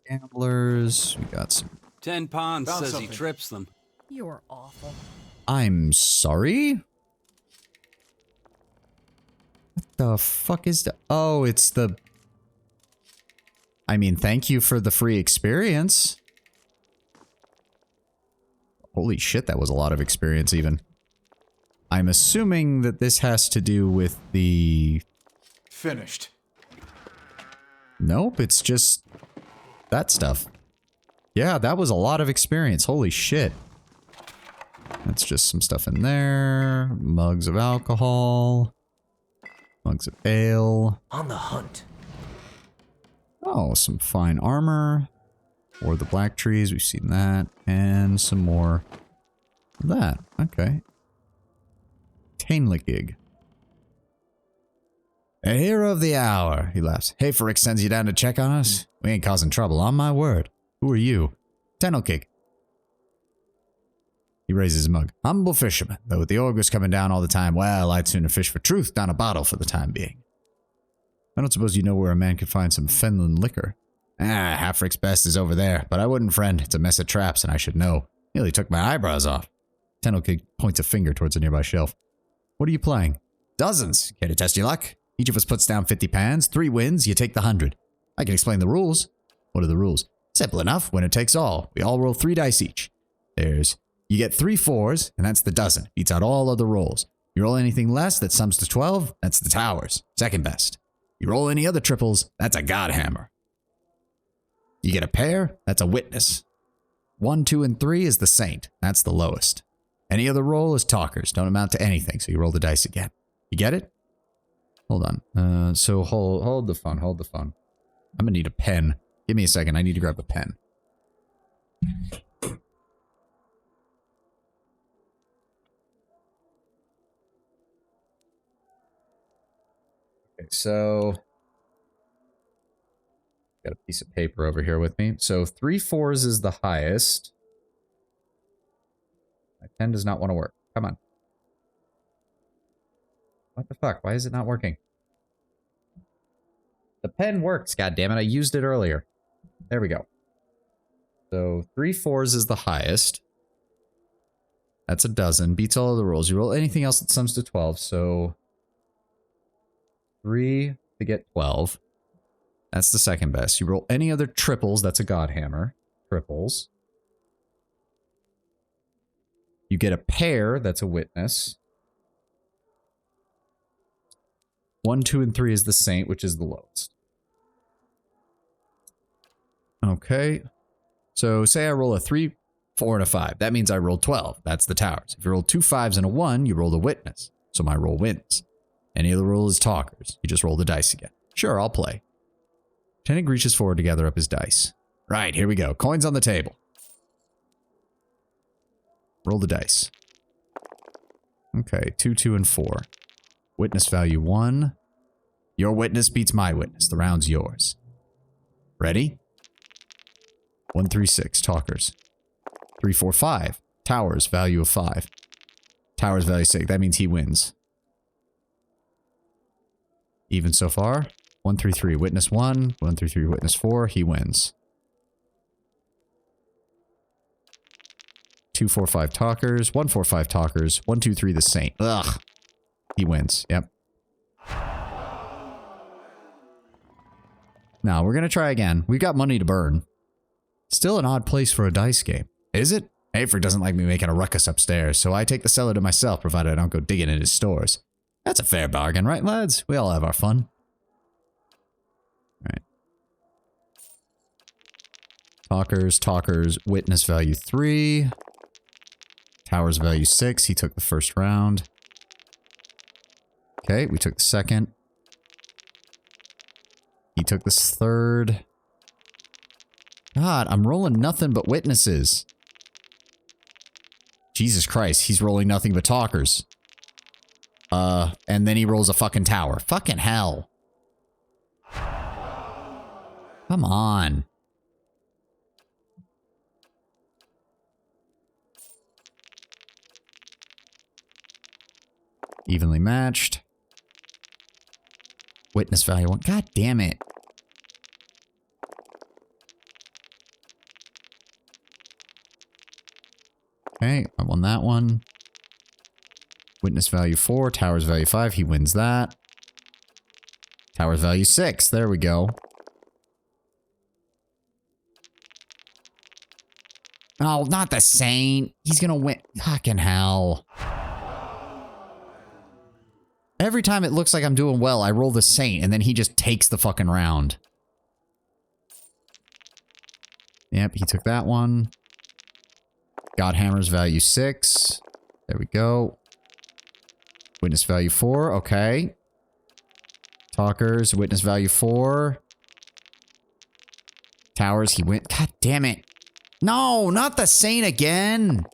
Gamblers, we got some... 10 Pawns Found says something. he trips them. You're awful. I'm sorry? What the fuck is the... Oh, it's the... I mean, thank you for the free experience. Holy shit, that was a lot of experience even. I'm assuming that this has to do with the... Finished. Nope, it's just... that stuff. Yeah, that was a lot of experience. Holy shit. That's just some stuff in there. Mugs of alcohol. Mugs of ale. On the hunt. Oh, some fine armor. Or the black trees, we've seen that. And some more of that. Okay. Tainlikig. A hero of the hour, he laughs. Hayfrick sends you down to check on us? We ain't causing trouble, on my word. Who are you? Tainlikig. He raises his mug. Humble fisherman, though with the ogres coming down all the time, well, I'd sooner fish for truth down a bottle for the time being. I don't suppose you know where a man can find some Fenland liquor. Halfrick's best is over there, but I wouldn't, friend. It's a mess of traps, and I should know. Nearly took my eyebrows off. Tainlikig points a finger towards a nearby shelf. What are you playing? Dozens. Care to test your luck? Each of us puts down 50 pans. 3 wins, you take the 100. I can explain the rules. What are the rules? Simple enough. Winner takes all. We all roll 3 dice each. You get 3 4s, and that's the dozen. Beats out all other rolls. You roll anything less, that sums to 12, that's the towers. Second best. You roll any other triples, that's a godhammer. You get a pair, that's a witness. 1, 2, and 3 is the saint. That's the lowest. Any other roll is talkers. Don't amount to anything, so you roll the dice again. You get it? Hold on. So hold the phone. Hold the phone. I'm gonna need a pen. Give me a second. I need to grab a pen. Okay, so got a piece of paper over here with me. So 3 4s is the highest. My pen does not want to work. Come on. What the fuck? Why is it not working? The pen works, goddammit. I used it earlier. There we go. So 3 4s is the highest. That's a dozen. Beats all of the rolls. You roll anything else that sums to 12. So 3 to get 12. That's the second best. You roll any other triples. That's a godhammer. Triples. You get a pair. That's a witness. 1, 2, and 3 is the saint, which is the lowest. Okay. So say I roll a 3, 4, and a 5. That means I rolled 12. That's the towers. If you roll 2 5s and a 1, you roll the witness. So my roll wins. Any other roll is talkers. You just roll the dice again. Sure, I'll play. Tainlikig reaches forward to gather up his dice. Right, here we go. Coins on the table. Roll the dice. Okay, 2, 2, and 4. Witness value 1. Your witness beats my witness. The round's yours. Ready? 1, 3, 6. Talkers. 3, 4, 5. Towers. Value of 5. Towers value 6. That means he wins. Even so far. 1, 3, 3. Witness 1. 1, 3, 3. Witness 4. He wins. 2, 4, 5 talkers. 1, 4, 5 talkers. 1, 2, 3 the saint. Ugh. He wins. Yep. Now, we're going to try again. We've got money to burn. Still an odd place for a dice game. Is it? Afer doesn't like me making a ruckus upstairs, so I take the cellar to myself, provided I don't go digging in his stores. That's a fair bargain, right, lads? We all have our fun. Alright. Talkers, witness value 3. Towers value 6. He took the first round. Okay, we took the second. He took this third. God, I'm rolling nothing but witnesses. Jesus Christ, he's rolling nothing but talkers. And then he rolls a fucking tower. Fucking hell. Come on. Evenly matched. Witness value 1. God damn it. Okay, I won that one. Witness value 4, towers value 5, he wins that. Towers value 6, there we go. Oh, not the saint. He's gonna win. Fucking hell. Every time it looks like I'm doing well, I roll the saint, and then he just takes the fucking round. Yep, he took that one. Godhammer's value 6. There we go. Witness value 4, okay. Talkers, witness value 4. Towers, he went. God damn it. No, not the saint again.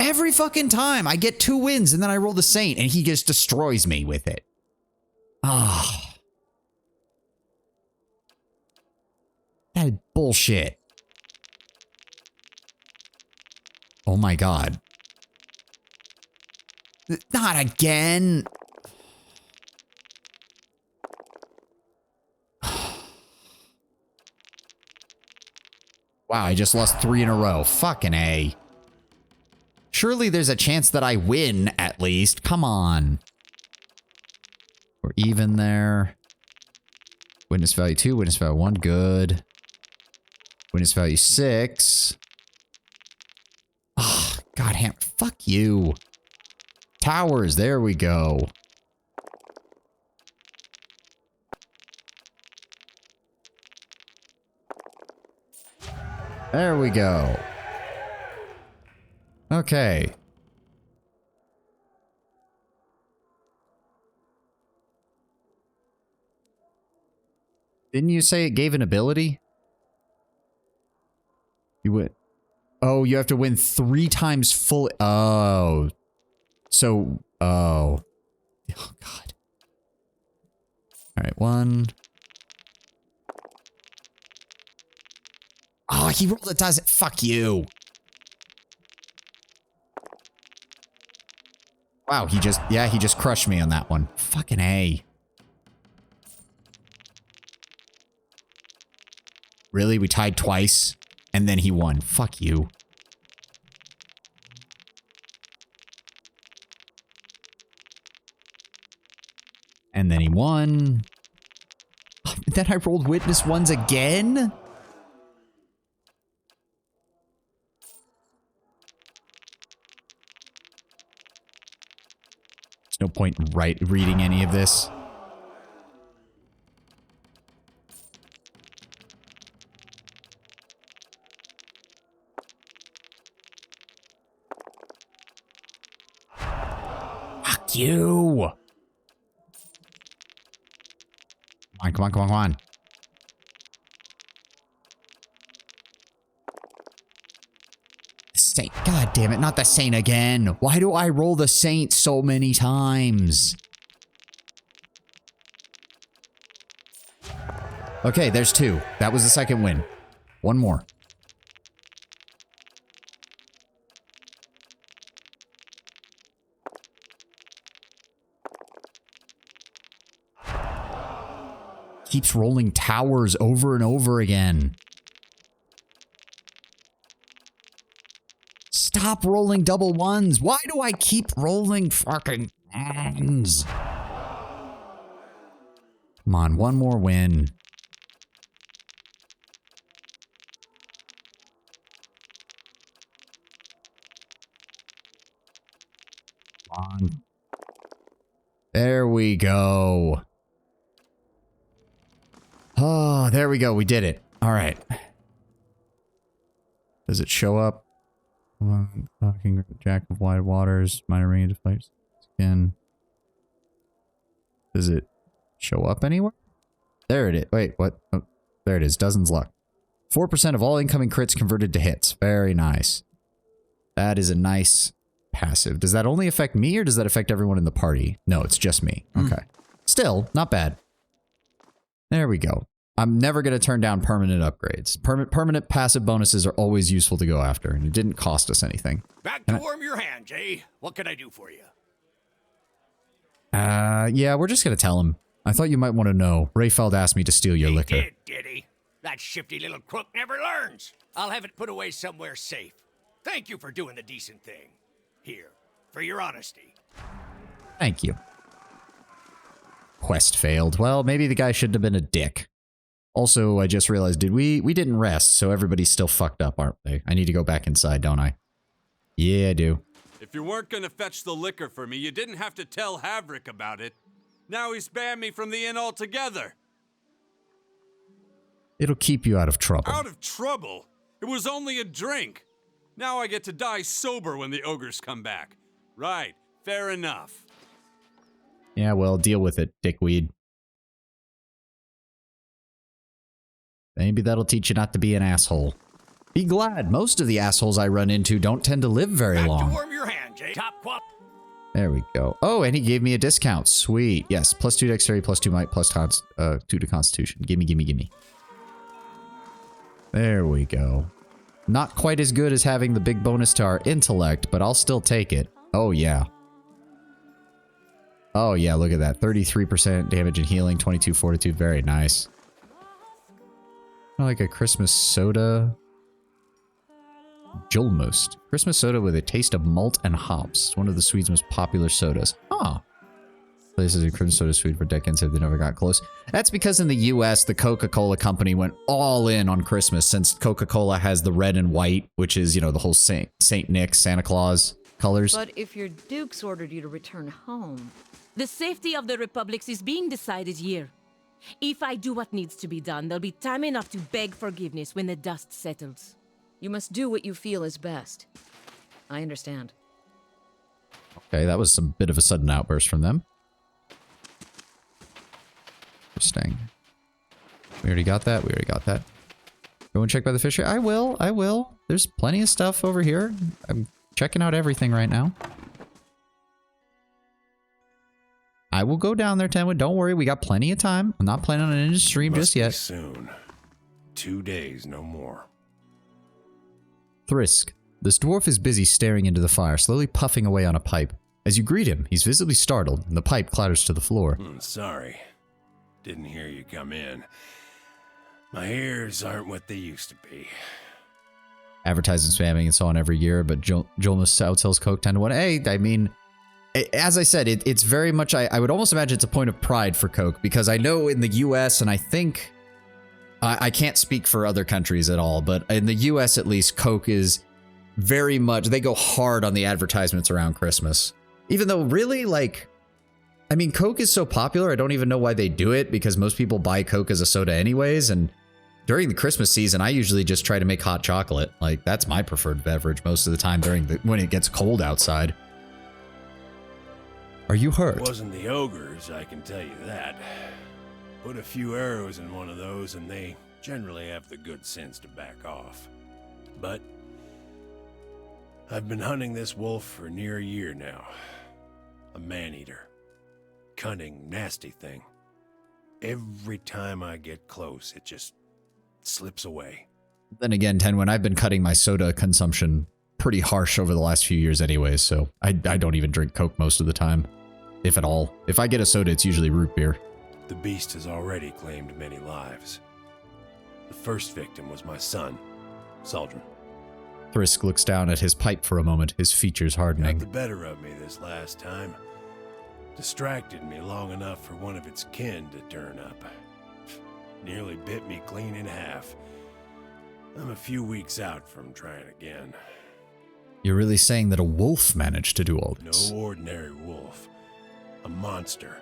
Every fucking time I get 2 wins and then I roll the saint and he just destroys me with it. Ah. That is bullshit. Oh my god. Not again. Wow, I just lost 3 in a row. Fucking A. Surely there's a chance that I win, at least. Come on. We're even there. Witness value 2, witness value 1. Good. Witness value 6. Oh, god damn. Fuck you. Towers, there we go. There we go. Okay. Didn't you say it gave an ability? You win. Oh, you have to win 3 times full. Oh. So, oh. Oh, God. All right, 1. Oh, he rolled a dozen. Fuck you. Wow, he just crushed me on that one. Fucking A. Really? We tied twice? And then he won. Fuck you. And then he won. Then I rolled witness ones again? There's no point in reading any of this. Fuck you. Come on, come on, come on. Saint. God damn it, not the saint again. Why do I roll the saint so many times? Okay, there's 2. That was the second win. 1 more. Keeps rolling towers over and over again. Stop rolling double ones. Why do I keep rolling fucking ones? Come on, one more win. Come on. There we go. Oh, there we go. We did it. All right. Does it show up? Talking Jack of Wide Waters, minor ring of fights. Skin. Does it show up anywhere? There it is. Wait, what? Oh, there it is. Dozens luck. 4% of all incoming crits converted to hits. Very nice. That is a nice passive. Does that only affect me or does that affect everyone in the party? No, it's just me. Okay. Still, not bad. There we go. I'm never going to turn down permanent upgrades. Permanent passive bonuses are always useful to go after, and it didn't cost us anything. Back to warm your hands, eh? What can I do for you? Yeah, we're just going to tell him. I thought you might want to know. Rayfeld asked me to steal your liquor. Did he? That shifty little crook never learns. I'll have it put away somewhere safe. Thank you for doing the decent thing. Here, for your honesty. Thank you. Quest failed. Well, maybe the guy shouldn't have been a dick. Also, I just realized, we didn't rest, so everybody's still fucked up, aren't they? I need to go back inside, don't I? Yeah, I do. If you weren't gonna fetch the liquor for me, you didn't have to tell Havrick about it. Now he's banned me from the inn altogether. It'll keep you out of trouble. Out of trouble? It was only a drink. Now I get to die sober when the ogres come back. Right, fair enough. Yeah, well, deal with it, dickweed. Maybe that'll teach you not to be an asshole. Be glad, most of the assholes I run into don't tend to live very long. To warm your hands, eh? Top quap. There we go. Oh, and he gave me a discount. Sweet. Yes, plus 2 dexterity, plus 2 might, plus 2 to constitution. Gimme, gimme, gimme. There we go. Not quite as good as having the big bonus to our intellect, but I'll still take it. Oh, yeah. Oh, yeah, look at that. 33% damage and healing, 22 fortitude. Very nice. Like a Christmas soda. Julmust. Christmas soda with a taste of malt and hops. It's one of the Swedes' most popular sodas. Ah. Places in Christmas soda sweet for decades if they never got close. That's because in the US, the Coca-Cola company went all in on Christmas since Coca-Cola has the red and white, which is, you know, the whole Saint Nick, Santa Claus colors. But if your dukes ordered you to return home... The safety of the republics is being decided here. If I do what needs to be done, there'll be time enough to beg forgiveness when the dust settles. You must do what you feel is best. I understand. Okay, that was a bit of a sudden outburst from them. Interesting. We already got that. We already got that. Go and check by the fishery. I will. I will. There's plenty of stuff over here. I'm checking out everything right now. I will go down there, Tenwood. Don't worry. We got plenty of time. I'm not planning on an end stream just yet. Soon. 2 days, no more. Thrisk. This dwarf is busy staring into the fire, slowly puffing away on a pipe. As you greet him, he's visibly startled, and the pipe clatters to the floor. Sorry. Didn't hear you come in. My ears aren't what they used to be. Advertising, spamming, and so on every year, but Jolmus outsells Coke 10 to 1. Hey, I mean, as I said, it's very much, I would almost imagine it's a point of pride for Coke, because I know in the US, and I think, I can't speak for other countries at all, but in the US at least, Coke is very much, they go hard on the advertisements around Christmas. Even though really, like, I mean, Coke is so popular, I don't even know why they do it, because most people buy Coke as a soda anyways, and during the Christmas season, I usually just try to make hot chocolate. Like, that's my preferred beverage most of the time when it gets cold outside. Are you hurt? It wasn't the ogres, I can tell you that. Put a few arrows in one of those and they generally have the good sense to back off. But I've been hunting this wolf for near a year now. A man-eater. Cunning, nasty thing. Every time I get close, it just slips away. Then again, Tenwin, I've been cutting my soda consumption pretty harsh over the last few years anyways, so I don't even drink Coke most of the time. If at all. If I get a soda, it's usually root beer. The beast has already claimed many lives. The first victim was my son, Saldrin. Thrisk looks down at his pipe for a moment, his features Got hardening. the better of me this last time. Distracted me long enough for one of its kin to turn up. Nearly bit me clean in half. I'm a few weeks out from trying again. You're really saying that a wolf managed to do all this? No ordinary wolf. A monster.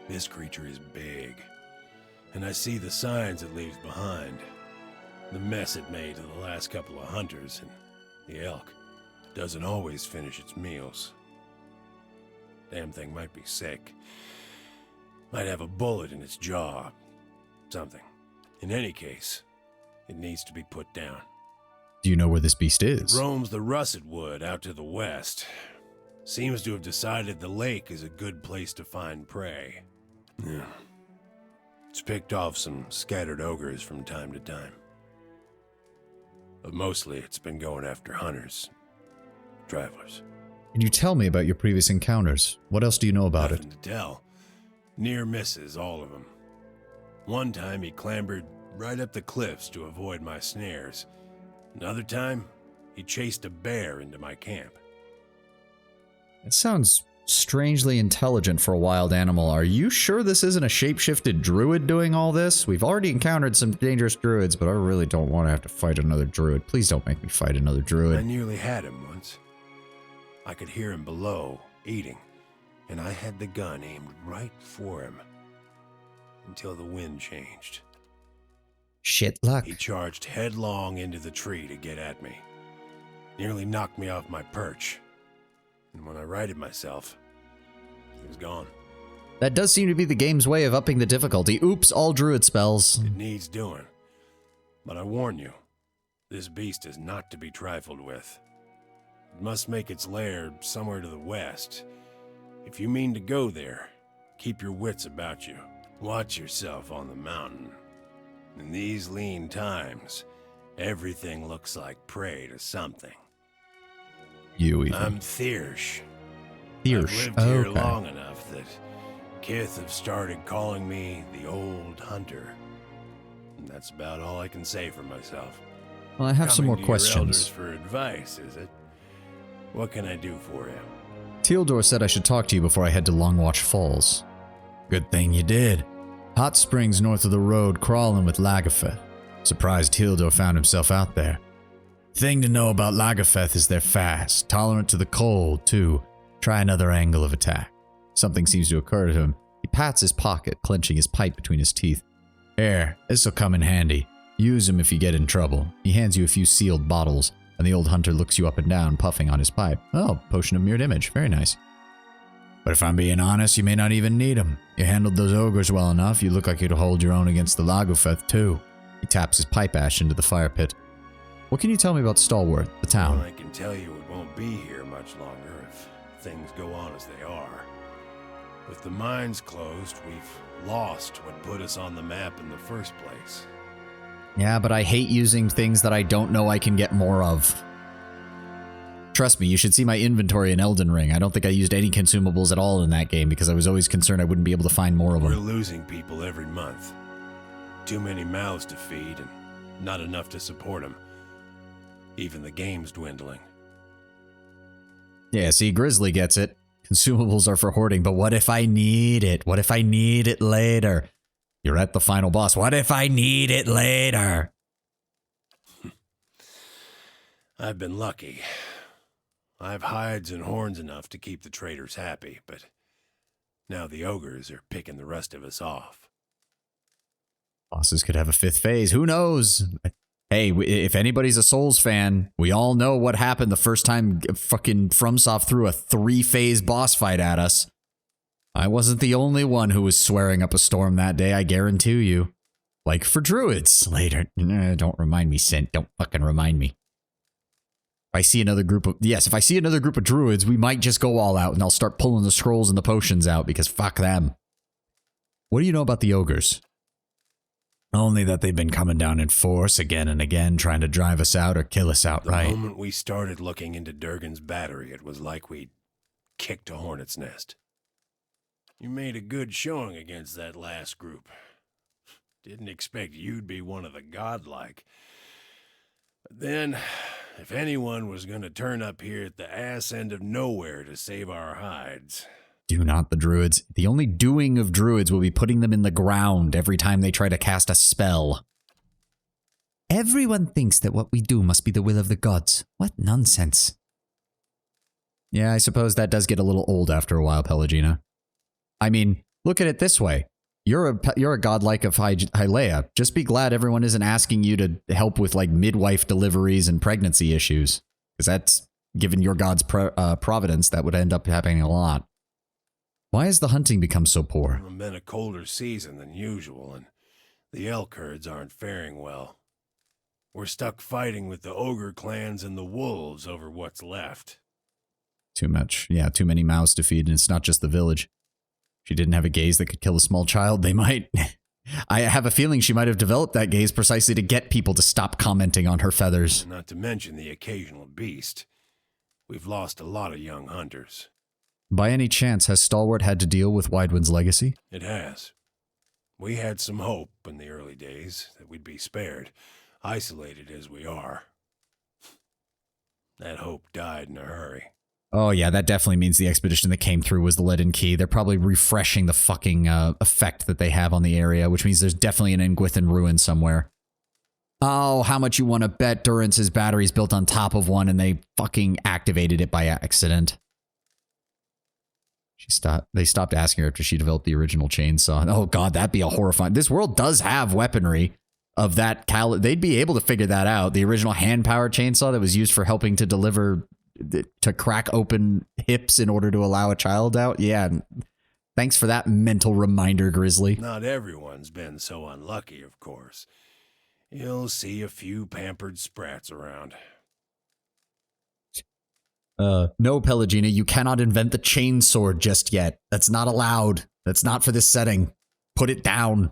This creature is big. And I see the signs it leaves behind. The mess it made to the last couple of hunters, and the elk doesn't always finish its meals. Damn thing might be sick. Might have a bullet in its jaw. Something. In any case, it needs to be put down. Do you know where this beast is? It roams the russet wood out to the west. Seems to have decided the lake is a good place to find prey. Yeah. It's picked off some scattered ogres from time to time. But mostly it's been going after hunters, travelers. Can you tell me about your previous encounters? What else do you know about Nothing to tell. Near misses, all of them. One time he clambered right up the cliffs to avoid my snares. Another time, he chased a bear into my camp. It sounds strangely intelligent for a wild animal. Are you sure this isn't a shapeshifted druid doing all this? We've already encountered some dangerous druids, but I really don't want to have to fight another druid. Please don't make me fight another I druid. nearly had him once. I could hear him below, eating, and I had the gun aimed right for him. Until the wind changed. Shit luck. He charged headlong into the tree to get at me. Nearly knocked me off my perch. And when I righted myself, he was gone. That does seem to be the game's way of upping the difficulty. Oops, all druid spells. It needs doing. But I warn you, this beast is not to be trifled with. It must make its lair somewhere to the west. If you mean to go there, keep your wits about you. Watch yourself on the mountain. In these lean times, everything looks like prey to something. You even. I'm Thiersch. Thiersch, I've lived here okay. long enough that Kith have started calling me the Old Hunter. And that's about all I can say for myself. Well, I have some more Coming to your elders questions. for advice, is it? What can I do for you? Tealdor said I should talk to you before I head to Longwatch Falls. Good thing you did. Hot springs north of the road, crawling with Lagerfeth. Surprised Tealdor found himself out there. Thing to know about Lagerfeth is they're fast, tolerant to the cold, too. Try another angle of attack. Something seems to occur to him. He pats his pocket, clenching his pipe between his teeth. Here, this'll come in handy. Use 'em if you get in trouble. He hands you a few sealed bottles, and the old hunter looks you up and down, puffing on his pipe. Oh, potion of mirrored image. Very nice. But if I'm being honest, you may not even need 'em. You handled those ogres well enough, you look like you'd hold your own against the Lagerfeth, too. He taps his pipe ash into the fire pit. What can you tell me about Stalwart, the town? Well, I can tell you it won't be here much longer if things go on as they are. With the mines closed, we've lost what put us on the map in the first place. Yeah, but I hate using things that I don't know I can get more of. Trust me, you should see my inventory in Elden Ring. I don't think I used any consumables at all in that game because I was always concerned I wouldn't be able to find more of We're them. losing people every month. Too many mouths to feed and not enough to support them. Even the game's dwindling. Yeah, see, Grizzly gets it. Consumables are for hoarding, but what if I need it? What if I need it later? You're at the final boss. What if I need it later? I've been lucky. I've hides and horns enough to keep the traders happy, but now the ogres are picking the rest of us off. Bosses could have a fifth phase. Who knows? Hey, if anybody's a Souls fan, we all know what happened the first time fucking FromSoft threw a 3-phase boss fight at us. I wasn't the only one who was swearing up a storm that day, I guarantee you. Like for druids later. Don't remind me, Sint. Don't fucking remind me. If I see another group of druids, we might just go all out and I'll start pulling the scrolls and the potions out because fuck them. What do you know about the ogres? Only that they've been coming down in force again and again, trying to drive us out or kill us outright. The moment we started looking into Durgan's battery, it was like we'd kicked a hornet's nest. You made a good showing against that last group. Didn't expect you'd be one of the godlike. But then, If anyone was gonna turn up here at the ass end of nowhere to save our hides... Do not the druids. The only doing of druids will be putting them in the ground every time they try to cast a spell. Everyone thinks that what we do must be the will of the gods. What nonsense. Yeah, I suppose that does get a little old after a while, Pelagina. I mean, look at it this way. You're a godlike of Hyleia. Just be glad everyone isn't asking you to help with like midwife deliveries and pregnancy issues. Because that's, given your god's providence, that would end up happening a lot. Why has the hunting become so poor? It's been a colder season than usual, and the elk herds aren't faring well. We're stuck fighting with the ogre clans and the wolves over what's left. Too much. Yeah, too many mouths to feed, and it's not just the village. If she didn't have a gaze that could kill a small child, they might. I have a feeling she might have developed that gaze precisely to get people to stop commenting on her feathers. Not to mention the occasional beast. We've lost a lot of young hunters. By any chance, has Stalwart had to deal with Widewind's legacy? It has. We had some hope in the early days that we'd be spared, isolated as we are. That hope died in a hurry. Oh yeah, that definitely means the expedition that came through was the Leaden Key. They're probably refreshing the fucking effect that they have on the area, which means there's definitely an Engwithan ruin somewhere. Oh, how much you want to bet Durance's battery's built on top of one and they fucking activated it by accident? They stopped asking her after she developed the original chainsaw. Oh god, that'd be a horrifying... This world does have weaponry of that they'd be able to figure that out. The original hand-powered chainsaw that was used for helping to deliver... to crack open hips in order to allow a child out. Yeah, thanks for that mental reminder, Grizzly. Not everyone's been so unlucky, of course. You'll see a few pampered sprats around. No, Pelagina, you cannot invent the chainsword just yet. That's not allowed. That's not for this setting. Put it down.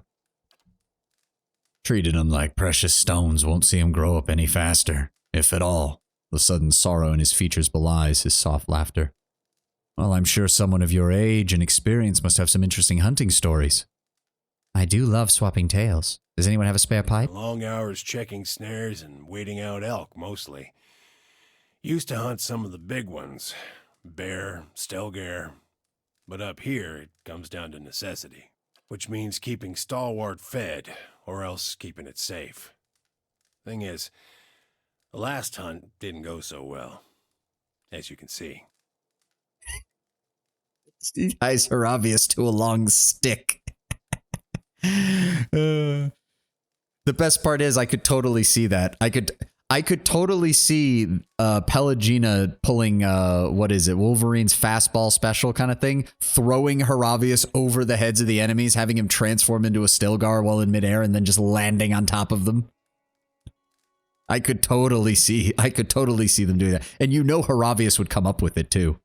Treated him like precious stones won't see him grow up any faster, if at all. The sudden sorrow in his features belies his soft laughter. Well, I'm sure someone of your age and experience must have some interesting hunting stories. I do love swapping tales. Does anyone have a spare pipe? Long hours checking snares and waiting out elk, mostly. Used to hunt some of the big ones. Bear, stelgare. But up here, it comes down to necessity. Which means keeping Stalwart fed, or else keeping it safe. Thing is, the last hunt didn't go so well, as you can see. He ties Haravius to a long stick. The best part is I could totally see that. I could totally see Pelagina pulling, what is it, Wolverine's fastball special kind of thing, throwing Haravius over the heads of the enemies, having him transform into a Stilgar while in midair, and then just landing on top of them. I could totally see them doing that. And you know Haravius would come up with it too.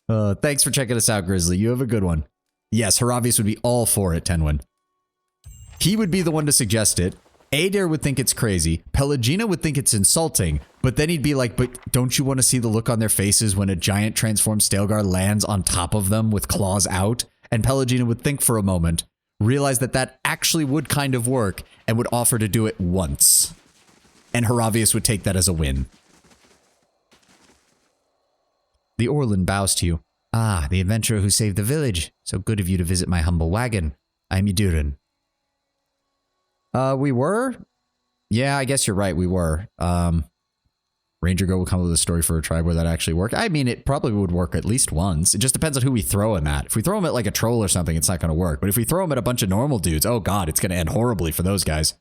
Thanks for checking us out, Grizzly. You have a good one. Yes, Haravius would be all for it, Tenwin. He would be the one to suggest it. Adair would think it's crazy. Pelagina would think it's insulting. But then he'd be like, but don't you want to see the look on their faces when a giant transformed Stilgar lands on top of them with claws out? And Pelagina would think for a moment, realize that that actually would kind of work, and would offer to do it once. And Haravius would take that as a win. The Orlan bows to you. Ah, the adventurer who saved the village. So good of you to visit my humble wagon. I'm Yudurin. We were? Yeah, I guess you're right, we were. Ranger Go will come up with a story for a tribe where that actually worked. I mean, it probably would work at least once. It just depends on who we throw him at. If we throw him at like a troll or something, it's not going to work. But if we throw him at a bunch of normal dudes, oh god, it's going to end horribly for those guys.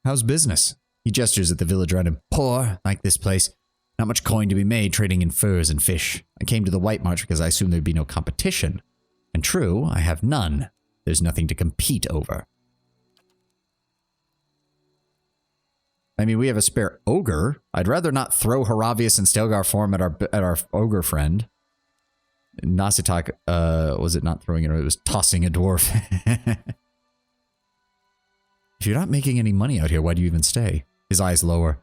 How's business? He gestures at the village around him. Poor, like this place. Not much coin to be made trading in furs and fish. I came to the White March because I assumed there'd be no competition. And true, I have none. There's nothing to compete over. I mean, we have a spare ogre. I'd rather not throw Haravius and Stelgar form at our ogre friend. Nasitak, was it not throwing it? It was tossing a dwarf. If you're not making any money out here, why do you even stay? His eyes lower.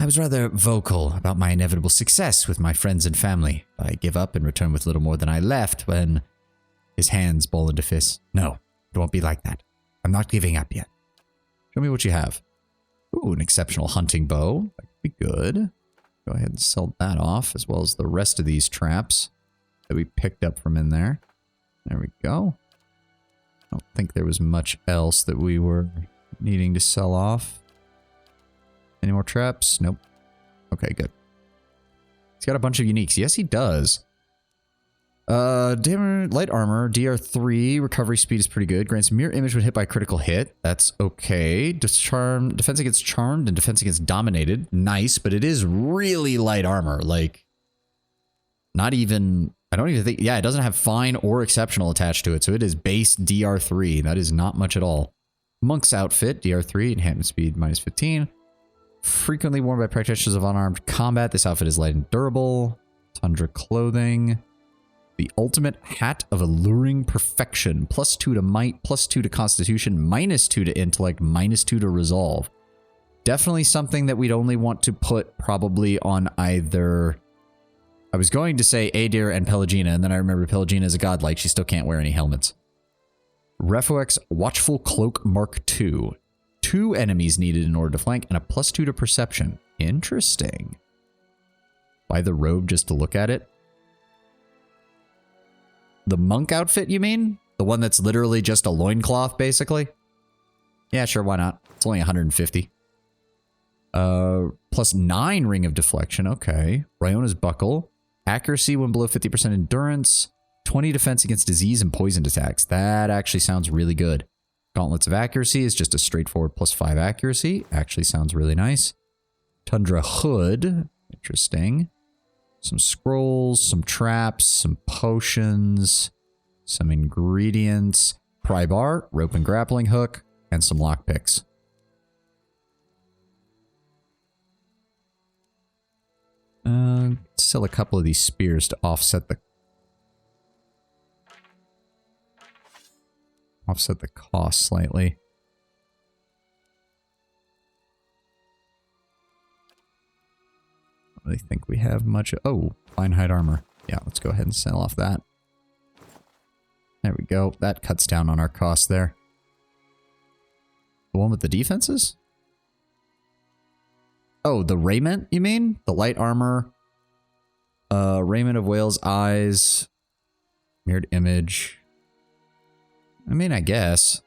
I was rather vocal about my inevitable success with my friends and family. I give up and return with little more than I left when... His hands ball into fists. No, it won't be like that. I'm not giving up yet. Show me what you have. Ooh, an exceptional hunting bow. be good. Go ahead and sell that off, as well as the rest of these traps that we picked up from in there. There we go. I don't think there was much else that we were needing to sell off. Any more traps? Nope. Okay, good. He's got a bunch of uniques. Yes, he does. Light armor, DR3, recovery speed is pretty good. Grants mirror image when hit by a critical hit. That's okay. Defense against charmed and defense against dominated. Nice, but it is really light armor. Like, not even, I don't even think, yeah, it doesn't have fine or exceptional attached to it. So it is base DR3. That is not much at all. Monk's outfit, DR3, enhancement speed minus 15. Frequently worn by practitioners of unarmed combat. This outfit is light and durable. Tundra clothing. The ultimate hat of alluring perfection. +2 to might, +2 to constitution, -2 to intellect, -2 to resolve. Definitely something that we'd only want to put probably on either... I was going to say Adir and Pelagina, and then I remember Pelagina is a godlike. She still can't wear any helmets. Refoex Watchful Cloak Mark II. 2 enemies needed in order to flank, and a +2 to perception. Interesting. Buy the robe just to look at it. The monk outfit, you mean? The one that's literally just a loincloth, basically? Yeah, sure, why not? It's only 150. +9 Ring of Deflection, okay. Ryona's Buckle. Accuracy when below 50% endurance. 20 defense against disease and poisoned attacks. That actually sounds really good. Gauntlets of Accuracy is just a straightforward +5 accuracy. Actually sounds really nice. Tundra Hood. Interesting. Some scrolls, some traps, some potions, some ingredients, pry bar, rope and grappling hook, and some lockpicks. Sell a couple of these spears to offset the cost slightly. I think we have much. Oh, fine hide armor. Yeah, let's go ahead and sell off that. There we go. That cuts down on our cost there. The one with the defenses? Oh, the raiment, you mean? The light armor. Raiment of whale's eyes. Mirrored image. I mean, I guess.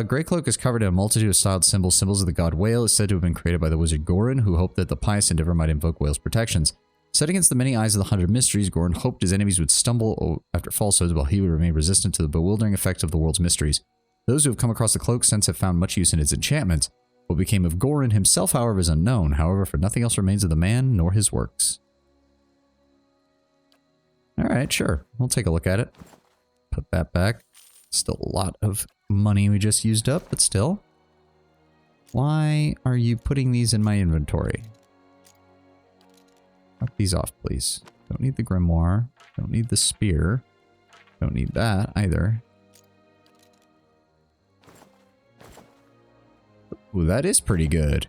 Grey Cloak is covered in a multitude of styled symbols. Symbols of the god Whale is said to have been created by the wizard Gorin, who hoped that the pious endeavor might invoke Whale's protections. Set against the many eyes of the 100 mysteries, Gorin hoped his enemies would stumble after falsehoods while he would remain resistant to the bewildering effects of the world's mysteries. Those who have come across the cloak since have found much use in its enchantments. What became of Gorin himself, however, is unknown. However, for nothing else remains of the man nor his works. Alright, sure. We'll take a look at it. Put that back. Still a lot of money we just used up, but still. Why are you putting these in my inventory? Knock these off, please. Don't need the grimoire. Don't need the spear. Don't need that either. Ooh, that is pretty good.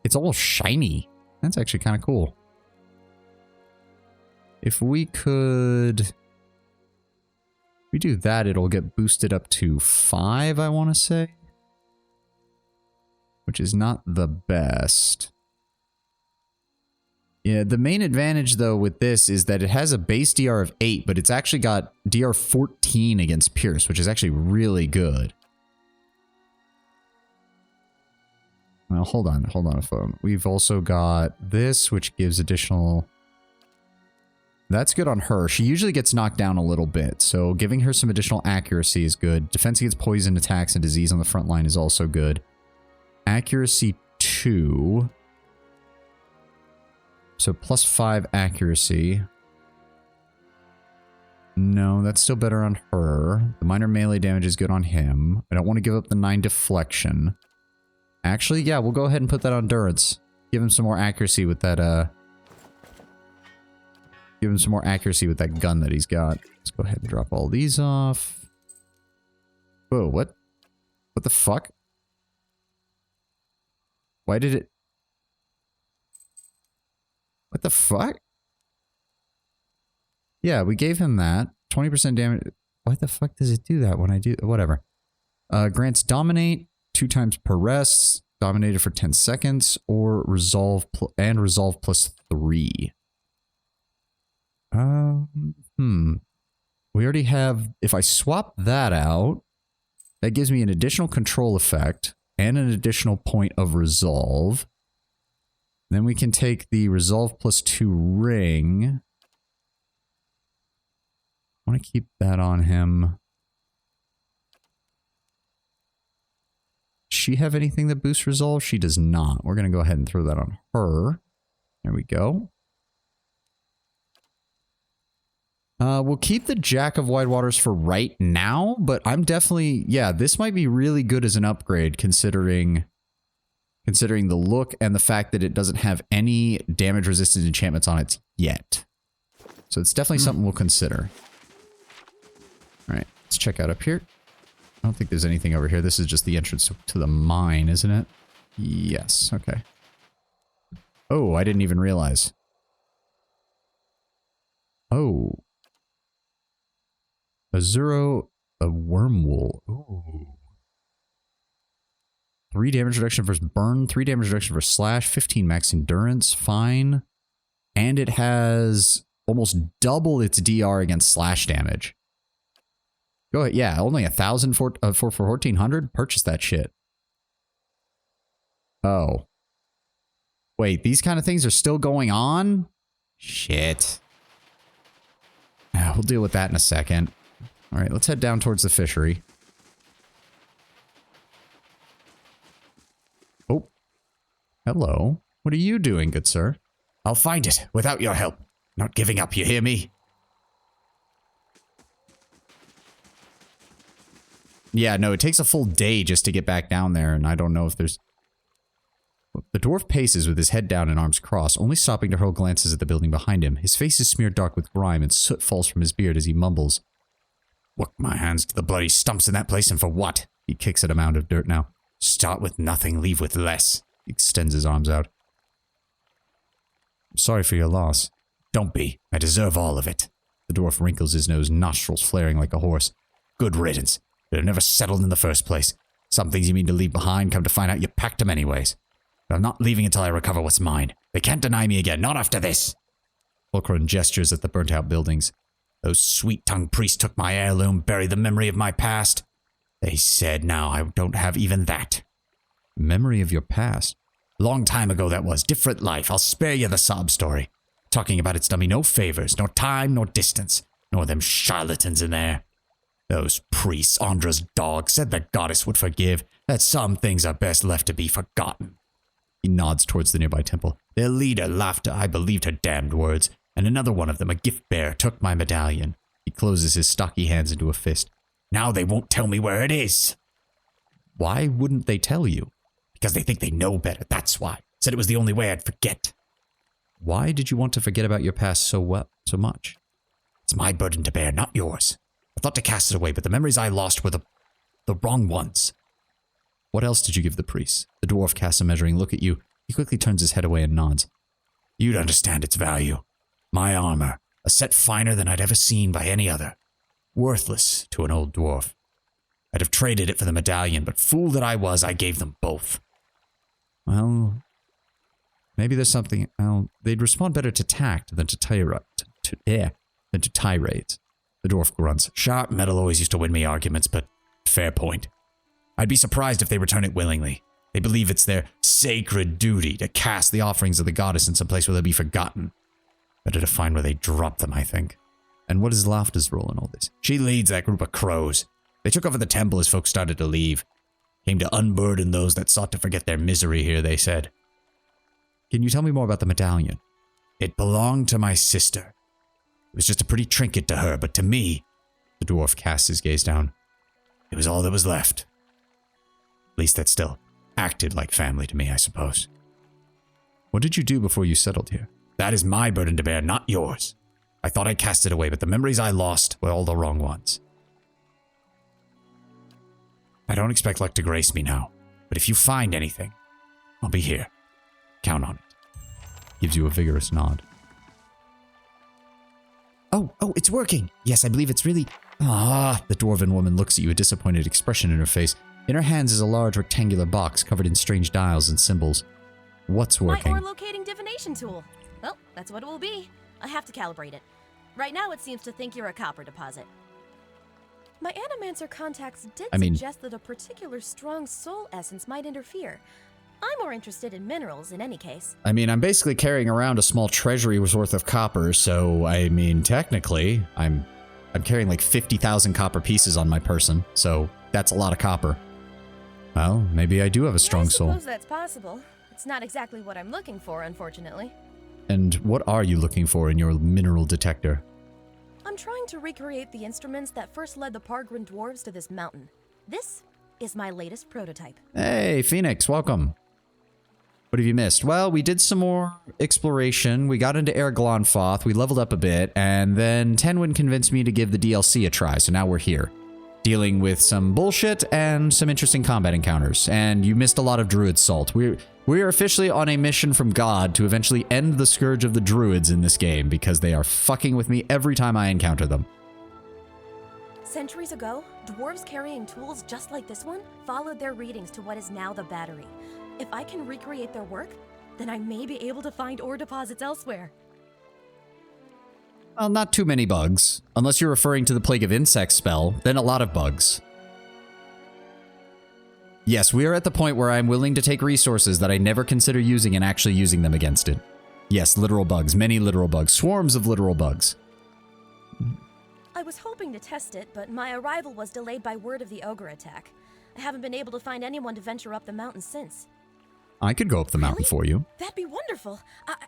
It's all shiny. That's actually kind of cool. If we could... If we do that, it'll get boosted up to 5, I want to say. Which is not the best. Yeah, the main advantage, though, with this is that it has a base DR of 8, but it's actually got DR 14 against Pierce, which is actually really good. Well, hold on a phone. We've also got this, which gives additional... That's good on her. She usually gets knocked down a little bit, so giving her some additional accuracy is good. Defense against poison attacks and disease on the front line is also good. Accuracy 2. So +5 accuracy. No, that's still better on her. The minor melee damage is good on him. I don't want to give up the 9 deflection. Actually, yeah, we'll go ahead and put that on Durance. Give him some more accuracy with that, Give him some more accuracy with that gun that he's got. Let's go ahead and drop all these off. Whoa, what? What the fuck? Why did it... What the fuck? Yeah, we gave him that. 20% damage. Why the fuck does it do that when I do... Whatever. Grants Dominate 2 times per rest. dominated for 10 seconds, or resolve resolve plus 3. We already have, if I swap that out, that gives me an additional control effect and an additional point of resolve. Then we can take the resolve plus 2 ring. I want to keep that on him. Does she have anything that boosts resolve? She does not. We're going to go ahead and throw that on her. There we go. We'll keep the Jack of Wide Waters for right now, but I'm definitely, yeah, this might be really good as an upgrade considering the look and the fact that it doesn't have any damage resistant enchantments on it yet. So it's definitely something we'll consider. All right, let's check out up here. I don't think there's anything over here. This is just the entrance to the mine, isn't it? Yes, okay. Oh, I didn't even realize. Oh. Azuro, a wormwool. Ooh. 3 damage reduction versus burn, 3 damage reduction versus slash, 15 max endurance, fine. And it has almost double its DR against slash damage. Go ahead, yeah, only 1,000 for 1,400? Purchase that shit. Oh. Wait, these kind of things are still going on? Shit. We'll deal with that in a second. All right, let's head down towards the fishery. Oh. Hello. What are you doing, good sir? I'll find it without your help. Not giving up, you hear me? Yeah, no, it takes a full day just to get back down there, and I don't know if there's... The dwarf paces with his head down and arms crossed, only stopping to hurl glances at the building behind him. His face is smeared dark with grime, and soot falls from his beard as he mumbles. Work my hands to the bloody stumps in that place, and for what? He kicks at a mound of dirt now. Start with nothing, leave with less. He extends his arms out. I'm sorry for your loss. Don't be. I deserve all of it. The dwarf wrinkles his nose, nostrils flaring like a horse. Good riddance. You'd have never settled in the first place. Some things you mean to leave behind, come to find out you packed them anyways. But I'm not leaving until I recover what's mine. They can't deny me again, not after this. Fulcrum gestures at the burnt-out buildings. Those sweet-tongued priests took my heirloom, buried the memory of my past. They said now I don't have even that. Memory of your past? Long time ago that was. Different life. I'll spare you the sob story. Talking about it's done me no favors, nor time, nor distance, nor them charlatans in there. Those priests, Andra's dog, said the goddess would forgive, that some things are best left to be forgotten. He nods towards the nearby temple. Their leader laughed. I believed her damned words. And another one of them, a gift bearer, took my medallion. He closes his stocky hands into a fist. Now they won't tell me where it is. Why wouldn't they tell you? Because they think they know better, that's why. Said it was the only way I'd forget. Why did you want to forget about your past so much? It's my burden to bear, not yours. I thought to cast it away, but the memories I lost were the wrong ones. What else did you give the priest? The dwarf casts a measuring look at you. He quickly turns his head away and nods. You'd understand its value. My armor, a set finer than I'd ever seen by any other. Worthless to an old dwarf. I'd have traded it for the medallion, but fool that I was, I gave them both. Well, maybe there's something... Well, they'd respond better to tact than to tirades. The dwarf grunts. Sharp metal always used to win me arguments, but fair point. I'd be surprised if they return it willingly. They believe it's their sacred duty to cast the offerings of the goddess in some place where they'll be forgotten. Better to find where they drop them, I think. And what is Lafta's role in all this? She leads that group of crows. They took over the temple as folks started to leave. Came to unburden those that sought to forget their misery here, they said. Can you tell me more about the medallion? It belonged to my sister. It was just a pretty trinket to her, but to me... The dwarf casts his gaze down. It was all that was left. At least that still acted like family to me, I suppose. What did you do before you settled here? That is my burden to bear, not yours. I thought I cast it away, but the memories I lost were all the wrong ones. I don't expect luck to grace me now, but if you find anything, I'll be here. Count on it. Gives you a vigorous nod. Oh, it's working. Yes, I believe it's really... The dwarven woman looks at you, a disappointed expression in her face. In her hands is a large rectangular box covered in strange dials and symbols. What's working? My ore locating divination tool. Well, that's what it will be. I have to calibrate it. Right now it seems to think you're a copper deposit. My Animancer contacts did suggest that a particular strong soul essence might interfere. I'm more interested in minerals in any case. I mean, I'm basically carrying around a small treasury worth of copper, so I mean, technically, I'm carrying like 50,000 copper pieces on my person, so that's a lot of copper. Well, maybe I do have a strong soul. I suppose that's possible. It's not exactly what I'm looking for, unfortunately. And what are you looking for in your mineral detector? I'm trying to recreate the instruments that first led the Pargrin dwarves to this mountain. This is my latest prototype. Hey, Phoenix, welcome. What have you missed? Well, we did some more exploration. We got into Erglonfoth. We leveled up a bit, and then Tenwin convinced me to give the DLC a try, so now we're here. Dealing with some bullshit and some interesting combat encounters. And you missed a lot of Druid Salt. We are officially on a mission from God to eventually end the scourge of the Druids in this game, because they are fucking with me every time I encounter them. Centuries ago, dwarves carrying tools just like this one followed their readings to what is now the Battery. If I can recreate their work, then I may be able to find ore deposits elsewhere. Well, not too many bugs. Unless you're referring to the Plague of Insects spell, then a lot of bugs. Yes, we are at the point where I'm willing to take resources that I never consider using and actually using them against it. Yes, literal bugs. Many literal bugs. Swarms of literal bugs. I was hoping to test it, but my arrival was delayed by word of the ogre attack. I haven't been able to find anyone to venture up the mountain since. I could go up the mountain for you. That'd be wonderful.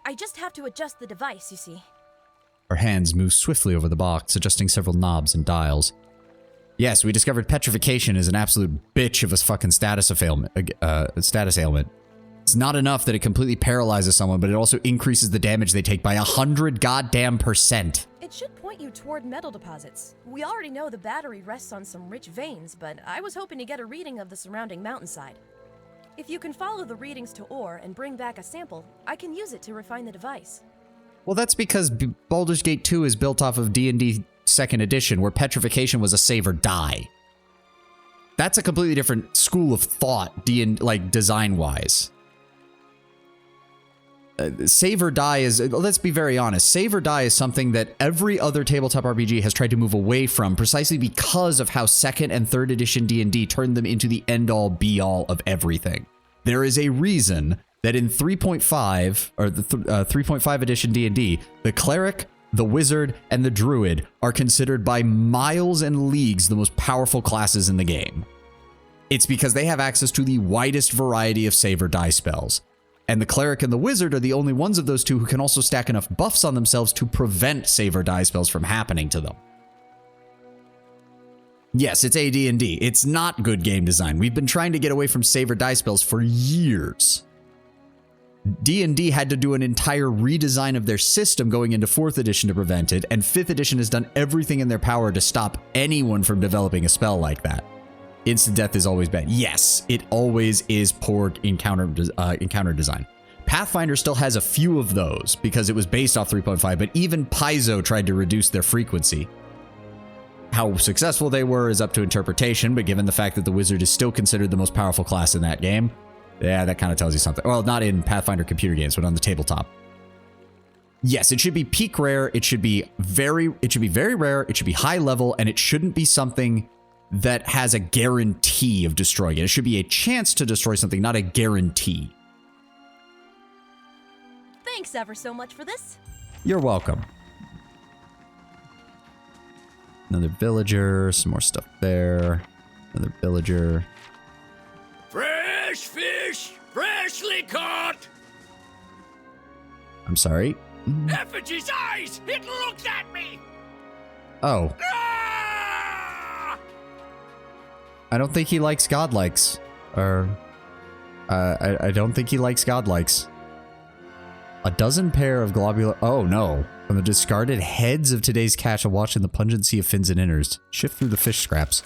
I just have to adjust the device, you see. Her hands move swiftly over the box, adjusting several knobs and dials. Yes, we discovered petrification is an absolute bitch of a fucking status ailment. It's not enough that it completely paralyzes someone, but it also increases the damage they take by 100 goddamn %. It should point you toward metal deposits. We already know the Battery rests on some rich veins, but I was hoping to get a reading of the surrounding mountainside. If you can follow the readings to ore and bring back a sample, I can use it to refine the device. Well, that's because Baldur's Gate 2 is built off of D&D 2nd edition, where petrification was a save or die. That's a completely different school of thought, like design-wise. Save or die is, let's be very honest, save or die is something that every other tabletop RPG has tried to move away from, precisely because of how 2nd and 3rd edition D&D turned them into the end-all be-all of everything. There is a reason that in 3.5, or the 3.5 edition D&D, the cleric, the wizard, and the druid are considered by miles and leagues the most powerful classes in the game. It's because they have access to the widest variety of save or die spells. And the cleric and the wizard are the only ones of those two who can also stack enough buffs on themselves to prevent save or die spells from happening to them. Yes, it's AD&D. It's not good game design. We've been trying to get away from save or die spells for years. D&D had to do an entire redesign of their system going into 4th edition to prevent it, and 5th edition has done everything in their power to stop anyone from developing a spell like that. Instant death is always bad. Yes, it always is poor encounter design. Pathfinder still has a few of those because it was based off 3.5, but even Paizo tried to reduce their frequency. How successful they were is up to interpretation, but given the fact that the wizard is still considered the most powerful class in that game, yeah, that kind of tells you something. Well, not in Pathfinder computer games, but on the tabletop. Yes, it should be peak rare, it should be very rare, it should be high level, and it shouldn't be something that has a guarantee of destroying it. It should be a chance to destroy something, not a guarantee. Thanks ever so much for this. You're welcome. Another villager, some more stuff there. Another villager. Fresh fish, freshly caught. I'm sorry. Effigy's eyes, it looks at me. Oh. Ah! I don't think he likes godlikes. Or, I don't think he likes godlikes. A dozen pair of globular... Oh, no. From the discarded heads of today's catch, awash in the pungent sea of fins and innards. Shift through the fish scraps.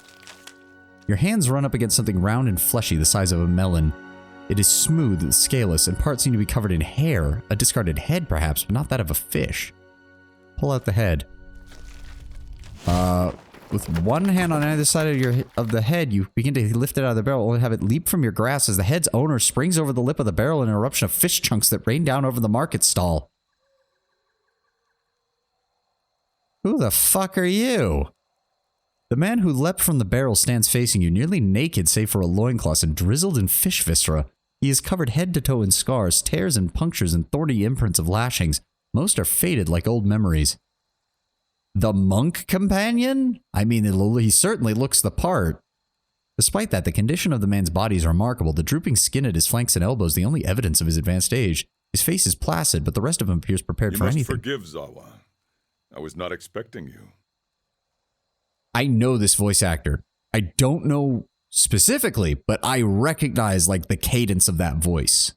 Your hands run up against something round and fleshy the size of a melon. It is smooth and scaleless, and parts seem to be covered in hair. A discarded head, perhaps, but not that of a fish. Pull out the head. With one hand on either side of the head, you begin to lift it out of the barrel, only have it leap from your grasp as the head's owner springs over the lip of the barrel in an eruption of fish chunks that rain down over the market stall. Who the fuck are you? The man who leapt from the barrel stands facing you, nearly naked save for a loincloth and drizzled in fish viscera. He is covered head to toe in scars, tears and punctures, and thorny imprints of lashings. Most are faded like old memories. The monk companion? I mean, he certainly looks the part. Despite that, the condition of the man's body is remarkable. The drooping skin at his flanks and elbows, the only evidence of his advanced age. His face is placid, but the rest of him appears prepared for anything. You must forgive, Zawa. I was not expecting you. I know this voice actor. I don't know specifically, but I recognize like the cadence of that voice.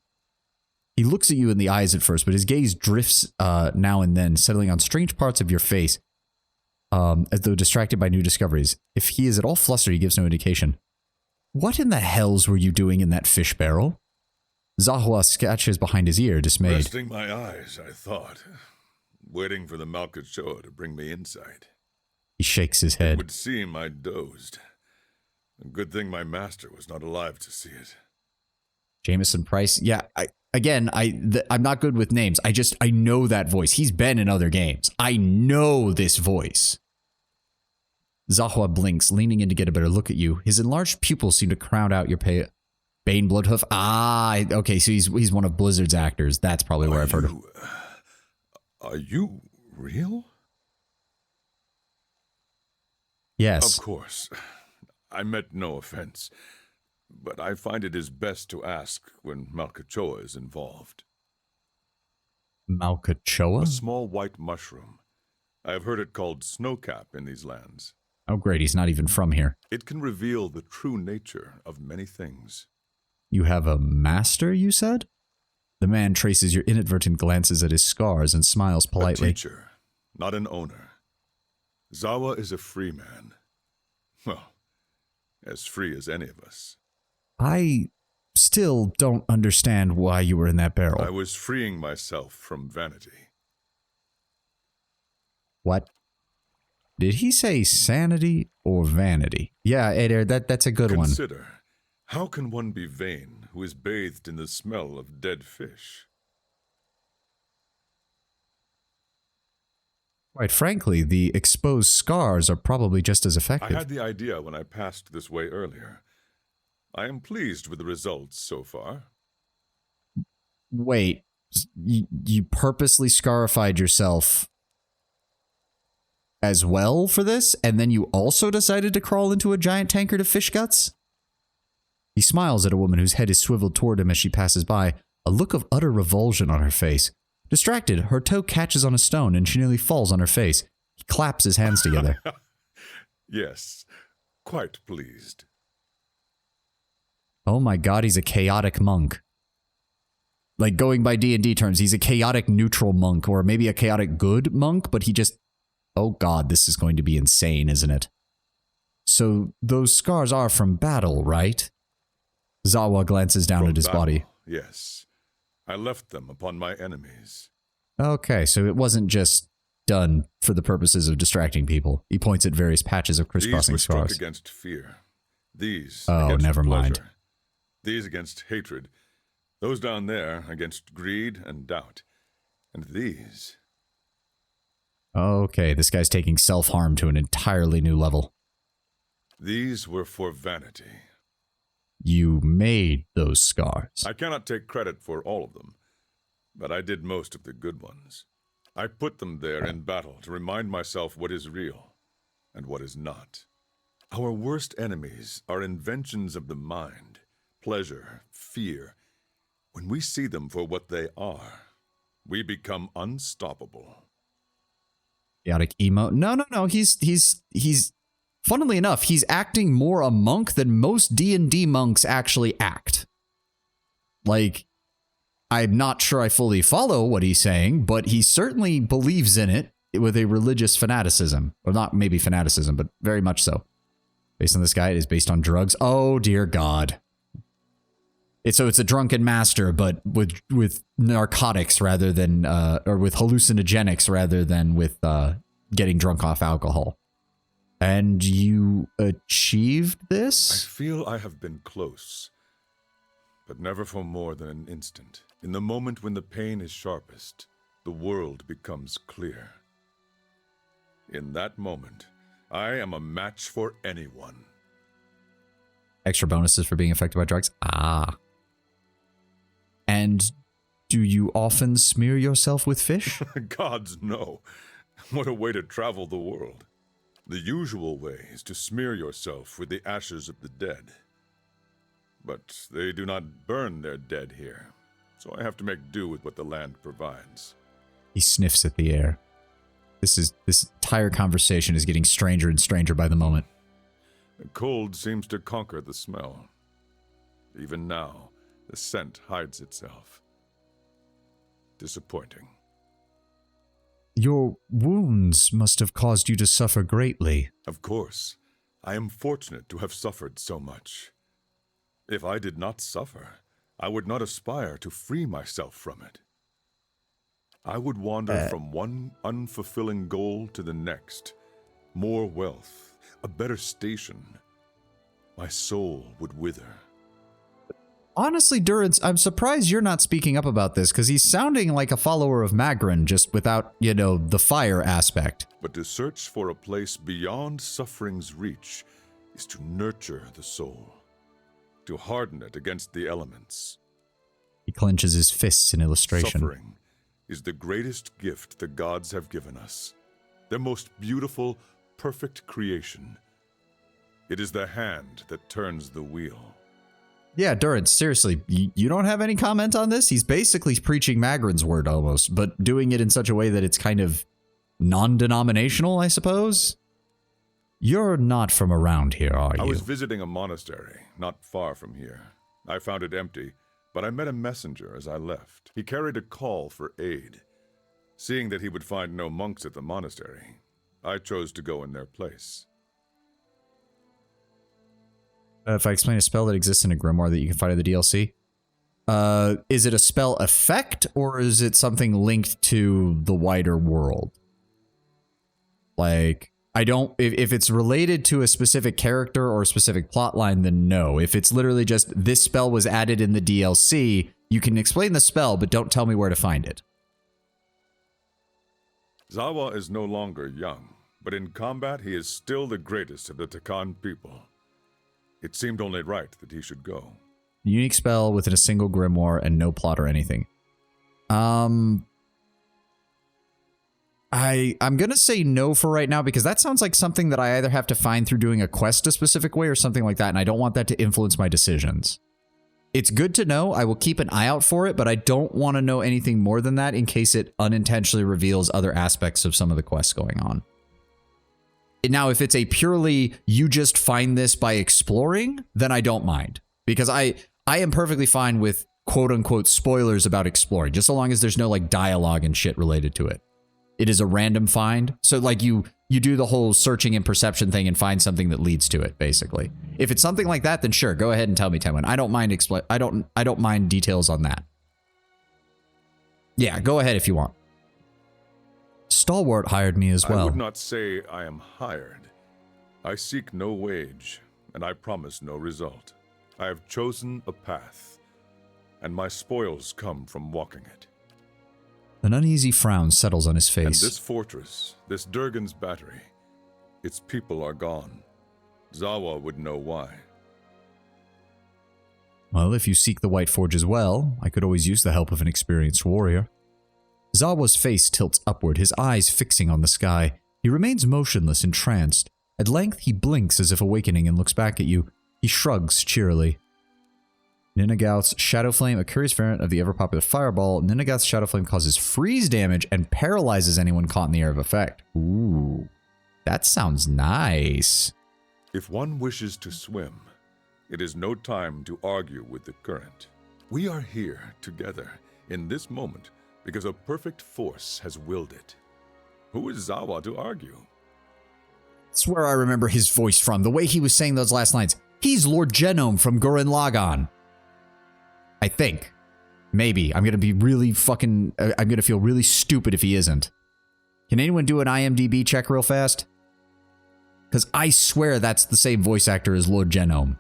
He looks at you in the eyes at first, but his gaze drifts now and then, settling on strange parts of your face, as though distracted by new discoveries. If he is at all flustered, he gives no indication. What in the hells were you doing in that fish barrel? Zahua scratches behind his ear, dismayed. Resting my eyes, I thought. Waiting for the Malkachoa to bring me insight. He shakes his head. It would seem I dozed. A good thing my master was not alive to see it. Jameson Price? Yeah, I'm not good with names. I know that voice. He's been in other games. I know this voice. Zahua blinks, leaning in to get a better look at you. His enlarged pupils seem to crowd out your Bane Bloodhoof. Ah, okay, so he's one of Blizzard's actors. That's probably where I've heard of him. Are you real? Yes. Of course. I meant no offense, but I find it is best to ask when Malkachoa is involved. Malkachoa? A small white mushroom. I have heard it called snowcap in these lands. Oh great, he's not even from here. It can reveal the true nature of many things. You have a master, you said? The man traces your inadvertent glances at his scars and smiles politely. A teacher, not an owner. Zawa is a free man. Well, as free as any of us. I still don't understand why you were in that barrel. I was freeing myself from vanity. What? Did he say sanity or vanity? Yeah, Adair, that's a good one. Consider, how can one be vain who is bathed in the smell of dead fish? Quite frankly, the exposed scars are probably just as effective. I had the idea when I passed this way earlier. I am pleased with the results so far. Wait, you purposely scarified yourself as well for this, and then you also decided to crawl into a giant tankard of fish guts? He smiles at a woman whose head is swiveled toward him as she passes by, a look of utter revulsion on her face. Distracted, her toe catches on a stone and she nearly falls on her face. He claps his hands together. Yes, quite pleased. Oh my god, he's a chaotic monk. Like, going by D&D terms, he's a chaotic neutral monk, or maybe a chaotic good monk, but he just... Oh god, this is going to be insane, isn't it? So, those scars are from battle, right? Zawa glances down at his body. Yes. I left them upon my enemies. Okay, so it wasn't just done for the purposes of distracting people. He points at various patches of crisscrossing These were struck scars. against fear. These against never pleasure. mind. These against hatred. Those down there against greed and doubt. And these... Okay, this guy's taking self-harm to an entirely new level. These were for vanity. You made those scars. I cannot take credit for all of them, but I did most of the good ones. I put them there in battle to remind myself what is real and what is not. Our worst enemies are inventions of the mind, pleasure, fear. When we see them for what they are, we become unstoppable. Chaotic emo. No. He's funnily enough, he's acting more a monk than most D&D monks actually act. Like, I'm not sure I fully follow what he's saying, but he certainly believes in it with a religious fanaticism. Or not maybe fanaticism, but very much so. Based on this guy, it is based on drugs. Oh, dear God. It's a drunken master, but with narcotics rather than, or with hallucinogenics rather than with getting drunk off alcohol. And you achieved I this? feel I have been close, but never for more than an instant. In the moment when the pain is sharpest, the world becomes clear. In that moment, I am a match for anyone. Extra bonuses for being affected by drugs? Ah. And do you often smear yourself with fish? Gods, no. What a way to travel the world. The usual way is to smear yourself with the ashes of the dead. But they do not burn their dead here, so I have to make do with what the land provides. He sniffs at the air. This entire conversation is getting stranger and stranger by the moment. The cold seems to conquer the smell. Even now, the scent hides itself. Disappointing. Your wounds must have caused you to suffer greatly. Of course. I am fortunate to have suffered so much. If I did not suffer, I would not aspire to free myself from it. I would wander from one unfulfilling goal to the next. More wealth, a better station. My soul would wither. Honestly, Durance, I'm surprised you're not speaking up about this, because he's sounding like a follower of Magrin, just without, you know, the fire aspect. But to search for a place beyond suffering's reach is to nurture the soul, to harden it against the elements. He clenches his fists in illustration. Suffering is the greatest gift the gods have given us, their most beautiful, perfect creation. It is the hand that turns the wheel. Yeah, Durance, seriously, you don't have any comment on this? He's basically preaching Magrin's word almost, but doing it in such a way that it's kind of non-denominational, I suppose? You're not from around here, are you? I was visiting a monastery not far from here. I found it empty, but I met a messenger as I left. He carried a call for aid. Seeing that he would find no monks at the monastery, I chose to go in their place. If I explain a spell that exists in a grimoire that you can find in the DLC, is it a spell effect, or is it something linked to the wider world? Like, I don't... If it's related to a specific character or a specific plotline, then no. If it's literally just, this spell was added in the DLC, you can explain the spell, but don't tell me where to find it. Zawa is no longer young, but in combat he is still the greatest of the Takan people. It seemed only right that he should go. Unique spell within a single grimoire and no plot or anything. I'm gonna say no for right now, because that sounds like something that I either have to find through doing a quest a specific way or something like that, and I don't want that to influence my decisions. It's good to know. I will keep an eye out for it, but I don't want to know anything more than that in case it unintentionally reveals other aspects of some of the quests going on. Now, if it's a purely, you just find this by exploring, then I don't mind. Because I am perfectly fine with quote-unquote spoilers about exploring, just so long as there's no, like, dialogue and shit related to it. It is a random find. So, like, you do the whole searching and perception thing and find something that leads to it, basically. If it's something like that, then sure, go ahead and tell me, Tenwin. I don't mind I don't mind details on that. Yeah, go ahead if you want. Stalwart hired me as well. I would not say I am hired. I seek no wage, and I promise no result. I have chosen a path, and my spoils come from walking it. An uneasy frown settles on his face. And this fortress, this Durgan's battery, its people are gone. Zawa would know why. Well, if you seek the White Forge as well, I could always use the help of an experienced warrior. Zawa's face tilts upward, his eyes fixing on the sky. He remains motionless, entranced. At length, he blinks as if awakening and looks back at you. He shrugs cheerily. Ninagauth's Shadow Flame, a curious variant of the ever-popular Fireball. Ninagauth's Shadow Flame causes freeze damage and paralyzes anyone caught in the area of effect. Ooh, that sounds nice. If one wishes to swim, it is no time to argue with the current. We are here together in this moment because a perfect force has willed it. Who is Zawa to argue? That's where I remember his voice from, the way he was saying those last lines. He's Lord Genome from Gurren Lagann. I think. Maybe. I'm going to be really fucking... I'm going to feel really stupid if he isn't. Can anyone do an IMDb check real fast? Because I swear that's the same voice actor as Lord Genome.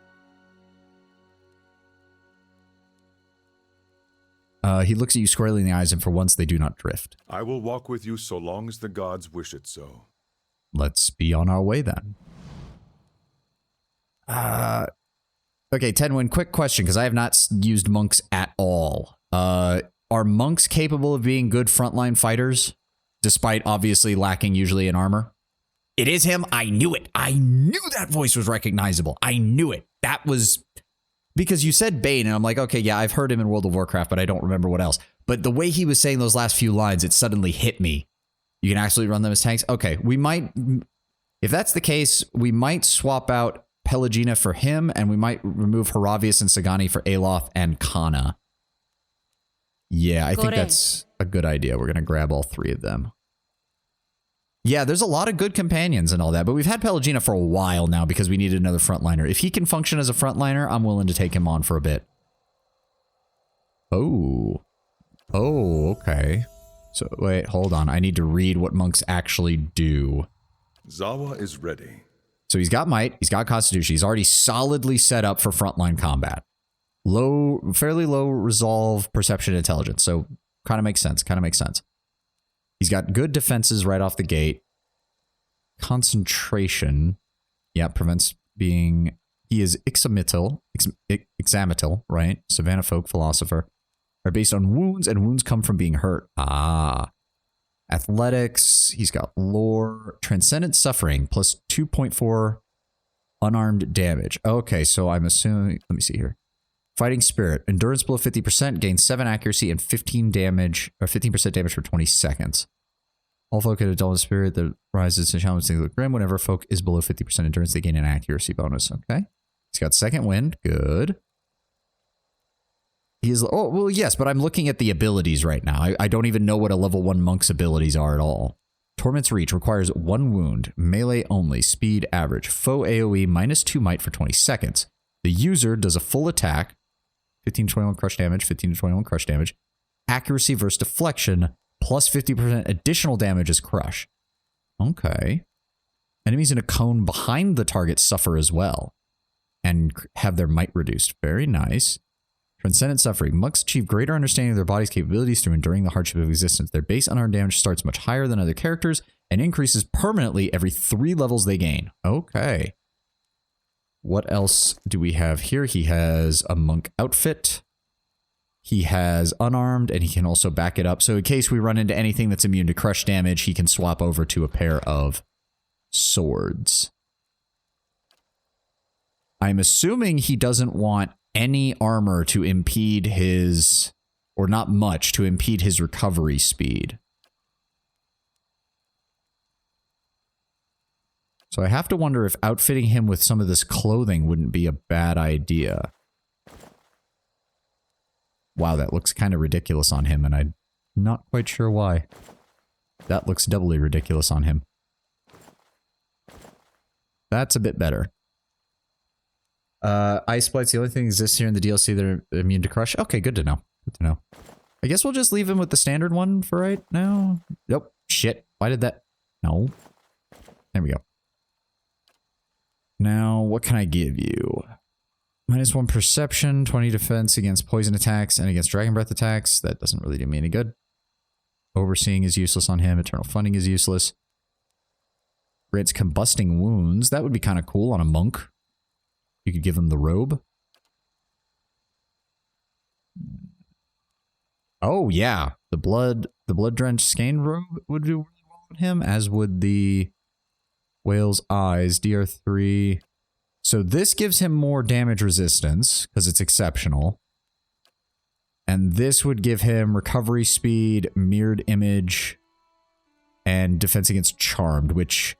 He looks at you squarely in the eyes, and for once they do not drift. I will walk with you so long as the gods wish it so. Let's be on our way then. Okay, Tenwin, quick question, because I have not used monks at all. Are monks capable of being good frontline fighters, despite obviously lacking usually in armor? It is him. I knew it. I knew that voice was recognizable. I knew it. That was because you said Bane, and I'm like, okay, yeah, I've heard him in World of Warcraft, but I don't remember what else. But the way he was saying those last few lines, it suddenly hit me. You can actually run them as tanks? Okay, we might, if that's the case, we might swap out Pelagina for him, and we might remove Haravius and Sagani for Aloth and Kana. Yeah, I think that's a good idea. We're going to grab all three of them. Yeah, there's a lot of good companions and all that, but we've had Pelagina for a while now because we needed another frontliner. If he can function as a frontliner, I'm willing to take him on for a bit. Oh. Oh, okay. So, wait, hold on. I need to read what monks actually do. Zawa is ready. So he's got might, he's got constitution, he's already solidly set up for frontline combat. Fairly low resolve, perception, intelligence. So kind of makes sense, He's got good defenses right off the gate. Concentration. Yeah, prevents being... He is examital, right? Savannah folk philosopher. Are based on wounds, and wounds come from being hurt. Ah. Athletics. He's got lore. Transcendent suffering, plus 2.4 unarmed damage. Okay, so I'm assuming... Let me see here. Fighting spirit. Endurance below 50%, gains 7 accuracy and 15 damage, or 15% damage for 20 seconds. All folk in a dull spirit that rises to challenge the grim. Whenever folk is below 50% endurance, they gain an accuracy bonus. Okay. He's got second wind. Good. He is... Oh, well, yes, but I'm looking at the abilities right now. I don't even know what a level 1 monk's abilities are at all. Torment's Reach requires 1 wound, melee only, speed average, foe AoE minus 2 might for 20 seconds. The user does a full attack, 15 to 21 crush damage, 15 to 21 crush damage, accuracy versus deflection, plus 50% additional damage as crush. Okay. Enemies in a cone behind the target suffer as well, and have their might reduced. Very nice. Transcendent suffering. Monks achieve greater understanding of their body's capabilities through enduring the hardship of existence. Their base unarmed damage starts much higher than other characters and increases permanently every 3 levels they gain. Okay. What else do we have here? He has a monk outfit. He has unarmed, and he can also back it up. So in case we run into anything that's immune to crush damage, he can swap over to a pair of swords. I'm assuming he doesn't want any armor to impede his, or not much, to impede his recovery speed. So I have to wonder if outfitting him with some of this clothing wouldn't be a bad idea. Wow, that looks kind of ridiculous on him, and I'm not quite sure why. That looks doubly ridiculous on him. That's a bit better. Ice Blights, the only thing that exists here in the DLC that are immune to crush. Okay, good to know. Good to know. I guess we'll just leave him with the standard one for right now. Nope. Shit. Why did that... No. There we go. Now, what can I give you? -1 perception, 20 defense against poison attacks and against dragon breath attacks. That doesn't really do me any good. Overseeing is useless on him. Eternal funding is useless. Grants combusting wounds. That would be kind of cool on a monk. You could give him the robe. Oh, yeah. The blood-drenched skein robe would do really well on him, as would the Whale's Eyes, DR3. So this gives him more damage resistance, because it's exceptional. And this would give him recovery speed, mirrored image, and defense against charmed, which...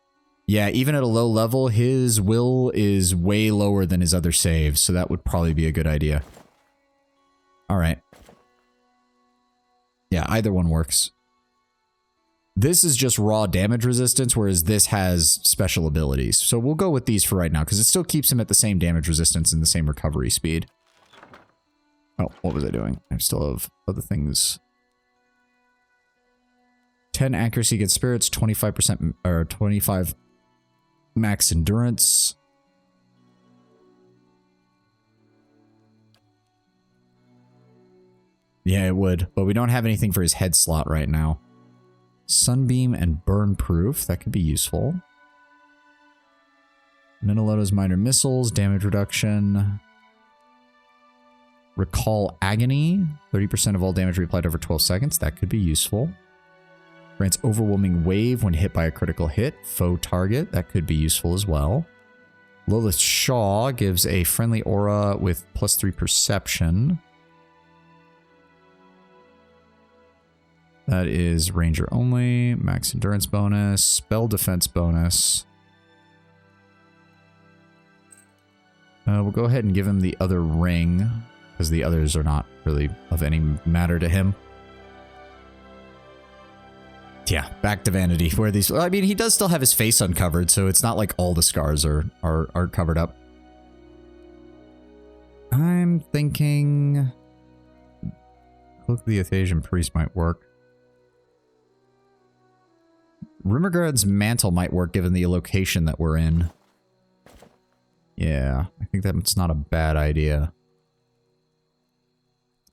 Yeah, even at a low level, his will is way lower than his other saves, so that would probably be a good idea. Alright. Yeah, either one works. This is just raw damage resistance, whereas this has special abilities. So we'll go with these for right now, because it still keeps him at the same damage resistance and the same recovery speed. Oh, what was I doing? I still have other things. 10 accuracy against spirits, 25% or 25 Max endurance. Yeah, it would, but we don't have anything for his head slot right now. Sunbeam and burn proof, that could be useful. Minoleta's minor missiles, damage reduction. Recall agony, 30% of all damage reapplied over 12 seconds, that could be useful. Grants overwhelming wave when hit by a critical hit, foe target, that could be useful as well. Lilith Shaw gives a friendly aura with +3 perception. That is ranger only, max endurance bonus, spell defense bonus. We'll go ahead and give him the other ring, because the others are not really of any matter to him. Yeah, back to vanity. Where these? I mean, he does still have his face uncovered, so it's not like all the scars are covered up. I'm thinking Cloak of the Athasian Priest might work. Rimmergard's mantle might work given the location that we're in. Yeah, I think that's not a bad idea.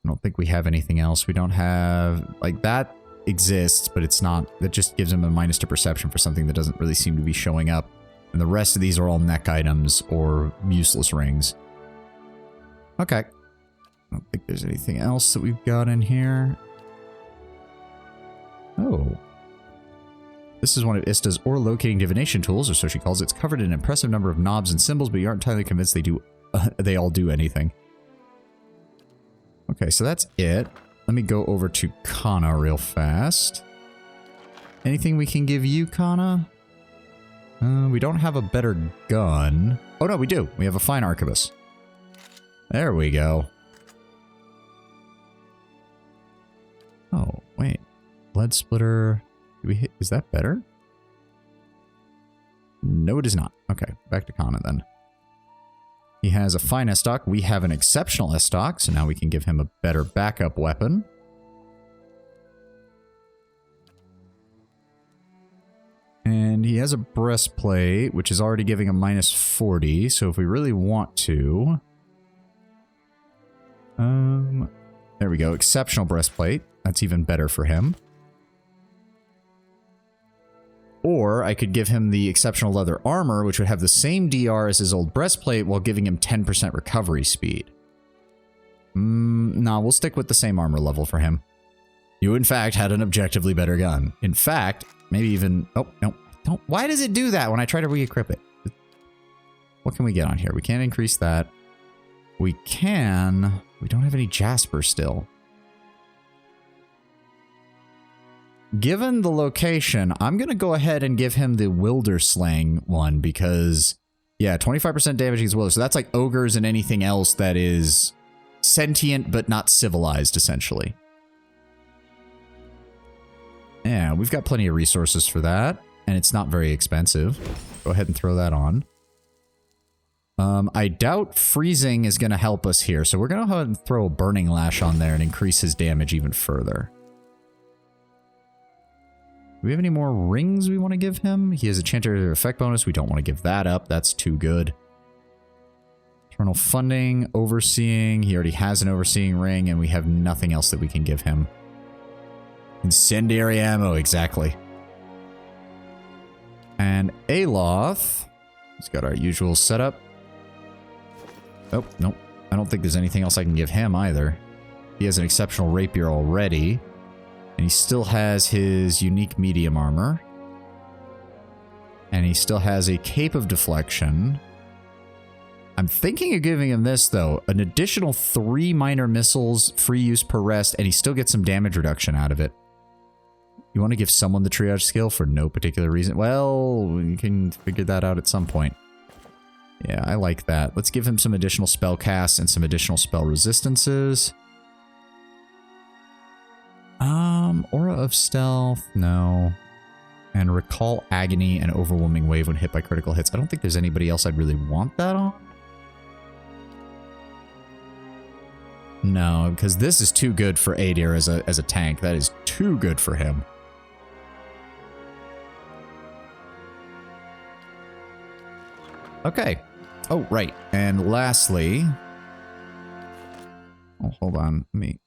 I don't think we have anything else. We don't have... Like, that exists, but it's not... That just gives him a -2 perception for something that doesn't really seem to be showing up. And the rest of these are all neck items or useless rings. Okay. I don't think there's anything else that we've got in here. Oh. This is one of Ista's or locating divination tools, or so she calls it. It's covered in an impressive number of knobs and symbols, but you aren't entirely convinced they all do anything. Okay, so that's it. Let me go over to Kana real fast. Anything we can give you, Kana? We don't have a better gun. Oh no, we do. We have a fine arquebus. There we go. Oh, wait. Blood splitter. Do we hit? Is that better? No, it is not. Okay, back to Kana then. He has a fine S-Stock. We have an exceptional S-Stock, so now we can give him a better backup weapon. And he has a breastplate, which is already giving him -40, so if we really want to... there we go. Exceptional breastplate. That's even better for him. Or I could give him the exceptional leather armor, which would have the same DR as his old breastplate while giving him 10% recovery speed. No, we'll stick with the same armor level for him. You, in fact, had an objectively better gun. In fact, maybe even... Oh, no. Don't. Why does it do that when I try to re-equip it? What can we get on here? We can't increase that. We can... We don't have any Jasper still. Given the location, I'm going to go ahead and give him the Wilder Slang one because, yeah, 25% damage against Wilder. So that's like ogres and anything else that is sentient but not civilized, essentially. Yeah, we've got plenty of resources for that, and it's not very expensive. Go ahead and throw that on. I doubt freezing is going to help us here, so we're going to go ahead and throw a Burning Lash on there and increase his damage even further. Do we have any more rings we want to give him? He has a Chanter effect bonus. We don't want to give that up. That's too good. Eternal Funding, Overseeing. He already has an Overseeing ring, and we have nothing else that we can give him. Incendiary ammo, exactly. And Aloth. He's got our usual setup. Oh, nope. I don't think there's anything else I can give him either. He has an exceptional rapier already. And he still has his unique medium armor. And he still has a Cape of Deflection. I'm thinking of giving him this, though. An additional 3 minor missiles, free use per rest, and he still gets some damage reduction out of it. You want to give someone the triage skill for no particular reason? Well, you can figure that out at some point. Yeah, I like that. Let's give him some additional spell casts and some additional spell resistances. Aura of Stealth, no. And Recall Agony and Overwhelming Wave when hit by critical hits. I don't think there's anybody else I'd really want that on. No, because this is too good for Adir as a tank. That is too good for him. Okay. Oh, right. And lastly... Oh, hold on. Let me...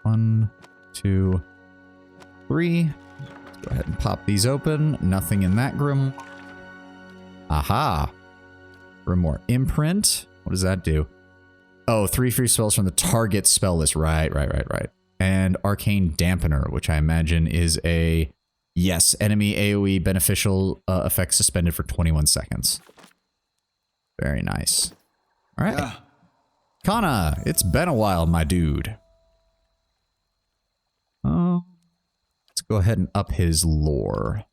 1, 2, 3. Let's go ahead and pop these open. Nothing in that grimoire. Aha. Grimoire imprint. What does that do? Oh, 3 free spells from the target spell list. Right. And arcane dampener, which I imagine is a... Yes, enemy AoE beneficial effect suspended for 21 seconds. Very nice. All right. Yeah. Kana, it's been a while, my dude. Let's go ahead and up his lore.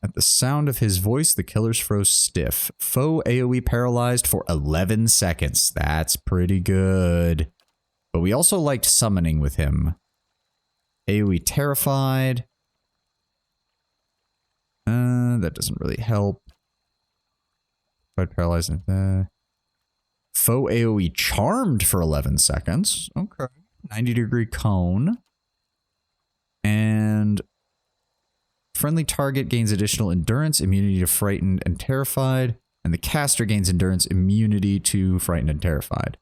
At the sound of his voice, the killers froze stiff. Foe AoE paralyzed for 11 seconds. That's pretty good. But we also liked summoning with him. AoE terrified. That doesn't really help. Paralyzed. Foe AoE charmed for 11 seconds. Okay. 90-degree cone. And friendly target gains additional endurance, immunity to frightened and terrified. And the caster gains endurance, immunity to frightened and terrified.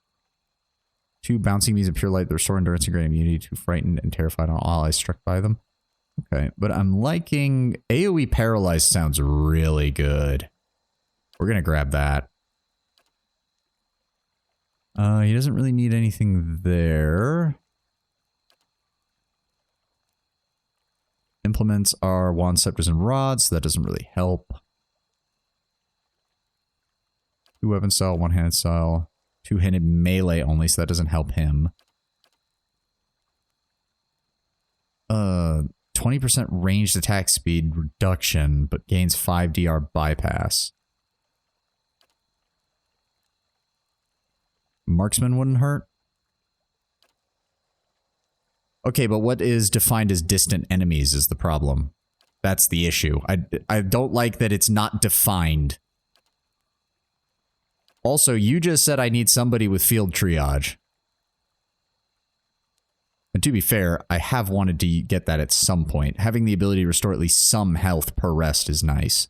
2 bouncing beams of pure light that restore endurance and grant immunity to frightened and terrified on all allies struck by them. Okay, but I'm liking... AoE paralyzed sounds really good. We're going to grab that. He doesn't really need anything there. Implements are wands, scepters, and rods, so that doesn't really help. 2-weapon style, 1-handed style, 2-handed melee only, so that doesn't help him. 20% ranged attack speed reduction, but gains 5 DR bypass. Marksman wouldn't hurt. Okay, but what is defined as distant enemies is the problem. That's the issue. I don't like that it's not defined. Also, you just said I need somebody with field triage. And to be fair, I have wanted to get that at some point. Having the ability to restore at least some health per rest is nice.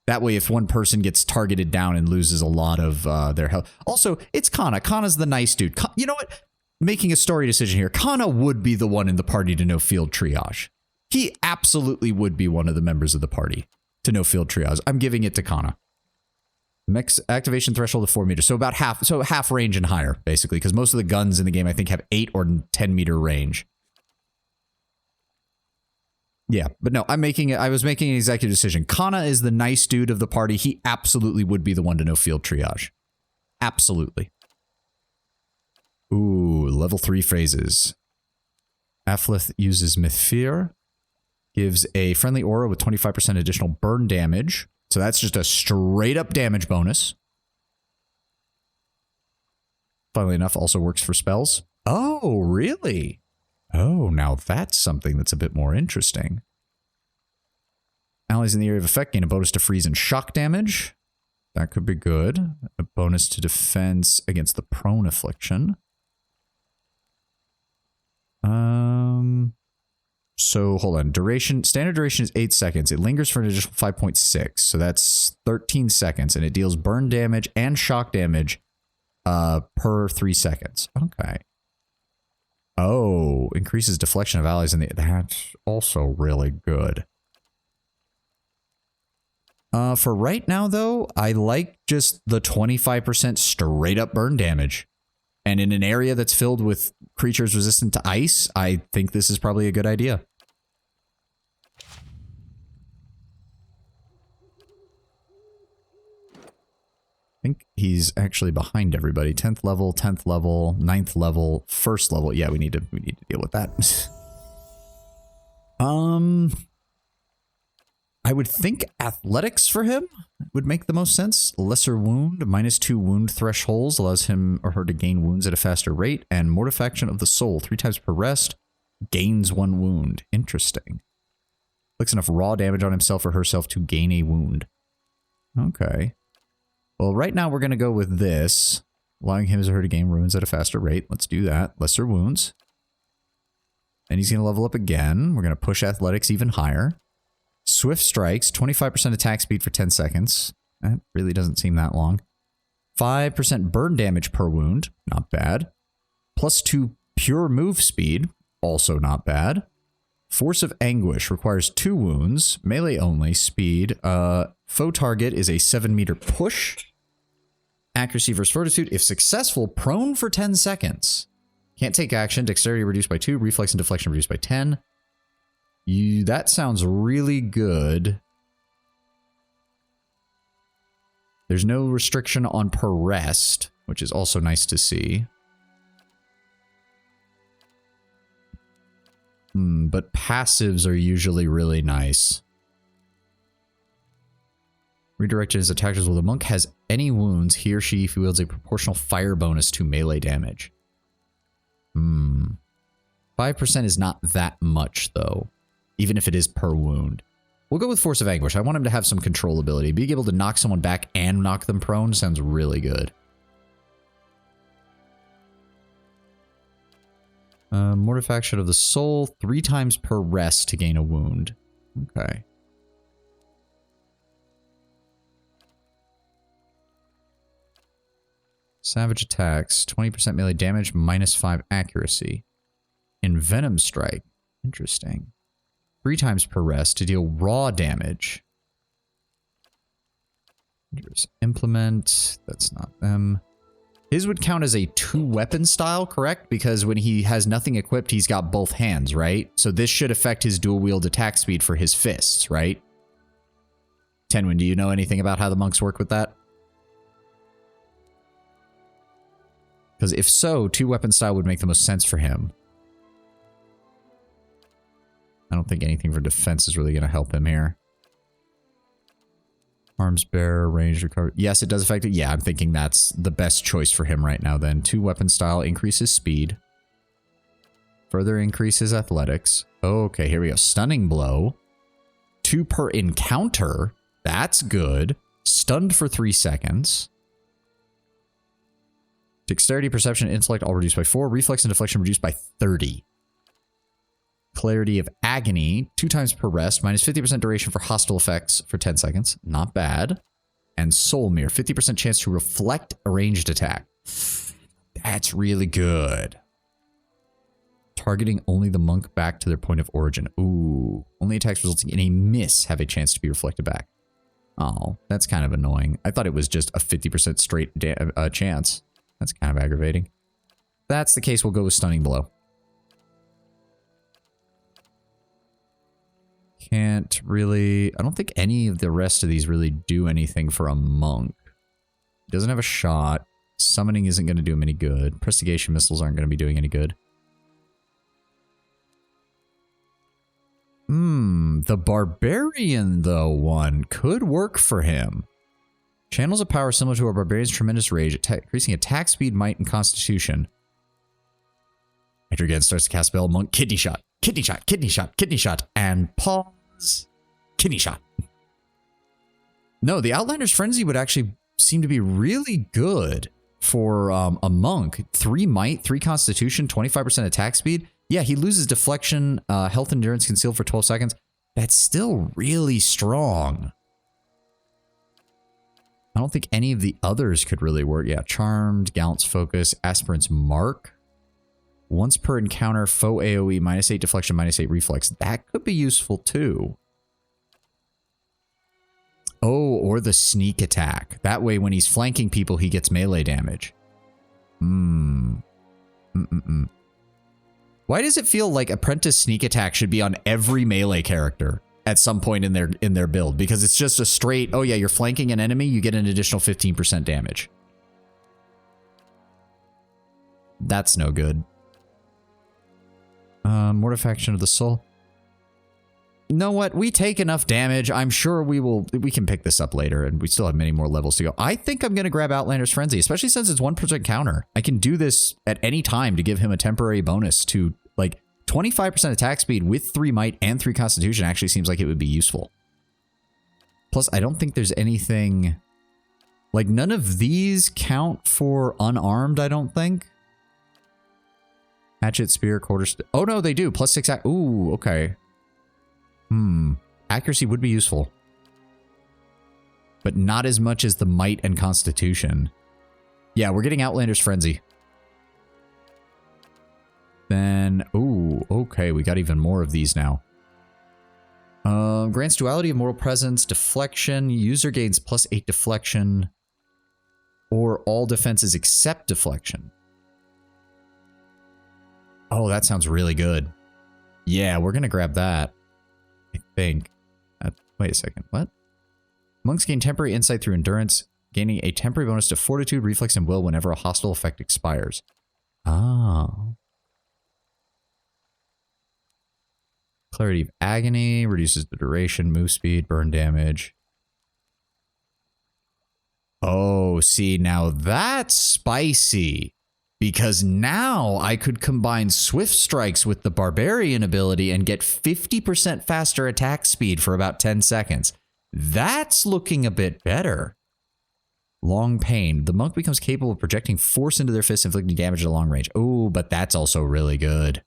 That way, if one person gets targeted down and loses a lot of their health. Also, it's Kana. Kana's the nice dude. You know what? Making a story decision here. Kana would be the one in the party to know field triage. He absolutely would be one of the members of the party to know field triage. I'm giving it to Kana. Max activation threshold of 4 meters. So about half, so half range and higher, basically, because most of the guns in the game, I think, have 8 or 10 meter range. Yeah, but no, I was making an executive decision. Kana is the nice dude of the party. He absolutely would be the one to know field triage. Absolutely. Ooh, level 3 phrases. Athlith uses Mythfear. Gives a friendly aura with 25% additional burn damage. So that's just a straight up damage bonus. Funnily enough, also works for spells. Oh, really? Oh, now that's something that's a bit more interesting. Allies in the area of effect gain a bonus to freeze and shock damage. That could be good. A bonus to defense against the prone affliction. So hold on. Duration, standard duration is 8 seconds. It lingers for an additional 5.6. So that's 13 seconds. And it deals burn damage and shock damage per 3 seconds. Okay. Oh, increases deflection of allies in the... That's also really good. For right now, though, I like just the 25% straight up burn damage. And in an area that's filled with creatures resistant to ice, I think this is probably a good idea. I think he's actually behind everybody. 10th level, 9th level, 1st level. Yeah, we need to deal with that. I would think athletics for him would make the most sense. Lesser wound, -2 wound thresholds allows him or her to gain wounds at a faster rate, and mortifaction of the soul 3 times per rest gains 1 wound. Interesting. Inflicts enough raw damage on himself or herself to gain a wound. Okay. Well, right now we're going to go with this, allowing him or her to gain wounds at a faster rate. Let's do that. Lesser wounds. And he's going to level up again. We're going to push athletics even higher. Swift strikes, 25% attack speed for 10 seconds. That really doesn't seem that long. 5% burn damage per wound, not bad. +2 pure move speed, also not bad. Force of Anguish requires 2 wounds, melee only, speed. Foe target is a 7-meter push. Accuracy versus fortitude, if successful, prone for 10 seconds. Can't take action, dexterity reduced by 2, reflex and deflection reduced by 10. That sounds really good. There's no restriction on per rest, which is also nice to see. But passives are usually really nice. Redirected his attackers while the monk has any wounds, he or she wields a proportional fire bonus to melee damage. 5% is not that much, though. Even if it is per wound. We'll go with Force of Anguish. I want him to have some control ability. Being able to knock someone back and knock them prone sounds really good. Mortifaction of the Soul, 3 times per rest to gain a wound. Okay. Savage attacks, 20% melee damage, -5 accuracy. Envenom Strike, interesting. 3 times per rest to deal raw damage. Implement, that's not them. His would count as a 2-weapon style, correct? Because when he has nothing equipped, he's got both hands, right? So this should affect his dual-wield attack speed for his fists, right? Tenwin, do you know anything about how the monks work with that? Because if so, 2-weapon style would make the most sense for him. I don't think anything for defense is really going to help him here. Arms bearer, range recovery. Yes, it does affect it. Yeah, I'm thinking that's the best choice for him right now then. 2-weapon style increases speed. Further increases athletics. Okay, here we go. Stunning blow. 2 per encounter. That's good. Stunned for 3 seconds. Dexterity, perception, intellect all reduced by 4. Reflex and deflection reduced by 30. Clarity of Agony, 2 times per rest, -50% duration for hostile effects for 10 seconds. Not bad. And Soul Mirror, 50% chance to reflect a ranged attack. That's really good. Targeting only the monk back to their point of origin. Ooh. Only attacks resulting in a miss have a chance to be reflected back. Oh, that's kind of annoying. I thought it was just a 50% straight chance. That's kind of aggravating. If that's the case, we'll go with Stunning Blow. Can't really... I don't think any of the rest of these really do anything for a monk. Doesn't have a shot. Summoning isn't going to do him any good. Prestigation missiles aren't going to be doing any good. The barbarian, though, one could work for him. Channels of power similar to a barbarian's tremendous rage, increasing attack speed, might, and constitution. After again starts to cast spell, monk, kidney shot, kidney shot, kidney shot, kidney shot, and pause, kidney shot. No, the Outlander's Frenzy would actually seem to be really good for a monk. 3 might, 3 constitution, 25% attack speed. Yeah, he loses deflection, health endurance concealed for 12 seconds. That's still really strong. I don't think any of the others could really work. Yeah, Charmed, Gallant's Focus, Aspirant's Mark. Once per encounter, foe AoE, -8 deflection, -8 reflex. That could be useful too. Oh, or the sneak attack. That way, when he's flanking people, he gets melee damage. Why does it feel like Apprentice sneak attack should be on every melee character at some point in their build? Because it's just a straight, oh yeah, you're flanking an enemy, you get an additional 15% damage. That's no good. Mortifaction of the Soul. You know what? We take enough damage. I'm sure we can pick this up later, and we still have many more levels to go. I think I'm going to grab Outlander's Frenzy, especially since it's 1% counter. I can do this at any time to give him a temporary bonus to, like, 25% attack speed with 3 might and 3 constitution actually seems like it would be useful. Plus, I don't think there's anything... Like, none of these count for unarmed, I don't think. Hatchet, spear, quarter... Oh, no, they do. +6... Ooh, okay. Accuracy would be useful. But not as much as the Might and Constitution. Yeah, we're getting Outlander's Frenzy. Then, ooh, okay, we got even more of these now. Grants duality of moral presence, deflection, user gains +8 deflection, or all defenses except deflection. Oh, that sounds really good. Yeah, we're gonna grab that. I think. Wait a second, what? Monks gain temporary insight through endurance, gaining a temporary bonus to fortitude, reflex, and will whenever a hostile effect expires. Oh. Clarity of Agony reduces the duration, move speed, burn damage. Oh, see, now that's spicy. Because now I could combine Swift Strikes with the Barbarian ability and get 50% faster attack speed for about 10 seconds. That's looking a bit better. Long Pain. The monk becomes capable of projecting force into their fists, inflicting damage at a long range. Oh, but that's also really good.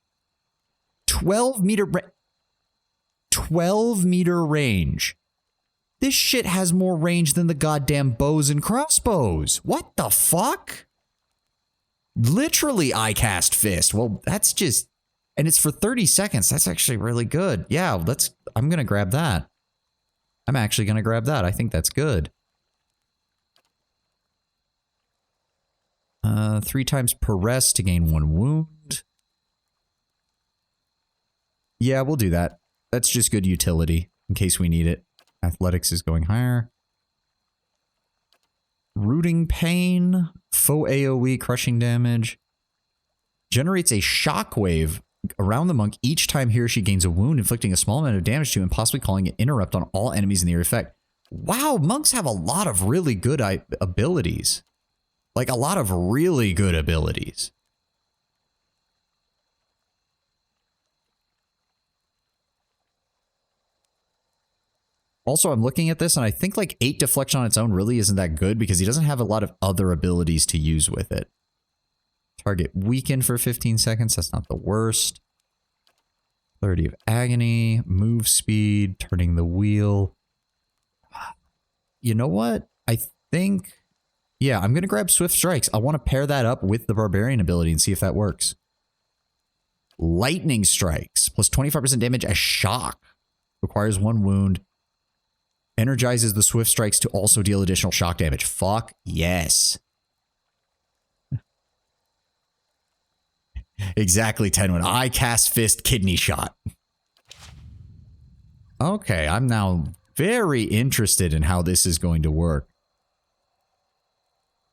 12 meter range. This shit has more range than the goddamn bows and crossbows. What the fuck? Literally, I cast Fist. Well, that's just... And it's for 30 seconds. That's actually really good. Yeah, I'm going to grab that. I'm actually going to grab that. I think that's good. 3 times per rest to gain 1 wound. Yeah, we'll do that. That's just good utility in case we need it. Athletics is going higher. Rooting Pain. Faux AoE crushing damage. Generates a shockwave around the monk each time he or she gains a wound, inflicting a small amount of damage to and possibly calling it interrupt on all enemies in the area effect. Wow, monks have a lot of really good abilities. Like a lot of really good abilities. Also, I'm looking at this and I think like 8 deflection on its own really isn't that good because he doesn't have a lot of other abilities to use with it. Target weakened for 15 seconds. That's not the worst. Clarity of Agony, move speed, turning the wheel. You know what? I think, yeah, I'm going to grab Swift Strikes. I want to pair that up with the Barbarian ability and see if that works. Lightning Strikes, plus 25% damage as shock. Requires 1 wound. Energizes the Swift Strikes to also deal additional shock damage. Fuck yes. Exactly, Tenwin. I cast Fist, kidney shot. Okay, I'm now very interested in how this is going to work.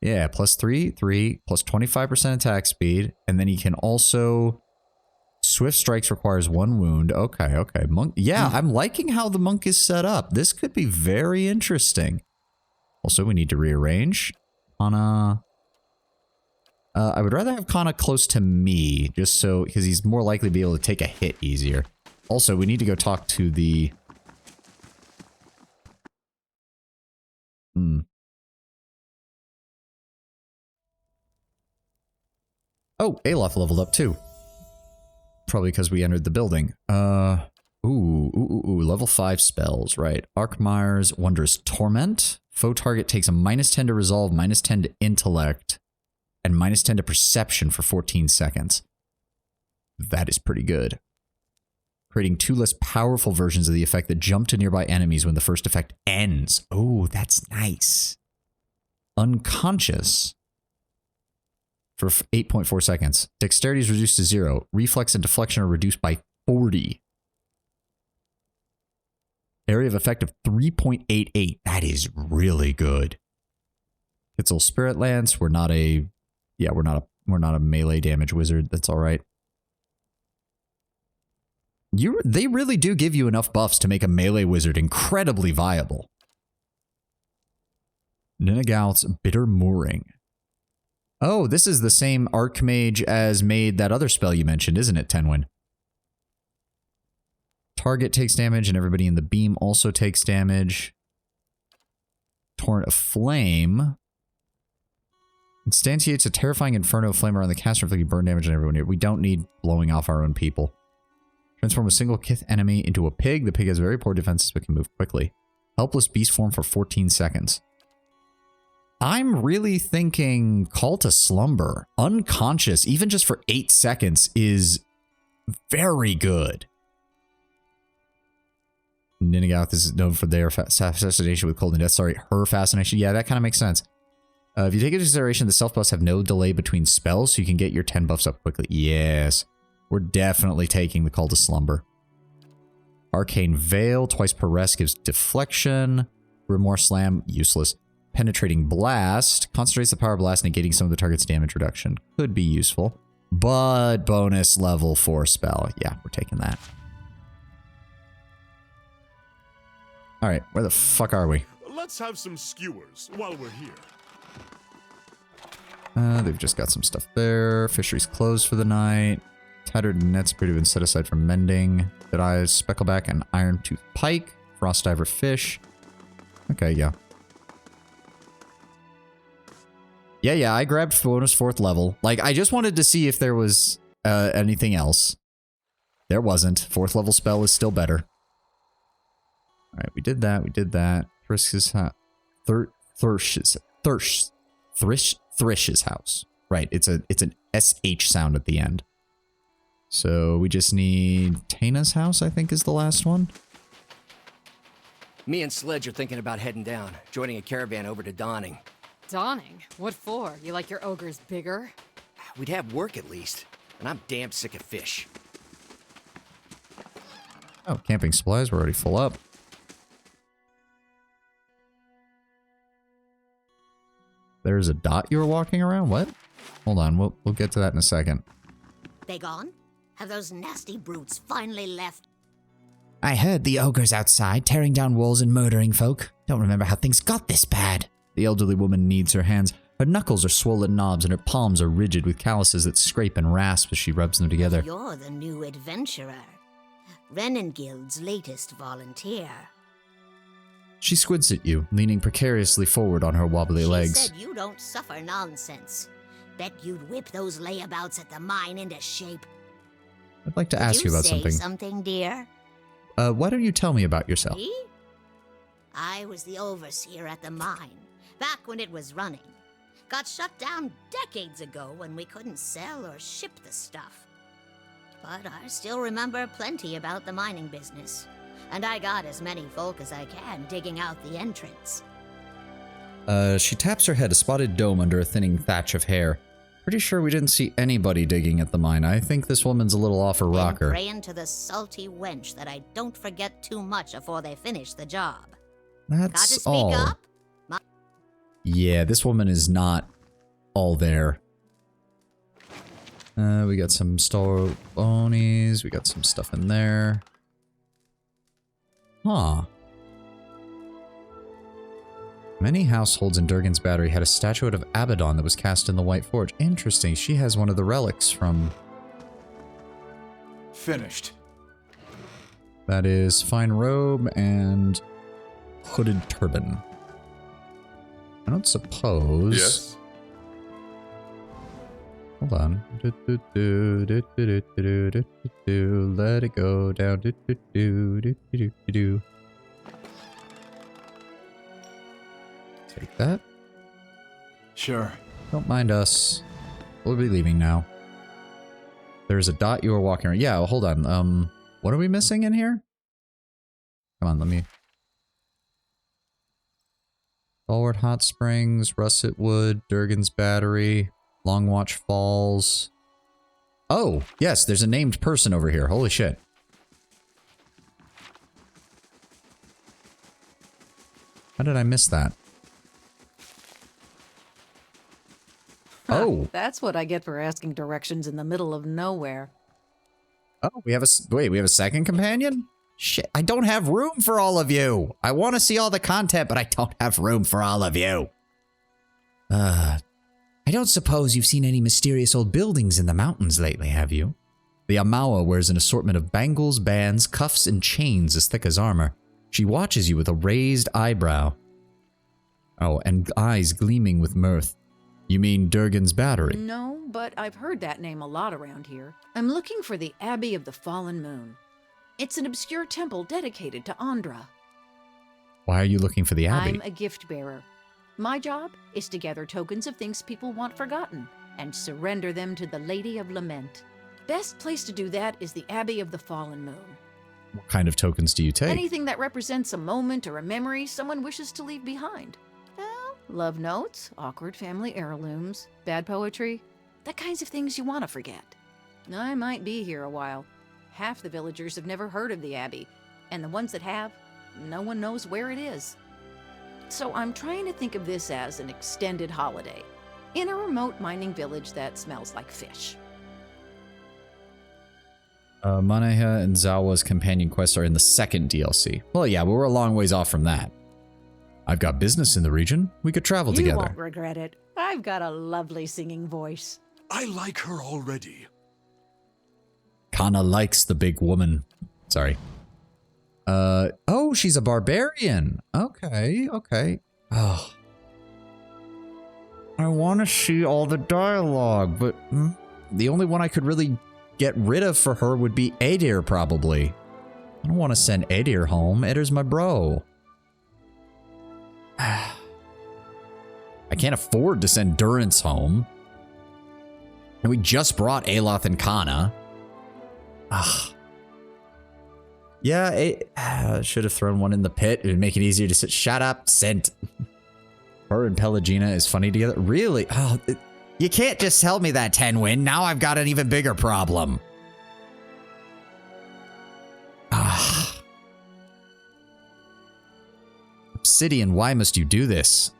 Yeah, plus 3, plus 25% attack speed. And then he can also... Swift Strikes requires 1 wound. Okay, okay. Monk. Yeah, I'm liking how the monk is set up. This could be very interesting. Also, we need to rearrange. Kana. I would rather have Kana close to me, just so, because he's more likely to be able to take a hit easier. Also, we need to go talk to the... Oh, Aloth leveled up too. Probably because we entered the building. Level 5 spells, right. Arkmire's Wondrous Torment. Foe target takes a -10 to resolve, -10 to intellect, and -10 to perception for 14 seconds. That is pretty good. Creating 2 less powerful versions of the effect that jump to nearby enemies when the first effect ends. Oh, that's nice. Unconscious. For 8.4 seconds. Dexterity is reduced to 0. Reflex and deflection are reduced by 40. Area of effect of 3.88. That is really good. Kitzel Spirit Lance. We're not a... Yeah, we're not a melee damage wizard. That's alright. They really do give you enough buffs to make a melee wizard incredibly viable. Ninagaut's Bitter Mooring. Oh, this is the same Archmage as made that other spell you mentioned, isn't it, Tenwin? Target takes damage and everybody in the beam also takes damage. Torrent of Flame. Instantiates a terrifying inferno of flame around the caster, inflicting burn damage on everyone here. We don't need blowing off our own people. Transform a single kith enemy into a pig. The pig has very poor defenses but can move quickly. Helpless beast form for 14 seconds. I'm really thinking Call to Slumber. Unconscious, even just for 8 seconds, is very good. Ninagath is known for their fascination with cold and death. Sorry, her fascination. Yeah, that kind of makes sense. If you take into consideration, the self buffs have no delay between spells, so you can get your 10 buffs up quickly. Yes. We're definitely taking the Call to Slumber. Arcane Veil, twice per rest, gives deflection. Remorse Slam, useless. Penetrating Blast, concentrates the power of blast, negating some of the target's damage reduction. Could be useful. But bonus level 4 spell. Yeah, we're taking that. Alright, where the fuck are we? Let's have some skewers while we're here. They've just got some stuff there. Fishery's closed for the night. Tattered nets appear to have been set aside for mending. Good eyes, speckleback, and iron-tooth pike. Frost diver fish. Okay, yeah. Yeah, I grabbed bonus 4th level. Like, I just wanted to see if there was anything else. There wasn't. 4th level spell is still better. Alright, we did that, Thrish's house. Right, it's an SH sound at the end. So we just need Tana's house, I think is the last one. Me and Sledge are thinking about heading down, joining a caravan over to Dawning. Dawning? What for? You like your ogres bigger? We'd have work at least, and I'm damn sick of fish. Oh, camping supplies were already full up. There's a dot you were walking around? What? Hold on, we'll get to that in a second. They gone? Have those nasty brutes finally left? I heard the ogres outside, tearing down walls and murdering folk. Don't remember how things got this bad. The elderly woman kneads her hands. Her knuckles are swollen knobs and her palms are rigid with calluses that scrape and rasp as she rubs them together. You're the new adventurer. Renengild's latest volunteer. She squints at you, leaning precariously forward on her wobbly legs. She said you don't suffer nonsense. Bet you'd whip those layabouts at the mine into shape. I'd like to ask you about something. Something, dear? Why don't you tell me about yourself? Me? I was the overseer at the mine, back when it was running. Got shut down decades ago when we couldn't sell or ship the stuff. But I still remember plenty about the mining business. And I got as many folk as I can digging out the entrance. She taps her head, a spotted dome under a thinning thatch of hair. Pretty sure we didn't see anybody digging at the mine. I think this woman's a little off her rocker. Praying to the salty wench that I don't forget too much before they finish the job. That's Gotta all. speak up? Yeah, this woman is not all there. We got some store bonies. We got some stuff in there. Huh. Many households in Durgan's Battery had a statuette of Abaddon that was cast in the White Forge. Interesting. She has one of the relics from... Finished. That is fine robe and hooded turban. I don't suppose... Yes? Hold on. Let it go down. Take that. Sure. Don't mind us. We'll be leaving now. There's a dot you were walking around. Yeah, well, hold on. What are we missing in here? Come on, let me... Stalwart Hot Springs, Russet Wood, Durgan's Battery, Longwatch Falls. Oh, yes, there's a named person over here. Holy shit. How did I miss that? Oh. That's what I get for asking directions in the middle of nowhere. Oh, we have a... Wait, we have a second companion? Shit, I don't have room for all of you. I want to see all the content, but I don't have room for all of you. I don't suppose you've seen any mysterious old buildings in the mountains lately, have you? The Amawa wears an assortment of bangles, bands, cuffs, and chains as thick as armor. She watches you with a raised eyebrow. Oh, and eyes gleaming with mirth. You mean Durgan's Battery? No, but I've heard that name a lot around here. I'm looking for the Abbey of the Fallen Moon. It's an obscure temple dedicated to Andra. Why are you looking for the abbey? I'm a gift bearer. My job is to gather tokens of things people want forgotten and surrender them to the Lady of Lament. Best place to do that is the Abbey of the Fallen Moon. What kind of tokens do you take? Anything that represents a moment or a memory someone wishes to leave behind. Well, love notes, awkward family heirlooms, bad poetry, the kinds of things you want to forget. I might be here a while. Half the villagers have never heard of the Abbey, and the ones that have, no one knows where it is. So I'm trying to think of this as an extended holiday in a remote mining village that smells like fish. Manaha and Zawa's companion quests are in the second DLC. Well, yeah, but we're a long ways off from that. I've got business in the region. We could travel You together. won't regret it. I've got a lovely singing voice. I like her already. Kana likes the big woman. Sorry. Oh, she's a barbarian. Okay, okay. Oh. I want to see all the dialogue, but the only one I could really get rid of for her would be Adir, probably. I don't want to send Adir home. Adir's my bro. I can't afford to send Durance home. And we just brought Aloth and Kana. Yeah, should have thrown one in the pit. It would make it easier to sit. Shut up, sent. Her and Pelagina is funny together. Really? Oh, you can't just tell me that, Tenwin. Now I've got an even bigger problem. Obsidian, why must you do this?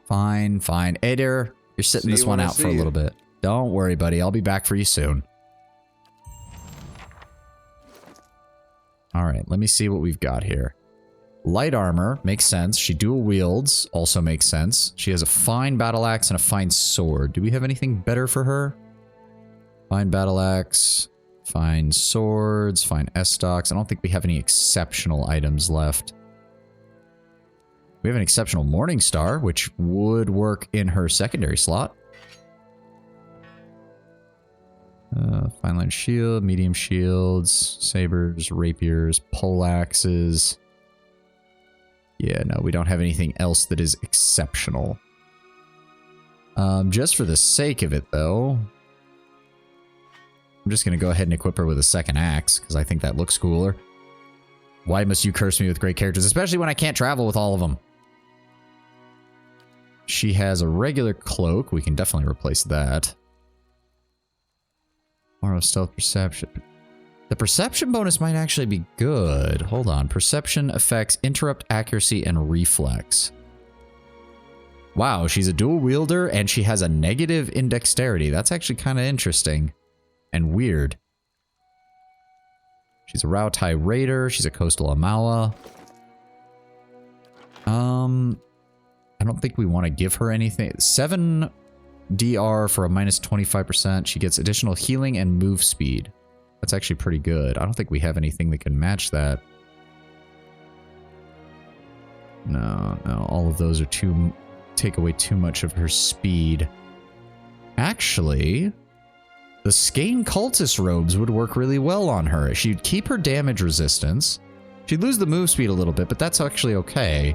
Fine, fine. Adir, you're sitting this one out for a little bit. Don't worry, buddy. I'll be back for you soon. All right, let me see what we've got here. Light armor makes sense. She dual wields, also makes sense. She has a fine battle axe and a fine sword. Do we have anything better for her? Fine battle axe, fine swords, fine S-stocks. I don't think we have any exceptional items left. We have an exceptional Morning Star, which would work in her secondary slot. Fine line shield, medium shields, sabers, rapiers, poleaxes. Yeah, no, we don't have anything else that is exceptional. Just for the sake of it, though, I'm just going to go ahead and equip her with a second axe, because I think that looks cooler. Why must you curse me with great characters, especially when I can't travel with all of them? She has a regular cloak. We can definitely replace that. More of stealth perception. The perception bonus might actually be good. Hold on. Perception affects interrupt, accuracy, and reflex. Wow, she's a dual wielder and she has a negative in dexterity. That's actually kind of interesting and weird. She's a Rautai Raider. She's a Coastal Amawa. I don't think we want to give her anything. 7 DR for a minus 25%. She gets additional healing and move speed. That's actually pretty good. I don't think we have anything that can match that. No, no. All of those are take away too much of her speed. Actually, the Skane Cultist robes would work really well on her. She'd keep her damage resistance. She'd lose the move speed a little bit, but that's actually okay.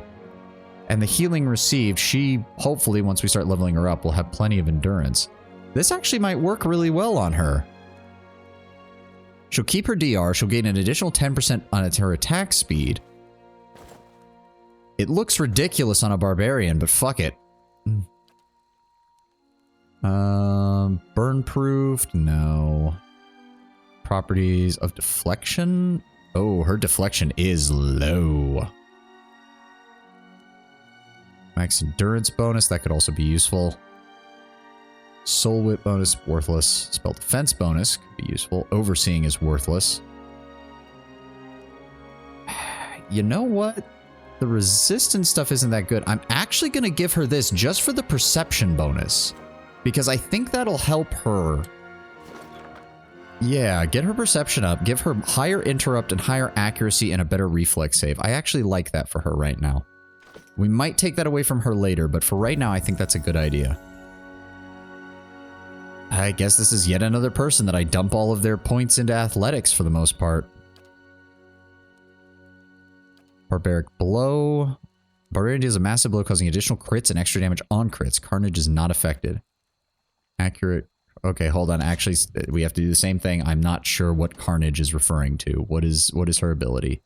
And the healing received, she, hopefully, once we start leveling her up, will have plenty of endurance. This actually might work really well on her. She'll keep her DR. She'll gain an additional 10% on her attack speed. It looks ridiculous on a barbarian, but fuck it. Burn proofed? No. Properties of deflection? Oh, her deflection is low. Max endurance bonus, that could also be useful. Soul wit bonus, worthless. Spell defense bonus could be useful. Overseeing is worthless. You know what? The resistance stuff isn't that good. I'm actually going to give her this just for the perception bonus, because I think that'll help her. Yeah, get her perception up, give her higher interrupt and higher accuracy and a better reflex save. I actually like that for her right now. We might take that away from her later, but for right now, I think that's a good idea. I guess this is yet another person that I dump all of their points into athletics for the most part. Barbaric blow. Barbarian deals a massive blow causing additional crits and extra damage on crits. Carnage is not affected. Accurate. Okay, hold on. Actually, we have to do the same thing. I'm not sure what Carnage is referring to. What is her ability?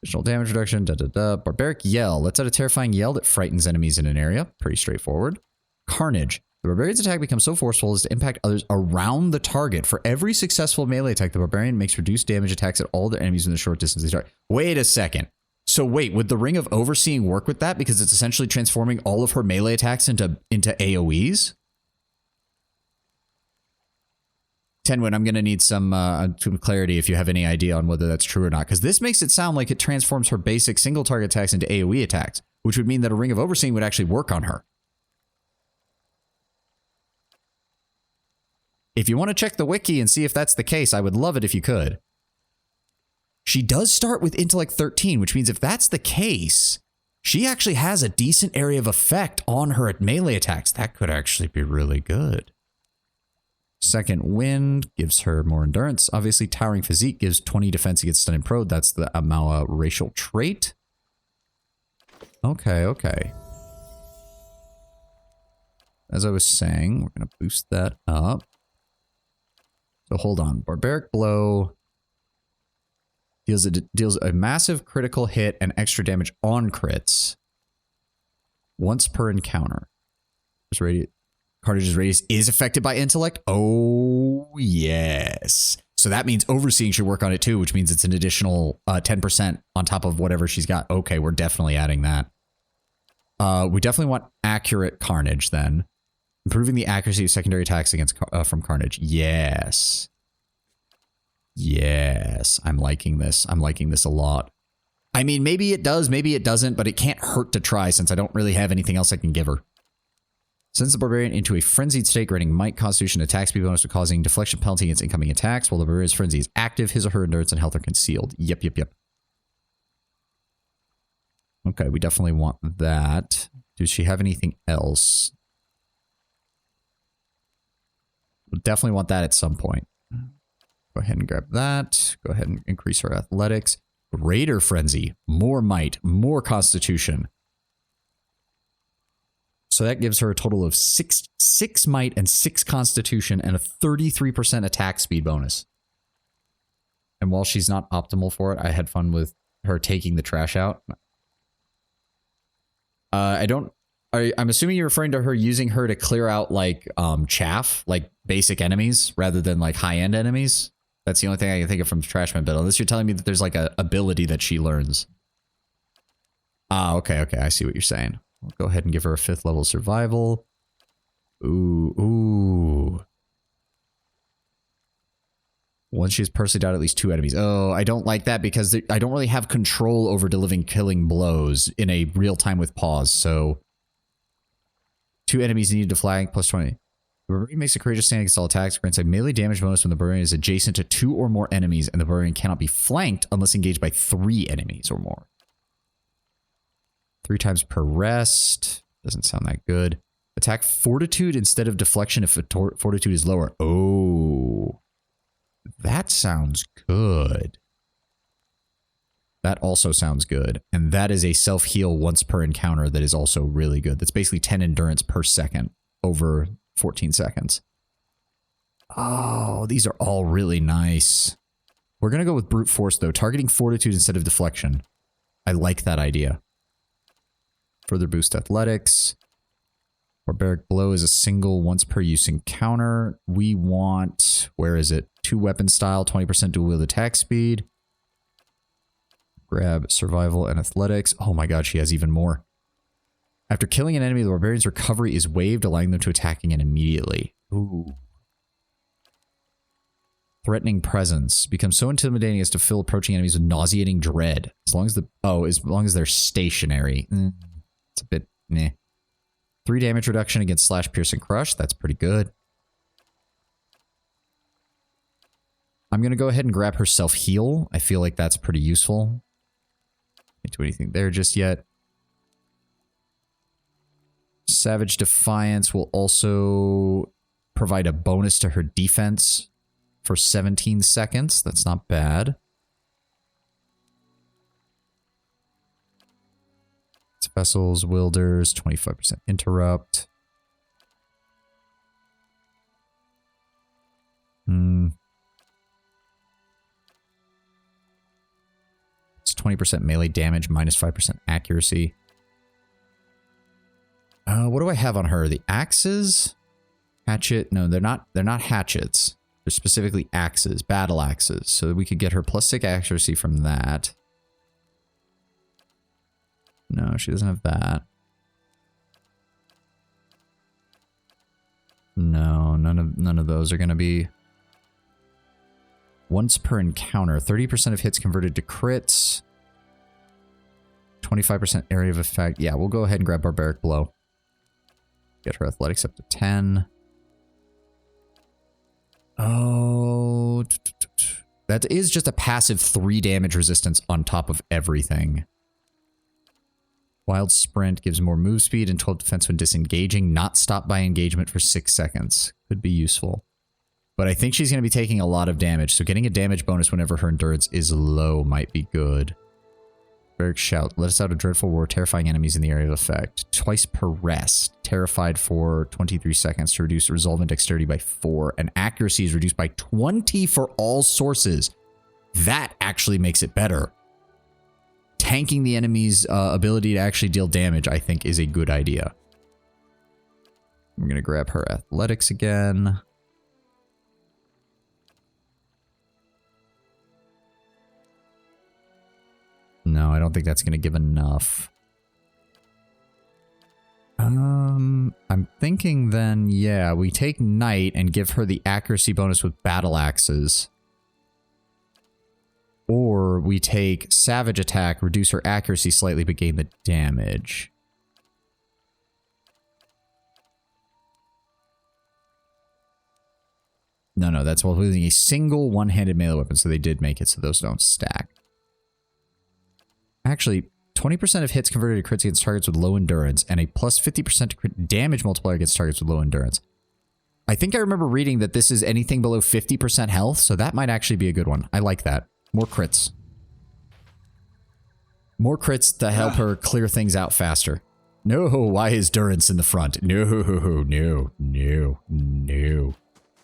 Additional damage reduction. Barbaric yell. Lets out a terrifying yell that frightens enemies in an area. Pretty straightforward. Carnage. The barbarian's attack becomes so forceful as to impact others around the target. For every successful melee attack, the barbarian makes reduced damage attacks at all their enemies in the short distance they start. Wait a second. So wait, would the Ring of Overseeing work with that? Because it's essentially transforming all of her melee attacks into AoEs? Tenwin, I'm going to need some clarity if you have any idea on whether that's true or not. Because this makes it sound like it transforms her basic single target attacks into AoE attacks, which would mean that a Ring of Overseeing would actually work on her. If you want to check the wiki and see if that's the case, I would love it if you could. She does start with Intellect 13, which means if that's the case, she actually has a decent area of effect on her melee attacks. That could actually be really good. Second Wind gives her more endurance. Obviously, Towering Physique gives 20 defense against stun and prone. That's the Amawa racial trait. Okay, okay. As I was saying, we're going to boost that up. So hold on. Barbaric Blow deals a massive critical hit and extra damage on crits once per encounter. Carnage's radius is affected by intellect. Oh, yes. So that means Overseeing should work on it too, which means it's an additional 10% on top of whatever she's got. Okay, we're definitely adding that. We definitely want Accurate Carnage then. Improving the accuracy of secondary attacks against from Carnage. Yes. Yes. I'm liking this. I'm liking this a lot. I mean, maybe it does, maybe it doesn't, but it can't hurt to try since I don't really have anything else I can give her. Sends the Barbarian into a frenzied state, granting Might, Constitution, attack speed bonus, causing deflection penalty against incoming attacks. While the Barbarian's frenzy is active, his or her endurance and health are concealed. Yep, yep, yep. Okay, we definitely want that. Does she have anything else? We'll definitely want that at some point. Go ahead and grab that. Go ahead and increase her athletics. Raider Frenzy. More Might. More Constitution. So that gives her a total of 6 Might and 6 Constitution and a 33% attack speed bonus. And while she's not optimal for it, I had fun with her taking the trash out. I'm assuming you're referring to her using her to clear out like chaff, like basic enemies rather than like high-end enemies. That's the only thing I can think of from Trashman Bit, unless you're telling me that there's like a ability that she learns. Ah, okay, okay, I see what you're saying. I'll go ahead and give her a 5th level survival. Ooh. Once she's personally died at least 2 enemies. Oh, I don't like that because I don't really have control over delivering killing blows in a real time with pause, so 2 enemies needed to flag, plus 20. The Barbarian makes a courageous stand against all attacks, grants a melee damage bonus when the Barbarian is adjacent to 2 or more enemies, and the Barbarian cannot be flanked unless engaged by 3 enemies or more. 3 times per rest. Doesn't sound that good. Attack Fortitude instead of deflection if Fortitude is lower. Oh. That sounds good. That also sounds good. And that is a self-heal once per encounter that is also really good. That's basically 10 endurance per second over 14 seconds. Oh, these are all really nice. We're going to go with Brute Force, though. Targeting Fortitude instead of deflection. I like that idea. Further boost athletics. Barbaric Blow is a single once per use encounter. We want, where is it? 2 weapon style, 20% dual wield attack speed. Grab survival and athletics. Oh my god, she has even more. After killing an enemy, the Barbarian's recovery is waived, allowing them to attack again immediately. Ooh. Threatening Presence. Becomes so intimidating as to fill approaching enemies with nauseating dread. As long as they're stationary. It's a bit meh. 3 damage reduction against Slash, Pierce, and Crush. That's pretty good. I'm going to go ahead and grab her self-heal. I feel like that's pretty useful. Can't do anything there just yet. Savage Defiance will also provide a bonus to her defense for 17 seconds. That's not bad. It's vessels, wilders, 25% interrupt. It's 20% melee damage, minus 5% accuracy. What do I have on her? The axes? Hatchet? No, they're not hatchets. They're specifically axes, battle axes. So we could get her +6 accuracy from that. No, she doesn't have that. No, none of those are going to be. Once per encounter, 30% of hits converted to crits. 25% area of effect. Yeah, we'll go ahead and grab Barbaric Blow. Get her athletics up to 10. Oh, that is just a passive 3 damage resistance on top of everything. Wild Sprint gives more move speed and 12 defense when disengaging, not stopped by engagement for 6 seconds. Could be useful. But I think she's going to be taking a lot of damage, so getting a damage bonus whenever her endurance is low might be good. Barbaric Shout. Let us out a dreadful roar, terrifying enemies in the area of effect. Twice per rest. Terrified for 23 seconds to reduce resolve and dexterity by 4. And accuracy is reduced by 20 for all sources. That actually makes it better. Tanking the enemy's ability to actually deal damage, I think, is a good idea. I'm going to grab her athletics again. No, I don't think that's going to give enough. I'm thinking then, yeah, we take Knight and give her the accuracy bonus with battle axes. Or we take Savage Attack, reduce her accuracy slightly, but gain the damage. No, that's while using a single one-handed melee weapon, so they did make it so those don't stack. Actually, 20% of hits converted to crits against targets with low endurance, and a plus 50% damage multiplier against targets with low endurance. I think I remember reading that this is anything below 50% health, so that might actually be a good one. I like that. More crits. More crits to help her clear things out faster. No, why is Durance in the front? No.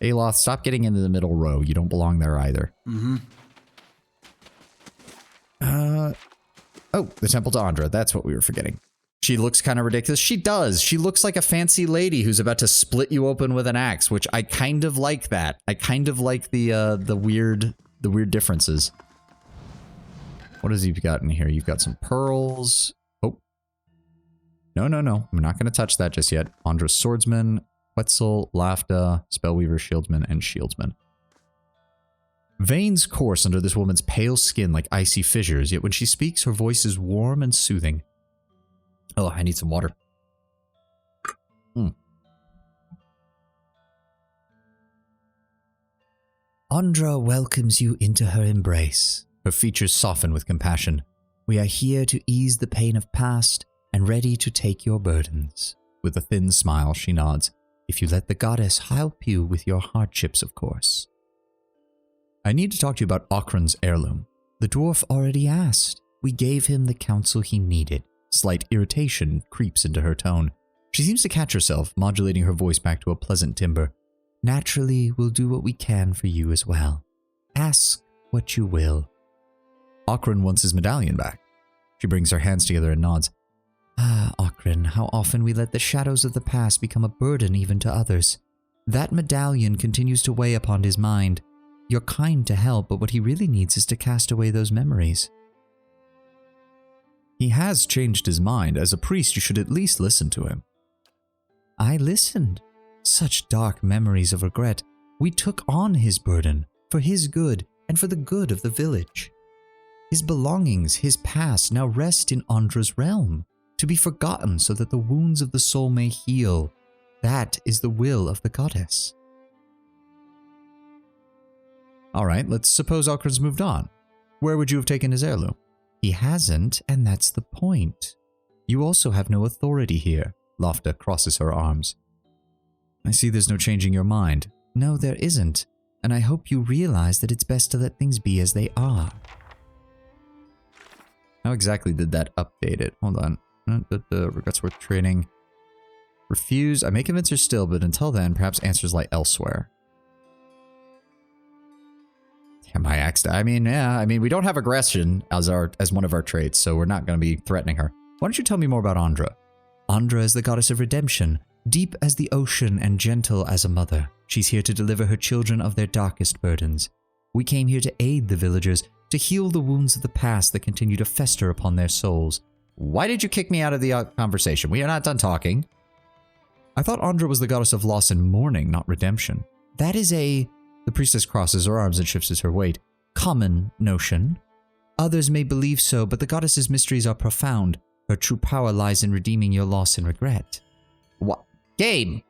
Aloth, stop getting into the middle row. You don't belong there either. Oh, the Temple to Andra. That's what we were forgetting. She looks kind of ridiculous. She does. She looks like a fancy lady who's about to split you open with an axe, which I kind of like that. I kind of like the weird differences. What has he got in here? You've got some pearls. Oh. No. I'm not going to touch that just yet. Andra's Swordsman, Quetzal, Lafta, Spellweaver, Shieldsman, and Shieldsman. Veins course under this woman's pale skin like icy fissures, yet when she speaks, her voice is warm and soothing. Oh, I need some water. Andra welcomes you into her embrace. Her features soften with compassion. We are here to ease the pain of past and ready to take your burdens. With a thin smile, she nods. If you let the goddess help you with your hardships, of course. I need to talk to you about Okran's heirloom. The dwarf already asked. We gave him the counsel he needed. Slight irritation creeps into her tone. She seems to catch herself, modulating her voice back to a pleasant timbre. Naturally, we'll do what we can for you as well. Ask what you will. Okran wants his medallion back. She brings her hands together and nods. Ah, Okran, how often we let the shadows of the past become a burden even to others. That medallion continues to weigh upon his mind. You're kind to help, but what he really needs is to cast away those memories. He has changed his mind. As a priest, you should at least listen to him. I listened. Such dark memories of regret. We took on his burden, for his good and for the good of the village. His belongings, his past, now rest in Andra's realm, to be forgotten so that the wounds of the soul may heal. That is the will of the goddess. All right, let's suppose Okran's moved on. Where would you have taken his heirloom? He hasn't, and that's the point. You also have no authority here. Lofta crosses her arms. see there's no changing your mind. No, there isn't. And I hope you realize that it's best to let things be as they are. How exactly did that update it? Hold on. Regrets worth trading. Refuse. I may convince her still, but until then, perhaps answers lie elsewhere. Yeah, my axe. I mean, we don't have aggression as one of our traits, so we're not going to be threatening her. Why don't you tell me more about Andra? Andra is the goddess of redemption, deep as the ocean and gentle as a mother. She's here to deliver her children of their darkest burdens. We came here to aid the villagers, to heal the wounds of the past that continue to fester upon their souls. Why did you kick me out of the conversation? We are not done talking. I thought Andra was the goddess of loss and mourning, not redemption. That is the priestess crosses her arms and shifts her weight, common notion. Others may believe so, but the goddess's mysteries are profound. Her true power lies in redeeming your loss and regret. What? Game!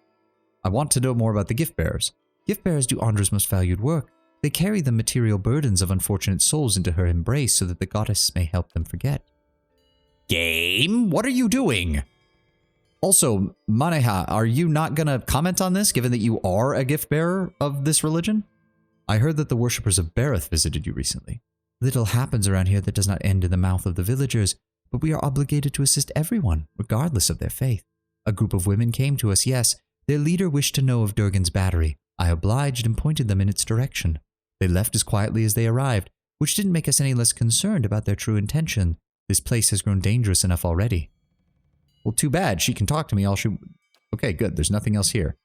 I want to know more about the gift bearers. Gift bearers do Andra's most valued work. They carry the material burdens of unfortunate souls into her embrace so that the goddess may help them forget. Game? What are you doing? Also, Maneha, are you not going to comment on this, given that you are a gift bearer of this religion? I heard that the worshippers of Berith visited you recently. Little happens around here that does not end in the mouth of the villagers, but we are obligated to assist everyone, regardless of their faith. A group of women came to us, yes. Their leader wished to know of Durgan's battery. I obliged and pointed them in its direction. They left as quietly as they arrived, which didn't make us any less concerned about their true intention. This place has grown dangerous enough already. Well, too bad. She can talk to me. Okay, good. There's nothing else here.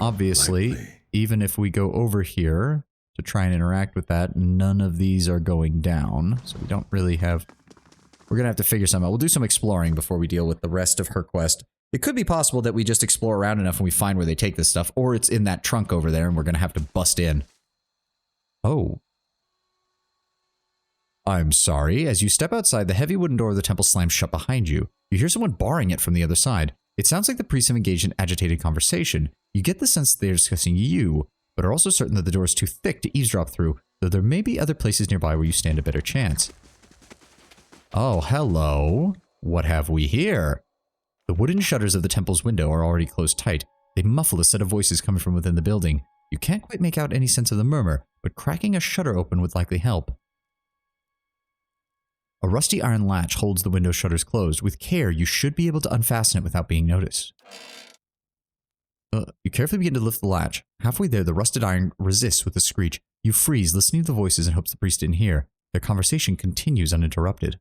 Obviously, lightly. Even if we go over here to try and interact with that, none of these are going down. So we don't really have... We're going to have to figure something out. We'll do some exploring before we deal with the rest of her quest. It could be possible that we just explore around enough and we find where they take this stuff, or it's in that trunk over there and we're going to have to bust in. Oh. I'm sorry. As you step outside, the heavy wooden door of the temple slams shut behind you. You hear someone barring it from the other side. It sounds like the priests have engaged in agitated conversation. You get the sense that they're discussing you, but are also certain that the door is too thick to eavesdrop through, though there may be other places nearby where you stand a better chance. Oh, hello. What have we here? The wooden shutters of the temple's window are already closed tight. They muffle a set of voices coming from within the building. You can't quite make out any sense of the murmur, but cracking a shutter open would likely help. A rusty iron latch holds the window shutters closed. With care, you should be able to unfasten it without being noticed. You carefully begin to lift the latch. Halfway there, the rusted iron resists with a screech. You freeze, listening to the voices in hopes the priest didn't hear. Their conversation continues uninterrupted.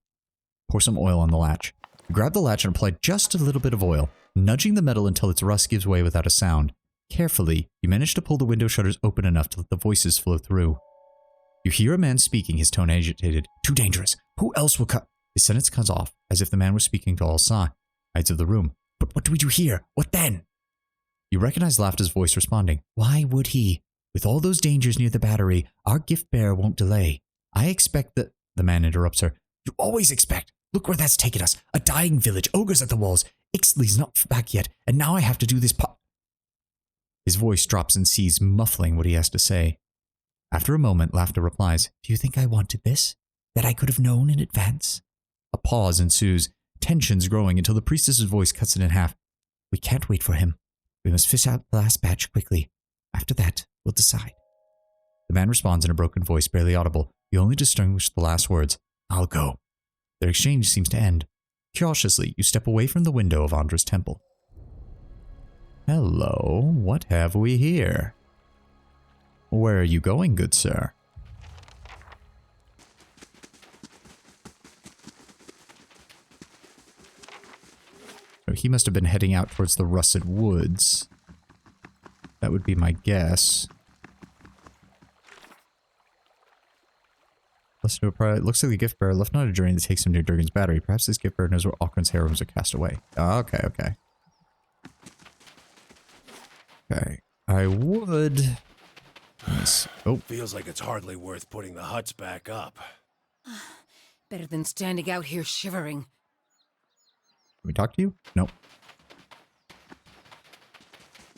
Pour some oil on the latch. You grab the latch and apply just a little bit of oil, nudging the metal until its rust gives way without a sound. Carefully, you manage to pull the window shutters open enough to let the voices flow through. You hear a man speaking, his tone agitated. Too dangerous. Who else will cut? His sentence cuts off, as if the man was speaking to all sides of the room. But what do we do here? What then? You recognize Lafta's voice responding. Why would he? With all those dangers near the battery, our gift bearer won't delay. I expect that... The man interrupts her. You always expect. Look where that's taken us. A dying village, ogres at the walls. Ixtli's not back yet, and now I have to do this His voice drops and ceases, muffling what he has to say. After a moment, Lafta replies, Do you think I wanted this? That I could have known in advance? A pause ensues, tensions growing until the priestess's voice cuts it in half. We can't wait for him. We must fish out the last batch quickly. After that, we'll decide. The man responds in a broken voice, barely audible. You only distinguish the last words. I'll go. Their exchange seems to end. Cautiously, you step away from the window of Andra's temple. Hello, what have we here? Where are you going, good sir? Oh, he must have been heading out towards the russet woods. That would be my guess. Looks like the gift bearer left on a journey that takes him near Durgan's battery. Perhaps this gift bearer knows where Alkran's heroes are cast away. Oh, okay, okay. Okay. I would... Oh. Feels like it's hardly worth putting the huts back up. Better than standing out here shivering. Can we talk to you? Nope.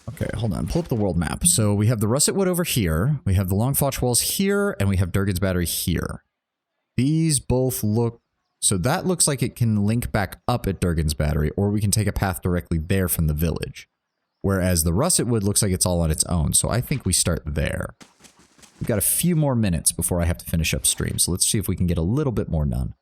Okay, hold on. Pull up the world map. So we have the Russet Wood over here. We have the Long Foch Walls here, and we have Durgan's Battery here. These both look So that looks like it can link back up at Durgan's Battery, or we can take a path directly there from the village. Whereas the Russet Wood looks like it's all on its own, so I think we start there. We've got a few more minutes before I have to finish upstream, so let's see if we can get a little bit more done.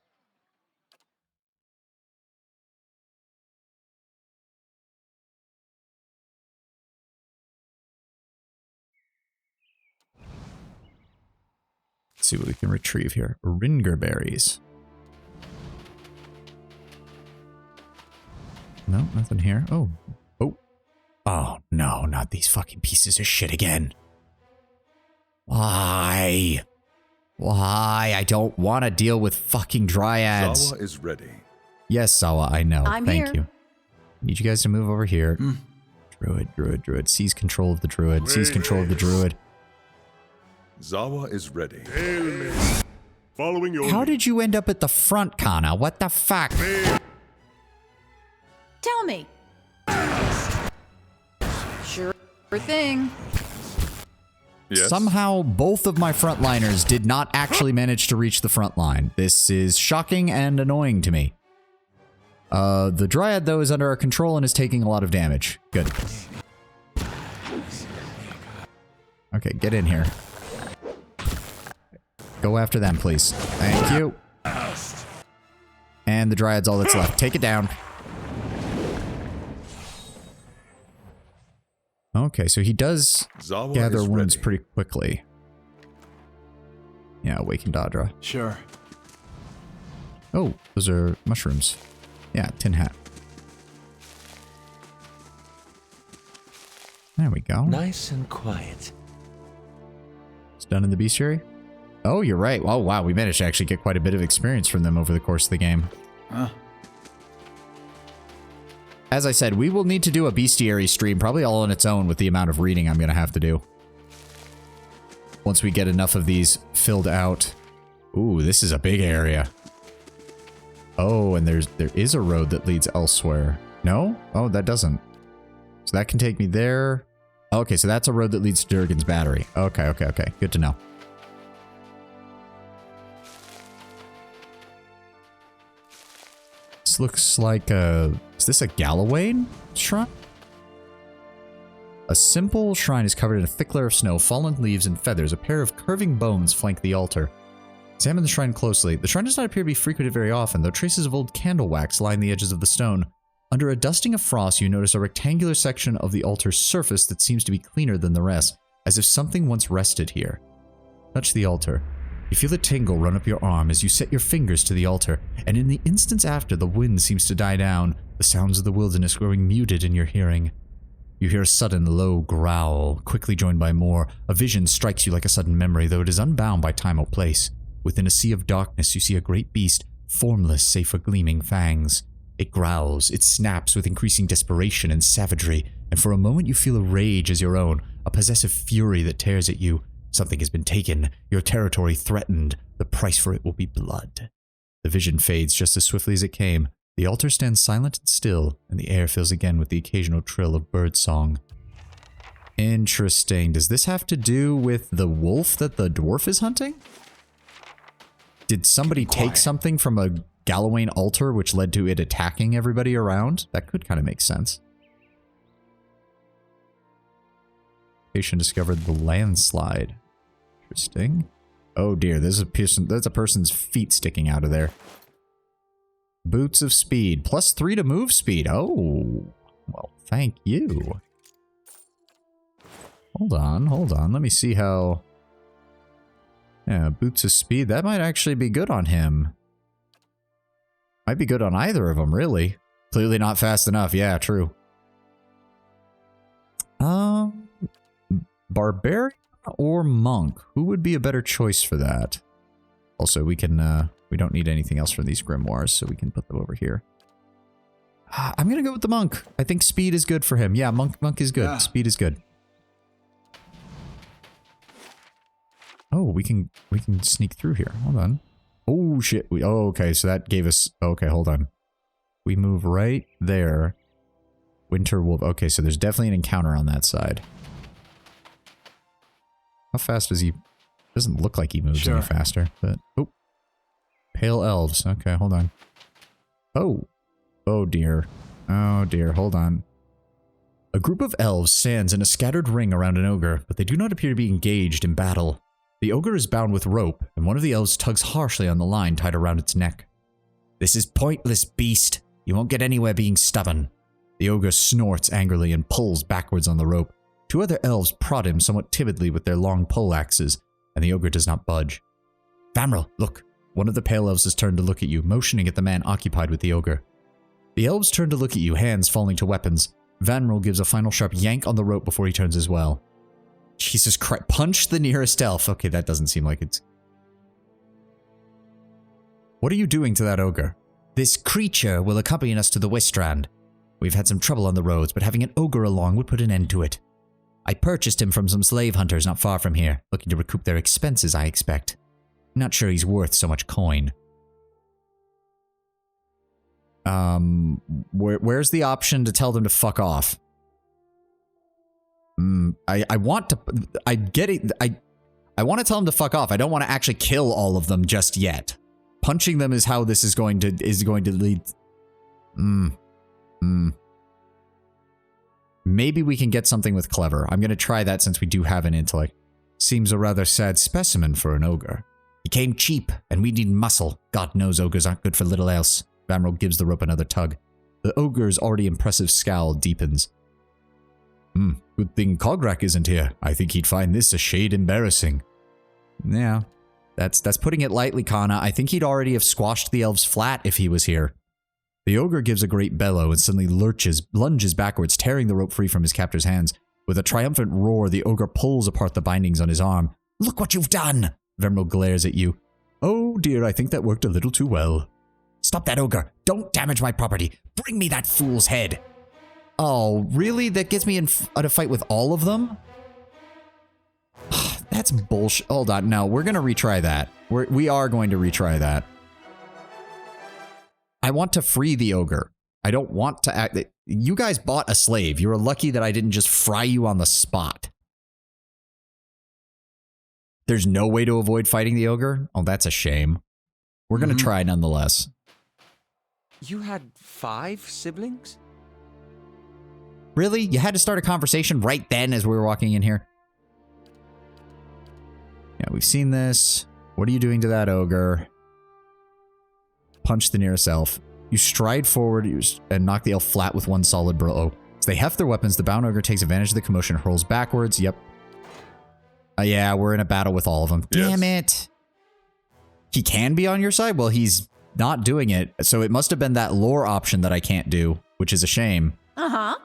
Let's see what we can retrieve here. Ringer berries. No, nothing here. Oh. Oh. Oh, no, not these fucking pieces of shit again. Why? Why? I don't want to deal with fucking dryads. Zawa is ready. Yes, Zawa, I know. I'm Thank here. you. Need you guys to move over here. Druid. Seize control of the druid. Seize control of the druid. Zawa is ready. Following your How did you end up at the front, Kana? What the fuck? Tell me. Sure thing. Yes. Somehow, both of my frontliners did not actually manage to reach the front line. This is shocking and annoying to me. The Dryad, though, is under our control and is taking a lot of damage. Good. Okay, get in here. Go after them, please. Thank you. And the Dryad's all that's left. Take it down. Okay, so he does Zawa gather is wounds ready. pretty quickly. Yeah, Awaken Dadra. Sure. Oh, those are mushrooms. Yeah, tin hat. There we go. Nice and quiet. It's done in the bestiary. Oh, you're right. Oh, wow. We managed to actually get quite a bit of experience from them over the course of the game. Huh. As I said, we will need to do a bestiary stream, probably all on its own with the amount of reading I'm going to have to do. Once we get enough of these filled out. Ooh, this is a big area. Oh, and there is a road that leads elsewhere. No? Oh, that doesn't. So that can take me there. Okay, so that's a road that leads to Durgan's Battery. Okay. Good to know. This looks like a... Is this a Gallowayne shrine? A simple shrine is covered in a thick layer of snow, fallen leaves, and feathers. A pair of curving bones flank the altar. Examine the shrine closely. The shrine does not appear to be frequented very often, though traces of old candle wax line the edges of the stone. Under a dusting of frost, you notice a rectangular section of the altar's surface that seems to be cleaner than the rest, as if something once rested here. Touch the altar. You feel a tingle run up your arm as you set your fingers to the altar, and in the instants after, the wind seems to die down, the sounds of the wilderness growing muted in your hearing. You hear a sudden low growl, quickly joined by more. A vision strikes you like a sudden memory, though it is unbound by time or place. Within a sea of darkness, you see a great beast, formless save for gleaming fangs. It growls, it snaps with increasing desperation and savagery, and for a moment you feel a rage as your own, a possessive fury that tears at you. Something has been taken, your territory threatened, the price for it will be blood. The vision fades just as swiftly as it came. The altar stands silent and still, and the air fills again with the occasional trill of birdsong. Interesting. Does this have to do with the wolf that the dwarf is hunting? Did somebody take something from a Gallowayne altar which led to it attacking everybody around? That could kind of make sense. Patient discovered the landslide. Interesting. Oh dear, there's a person's feet sticking out of there. Boots of speed. +3 to move speed. Oh. Well, thank you. Hold on. Let me see how... Yeah, boots of speed. That might actually be good on him. Might be good on either of them, really. Clearly not fast enough. Yeah, true. Barbarian or monk? Who would be a better choice for that? Also, we can, we don't need anything else from these grimoires, so we can put them over here. I'm gonna go with the monk. I think speed is good for him. Yeah, monk is good. Yeah. Speed is good. Oh, we can sneak through here. Hold on. Oh, shit. Oh, okay, so that gave us... Okay, hold on. We move right there. Winter Wolf. Okay, so there's definitely an encounter on that side. How fast does he... Doesn't look like he moves any faster, but... Oh. Pale elves. Okay, hold on. Oh. Oh dear. Oh dear, hold on. A group of elves stands in a scattered ring around an ogre, but they do not appear to be engaged in battle. The ogre is bound with rope, and one of the elves tugs harshly on the line tied around its neck. This is pointless, beast. You won't get anywhere being stubborn. The ogre snorts angrily and pulls backwards on the rope. Two other elves prod him somewhat timidly with their long pole axes, and the ogre does not budge. Vamril, look. One of the pale elves has turned to look at you, motioning at the man occupied with the ogre. The elves turn to look at you, hands falling to weapons. Vamril gives a final sharp yank on the rope before he turns as well. Jesus Christ. Punch the nearest elf. Okay, that doesn't seem like it's... What are you doing to that ogre? This creature will accompany us to the Westrand. We've had some trouble on the roads, but having an ogre along would put an end to it. I purchased him from some slave hunters not far from here, looking to recoup their expenses, I expect. Not sure he's worth so much coin. Where's the option to tell them to fuck off? I want to... I get it. I want to tell them to fuck off. I don't want to actually kill all of them just yet. Punching them is how this is going to lead... Maybe we can get something with clever. I'm going to try that since we do have an intellect. Seems a rather sad specimen for an ogre. He came cheap, and we need muscle. God knows ogres aren't good for little else. Vamril gives the rope another tug. The ogre's already impressive scowl deepens. Good thing Cograk isn't here. I think he'd find this a shade embarrassing. Yeah, that's putting it lightly, Kana. I think he'd already have squashed the elves flat if he was here. The ogre gives a great bellow and suddenly lunges backwards, tearing the rope free from his captor's hands. With a triumphant roar, the ogre pulls apart the bindings on his arm. Look what you've done! Vamril glares at you. Oh dear, I think that worked a little too well. Stop that ogre! Don't damage my property! Bring me that fool's head! Oh, really? That gets me in a fight with all of them? That's bullshit. Hold on, no, we're gonna retry that. We are going to retry that. I want to free the ogre. I don't want to act... You guys bought a slave. You were lucky that I didn't just fry you on the spot. There's no way to avoid fighting the ogre? Oh, that's a shame. We're gonna try nonetheless. You had 5 siblings? Really? You had to start a conversation right then as we were walking in here? Yeah, we've seen this. What are you doing to that ogre? Punch the nearest elf. You stride forward and knock the elf flat with one solid blow. As they heft their weapons, the bound ogre takes advantage of the commotion and hurls backwards. Yep. Yeah, we're in a battle with all of them. Yes. Damn it. He can be on your side? Well, he's not doing it. So it must have been that lore option that I can't do, which is a shame. Uh-huh.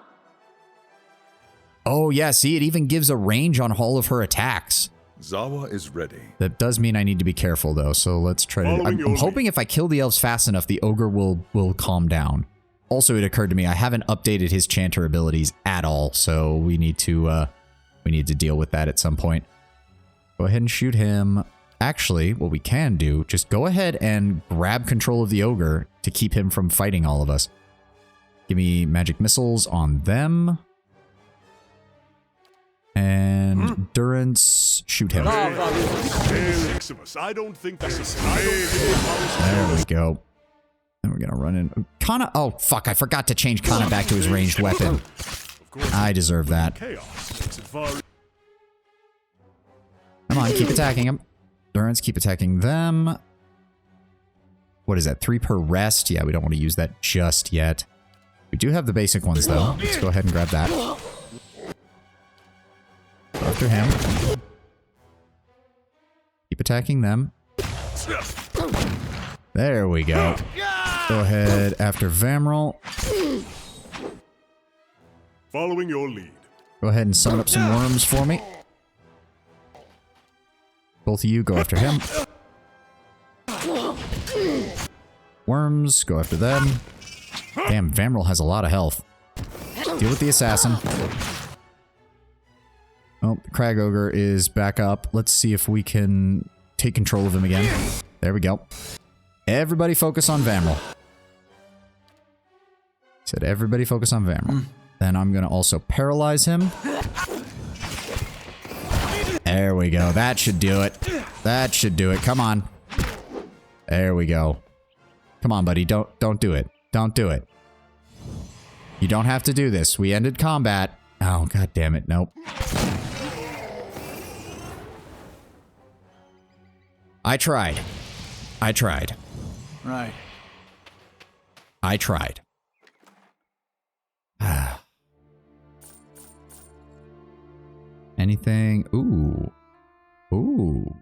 Oh, yeah, see, it even gives a range on all of her attacks. Zawa is ready. That does mean I need to be careful, though, so let's try to... I'm hoping if I kill the elves fast enough, the ogre will calm down. Also, it occurred to me, I haven't updated his chanter abilities at all, so we need to deal with that at some point. Go ahead and shoot him. Actually, what we can do, just go ahead and grab control of the ogre to keep him from fighting all of us. Give me magic missiles on them. And endurance, shoot him. I don't think that's There we go. And we're gonna run in. Kana, oh fuck, I forgot to change Kana back to his ranged weapon. I deserve that. Come on, keep attacking him. Endurance, keep attacking them. What is that, 3 per rest? Yeah, we don't want to use that just yet. We do have the basic ones though. Let's go ahead and grab that. Go after him. Keep attacking them. There we go. Go ahead after Vamril. Following your lead. Go ahead and summon up some worms for me. Both of you go after him. Worms, go after them. Damn, Vamril has a lot of health. Deal with the assassin. Oh, the Crag Ogre is back up. Let's see if we can take control of him again. There we go. Everybody focus on Vamril. Said everybody focus on Vamril. Then I'm going to also paralyze him. There we go. That should do it. That should do it. Come on. There we go. Come on, buddy. Don't do it. Don't do it. You don't have to do this. We ended combat. Oh, god damn it. Nope. I tried. I tried. Right. I tried. Anything? Ooh. Ooh.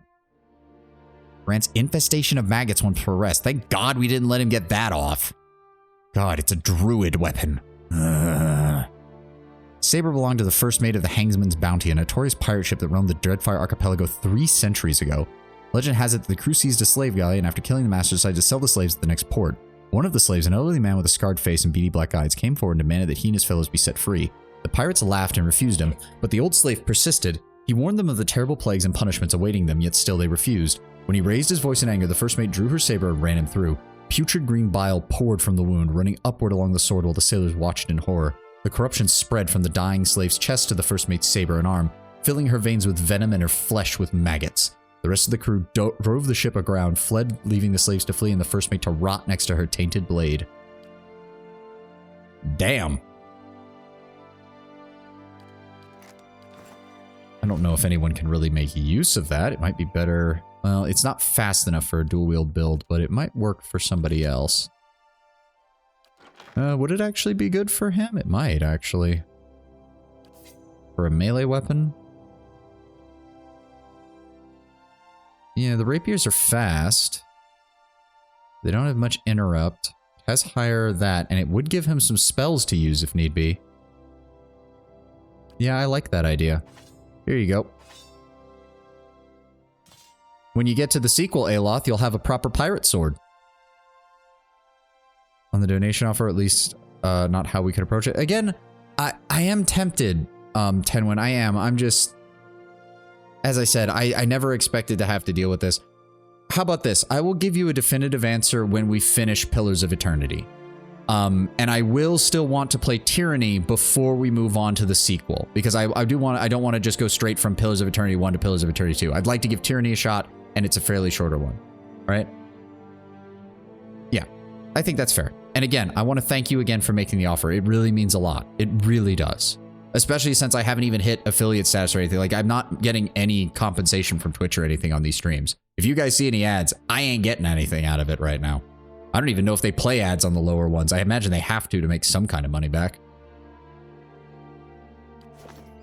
Grants infestation of maggots once per rest. Thank God we didn't let him get that off. God, it's a druid weapon. Saber belonged to the first mate of the Hangsman's Bounty, a notorious pirate ship that roamed the Dreadfire Archipelago 3 centuries ago. Legend has it that the crew seized a slave galley and after killing the master decided to sell the slaves at the next port. One of the slaves, an elderly man with a scarred face and beady black eyes, came forward and demanded that he and his fellows be set free. The pirates laughed and refused him, but the old slave persisted. He warned them of the terrible plagues and punishments awaiting them, yet still they refused. When he raised his voice in anger, the first mate drew her saber and ran him through. Putrid green bile poured from the wound, running upward along the sword while the sailors watched in horror. The corruption spread from the dying slave's chest to the first mate's saber and arm, filling her veins with venom and her flesh with maggots. The rest of the crew drove the ship aground, fled, leaving the slaves to flee and the first mate to rot next to her tainted blade. Damn. I don't know if anyone can really make use of that. It might be better. Well, it's not fast enough for a dual wield build, but it might work for somebody else. Would it actually be good for him? It might, actually. For a melee weapon? Yeah, the rapiers are fast. They don't have much interrupt. It has higher that, and it would give him some spells to use if need be. Yeah, I like that idea. Here you go. When you get to the sequel, Aloth, you'll have a proper pirate sword. On the donation offer, at least not how we could approach it. Again, I am tempted, Tenwin. I am. I'm just... As I said, I never expected to have to deal with this. How about this? I will give you a definitive answer when we finish Pillars of Eternity. And I will still want to play Tyranny before we move on to the sequel. Because I don't want to just go straight from Pillars of Eternity 1 to Pillars of Eternity 2. I'd like to give Tyranny a shot, and it's a fairly shorter one. Right? Yeah, I think that's fair. And again, I want to thank you again for making the offer. It really means a lot. It really does. Especially since I haven't even hit affiliate status or anything. Like, I'm not getting any compensation from Twitch or anything on these streams. If you guys see any ads, I ain't getting anything out of it right now. I don't even know if they play ads on the lower ones. I imagine they have to make some kind of money back.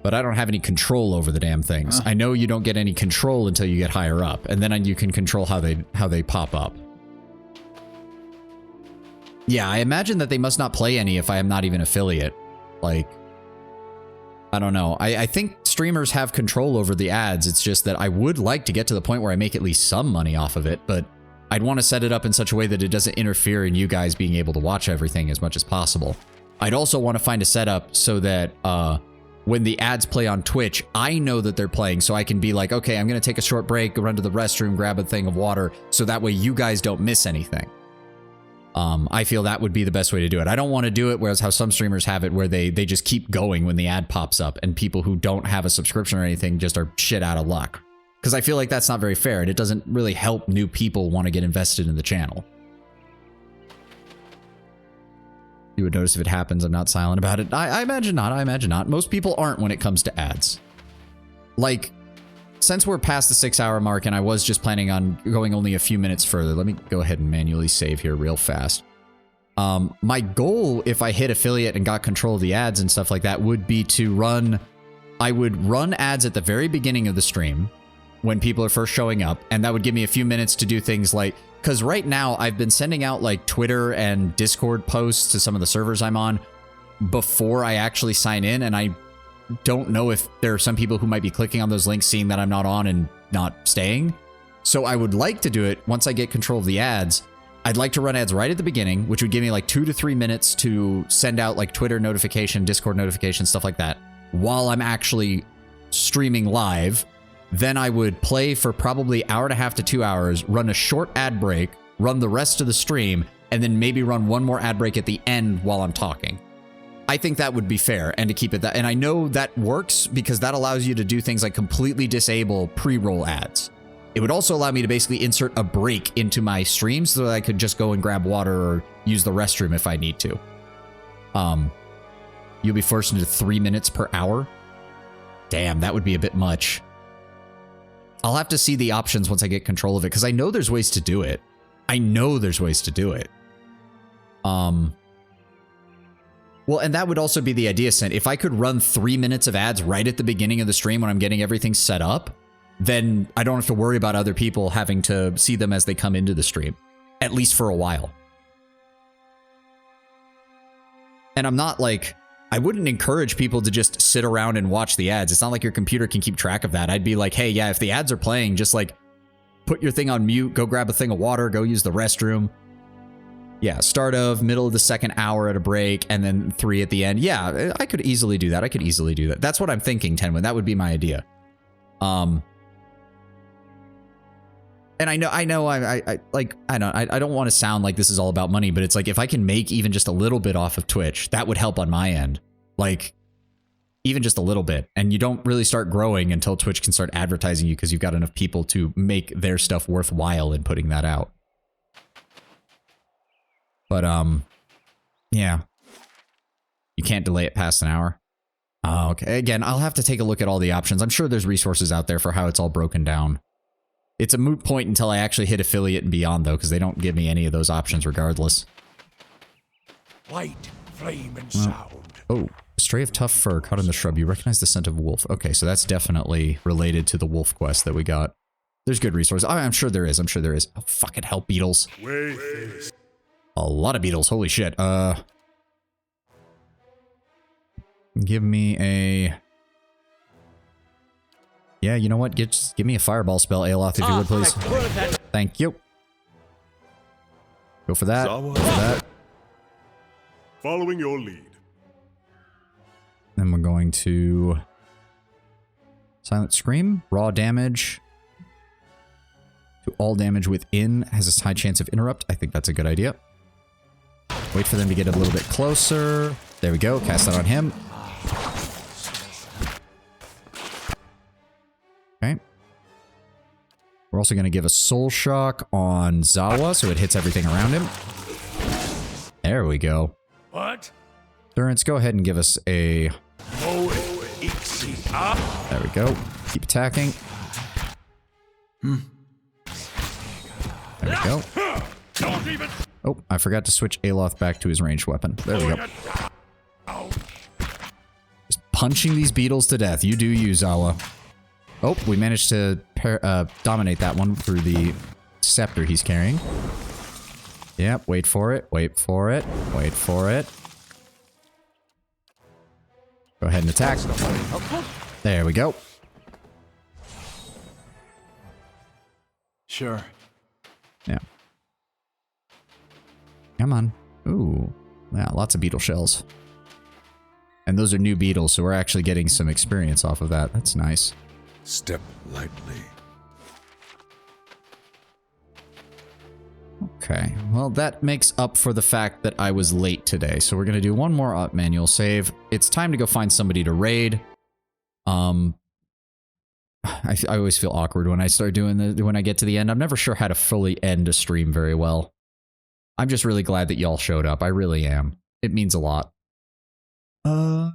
But I don't have any control over the damn things. I know you don't get any control until you get higher up, and then you can control how they pop up. Yeah, I imagine that they must not play any if I am not even affiliate. Like, I don't know. I think streamers have control over the ads. It's just that I would like to get to the point where I make at least some money off of it, but I'd want to set it up in such a way that it doesn't interfere in you guys being able to watch everything as much as possible. I'd also want to find a setup so that when the ads play on Twitch, I know that they're playing, so I can be like, okay, I'm going to take a short break, run to the restroom, grab a thing of water, so that way you guys don't miss anything. I feel that would be the best way to do it. I don't want to do it whereas how some streamers have it where they just keep going when the ad pops up and people who don't have a subscription or anything just are shit out of luck. Because I feel like that's not very fair and it doesn't really help new people want to get invested in the channel. You would notice if it happens, I'm not silent about it. I imagine not. I imagine not. Most people aren't when it comes to ads. Like, since we're past the 6-hour mark and I was just planning on going only a few minutes further, let me go ahead and manually save here real fast. My goal, if I hit affiliate and got control of the ads and stuff like that, would be to run... I would run ads at the very beginning of the stream when people are first showing up, and that would give me a few minutes to do things like... Because right now, I've been sending out like Twitter and Discord posts to some of the servers I'm on before I actually sign in, and I don't know if there are some people who might be clicking on those links seeing that I'm not on and not staying. So I would like to do it once I get control of the ads. I'd like to run ads right at the beginning, which would give me like 2 to 3 minutes to send out like Twitter notification, Discord notification, stuff like that while I'm actually streaming live. Then I would play for probably 1.5 to 2 hours, run a short ad break, run the rest of the stream, and then maybe run one more ad break at the end while I'm talking. I think that would be fair, and to keep it that, and I know that works because that allows you to do things like completely disable pre-roll ads. It would also allow me to basically insert a break into my stream so that I could just go and grab water or use the restroom if I need to. You'll be forced into 3 minutes per hour. Damn, that would be a bit much. I'll have to see the options once I get control of it, because I know there's ways to do it. Well, and that would also be the idea, Sent. If I could run 3 minutes of ads right at the beginning of the stream when I'm getting everything set up, then I don't have to worry about other people having to see them as they come into the stream, at least for a while. And I'm not like, I wouldn't encourage people to just sit around and watch the ads. It's not like your computer can keep track of that. I'd be like, hey, yeah, if the ads are playing, just like put your thing on mute, go grab a thing of water, go use the restroom. Yeah, start of, middle of the second hour at a break, and then 3 at the end. Yeah, I could easily do that. That's what I'm thinking, Tenwin. That would be my idea. And I don't want to sound like this is all about money, but it's like if I can make even just a little bit off of Twitch, that would help on my end. Like even just a little bit. And you don't really start growing until Twitch can start advertising you because you've got enough people to make their stuff worthwhile in putting that out. But yeah. You can't delay it past an hour. Oh, okay. Again, I'll have to take a look at all the options. I'm sure there's resources out there for how it's all broken down. It's a moot point until I actually hit affiliate and beyond, though, because they don't give me any of those options regardless. Light, flame, and sound. Oh, stray of tough fur caught in the shrub. You recognize the scent of wolf. Okay, so that's definitely related to the wolf quest that we got. There's good resources. Oh, I'm sure there is. Oh, fucking hell, beetles. A lot of beetles. Holy shit. Give me a... Yeah, you know what? Just give me a fireball spell, Aeloth, if you would, please. Thank you. Go for that. Go for that. Following your lead. Then we're going to... Silent Scream. Raw damage. To all damage within has a high chance of interrupt. I think that's a good idea. Wait for them to get a little bit closer. There we go. Cast that on him. Okay. We're also going to give a Soul Shock on Zawa, so it hits everything around him. There we go. What? Durance, go ahead and give us a... There we go. Keep attacking. There we go. Oh, I forgot to switch Aeloth back to his ranged weapon. There we go. Just punching these beetles to death. You do you, Zawa. Oh, we managed to dominate that one through the scepter he's carrying. Yep, wait for it, wait for it, wait for it. Go ahead and attack. There we go. Sure. Yeah. Come on. Ooh. Yeah, lots of beetle shells. And those are new beetles, so we're actually getting some experience off of that. That's nice. Step lightly. Okay, well that makes up for the fact that I was late today. So we're gonna do one more manual save. It's time to go find somebody to raid. I always feel awkward when I start doing when I get to the end. I'm never sure how to fully end a stream very well. I'm just really glad that y'all showed up. I really am. It means a lot. Oh,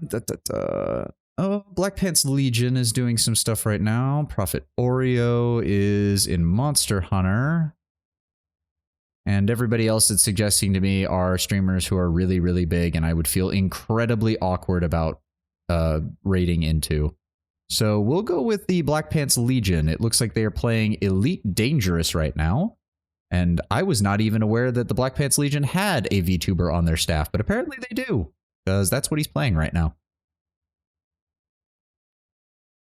Black Pants Legion is doing some stuff right now. Prophet Oreo is in Monster Hunter. And everybody else that's suggesting to me are streamers who are really, really big, and I would feel incredibly awkward about raiding into. So we'll go with the Black Pants Legion. It looks like they are playing Elite Dangerous right now. And I was not even aware that the Black Pants Legion had a VTuber on their staff, but apparently they do, because that's what he's playing right now.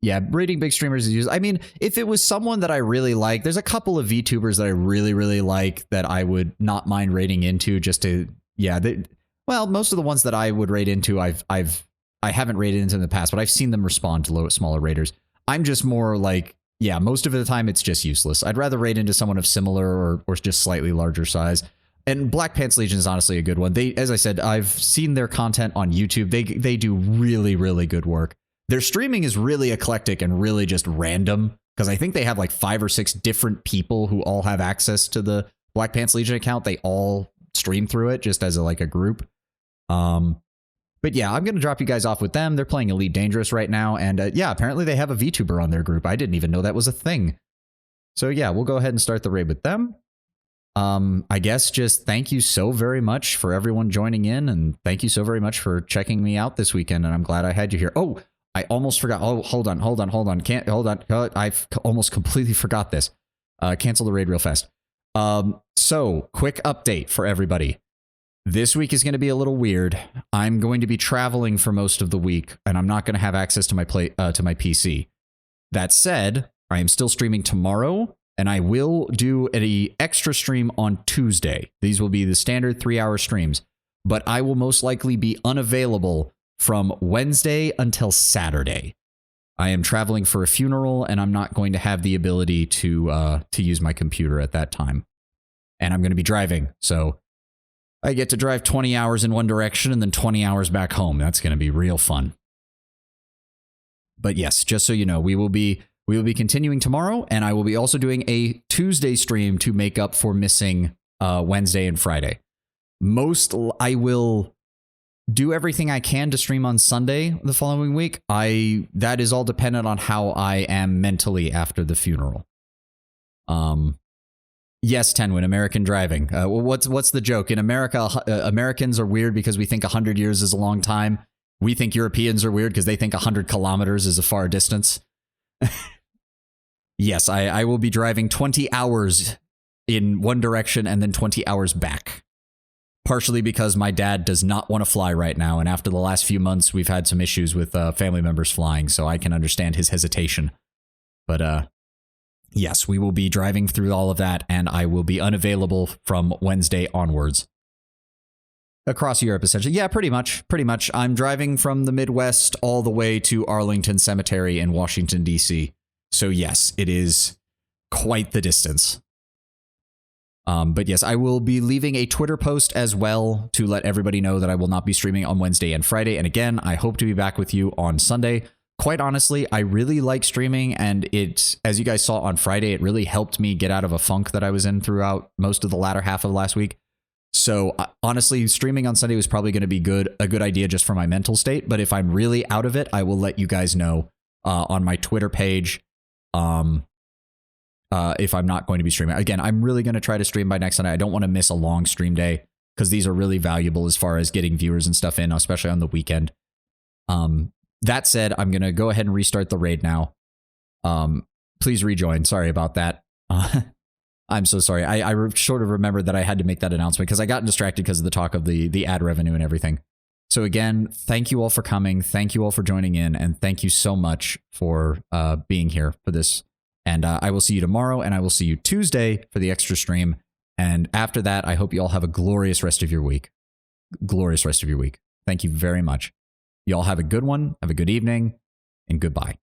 Yeah, rating big streamers is used. I mean, if it was someone that I really like, there's a couple of VTubers that I really, really like that I would not mind rating into just to, yeah. Well, most of the ones that I would rate into, I haven't rated into in the past, but I've seen them respond to smaller raiders. I'm just more like, yeah, most of the time it's just useless. I'd rather rate into someone of similar or just slightly larger size. And Black Pants Legion is honestly a good one. They, as I said, I've seen their content on YouTube. They do really, really good work. Their streaming is really eclectic and really just random. because I think they have like 5 or 6 different people who all have access to the Black Pants Legion account. They all stream through it just as a group. But yeah, I'm going to drop you guys off with them. They're playing Elite Dangerous right now. And yeah, apparently they have a VTuber on their group. I didn't even know that was a thing. So yeah, we'll go ahead and start the raid with them. I guess just thank you so very much for everyone joining in, and thank you so very much for checking me out this weekend, and I'm glad I had you here. Oh, I almost forgot. Oh, hold on. I've almost completely forgot this. Cancel the raid real fast. So quick update for everybody. This week is going to be a little weird. I'm going to be traveling for most of the week, and I'm not going to have access to my PC. That said, I am still streaming tomorrow, and I will do an extra stream on Tuesday. These will be the standard 3-hour streams, but I will most likely be unavailable from Wednesday until Saturday. I am traveling for a funeral, and I'm not going to have the ability to use my computer at that time. And I'm going to be driving, so I get to drive 20 hours in one direction and then 20 hours back home. That's going to be real fun. But yes, just so you know, we will be continuing tomorrow, and I will be also doing a Tuesday stream to make up for missing Wednesday and Friday. I will do everything I can to stream on Sunday the following week. That is all dependent on how I am mentally after the funeral. Yes, Tenwin, American driving. What's the joke? In America, Americans are weird because we think 100 years is a long time. We think Europeans are weird because they think 100 kilometers is a far distance. Yes, I will be driving 20 hours in one direction and then 20 hours back. Partially because my dad does not want to fly right now, and after the last few months, we've had some issues with family members flying, so I can understand his hesitation. But yes, we will be driving through all of that, and I will be unavailable from Wednesday onwards. Across Europe, essentially. Yeah, pretty much. I'm driving from the Midwest all the way to Arlington Cemetery in Washington, D.C. So yes, it is quite the distance. But yes, I will be leaving a Twitter post as well to let everybody know that I will not be streaming on Wednesday and Friday. And again, I hope to be back with you on Sunday. Quite honestly, I really like streaming, and it, as you guys saw on Friday, it really helped me get out of a funk that I was in throughout most of the latter half of last week. So honestly, streaming on Sunday was probably going to be a good idea just for my mental state. But if I'm really out of it, I will let you guys know on my Twitter page if I'm not going to be streaming. Again, I'm really going to try to stream by next Sunday. I don't want to miss a long stream day because these are really valuable as far as getting viewers and stuff in, especially on the weekend. That said, I'm going to go ahead and restart the raid now. Please rejoin. Sorry about that. I'm so sorry. I sort of remembered that I had to make that announcement because I got distracted because of the talk of the ad revenue and everything. So again, thank you all for coming. Thank you all for joining in. And thank you so much for being here for this. And I will see you tomorrow, and I will see you Tuesday for the extra stream. And after that, I hope you all have a glorious rest of your week. Glorious rest of your week. Thank you very much. You all have a good one. Have a good evening, and goodbye.